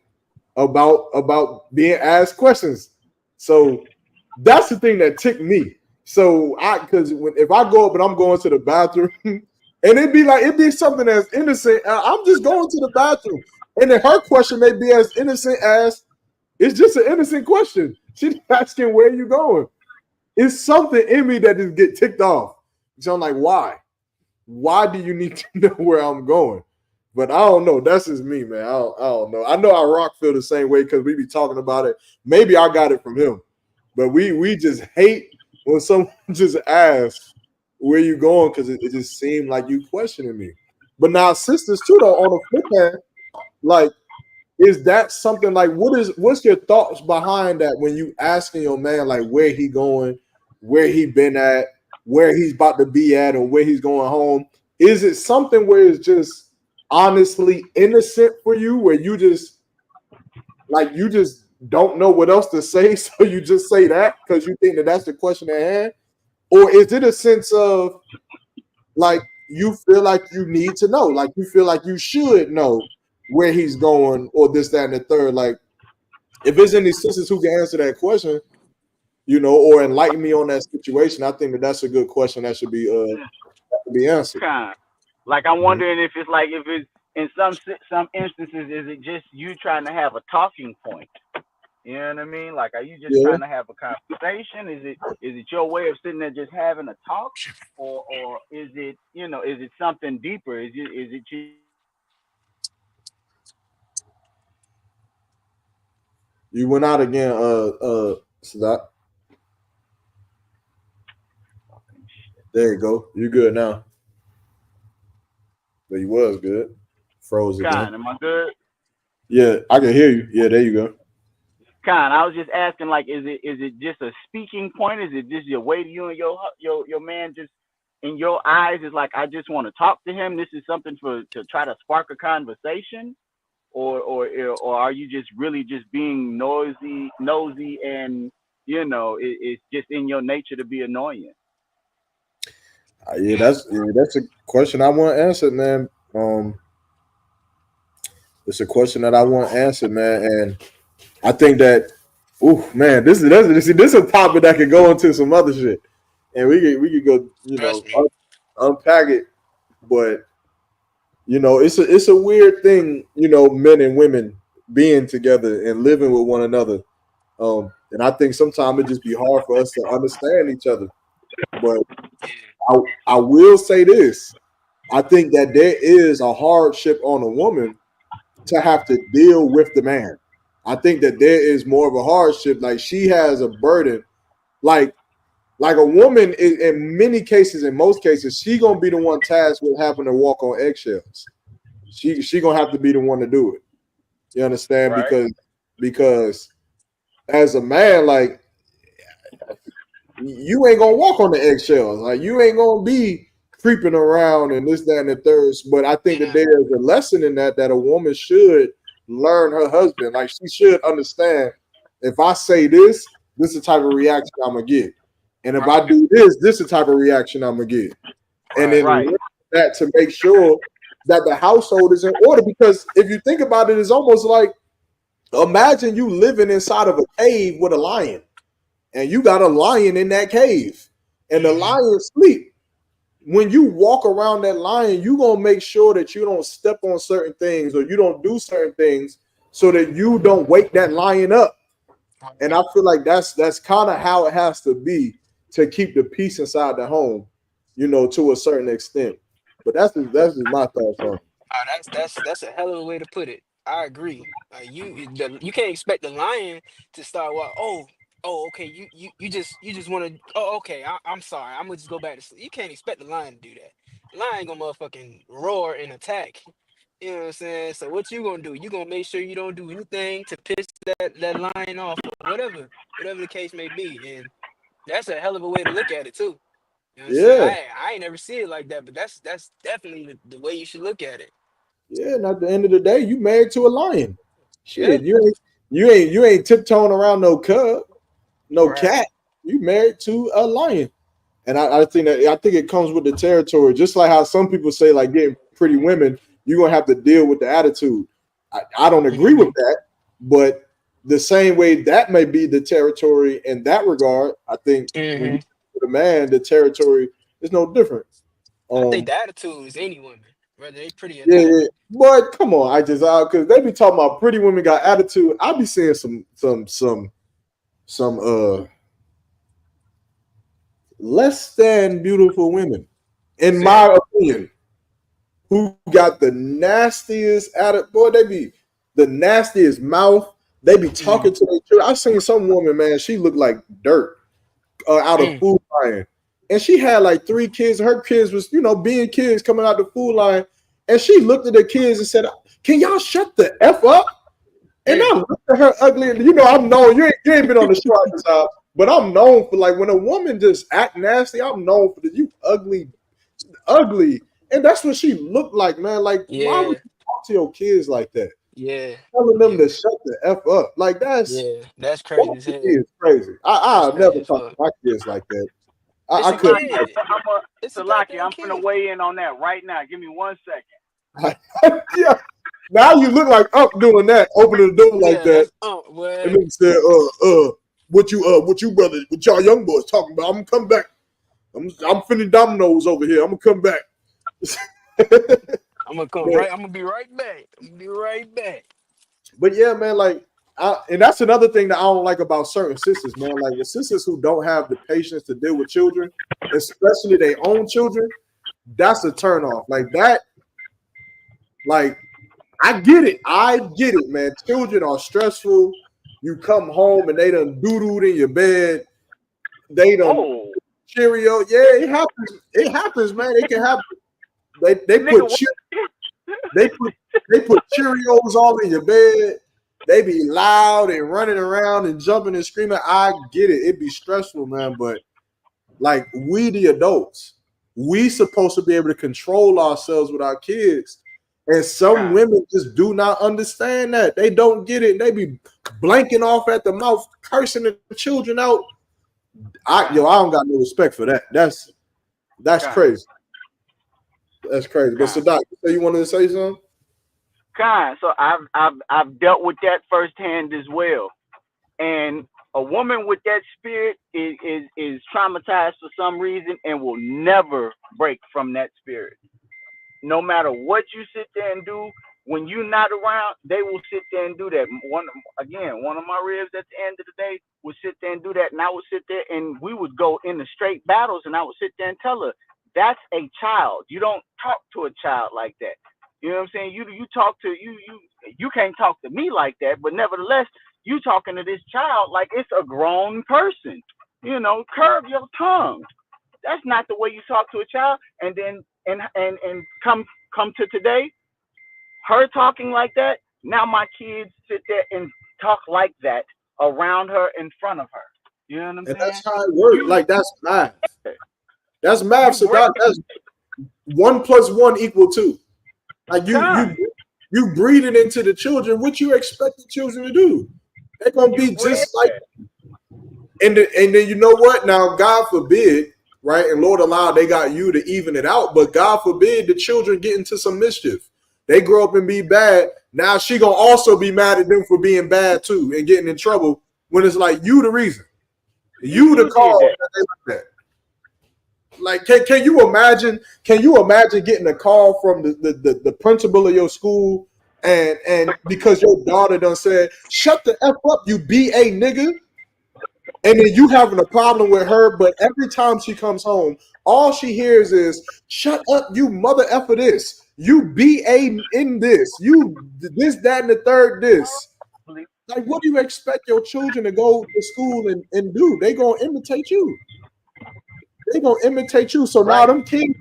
about being asked questions. So that's the thing that ticked me. So because if I go up and I'm going to the bathroom, and it'd be something as innocent. I'm just going to the bathroom, and then her question may be as innocent as it's just an innocent question. She's asking where you going. It's something in me that just get ticked off. So I'm like, why? Why do you need to know where I'm going? But I don't know. That's just me, man. I don't know. I know our Rock feel the same way because we be talking about it. Maybe I got it from him. But we just hate when someone just asks where you going because it just seemed like you questioning me. But now sisters too, though, on the flip hand, like is that something like what's your thoughts behind that when you asking your man like where he going, where he been at, where he's about to be at, or where he's going home? Is it something where it's just honestly innocent for you, where you just don't know what else to say, so you just say that because you think that that's the question at hand, or is it a sense of like you feel like you need to know, like you feel like you should know where he's going, or this, that, and the third? Like, if there's any sisters who can answer that question, or enlighten me on that situation, I think that that's a good question that should be answered. Kind. Like I'm Mhm. wondering if it's in some instances, is it just you trying to have a talking point? You know what I mean? Like, are you just Yeah, trying to have a conversation? Is it your way of sitting there just having a talk, or is it something deeper? Is it just you went out again, Sadat. There you go. You good now? But you was good. Froze again. kind? Am I good? Yeah, I can hear you. Yeah, there you go. Kind. I was just asking, like, is it just a speaking point? Is it just your way to you and your man just in your eyes is like I just want to talk to him. This is something to try to spark a conversation, or are you just really just being nosy, and it's just in your nature to be annoying? That's a question I want answered, man. It's a question that I want answered, man, and I think that, ooh, man, this is a topic that could go into some other shit, and we could go, Trust me. unpack it, but it's a weird thing, men and women being together and living with one another, and I think sometimes it just be hard for us to understand each other. But I will say this: I think that there is a hardship on a woman to have to deal with the man. I think that there is more of a hardship. Like she has a burden. Like a woman in many cases, in most cases, she gonna be the one tasked with having to walk on eggshells. She gonna have to be the one to do it. You understand? Right. Because as a man, like you ain't gonna walk on the eggshells. Like you ain't gonna be creeping around and this, that, and the third. But I think that Yeah. there's a lesson in that a woman should learn her husband. Like she should understand if I say this is the type of reaction I'm gonna get. And if I Right. do this is the type of reaction I'm gonna get. And Right. then Right. learn that to make sure that the household is in order. Because if you think about it, it's almost like imagine you living inside of a cave with a lion, and you got a lion in that cave, and the Hmm. lion sleep. When you walk around that lion, you gonna make sure that you don't step on certain things or you don't do certain things so that you don't wake that lion up. And I feel like that's kind of how it has to be to keep the peace inside the home, to a certain extent. But that's just my thoughts on it. That's a hell of a way to put it. I agree. You can't expect the lion to start. Well, okay. You just want to. Oh, okay. I'm sorry. I'm gonna just go back to sleep. You can't expect the lion to do that. The lion gonna motherfucking roar and attack. You know what I'm saying? So what you gonna do? You gonna make sure you don't do anything to piss that lion off, or whatever the case may be. And that's a hell of a way to look at it too. You know what I'm saying? Yeah, I ain't never see it like that, but that's definitely the way you should look at it. yeah. And at the end of the day, you married to a lion. Yeah. Shit, you ain't tiptoeing around no cub, no Right. cat. You married to a lion. And I think it comes with the territory. Just like how some people say, like getting pretty women, you're gonna have to deal with the attitude. I don't agree Hmm. with that, but the same way that may be the territory in that regard, I think when you Hmm. with a man, the territory is no different. I think Um, the attitude is any woman, whether they pretty or yeah, not. yeah. But come on, I just because they be talking about pretty women got attitude. I be seeing some less than beautiful women, in Say my opinion, who got the nastiest attitude. Boy, they be the nastiest mouth. They be it. Mm, talking to their children. I seen some woman, man. She looked like dirt out of mm, food line, and she had like 3 kids. Her kids was, being kids coming out the food line, and she looked at the kids and said, "Can y'all shut the f up?" And mm. I looked at her ugly. And, I'm known. You ain't been on the show at this house, but I'm known for like when a woman just act nasty. I'm known for the you ugly. And that's what she looked like, man. Like, why would Yeah, you talk to your kids like that? yeah, Telling them yeah, to shut the F up. Like, that yeah. That's crazy to as me hell. is crazy. That's I'll never crazy as talk to fuck. my kids like that. It's I a couldn't. Salaki, kid. It's a Salaki, goddamn I'm finna kid. weigh in on that right now. Give me 1 second. Yeah. Now you look like Up doing that, opening the door like Yeah, that. that's what. And then said, what you brother, what y'all young boys talking about? I'm gonna come back. I'm finna dominoes over here. I'm gonna come back. I'm gonna come but, right. I'm gonna be right back. I'm gonna be right back. but yeah, man, like and that's another thing that I don't like about certain sisters, man. Like the sisters who don't have the patience to deal with children, especially their own children, that's a turn off. Like that, like I get it. I get it, man. Children are stressful. You come home and they done doo-dooed in your bed. They done Oh, Cheerio. Yeah, it happens. It happens, man. It can happen. They nigga, put what? they put Cheerios all in your bed. They be loud and running around and jumping and screaming. I get it. It be stressful, man. But like we the adults, we supposed to be able to control ourselves with our kids. And some God, women just do not understand that. They don't get it. They be blanking off at the mouth, cursing the children out. I God, don't got no respect for that. That's God, crazy. That's crazy. But God. Sadat, you say you wanted to say something? God. So I've dealt with that firsthand as well. And a woman with that spirit is traumatized for some reason and will never break from that spirit. No matter what you sit there and do, when you're not around, they will sit there and do that. One of my ribs at the end of the day would sit there and do that, and I would sit there and we would go into straight battles, and I would sit there and tell her, "That's a child. You don't talk to a child like that. You know what I'm saying? You talk to you can't talk to me like that, but nevertheless, you talking to this child like it's a grown person. Curb your tongue. That's not the way you talk to a child." And then and come to today, her talking like that. Now my kids sit there and talk like that around her, in front of her. You know what I'm And saying? that's how it works. You Like that's math. That's math, you break Sadat. That's 1 + 1 = 2. Like you time. you you breed it into the children. What you expect the children to do? They're gonna You be bred just like. that. And then you know what? Now, God forbid, right? And Lord allow they got you to even it out. But God forbid the children get into some mischief. They grow up and be bad. Now she gonna also be mad at them for being bad too and getting in trouble when it's like you the reason. You the You did cause that. that they like that. Like, can you imagine? Can you imagine getting a call from the principal of your school and because your daughter done said, "Shut the F up, you BA nigga." And then you having a problem with her, but every time she comes home, all she hears is, "Shut up, you mother effer this. You BA in this. You this, that, and the third this. Like, what do you expect your children to go to school and do? They gonna imitate you. They gonna imitate you. So now them kids,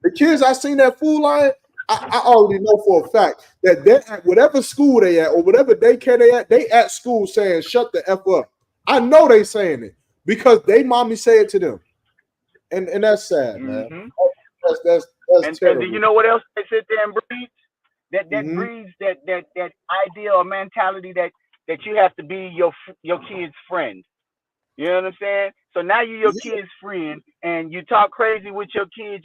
the kids I seen that Food Lion, I already know for a fact that they at whatever school they at or whatever daycare they at school saying shut the F up. I know they saying it because they mommy say it to them. And that's sad, man. That's And do terrible. you know what else they sit there and breeds? That Mm-hmm. breeds that idea or mentality that you have to be your kid's friend. You know what I'm saying? So now you're your kid's friend and you talk crazy with your kids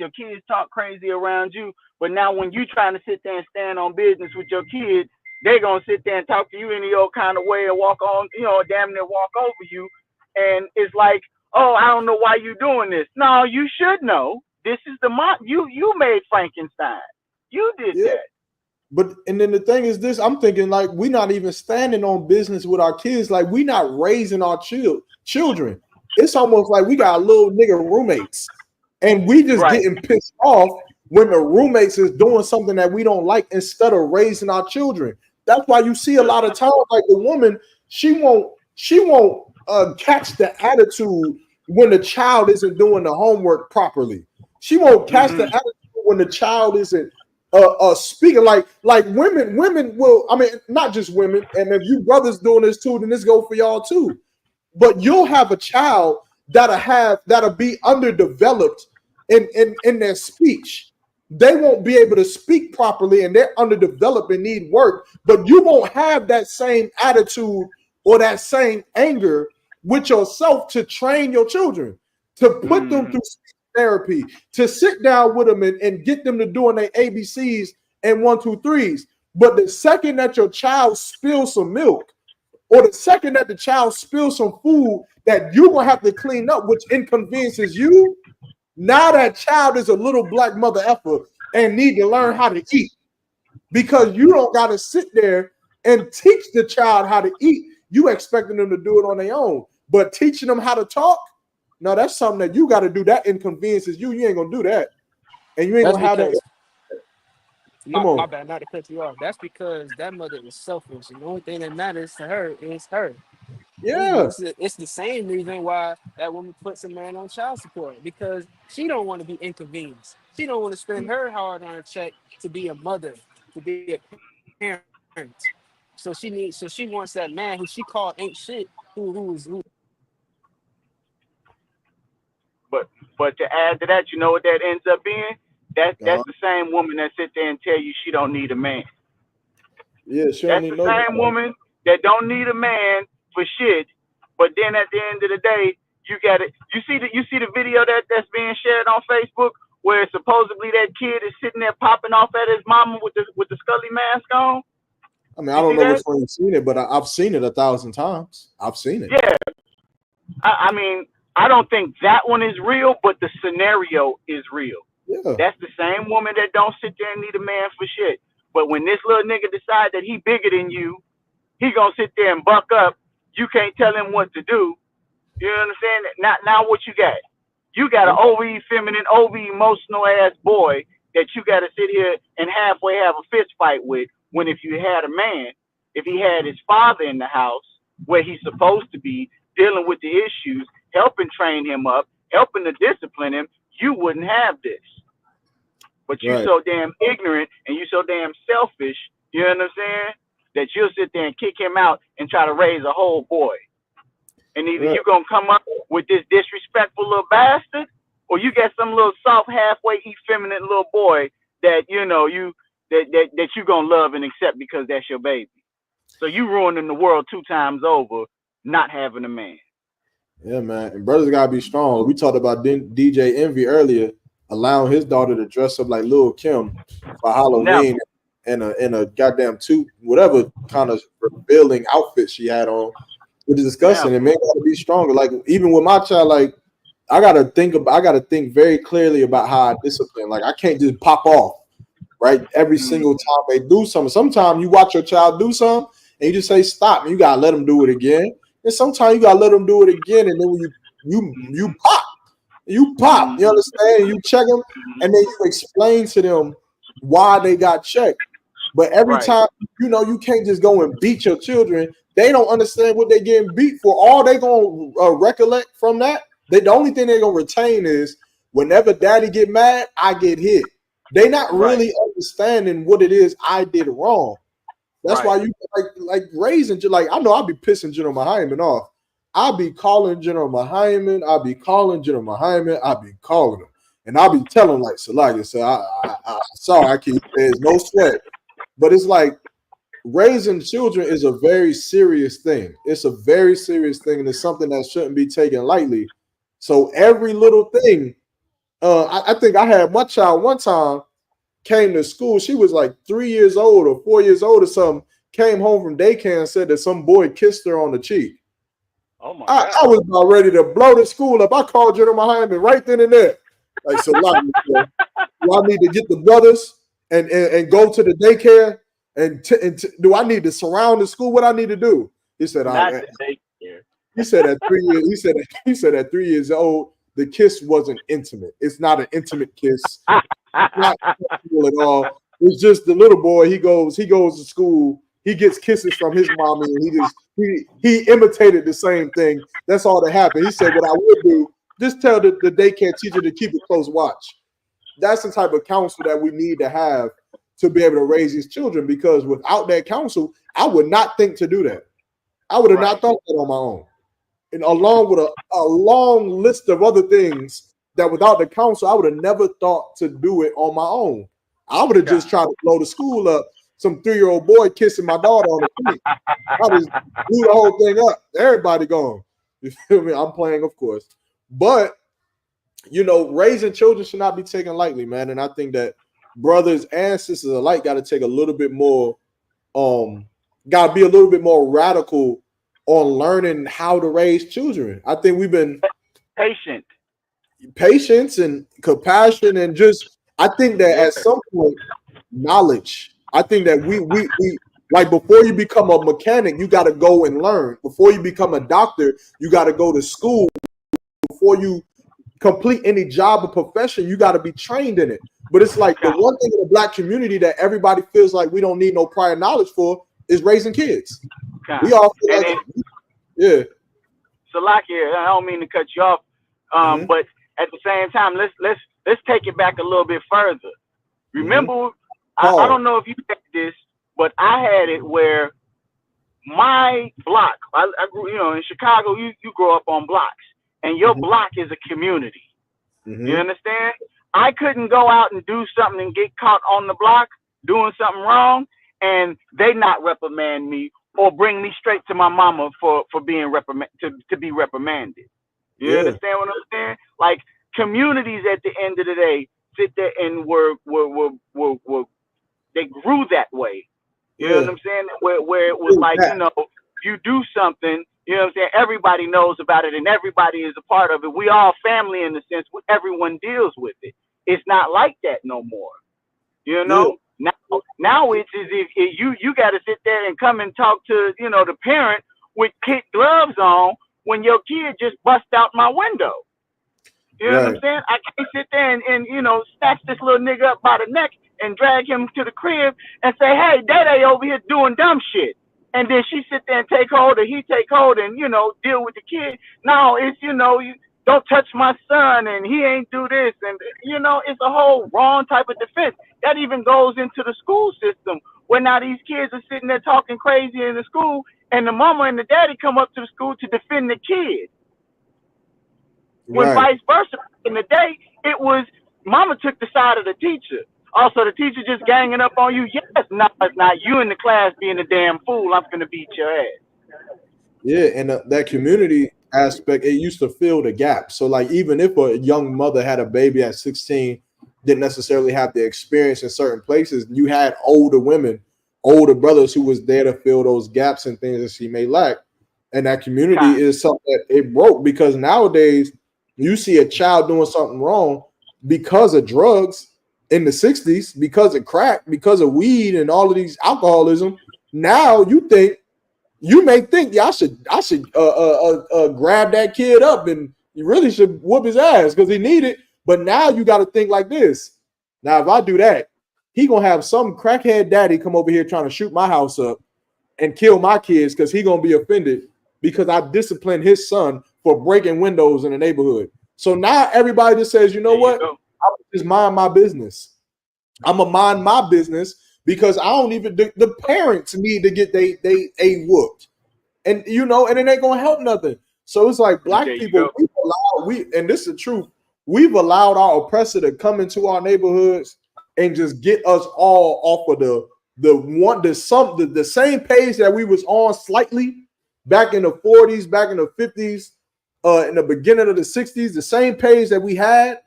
talk crazy around you. But now when you trying to sit there and stand on business with your kids, they're gonna sit there and talk to you any old kind of way and walk on, damn near walk over you. And it's like, oh, I don't know why you doing this. No, you should know. This is the you made Frankenstein. You did Yeah. that. But and then the thing is this, I'm thinking like we're not even standing on business with our kids. Like we not raising our children. It's almost like we got little nigga roommates, and we just Right. getting pissed off when the roommates is doing something that we don't like instead of raising our children. That's why you see a lot of times like the woman, she won't catch the attitude when the child isn't doing the homework properly. She won't catch the attitude when the child isn't speaking like women will. I mean, not just women. And if you brothers doing this too, then this go for y'all too. But you'll have a child that'll be underdeveloped in their speech. They won't be able to speak properly, and they're underdeveloped and need work. But you won't have that same attitude or that same anger with yourself to train your children, to put them through therapy, to sit down with them and get them to doing their ABCs and 1, 2, 3s. But the second that your child spills some milk, or the second that the child spills some food that you're gonna have to clean up, which inconveniences you, now that child is a little black mother effer and need to learn how to eat because you don't got to sit there and teach the child how to eat. You expecting them to do it on their own, but teaching them how to talk, no, that's something that you got to do. That inconveniences you. You ain't gonna do that, and you ain't That's gonna have that. because Come my on, bad, not to cut you off. That's because that mother is selfish, and the only thing that matters to her is her. yeah, It's the same reason why that woman puts a man on child support because she don't want to be inconvenienced. She don't want to spend her hard-earned check to be a mother, to be a parent. So she wants that man who she called ain't shit, who But to add to that, you know what that ends up being? That's uh-huh. the same woman that sit there and tell you she don't need a man. Yeah, she don't That's need the no. same woman that don't need a man for shit. But then at the end of the day, you got it. You see the video that's being shared on Facebook where supposedly that kid is sitting there popping off at his mama with the Scully mask on. I mean, I You don't see know which that? one you've seen it, but I've seen it 1,000 times. I've seen it. Yeah. I mean, I don't think that one is real, but the scenario is real. Yeah, That's the same woman that don't sit there and need a man for shit. But when this little nigga decide that he bigger than you, he gonna sit there and buck up. You can't tell him what to do. You understand? Now what you got? You got an over feminine, over emotional ass boy that you got to sit here and halfway have a fist fight with. When if you had a man, if he had his father in the house where he's supposed to be dealing with the issues, helping train him up, helping to discipline him, you wouldn't have this. But you right. so damn ignorant and you so damn selfish, you know what I'm saying? That you'll sit there and kick him out and try to raise a whole boy. And either Right. you're gonna come up with this disrespectful little bastard, or you got some little soft, halfway effeminate little boy that that you gonna love and accept because that's your baby. So you ruining the world 2 times over, not having a man. Yeah, man. And brothers gotta be strong. We talked about DJ Envy earlier, allowing his daughter to dress up like Lil Kim for Never. Halloween in a goddamn whatever kind of revealing outfit she had on. Which is disgusting. Never. And men gotta be stronger. Like even with my child, like I gotta think very clearly about how I discipline. Like I can't just pop off, right? Every single time they do something. Sometimes you watch your child do something and you just say stop, and you gotta let them do it again. And sometimes you gotta let them do it again, and then when you pop, you understand? You check them, and then you explain to them why they got checked. But every Right. time, you can't just go and beat your children. They don't understand what they're getting beat for. All they gonna recollect from that, the only thing they're gonna retain is whenever daddy get mad, I get hit. They not Right. really understanding what it is I did wrong. That's why Right. you like raising, like, I know I'll be pissing General Mahiman off. I'll be calling General Mahiman. I'll be calling General Mahiman. I'll be calling him. And I'll be telling like Salagi, so I sorry, I can't, there's no sweat. But it's like raising children is a very serious thing. It's a very serious thing, and it's something that shouldn't be taken lightly. So every little thing, I think I had my child one time came to school. She was like 3 years old or 4 years old or something. Came home from daycare and said that some boy kissed her on the cheek. Oh my I God. was about ready to blow the school up. I called General Mahiman right then and there. Like, so do I need to get the brothers and go to the daycare and do I need to surround the school? What I need to do? He said, Not the daycare. he said at 3 years, he said at 3 years old, the kiss wasn't intimate. It's not an intimate kiss. It's not sexual at all. It's just the little boy. He goes to school. He gets kisses from his mommy, and he imitated the same thing. That's all that happened. He said, "What I would do, just tell the daycare teacher to keep a close watch." That's the type of counsel that we need to have to be able to raise these children. Because without that counsel, I would not think to do that. I would have not thought that on my own. And along with a long list of other things that without the counsel, I would have never thought to do it on my own. I would have just tried to blow the school up. Some 3-year-old boy kissing my daughter on the cheek. I just blew the whole thing up. Everybody gone. You feel me? I'm playing, of course. But, raising children should not be taken lightly, man. And I think that brothers and sisters alike got to take a little bit more, got to be a little bit more radical on learning how to raise children. I think we've been patience and compassion, and just, I think that at some point, knowledge. I think that we like, before you become a mechanic, you got to go and learn. Before you become a doctor, you got to go to school. Before you complete any job or profession, you got to be trained in it. But it's like the one thing in the Black community that everybody feels like we don't need no prior knowledge for is raising kids. We all feel like, yeah. Salaki, I don't mean to cut you off, but at the same time, let's take it back a little bit further. Remember, I don't know if you had this, but I had it where my block, I grew, in Chicago, you grow up on blocks, and your block is a community. You understand? I couldn't go out and do something and get caught on the block doing something wrong, and they not reprimand me or bring me straight to my mama for being to be reprimanded. You understand what I'm saying? Like, communities at the end of the day sit there and were they grew that way. You know what I'm saying? Where it was like, you do something, you know what I'm saying? Everybody knows about it and everybody is a part of it. We all family in the sense where everyone deals with it. It's not like that no more. You know? Now it's as if you got to sit there and come and talk to, the parent with kid gloves on when your kid just bust out my window. You know what I'm saying? I can't sit there and snatch this little nigga up by the neck and drag him to the crib and say, hey, Daddy over here doing dumb shit. And then she sit there and take hold, or he take hold and, deal with the kid. No, it's, you don't touch my son and he ain't do this. And, it's a whole wrong type of defense. That even goes into the school system where now these kids are sitting there talking crazy in the school and the mama and the daddy come up to the school to defend the kid. When vice versa, in the day, it was mama took the side of the teacher. Also, the teacher just ganging up on you. Yes, it's not you in the class being a damn fool. I'm finna beat your ass. Yeah, and that community aspect, it used to fill the gap. So, like, even if a young mother had a baby at 16, didn't necessarily have the experience in certain places, you had older women, older brothers who was there to fill those gaps and things that she may lack. And that community is something that it broke, because nowadays you see a child doing something wrong because of drugs in the 60s, because of crack, because of weed and all of these alcoholism. Now you may think, I should grab that kid up and you really should whoop his ass because he need it. But now you got to think like this. Now, if I do that, he gonna have some crackhead daddy come over here trying to shoot my house up and kill my kids because he gonna be offended because I disciplined his son for breaking windows in the neighborhood. So now everybody just says, you know what? I'm just mind my business. I'm gonna mind my business because I don't even the parents need to get they a whooped, and you know, and it ain't gonna help nothing. So it's like black people, and this is the truth. We've allowed our oppressor to come into our neighborhoods and just get us all off of the same page that we was on slightly back in the 40s, back in the 50s, in the beginning of the 60s, the same page that we had.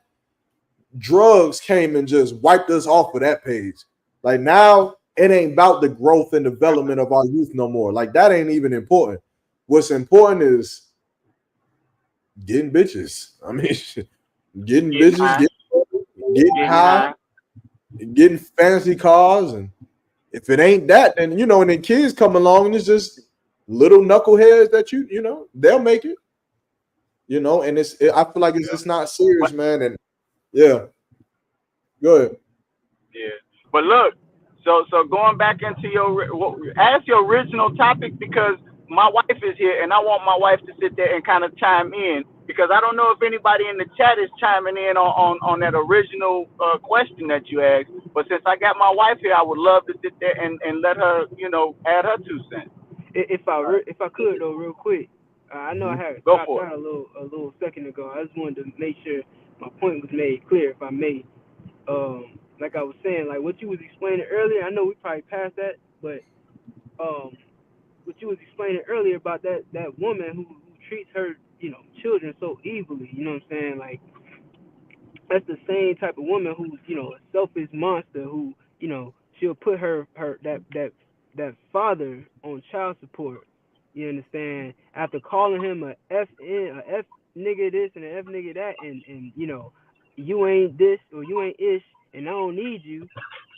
Drugs came and just wiped us off of that page. Like now, it ain't about the growth and development of our youth no more. Like that ain't even important. What's important is getting bitches. I mean, getting bitches, getting high, getting fancy cars, and if it ain't that, then you know, and then kids come along and it's just little knuckleheads that you know they'll make it. You know, and I feel like it's just not serious, man. And yeah, go ahead. Yeah, but look, so going back into ask your original topic because my wife is here and I want my wife to sit there and kind of chime in because I don't know if anybody in the chat is chiming in on that original question that you asked. But since I got my wife here, I would love to sit there and let her, you know, add her 2 cents. If I could though, real quick, I know I had dropped out a little second ago. I just wanted to make sure my point was made clear, if I may. Like I was saying, like what you was explaining earlier, I know we probably passed that, but what you was explaining earlier about that woman who treats her, you know, children so evilly, you know what I'm saying? Like that's the same type of woman who's, you know, a selfish monster who, you know, she'll put that father on child support. You understand? After calling him a F nigga this and a F nigga that, and you know, you ain't this or you ain't ish, and I don't need you.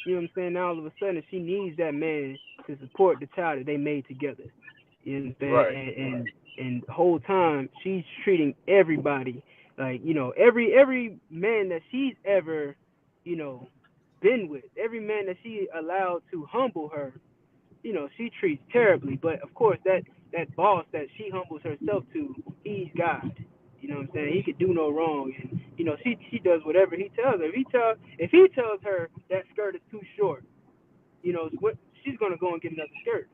You know what I'm saying? Now all of a sudden she needs that man to support the child that they made together. You understand? Right. And the whole time she's treating everybody like, you know, every man that she's ever, you know, been with, every man that she allowed to humble her, you know, she treats terribly. But of course that boss that she humbles herself to, he's God. You know what I'm saying? He could do no wrong, and you know she does whatever he tells her. If he tells her that skirt is too short, you know she's gonna go and get another skirt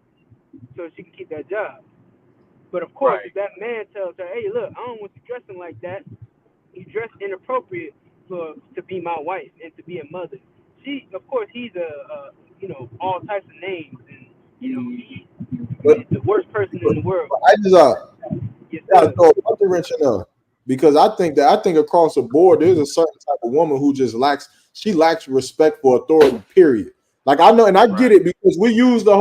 so she can keep that job. But of course, if that man tells her, "Hey, look, I don't want you dressing like that. He's dressed inappropriate to be my wife and to be a mother." Of course, he's you know, all types of names, and you know he's the worst person in the world. I just gotta throw a punch wrench in there because I think across the board there's a certain type of woman who just lacks respect for authority. Period. Like I know, and I get it because we use the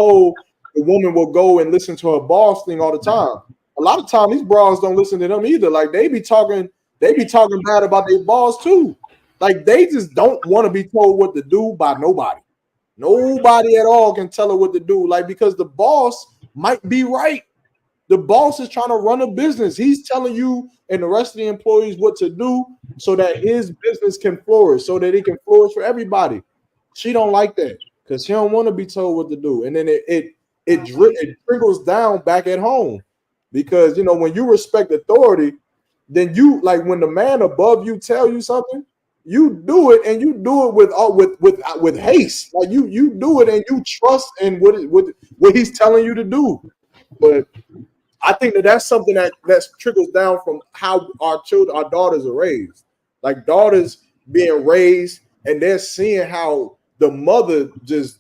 woman will go and listen to her boss thing all the time. A lot of time these bras don't listen to them either. Like they be talking bad about their boss too. Like they just don't want to be told what to do by nobody. Nobody at all can tell her what to do. Like because the boss might be right. The boss is trying to run a business. He's telling you and the rest of the employees what to do so that his business can flourish, so that it can flourish for everybody. She don't like that because she don't want to be told what to do. And then it trickles down back at home because you know when you respect authority, then you like when the man above you tell you something, you do it and you do it with haste. Like you do it and you trust in what he's telling you to do. But I think that's something that trickles down from how our daughters are raised. Like daughters being raised and they're seeing how the mother just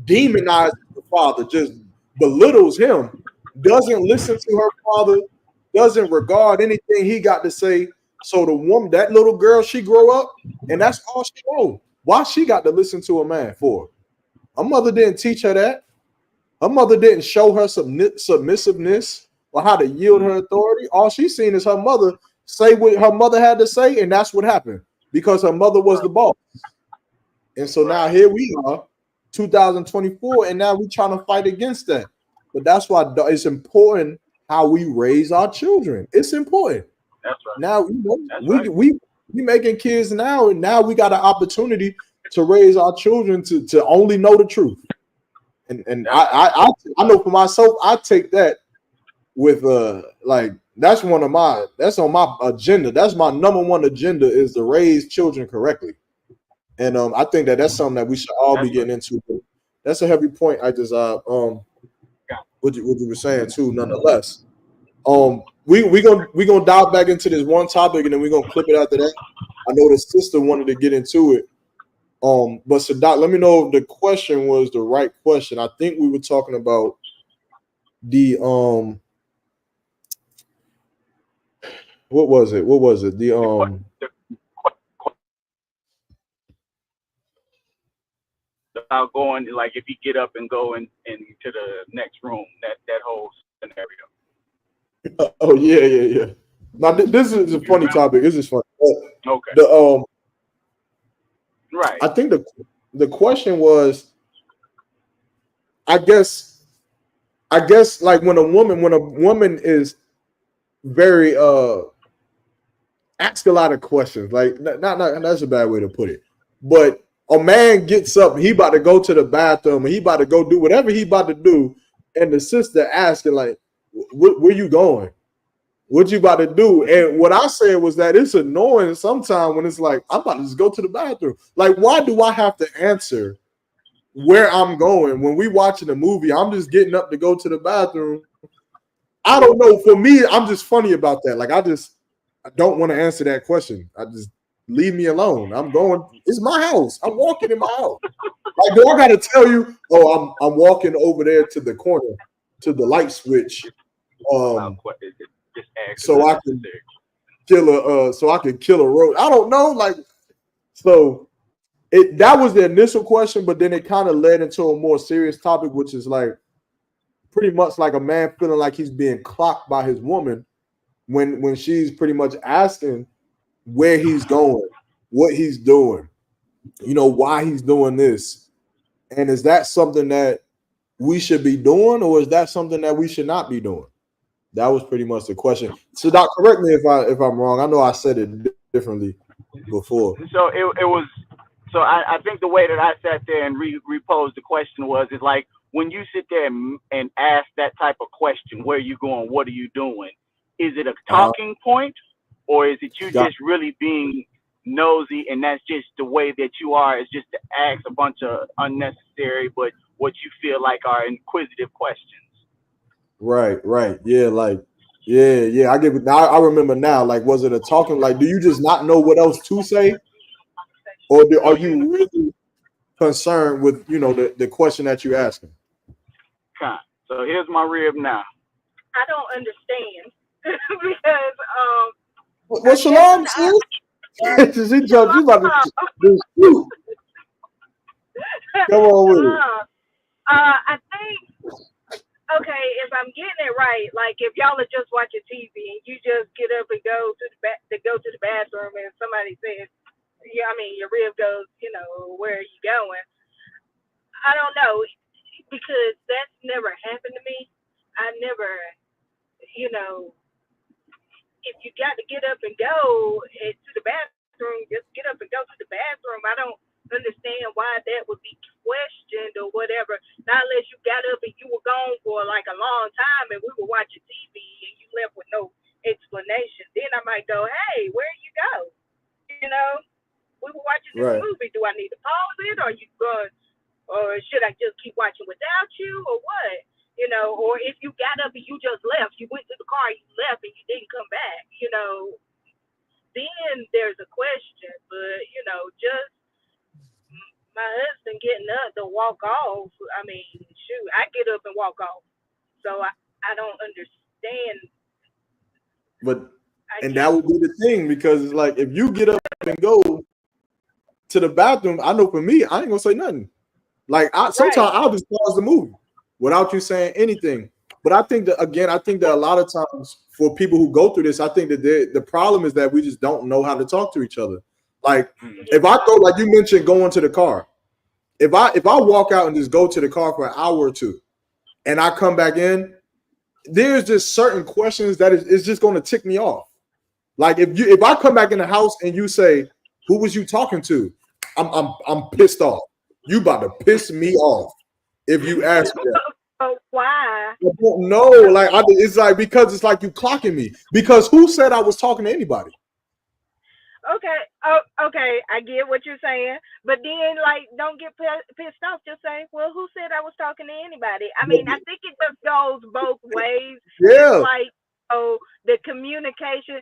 demonizes the father, just belittles him, doesn't listen to her father, doesn't regard anything he got to say. So the woman, that little girl, she grow up and that's all she knows. Why she got to listen to a man for? Her mother didn't teach her that. Her mother didn't show her submissiveness or how to yield her authority. All she's seen is her mother say what her mother had to say, and that's what happened because her mother was the boss. And so now here we are, 2024, and now we're trying to fight against that. But that's why it's important how we raise our children. It's important. That's right. Now we making kids now, and now we got an opportunity to raise our children to only know the truth. And I know for myself, I take that with like that's on my agenda. That's my number one agenda is to raise children correctly. And I think that's something that we should all be getting into. That's a heavy point. I just what you were saying too. Nonetheless, we gonna dive back into this one topic and then we're gonna clip it after that. I know the sister wanted to get into it. But Sadat, let me know if the question was the right question. I think we were talking about the what was it? The about going like if you get up and go into the next room, that whole scenario. Oh yeah. Now this is a funny topic. This is funny. Okay. The right. I think the question was, I guess like when a woman is very ask a lot of questions. Like not that's a bad way to put it. But a man gets up, he about to go to the bathroom, and he about to go do whatever he about to do, and the sister asking like, "Where you going? What you about to do?" And what I said was that it's annoying sometimes when it's like, I'm about to just go to the bathroom. Like, why do I have to answer where I'm going when we watching a movie? I'm just getting up to go to the bathroom. I don't know. For me, I'm just funny about that. Like, I don't want to answer that question. I just leave me alone. I'm going. It's my house. I'm walking in my house. Like, do I got to tell you? Oh, I'm walking over there to the corner to the light switch. So I can kill a road. I don't know. Like, so that was the initial question, but then it kind of led into a more serious topic, which is like pretty much like a man feeling like he's being clocked by his woman when she's pretty much asking where he's going, what he's doing, why he's doing this. And is that something that we should be doing, or is that something that we should not be doing? That was pretty much the question. So, Doc, correct me if I'm wrong. I know I said it differently before. So it was. So I think the way that I sat there and reposed the question is like when you sit there and ask that type of question, where are you going? What are you doing? Is it a talking point, or is it you just really being nosy and that's just the way that you are? Is just to ask a bunch of unnecessary but what you feel like are inquisitive questions. Right. Yeah, yeah. I get it now. I remember now. Like, was it a talking? Like, do you just not know what else to say, or are you really concerned with the question that you're asking? So here's my rib now. I don't understand because What Shalom said? She jumped. You about to do. Come on with it. I think. Okay, if I'm getting it right, like if y'all are just watching TV and you just get up and go to the bathroom and somebody says, yeah, I mean your rib goes, where are you going? I don't know, because that's never happened to me. I never, if you got to get up and go to the bathroom, just get up and go to the bathroom. I don't understand why that would be questioned or whatever. Not unless you got up and you were gone for like a long time and we were watching TV and you left with no explanation. Then I might go, hey, where you go? We were watching this movie. Do I need to pause it, or you going, or should I just keep watching without you, or what? Or if you got up and you just left, you went to the car, you left, and you didn't come back. Then there's a question. But just my husband getting up to walk off. I mean, shoot, I get up and walk off. So I don't understand. But that would be the thing, because it's like if you get up and go to the bathroom, I know for me, I ain't gonna say nothing. Like sometimes I'll just pause the movie without you saying anything. But I think that a lot of times for people who go through this, I think that the problem is that we just don't know how to talk to each other. Like if I go, like you mentioned, going to the car. If I walk out and just go to the car for an hour or two, and I come back in, there's just certain questions that is just going to tick me off. Like if I come back in the house and you say, "Who was you talking to?" I'm pissed off. You about to piss me off if you ask me that. So why? I don't know. Like it's like because it's like you clocking me. Because who said I was talking to anybody? Okay, oh, okay, I get what you're saying, but then like, don't get pissed off. Just say, well, who said I was talking to anybody? I mean, I think it just goes both ways. It's Yeah. like, oh, the communication.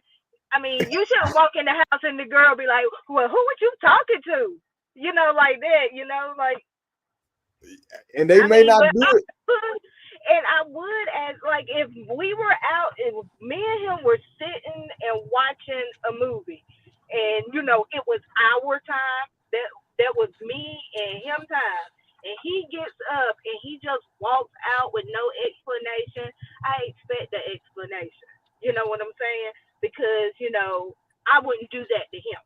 I mean, you shouldn't walk in the house and the girl be like, well, who were you talking to? You know, like that. You know, like. And they I may mean, not but do it. I would ask, like, if we were out, if me and him were sitting and watching a movie, and you know it was our time, that was me and him time, and he gets up and he just walks out with no explanation, I expect the explanation. You know what I'm saying? Because you know I wouldn't do that to him.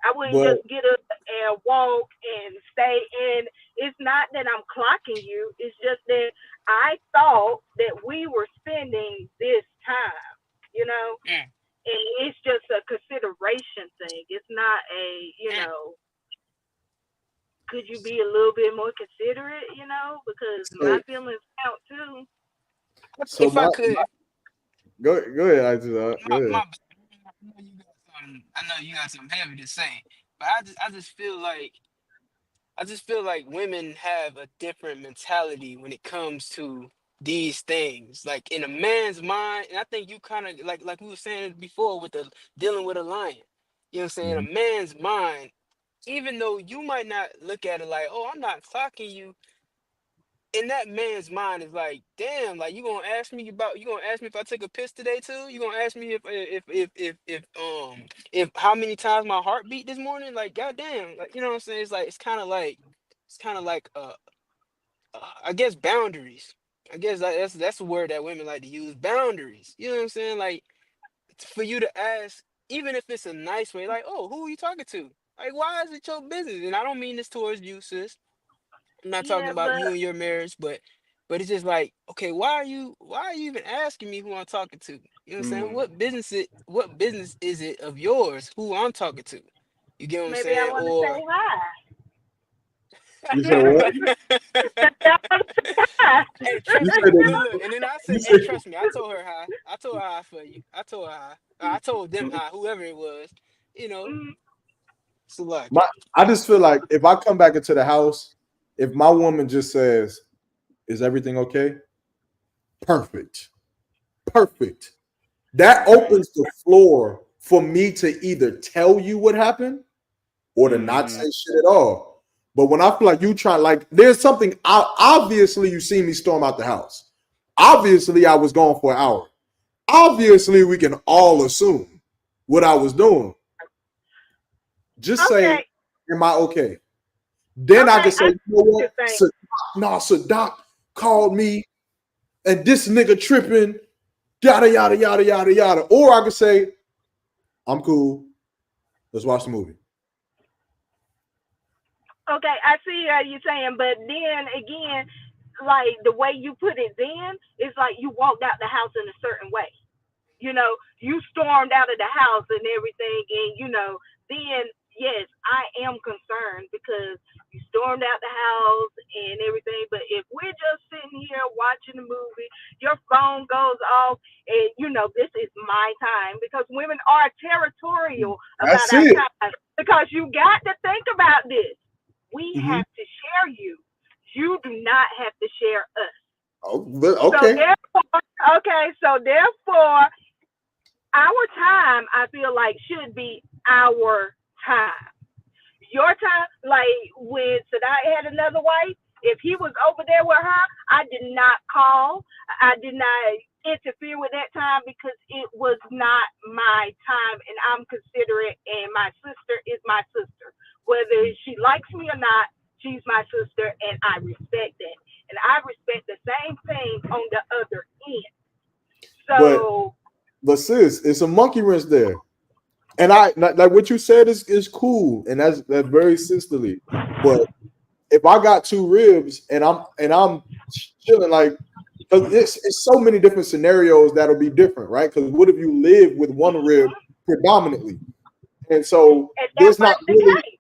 I wouldn't But just get up and walk and stay in. It's not that I'm clocking you. It's just that I thought that we were spending this time, you know, Mm, and it's just a consideration thing. It's not a, you mm. know, could you be a little bit more considerate, you know, because my so feelings count too. so If I my could, go ahead, I just go my ahead. I know you got something. I know you got something heavy to say, but I just feel like women have a different mentality when it comes to these things. Like in a man's mind, and I think you kind of like we were saying before with the dealing with a lion. You know what I'm saying? A Mhm. man's mind, even though you might not look at it like, oh, I'm not clocking you, in that man's mind is like, damn, like you gonna ask me if I took a piss today too? You gonna ask me if how many times my heart beat this morning? Like goddamn, like you know what I'm saying? It's like it's kind of like I guess boundaries. I guess that's the word that women like to use, boundaries. You know what I'm saying? Like for you to ask, even if it's a nice way, like, oh, who are you talking to? Like, why is it your business? And I don't mean this towards you, sis. I'm not talking Yeah, about but you and your marriage, but it's just like, okay, why are you even asking me who I'm talking to? You know what I'm saying? Mm. What business is it of yours who I'm talking to? You get what I'm maybe I saying? want to say Or hi. You said what? I want to say hi. hey, You trust said me. that, Look, and then I said, you hey, said trust me. I told her hi. I told her hi for you. I told her hi. I told them hi, whoever it was. You know, Mm, so like my I just feel like if I come back into the house, if my woman just says, "Is everything okay?" Perfect. Perfect. That okay. opens the floor for me to either tell you what happened or to not mm-hmm. say shit at all. But when I feel like you try, like there's something, obviously you see me storm out the house. Obviously I was gone for an hour. Obviously we can all assume what I was doing. Just say, Okay. am I okay? Then I Okay. can say, I you know just what? think. Sadat called me and this nigga tripping, yada, yada, yada, yada, yada. Or I could say, I'm cool. Let's watch the movie. Okay, I see how you're saying, but then again, like the way you put it, then it's like you walked out the house in a certain way. You know, you stormed out of the house and everything, and you know, then yes, I am concerned because you stormed out the house and everything. But if we're just sitting here watching a movie, your phone goes off, and you know, this is my time because women are territorial about That's our it. time. Because you got to think about this. We Mm-hmm. have to share you. You do not have to share us. Oh, but So okay. therefore, okay, so therefore, our time I feel like should be our time. Your time, like when Sadai had another wife, if he was over there with her, I did not call. I did not interfere with that time because it was not my time and I'm considerate and my sister is my sister. Whether she likes me or not, she's my sister and I respect that. And I respect the same thing on the other end. But So sis, it's a monkey wrench there. And I like what you said is cool, and that's very sisterly. But if I got two ribs and I'm chilling, like, because it's so many different scenarios that'll be different, right? Because what if you live with one rib predominantly, and so and that there's not was the really case.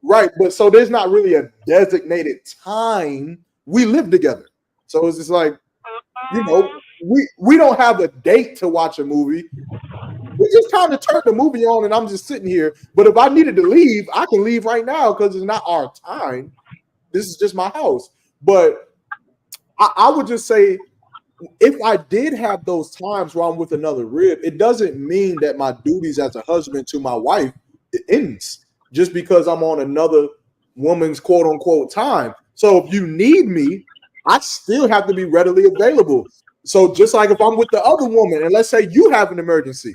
Right, but so there's not really a designated time we live together. So it's just like, we don't have a date to watch a movie. We just kind of turn the movie on and I'm just sitting here. But if I needed to leave, I can leave right now because it's not our time. This is just my house. But I would just say, if I did have those times where I'm with another rib, it doesn't mean that my duties as a husband to my wife ends just because I'm on another woman's quote unquote time. So if you need me, I still have to be readily available. So just like if I'm with the other woman, and let's say you have an emergency,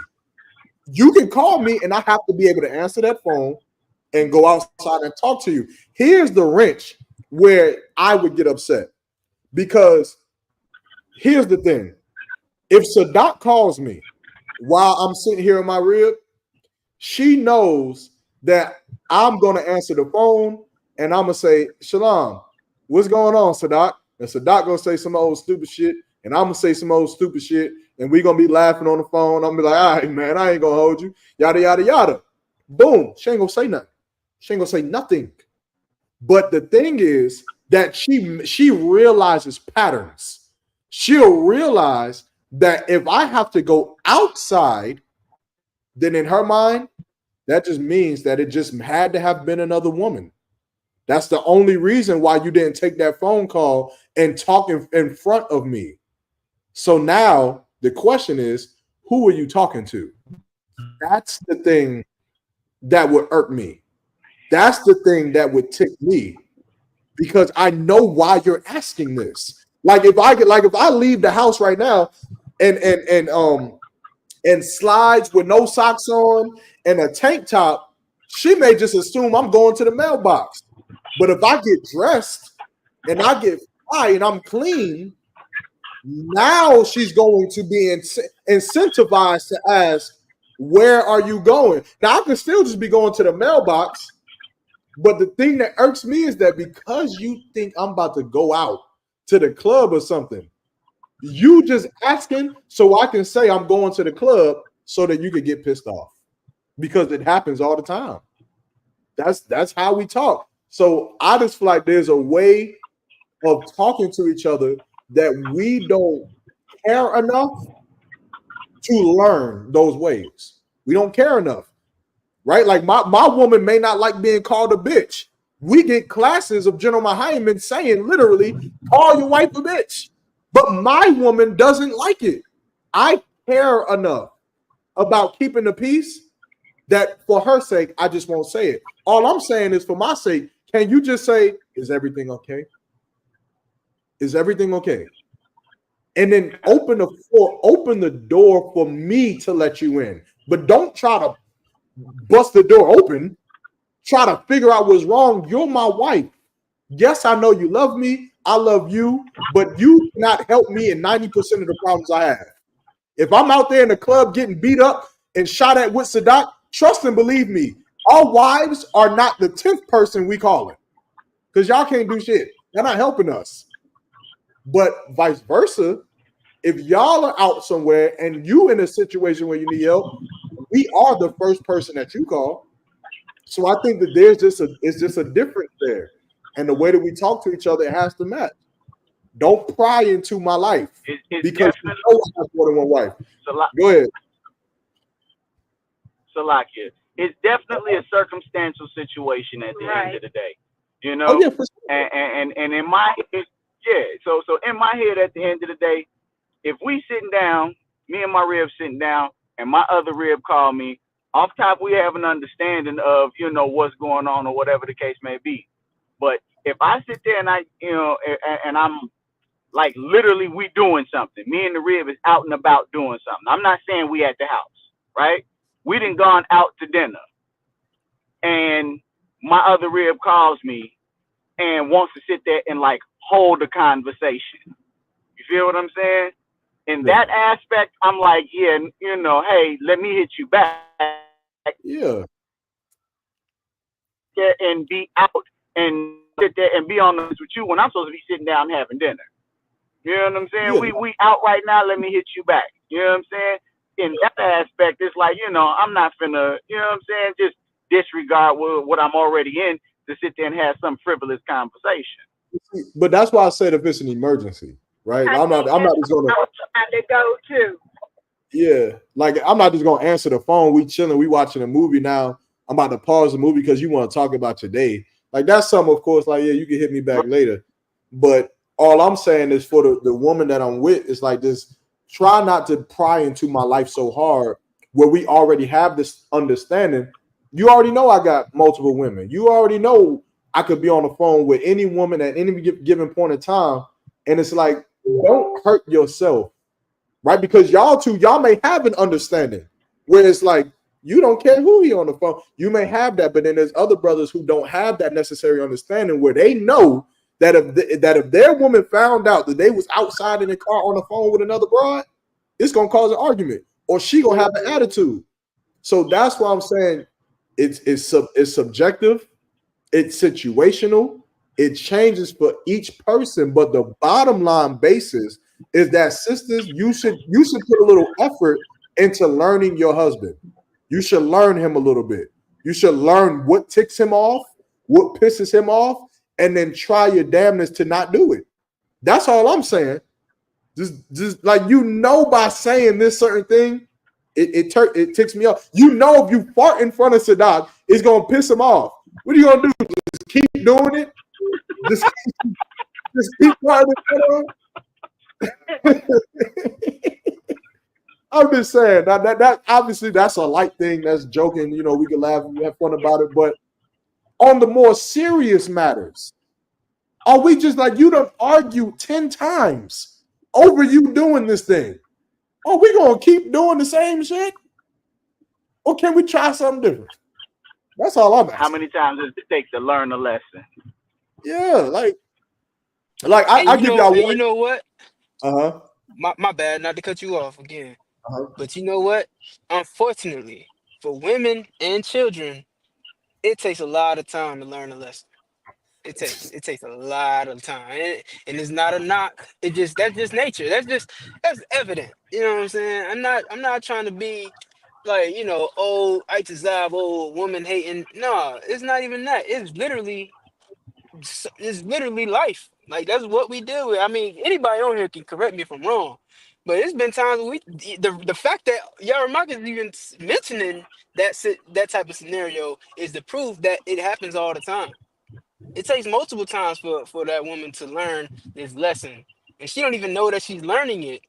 you can call me and I have to be able to answer that phone and go outside and talk to you. Here's the wrench where I would get upset, because here's the thing. If Sadat calls me while I'm sitting here in my rib, she knows that I'm going to answer the phone and I'm going to say, Shalom, what's going on, Sadat? And Sadat going to say some old stupid shit and I'm going to say some old stupid shit and we're going to be laughing on the phone. I'm going to be like, all right, man, I ain't going to hold you. Yada, yada, yada. Boom. She ain't going to say nothing. She ain't going to say nothing. But the thing is that she realizes patterns. She'll realize that if I have to go outside, then in her mind, that just means that it just had to have been another woman. That's the only reason why you didn't take that phone call and talk in front of me. So now the question is, who are you talking to? That's the thing that would irk me. That's the thing that would tick me, because I know why you're asking this. Like if I leave the house right now and slides with no socks on and a tank top, she may just assume I'm going to the mailbox. But if I get dressed and I get fly and I'm clean, now she's going to be incentivized to ask, where are you going? Now I could still just be going to the mailbox, but the thing that irks me is that because you think I'm about to go out to the club or something, you just asking so I can say I'm going to the club so that you could get pissed off, because it happens all the time. That's how we talk. So I just feel like there's a way of talking to each other that we don't care enough to learn those ways. We don't care enough, right? Like my woman may not like being called a bitch. We get classes of General Mahayman saying literally, call your wife a bitch. But my woman doesn't like it. I care enough about keeping the peace that for her sake, I just won't say it. All I'm saying is for my sake, can you just say, is everything okay? Is everything okay? And then open the door for me to let you in. But don't try to bust the door open. Try to figure out what's wrong. You're my wife. Yes, I know you love me. I love you, but you cannot help me in 90% of the problems I have. If I'm out there in the club getting beat up and shot at with Sadat, trust and believe me, our wives are not the 10th person we calling, because y'all can't do shit. They're not helping us. But vice versa, if y'all are out somewhere and you in a situation where you need help, we are the first person that you call. So I think that it's just a difference there. And the way that we talk to each other, it has to match. Don't pry into my life because you know I have more than one wife. Go ahead. Salakia. It's definitely a circumstantial situation at the end of the day. You know? Oh, yeah, for sure. And in my head, yeah. So in my head at the end of the day, if we sitting down, me and my rib sitting down, and my other rib call me, off top we have an understanding of, you know, what's going on or whatever the case may be. But if I sit there and and I'm like literally we doing something, me and the rib is out and about doing something. I'm not saying we at the house, right? We done gone out to dinner, and my other rib calls me and wants to sit there and like hold a conversation. You feel what I'm saying? In that aspect, I'm like, yeah, you know, hey, let me hit you back. Yeah. And be out and sit there and be on the with you when I'm supposed to be sitting down having dinner. You know what I'm saying? Yeah. We out right now, let me hit you back. You know what I'm saying? In that aspect, it's like, you know, I'm not finna, you know what I'm saying, just disregard what I'm already in to sit there and have some frivolous conversation. But that's why I said if it's an emergency, right? I I'm think not that's just gonna. where I was trying to go to. Yeah, like I'm not just gonna answer the phone. We chilling, we watching a movie now. I'm about to pause the movie because you want to talk about your day. Like that's something, of course. Like, yeah, you can hit me back later. But all I'm saying is for the woman that I'm with, it's like this. Try not to pry into my life so hard where we already have this understanding. You already know I got multiple women. You already know I could be on the phone with any woman at any given point in time. And it's like, don't hurt yourself, right? Because y'all may have an understanding where it's like you don't care who he on the phone. You may have that, but then there's other brothers who don't have that necessary understanding where they know that if their woman found out that they was outside in the car on the phone with another broad, it's gonna cause an argument, or she gonna have an attitude. So that's why I'm saying it's subjective, it's situational, it changes for each person. But the bottom line basis is that sisters, you should put a little effort into learning your husband. You should learn him a little bit. You should learn what ticks him off, what pisses him off, and then try your damnedest to not do it. That's all I'm saying. Just like by saying this certain thing, it ticks me off. If you fart in front of Sadat, it's gonna piss him off. What are you gonna do? Just keep doing it? Just keep farting in front of him? I'm just saying that obviously that's a light thing. That's joking. We can laugh and have fun about it. But on the more serious matters, are we just like you done argue 10 times over you doing this thing? Are we gonna keep doing the same shit? Or can we try something different? That's all I'm asking. How many times does it take to learn a lesson? Yeah, like I give y'all one. You know what? Uh-huh. My bad, not to cut you off again. Uh-huh. But you know what? Unfortunately, for women and children, it takes a lot of time to learn a lesson. It takes a lot of time, and it's not a knock. That's just nature. That's evident. You know what I'm saying? I'm not trying to be like old Itazab, old woman hating. No, it's not even that. It's literally life. Like that's what we deal with. I mean, anybody on here can correct me if I'm wrong, but it's been times the fact that Yaramak is even mentioning that type of scenario is the proof that it happens all the time. It takes multiple times for that woman to learn this lesson, and she don't even know that she's learning it.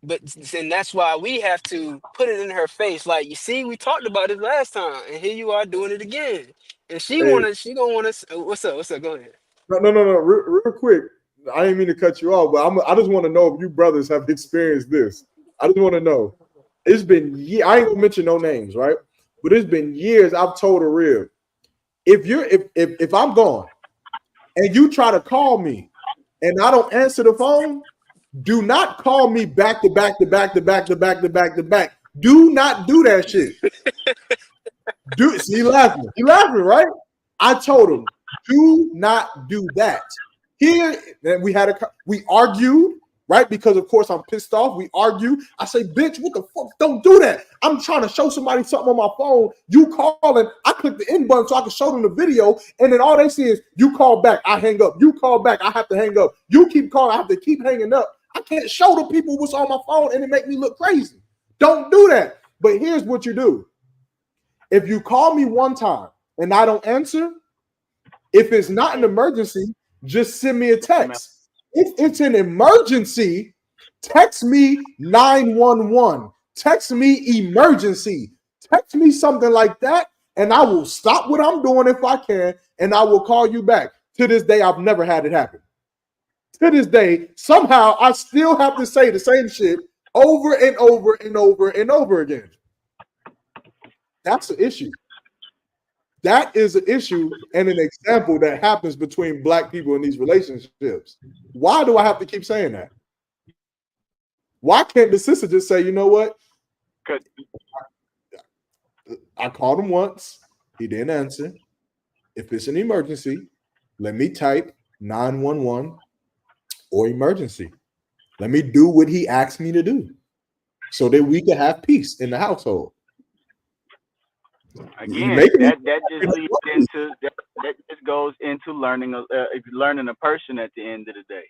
But and that's why we have to put it in her face. Like, you see, we talked about this last time, and here you are doing it again. And she Hey, gonna wanna. What's up? What's up? Go ahead. no. Real quick. I didn't mean to cut you off, but I just want to know if you brothers have experienced this. I just want to know. It's been I ain't gonna mention no names, right? But it's been years I've told a real. If I'm gone and you try to call me and I don't answer the phone, do not call me back to back to back to back to back to back to back. Do not do that shit. See, he laughing. He laughing, right? I told him, do not do that. Here, then we argued, right? Because of course I'm pissed off. We argue. I say, bitch, what the fuck? Don't do that. I'm trying to show somebody something on my phone. You calling? I click the end button so I can show them the video, and then all they see is you call back. I hang up. You call back. I have to hang up. You keep calling. I have to keep hanging up. I can't show the people what's on my phone, and it make me look crazy. Don't do that. But here's what you do. If you call me one time and I don't answer, if it's not an emergency, just send me a text. If it's an emergency, text me 911. Text me emergency. Text me something like that, and I will stop what I'm doing if I can, and I will call you back. To this day, I've never had it happen. To this day, somehow I still have to say the same shit over and over and over and over again. That's an issue. That is an issue and an example that happens between black people in these relationships. Why do I have to keep saying that? Why can't the sister just say, you know what? I called him once. He didn't answer. If it's an emergency, let me type 911 or emergency. Let me do what he asked me to do so that we can have peace in the household. Again, that just leaves just goes into learning a person at the end of the day.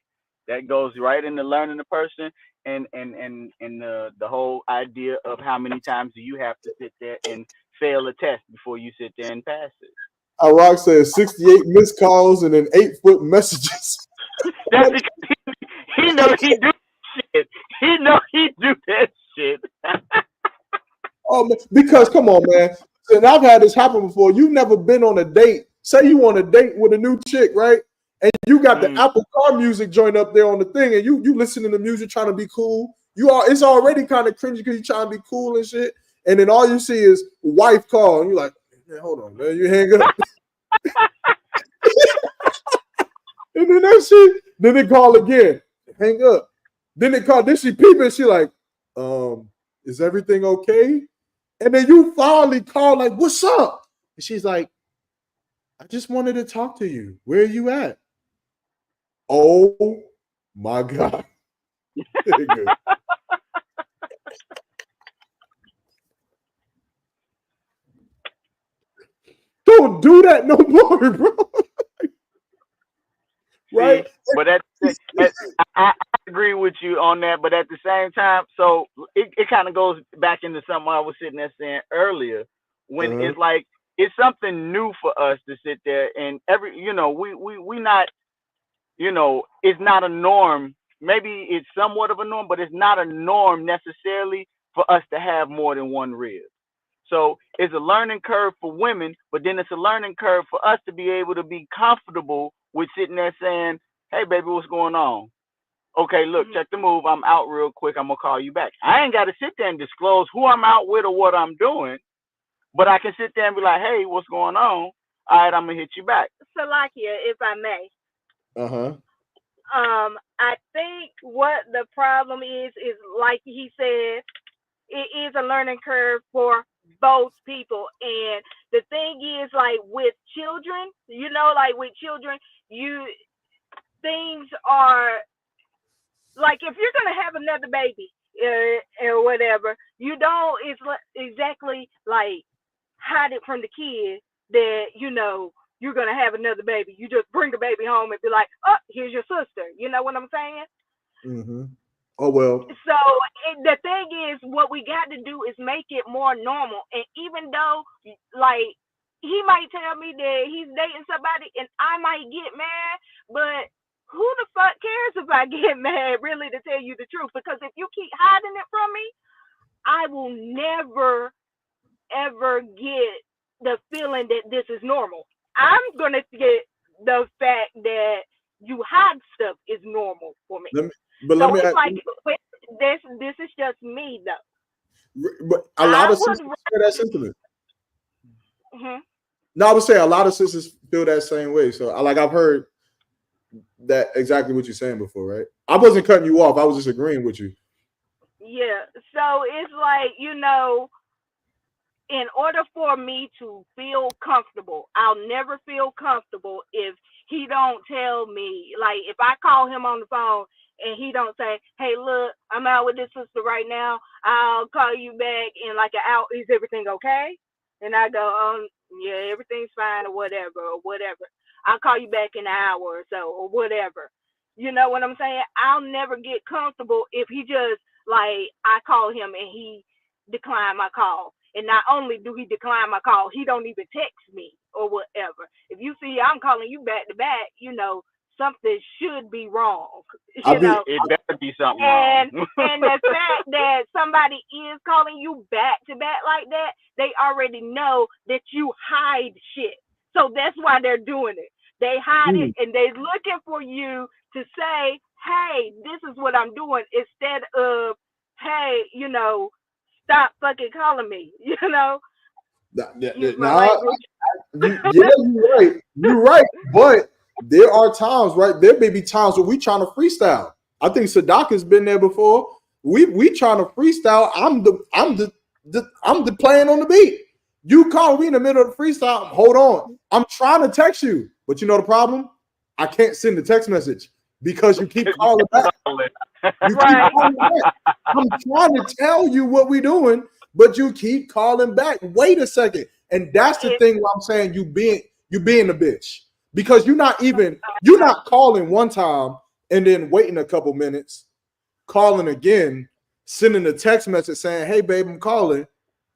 That goes right into learning a person, and the whole idea of how many times do you have to sit there and fail a test before you sit there and pass it. Rock says 68 missed calls and then 8-foot messages. That's because he know he do shit. He know he do that shit. Oh, man, because come on, man. And I've had this happen before. You've never been on a date. Say you on a date with a new chick, right? And you got the Apple Car music joint up there on the thing, and you listening to music trying to be cool. It's already kind of cringy because you trying to be cool and shit. And then all you see is wife call, and you're like, man, hold on, man, you hang up. And then that shit, then they call again, hang up. Then they call, then she peep and she like, is everything okay? And then you finally call like, what's up? And she's like, I just wanted to talk to you. Where are you at? Oh my God. Don't do that no more, bro. Right? But I agree with you on that. But at the same time, so it kind of goes back into something I was sitting there saying earlier, when it's like it's something new for us to sit there and we not, it's not a norm. Maybe it's somewhat of a norm, but it's not a norm necessarily for us to have more than one rib. So it's a learning curve for women, but then it's a learning curve for us to be able to be comfortable with sitting there saying, hey, baby, what's going on? Okay, look, check the move. I'm out real quick. I'm going to call you back. I ain't got to sit there and disclose who I'm out with or what I'm doing, but I can sit there and be like, hey, what's going on? All right, I'm going to hit you back. Salakia, if I may. Uh-huh. I think what the problem is like he said, it is a learning curve for both people. And the thing is, like with children, things are like, if you're gonna have another baby or whatever, you don't exactly like hide it from the kid that you're gonna have another baby. You just bring the baby home and be like, oh, here's your sister. You know what I'm saying? Mm-hmm. Oh, well. So the thing is, what we got to do is make it more normal. And even though, like, he might tell me that he's dating somebody and I might get mad, but who the fuck cares if I get mad, really, to tell you the truth? Because if you keep hiding it from me, I will never, ever get the feeling that this is normal. I'm going to get the fact that you hide stuff is normal for me. It's like, this is just me, though. But a lot of sisters share that sentiment. Mm-hmm. No, I would say a lot of sisters feel that same way. So, I've heard that exactly what you're saying before, right? I wasn't cutting you off. I was just agreeing with you. Yeah. So it's like, in order for me to feel comfortable, I'll never feel comfortable if he don't tell me, like, if I call him on the phone and he don't say, hey, look, I'm out with this sister right now. I'll call you back in like an hour. Is everything okay? And I go, yeah, everything's fine or whatever. I'll call you back in an hour or so or whatever. You know what I'm saying? I'll never get comfortable if he just, like, I call him and he decline my call. And not only do he decline my call, he don't even text me or whatever. If you see I'm calling you back to back, something should be wrong. It better be something wrong. And the fact that somebody is calling you back to back like that, they already know that you hide shit. So that's why they're doing it. They hide it and they're looking for you to say, hey, this is what I'm doing, instead of, hey, stop fucking calling me, Use my language. You're right. You're right. But there are times, right? There may be times where we trying to freestyle. I think Sadaka's been there before. We trying to freestyle. I'm the playing on the beat. You call me in the middle of the freestyle. Hold on. I'm trying to text you. But you know the problem? I can't send the text message because you keep calling back. You keep calling back. I'm trying to tell you what we're doing, but you keep calling back. Wait a second. And that's the thing where I'm saying You being a bitch because you're not calling one time and then waiting a couple minutes, calling again, sending a text message saying, "Hey, babe, I'm calling."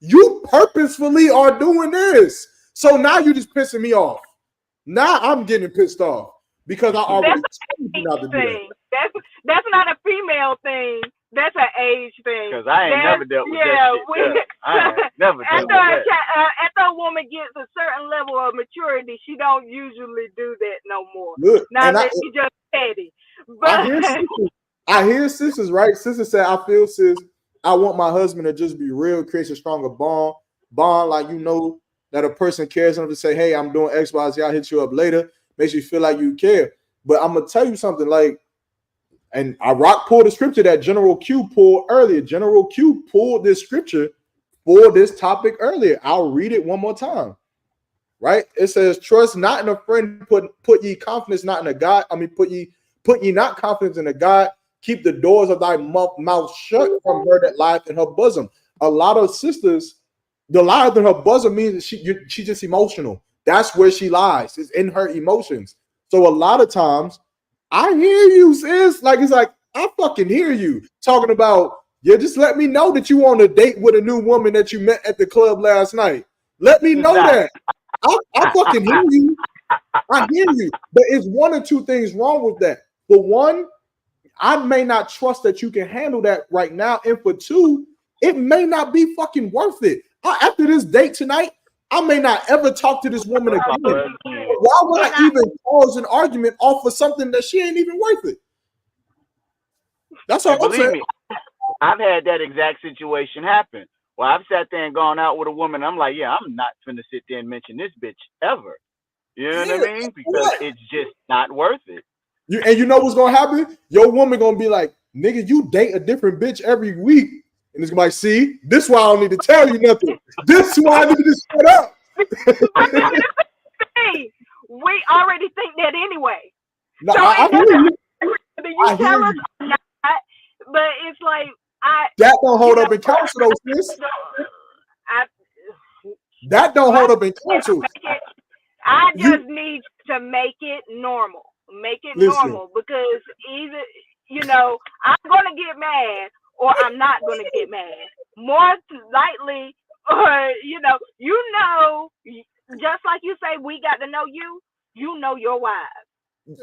You purposefully are doing this, so now you're just pissing me off. Now I'm getting pissed off because I already told you not to do that. That's not a female thing. That's an age thing. Because I ain't never dealt with that shit. I ain't never dealt with that. After a woman gets a certain level of maturity, she don't usually do that no more. Look, now that she just petty. But I hear sisters, right? Sister said, "I feel, sis, I want my husband to just be real, creates a stronger bond, like that a person cares enough to say, hey, I'm doing X, Y, Z, I'll hit you up later. Makes you feel like you care." But I'm gonna tell you something, like, and I pulled the scripture that General Q pulled earlier. General Q pulled this scripture for this topic earlier. I'll read it one more time. Right? It says, "Trust not in a friend, put ye confidence not in a God. Put ye not confidence in a God. Keep the doors of thy mouth shut from her that lieth in her bosom." A lot of sisters, the lieth in her bosom means that she's just emotional. That's where she lies. It's in her emotions. So a lot of times, I hear you, sis. Like, it's like, I fucking hear you talking about, yeah, just let me know that you on a date with a new woman that you met at the club last night. Let me know that. I fucking hear you. I hear you. But it's one or two things wrong with that. For one, I may not trust that you can handle that right now. And for two, it may not be fucking worth it. After this date tonight, I may not ever talk to this woman again. Why would I even cause an argument off of something that she ain't even worth it? That's all I'm saying. Believe me, I've had that exact situation happen. Well, I've sat there and gone out with a woman. I'm like, yeah, I'm not finna sit there and mention this bitch ever. You know what I mean? Because it's just not worth it. You know what's gonna happen? Your woman gonna be like, "Nigga, you date a different bitch every week," and it's gonna be like, "See, this is why I don't need to tell you nothing. This is why I need to shut up." Hey, we already think that anyway. No, so I hear you. You tell us or not, but it's like that don't hold up in counsel, though, sis. That don't hold up in counsel. I just need to make it normal. Make it normal, because either I'm gonna get mad or I'm not gonna get mad. More likely, or just like you say, we got to know you. You know your wives,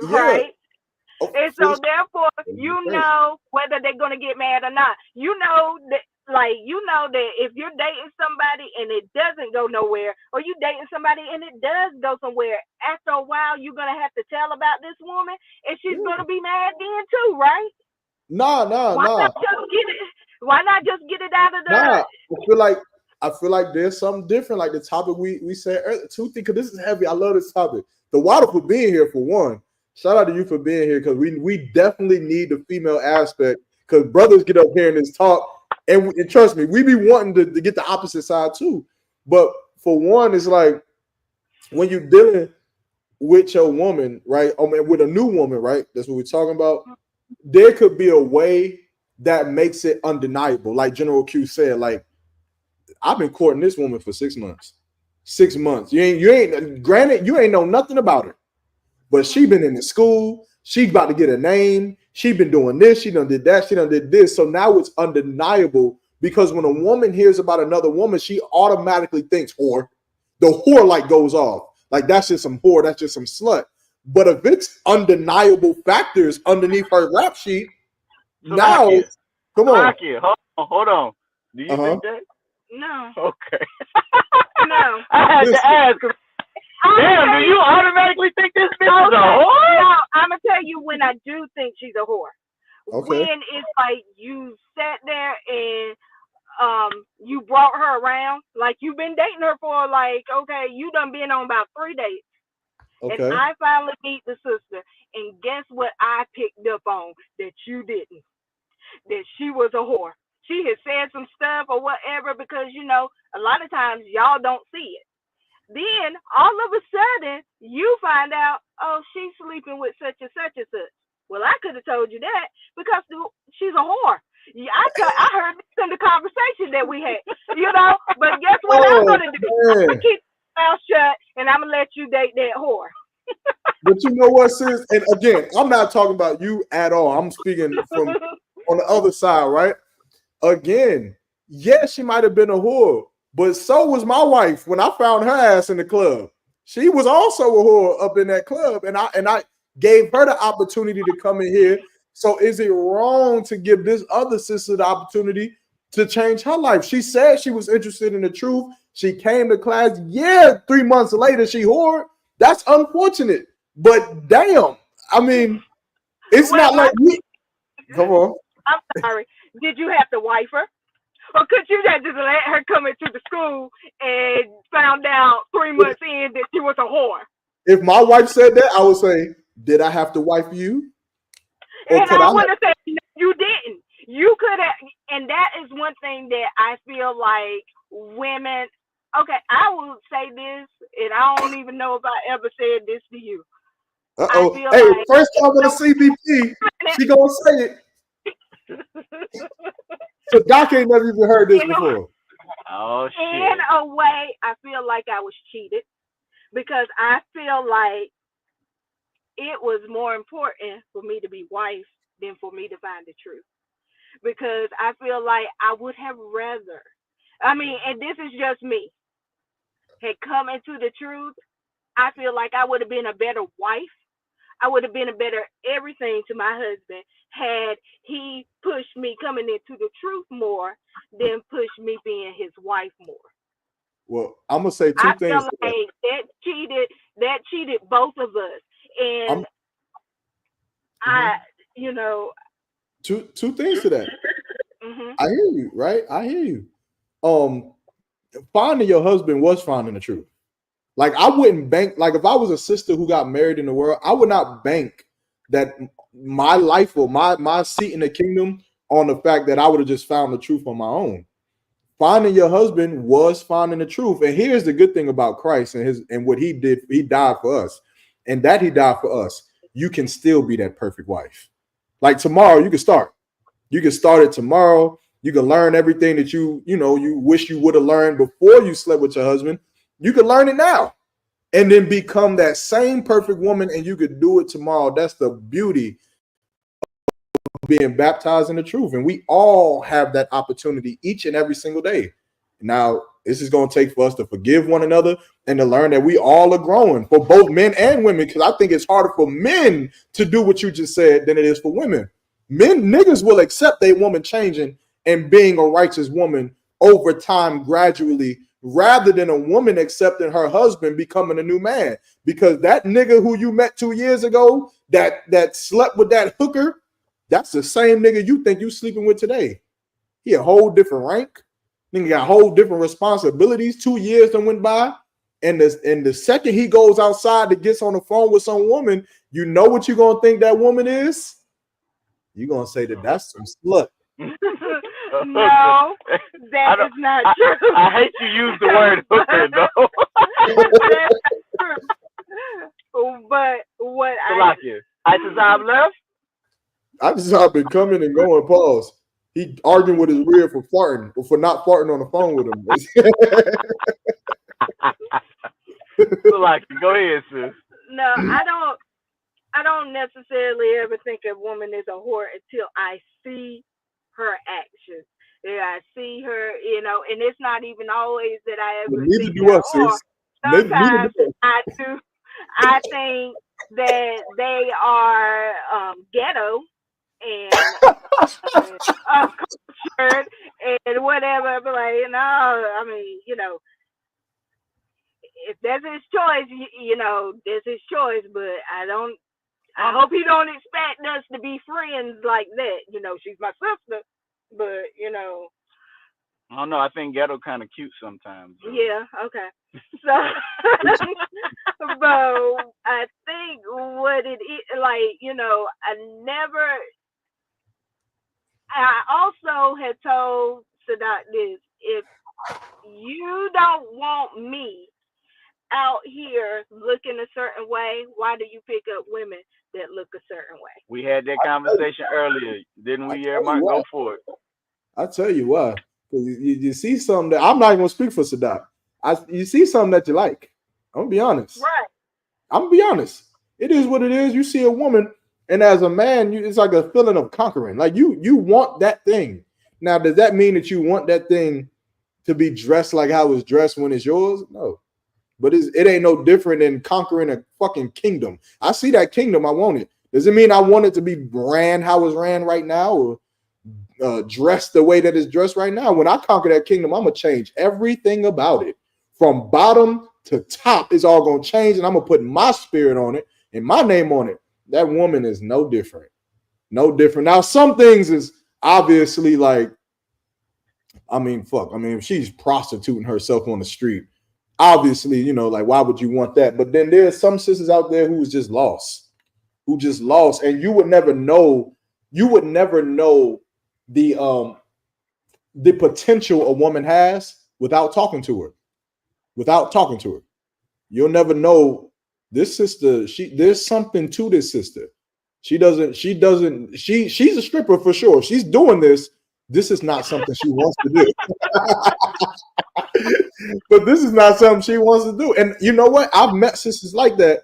right? And so therefore, whether they're gonna get mad or not. You know that if you're dating somebody and it doesn't go nowhere, or you dating somebody and it does go somewhere, after a while you're gonna have to tell about this woman, and she's gonna be mad then too, right? Nah. Why not just get it out of the? Nah, I feel like there's something different. Like the topic we said earlier, too, because this is heavy. I love this topic. The water for being here, for one. Shout out to you for being here, because we definitely need the female aspect, because brothers get up here and this talk, and trust me, we be wanting to get the opposite side too. But for one, it's like when you're dealing with your woman, right? With a new woman, right? That's what we're talking about. There could be a way that makes it undeniable. Like General Q said, like, I've been courting this woman for 6 months. 6 months. You ain't granted, you ain't know nothing about her. But she been in the school. She about to get a name. She been doing this. She done did that. She done did this. So now it's undeniable, because when a woman hears about another woman, she automatically thinks whore. The whore light goes off. Like, that's just some whore. That's just some slut. But if it's undeniable factors underneath her rap sheet, now, come on. Hold on. Do you think that? No. Okay. No. I had to ask. Damn, do you automatically think this bitch is a whore? No, I'm gonna tell you when I do think she's a whore. Okay. When it's like you sat there and you brought her around, like you've been dating her for you done been on about 3 days. Okay. And I finally meet the sister, and guess what I picked up on that you didn't? That she was a whore. She had said some stuff or whatever, because a lot of times y'all don't see it. Then all of a sudden you find out, oh, she's sleeping with such and such and such. Well, I could have told you that because she's a whore. Yeah, I heard this in the conversation that we had, But guess what I'm gonna do? I'm gonna keep mouth shut, and I'm gonna let you date that whore. But you know what, sis? And again, I'm not talking about you at all. I'm speaking from on the other side, right? Again, yes, she might have been a whore, but so was my wife when I found her ass in the club. She was also a whore up in that club, and I gave her the opportunity to come in here. So is it wrong to give this other sister the opportunity to change her life? She said she was interested in the truth. She came to class. Yeah, 3 months later, she whored. That's unfortunate. But damn, I mean, it's Well, not like we come on. I'm sorry. Did you have to wife her? Or could you just let her come into the school and found out 3 months in that she was a whore? If my wife said that, I would say, did I have to wife you? Or And could I I would have said, no, you didn't. You could have, and that is one thing that I feel like women, okay, I will say this, and I don't even know if I ever said this to you. I Uh-oh. feel Hey, like first time on the CBP, she gonna say it. So Doc ain't never even heard this before. Oh in shit. a way, I feel like I was cheated because I feel like it was more important for me to be wife than for me to find the truth. Because I feel like I would have rather, I mean, and this is just me, had come into the truth. I feel like I would have been a better wife. I would have been a better everything to my husband had he pushed me coming into the truth more than pushed me being his wife more. Well, I'm gonna say I two feel things to that. like that cheated both of us. And I'm I, you know, two things to that. hmm I hear you, right? I hear you. Um, Finding your husband was finding the truth. Like I wouldn't bank. Like if I was a sister who got married in the world, I would not bank that my life or my seat in the kingdom on the fact that I would have just found the truth on my own. Finding your husband was finding the truth. And here's the good thing about Christ and his and what he did. He died for us, and that he died for us. You can still be that perfect wife. Like tomorrow, you can start. You can start it tomorrow. You can learn everything that you wish you would have learned before you slept with your husband. You can learn it now and then become that same perfect woman, and you could do it tomorrow. That's the beauty being baptized in the truth. And we all have that opportunity each and every single day. Now, this is going to take for us to forgive one another and to learn that we all are growing for both men and women. Because I think it's harder for men to do what you just said than it is for women. Niggas will accept a woman changing and being a righteous woman over time gradually rather than a woman accepting her husband becoming a new man. Because that nigga who you met 2 years ago that slept with that hooker, that's the same nigga you think you sleeping with today. He a whole different rank. Nigga got whole different responsibilities. 2 years that went by. And the second he goes outside to gets on the phone with some woman, you know what you're gonna think that woman is? You're gonna say that that's some slut. no, that is not true. I hate you use the word hooker though. That's not true. But what I've left. I just have been coming and going. Pause. He arguing with his rear for farting or for not farting on the phone with him. Go ahead, sis. No, I don't necessarily ever think a woman is a whore until I see her actions. Yeah, I see her, and it's not even always that I Well, ever neither think do they're us, whore. sis. Neither Sometimes do us. I do. I think that they are ghetto and uncultured and whatever. But like, no, I mean, if that's his choice, that's his choice. But I hope he don't expect us to be friends like that. She's my sister, but I don't know. I think ghetto kind of cute sometimes. yeah, okay. So, but I think what it is, like, I also had told Sadat this: if you don't want me out here looking a certain way, why do you pick up women that look a certain way? We had that conversation earlier, didn't we, Mark? Go for it. I tell you why. Because you see something that I'm not even gonna speak for Sadat. You see something that you like. I'm gonna be honest. Right. I'm gonna be honest. It is what it is. You see a woman, and as a man, it's like a feeling of conquering. Like you want that thing. Now, does that mean that you want that thing to be dressed like how it's dressed when it's yours? No. But it ain't no different than conquering a fucking kingdom. I see that kingdom. I want it. Does it mean I want it to be ran how it's ran right now, or dressed the way that it's dressed right now? When I conquer that kingdom, I'm gonna change everything about it, from bottom to top. It's all gonna change, and I'm gonna put my spirit on it and my name on it. That woman is no different. No different. Now, some things is obviously like, I mean, fuck. I mean, if she's prostituting herself on the street, obviously, you know, like, why would you want that? But then there's some sisters out there who is just lost, and you would never know. You would never know the potential a woman has without talking to her. You'll never know this sister. There's something to this sister. She's a stripper for sure. If she's doing this, this is not something she wants to do. But this is not something she wants to do. And you know what? I've met sisters like that,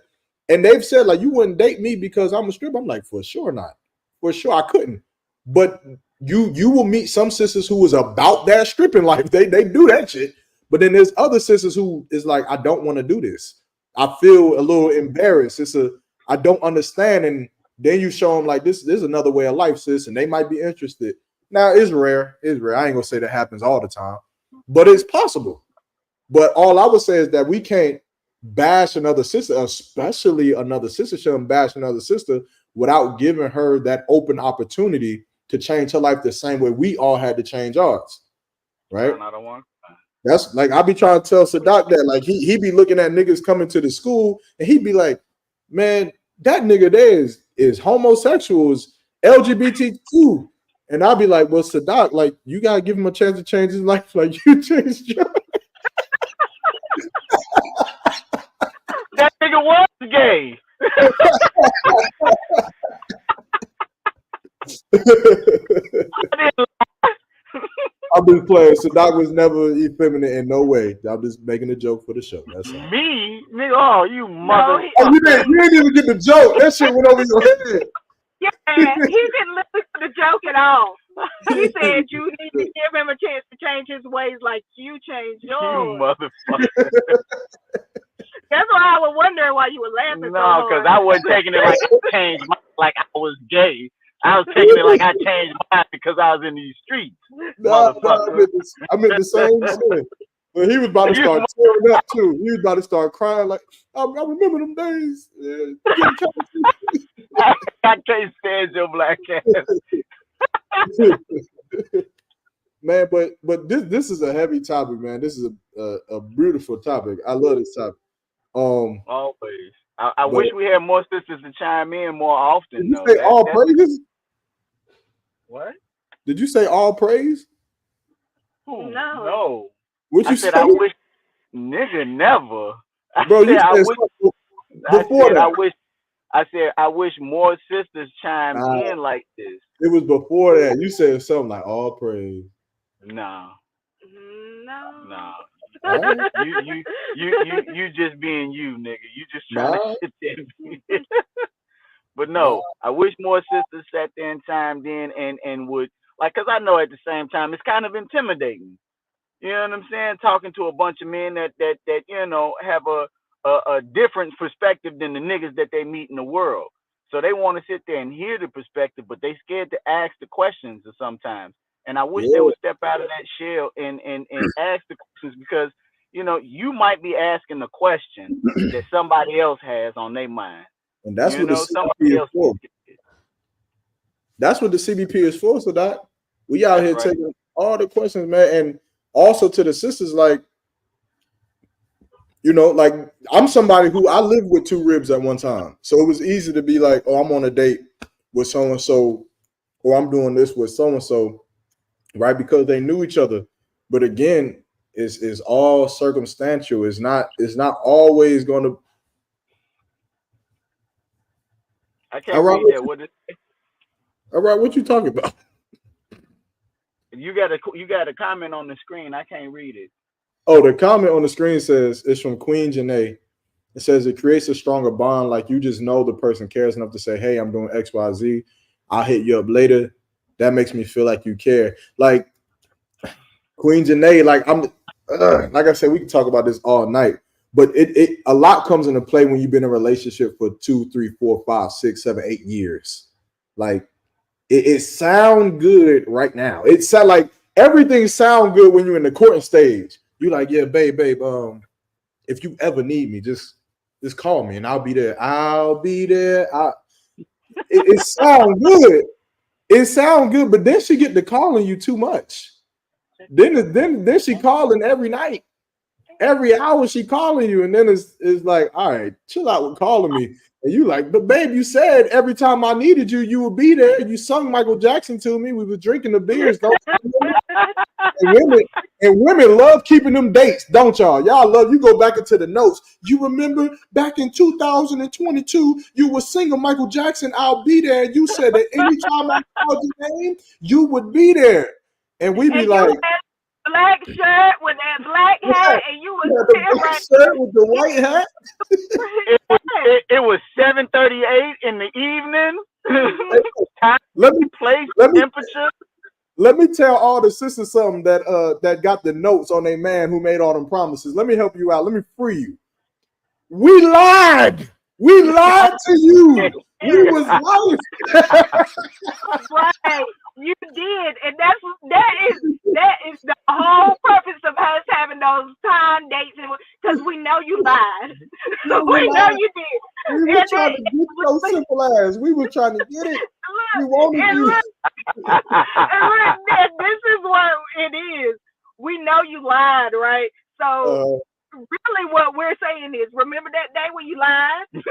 and they've said, like, you wouldn't date me because I'm a stripper. I'm like, for sure not. For sure I couldn't. But you will meet some sisters who is about that stripping life. They do that shit. But then there's other sisters who is like, I don't want to do this. I feel a little embarrassed. I don't understand. And then you show them like this. There's another way of life, sis, and they might be interested. Now it's rare. It's rare. I ain't gonna say that happens all the time, but it's possible. But all I would say is that we can't bash another sister, especially another sister. Shouldn't bash another sister without giving her that open opportunity to change her life the same way we all had to change ours. Right? Another one. That's like I be trying to tell Sadat that, like, he be looking at niggas coming to the school and he'd be like, man, that nigga there is homosexual, is LGBTQ. And I'll be like, well, Sadat, like, you gotta give him a chance to change his life like you changed yours. That nigga was gay. I've been playing. Sadat was never effeminate in no way. I'm just making a joke for the show. That's all. Me? Nigga, oh, you mother. Oh, you didn't even get the joke. That shit went over your head. Yeah, he didn't listen to the joke at all. He said you need to give him a chance to change his ways like you changed yours. You motherfucker. That's why I was wondering why you were laughing. No, because I wasn't taking it like I changed my, like I was gay. I was taking it like I changed mine because I was in these streets. No, I meant the same thing. But he was about to start tearing up too. He was about to start crying like, I remember them days. I can't stand your black ass. Man, but this is a heavy topic, man. This is a beautiful topic. I love this topic. Always. I wish we had more sisters to chime in more often. Did you say all praises? What? Did you say all praise? No. What you said? say? I wish, nigga, never. Bro, you said before that. I wish more sisters chimed in like this. It was before that. You said something like all praise. No. Right. You just being you, nigga. You just trying to sit there. But no, I wish more sisters sat there and chimed in and would, like, because I know at the same time it's kind of intimidating. You know what I'm saying? Talking to a bunch of men that you know have a different perspective than the niggas that they meet in the world. So they want to sit there and hear the perspective, but they scared to ask the questions sometimes. And I wish they would step out of that shell and ask the questions, because, you know, you might be asking the question that somebody else has on their mind. And that's what the CBP is for. That's what the CBP is for, so that we out here taking all the questions, man. And also to the sisters, like, you know, like, I'm somebody who I lived with two ribs at one time. So it was easy to be like, oh, I'm on a date with so-and-so, or I'm doing this with so-and-so, right? Because they knew each other. But again, it's all circumstantial. It's not always going to. I can't read that. What is it? All right, what you talking about? You got a comment on the screen. I can't read it. Oh, the comment on the screen says it's from Queen Janae. It says it creates a stronger bond. Like you just know the person cares enough to say, "Hey, I'm doing X, Y, Z. I'll hit you up later." That makes me feel like you care. Like Queen Janae, like I said, we can talk about this all night. But it a lot comes into play when you've been in a relationship for 2, 3, 4, 5, 6, 7, 8 years. Like it sound good right now. It sound like everything sound good when you're in the courting stage. You're like, yeah, babe, if you ever need me, just call me and I'll be there. I'll be there. It sound good. It sound good, but then she get to calling you too much. Then she calling every night. Every hour she calling you, and then it's like, all right, chill out with calling me. And you like, but babe, you said every time I needed you, you would be there. You sung Michael Jackson to me. We were drinking the beers. Don't and women love keeping them dates, don't y'all? Y'all love you go back into the notes. You remember back in 2022, you were singing Michael Jackson, I'll be there. And you said that anytime I called your name, you would be there. And we be And like, you had black shirt with that black hat, and you was the sitting black right shirt with the white hat. It was 7:38 in the evening. Time, Let me place, let me temperature. let me tell all the sisters something that got the notes on a man who made all them promises. Let me help you out. Let me free you. We lied. We lied to you. We was lying. Right, you did, and that is the whole purpose of us having those time dates, because we know you lied. Yeah, we We know lied. you did. We were trying to get so simple as. We were trying to get it. We wanted And you. look, this is what it is. We know you lied, right? So really, what we're saying is, remember that day when you lied? Believe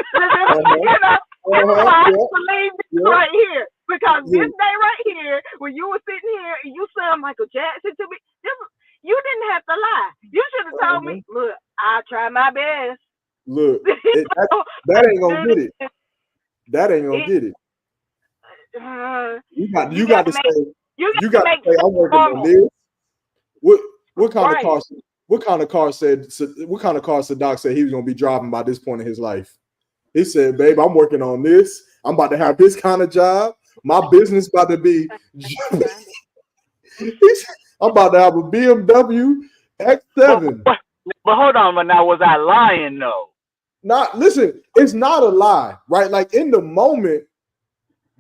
this right here, because this day right here, when you were sitting here and you said Michael Jackson to me, you didn't have to lie. You should have told me, look, I'll try my best. Look, that ain't gonna get it. That ain't gonna get it. You got to say I'm working on this. What kind of car? What kind of car Sadak said he was gonna be driving by this point in his life? He said, "Babe, I'm working on this. I'm about to have this kind of job. My business about to be. I'm about to have a BMW X7." But hold on, but now was I lying though? Listen, it's not a lie, right? Like in the moment,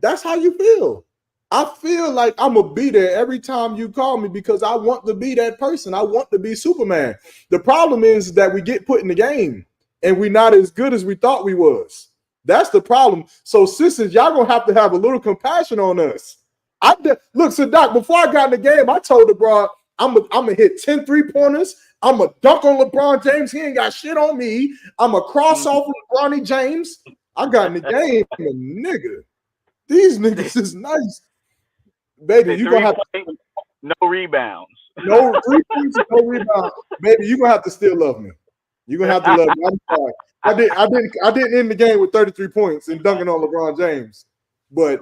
that's how you feel. I feel like I'm gonna be there every time you call me because I want to be that person. I want to be Superman. The problem is that we get put in the game and we're not as good as we thought we was. That's the problem. So, sisters, y'all gonna have to have a little compassion on us. Look, so Doc, before I got in the game, I told the bro, I'm gonna hit 10 3-pointers. I'm gonna dunk on LeBron James. He ain't got shit on me. I'm gonna cross off LeBron James. I got in the game, nigga. These niggas is nice. Baby, you gonna have no rebounds. No 3 points, no rebounds. Baby, you gonna have to still love me. You're gonna have to love me. I'm sorry. I didn't end the game with 33 points and dunking on LeBron James. But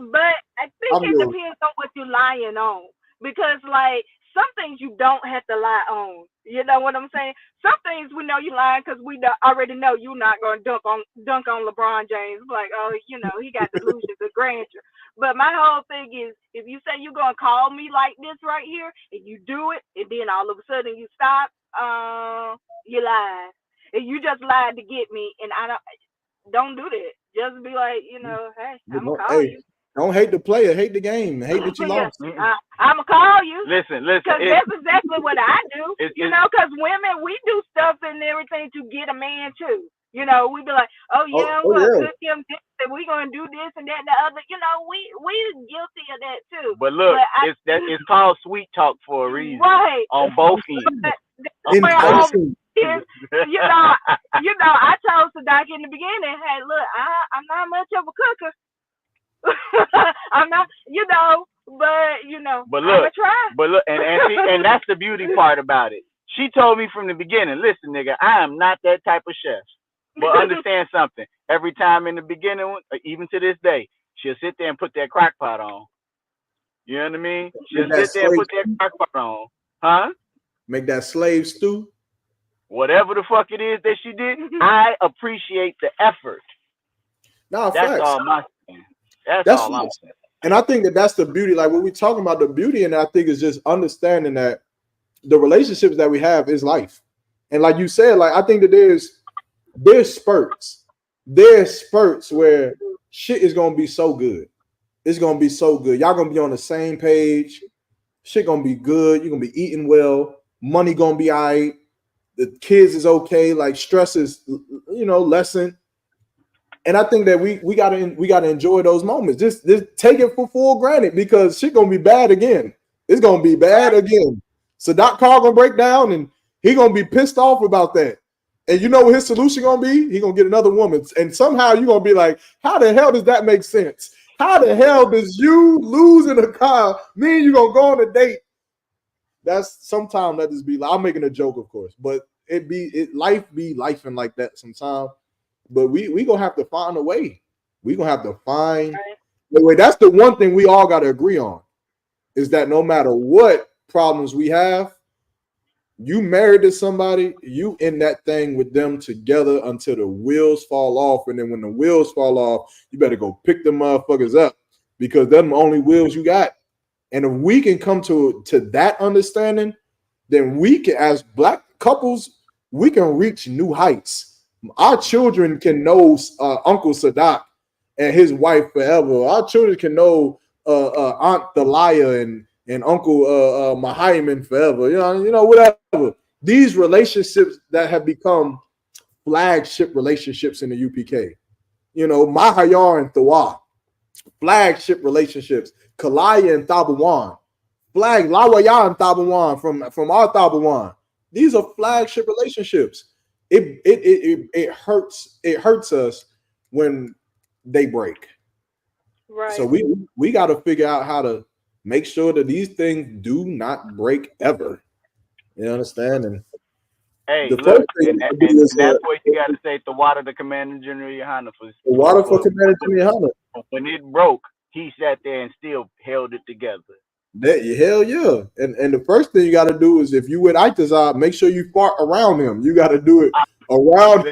I think it depends on what you're lying on. Because like some things you don't have to lie on. You know what I'm saying? Some things we know you lying because we already know you're not gonna dunk on LeBron James. Like, oh, you know, he got delusions of grandeur. But my whole thing is, if you say you're gonna call me like this right here, and you do it, and then all of a sudden you stop, you lied. And you just lied to get me, and I don't do that. Just be like, you know, hey, I'm gonna call you. Don't hate the player, hate the game, hate that you lost. I'm gonna call you. Listen. Because that's exactly what I do. You know, because women, we do stuff and everything to get a man too. You know, we be like, oh yeah, I'm gonna cook him this, and we gonna do this and that and the other. You know, we guilty of that too. But look, it's called sweet talk for a reason. Right. On both ends. You know, I told Sadak in the beginning, hey, look, I'm not much of a cooker. I'm not, you know, but you know, but look, I'm gonna try. But look, and that's the beauty part about it. She told me from the beginning, listen, nigga, I am not that type of chef. But understand something. Every time in the beginning, even to this day, she'll sit there and put that crock pot on. You know what I mean? She'll sit there and put that crock pot on. Huh? Make that slave stew. whatever the fuck it is that she did, I appreciate the effort. Nah, That's facts. all my saying. That's That's all I'm saying. and I think that that's the beauty. Like when we talking about the beauty, and I think it's just understanding that the relationships that we have is life. And like you said, like I think that there's spurts. There's spurts where shit is gonna be so good. It's gonna be so good. Y'all gonna be on the same page. Shit gonna be good. You're gonna be eating well. Money gonna be all right. The kids is okay. Like stress is, lessened. And I think that we gotta enjoy those moments. Just take it for full granted because shit gonna be bad again. It's gonna be bad again. So that car gonna break down and he gonna be pissed off about that. And you know what his solution gonna be? He gonna get another woman. And somehow you gonna be like, how the hell does that make sense? How the hell does you losing a car mean you gonna go on a date? That's sometimes that just be like I'm making a joke, of course, but life be life and like that sometimes. But we gonna have to find a way. We gonna have to find a way. That's the one thing we all gotta agree on is that no matter what problems we have, you married to somebody, you in that thing with them together until the wheels fall off. And then when the wheels fall off, you better go pick the motherfuckers up because they're the only wheels you got. And if we can come to that understanding, then we can, as black couples, we can reach new heights. Our children can know Uncle Sadat and his wife forever. Our children can know Aunt Thalia and Uncle Mahaiman forever. Whatever. These relationships that have become flagship relationships in the UPK. Mahayar and Thawa, flagship relationships. Kalaya and Thabawan, Lawaya and Thabawan from our Thabawan. These are flagship relationships. It hurts us when they break. Right. So we got to figure out how to make sure that these things do not break ever. You understand? And Hey, the look, first thing and, you and, do and is that's what you got to say to Water, the Commander General Yohana, the water for Commander Jimmy Hunter. when it broke, he sat there and still held it together. Hell yeah. And the first thing you got to do is if you with Itazar, make sure you fart around him. You got to do it around.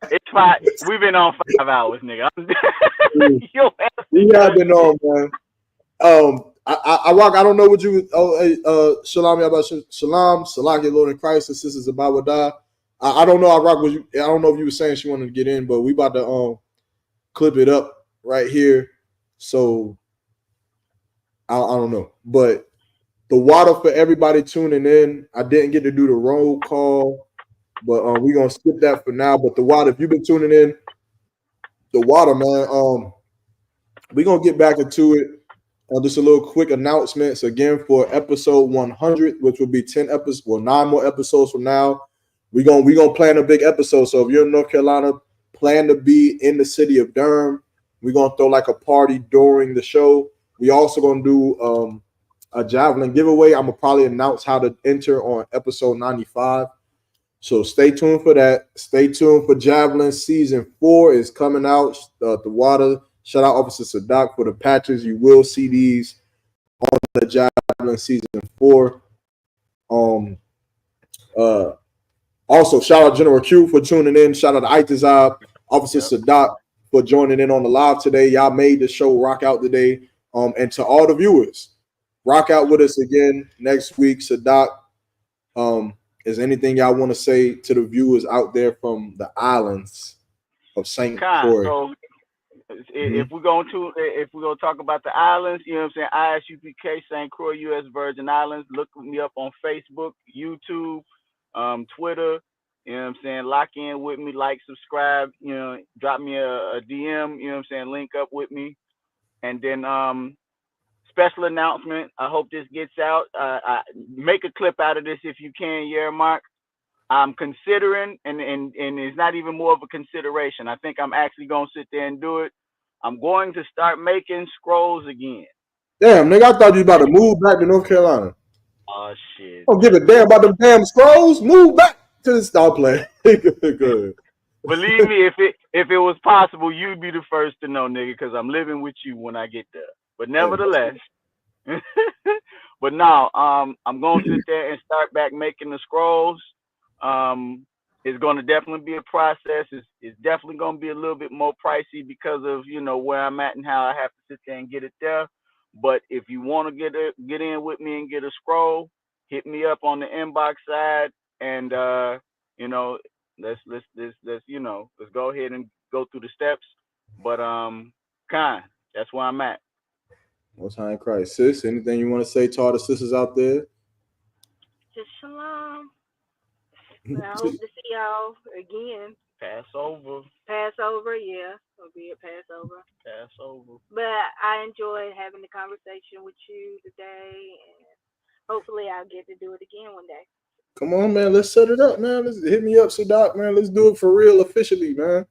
It's 5. We've been on 5 hours, nigga. We have been on, man. I rock. I don't know what you. Shalom, Shalom, Salaki, Lord in Christ, and sisters about Wadah. I don't know. I rock. Was you? I don't know if you were saying she wanted to get in, but we about to clip it up right here. So I don't know, but the water for everybody tuning in. I didn't get to do the roll call, but we're gonna skip that for now. But the water, if you've been tuning in, the water, man. We're gonna get back into it. Just a little quick announcements again for episode 100, which will be 10 episodes, well, 9 more episodes from now. We're gonna plan a big episode. So if you're in North Carolina, plan to be in the city of Durham. We're gonna throw like a party during the show. We also gonna do a javelin giveaway. I'm gonna probably announce how to enter on episode 95. So stay tuned for that. Stay tuned for Javelin season 4 is coming out. The water. Shout out Officer Sadak for the patches. You will see these on the Javelin season 4. Also, shout out General Q for tuning in. Shout out to Itazab, Officer Sadak for joining in on the live today. Y'all made the show rock out today. And to all the viewers, rock out with us again next week. Sadak, is anything y'all want to say to the viewers out there from the islands of St. Croix? So if we're going to talk about the islands, you know what I'm saying, ISUPK, St. Croix, U.S. Virgin Islands, look me up on Facebook, YouTube, Twitter, you know what I'm saying, lock in with me, like, subscribe, drop me a DM, you know what I'm saying, link up with me. And then special announcement, I hope this gets out. Make a clip out of this if you can, Mark. I'm considering, and it's not even more of a consideration. I think I'm actually going to sit there and do it. I'm going to start making scrolls again. Damn, nigga, I thought you about to move back to North Carolina. Oh, shit. Don't give a damn about them damn scrolls. Move back to the star play. Good. Believe me, if it was possible, you'd be the first to know, nigga, because I'm living with you when I get there. But nevertheless, but now I'm going to sit there and start back making the scrolls. It's going to definitely be a process. It's definitely going to be a little bit more pricey because of where I'm at and how I have to sit there and get it there. But if you want to get in with me and get a scroll, hit me up on the inbox side, and you know let's go ahead and go through the steps. But that's where I'm at. Most high in Christ. Sis, anything you want to say to all the sisters out there? Just shalom. I hope to see y'all again. Passover. Passover, yeah. It'll be a Passover. Passover. But I enjoyed having the conversation with you today, and hopefully I'll get to do it again one day. Come on, man. Let's set it up, man. Let's hit me up, Sadak, man. Let's do it for real, officially, man.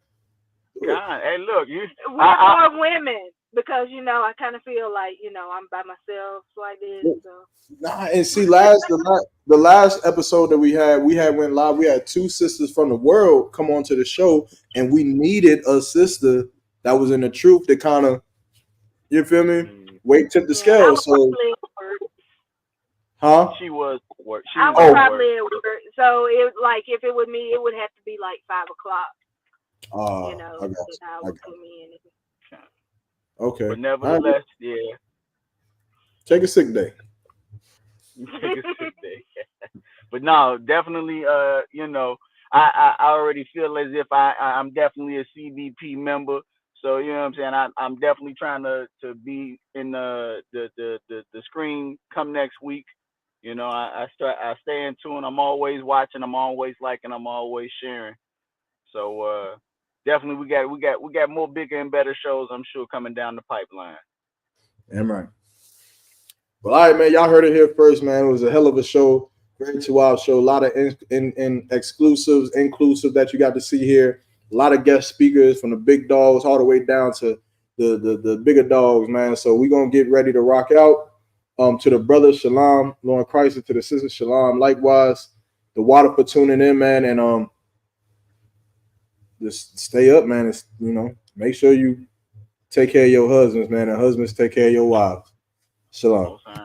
God, hey, look, you. With more women, because I kind of feel like I'm by myself like this. So. Nah, and see, the last episode that we had went live. We had two sisters from the world come onto the show, and we needed a sister that was in the truth to kind of, you feel me, weight tip the scale. So, huh? She was work. I was probably at work. So if it was me, it would have to be like 5 o'clock. I got you. Put me in. Okay. But nevertheless, yeah. Take a sick day. Take a sick day. But no, definitely. I already feel as if I'm definitely a CBP member. So you know what I'm saying. I'm definitely trying to be in the screen come next week. I stay in tune. I'm always watching. I'm always liking. I'm always sharing. So definitely we got more bigger and better shows, I'm sure, coming down the pipeline. Damn right. Well, all right, man. Y'all heard it here first, man. It was a hell of a show. Very 2 hour show. A lot of in exclusives, inclusive that you got to see here. A lot of guest speakers from the big dogs all the way down to the bigger dogs, man. So we're gonna get ready to rock out. To the brother Shalom, Lord Christ, and to the sister Shalom. Likewise, the water for tuning in, man, and just stay up, man. It's, make sure you take care of your husbands, man, and husbands take care of your wives. Shalom.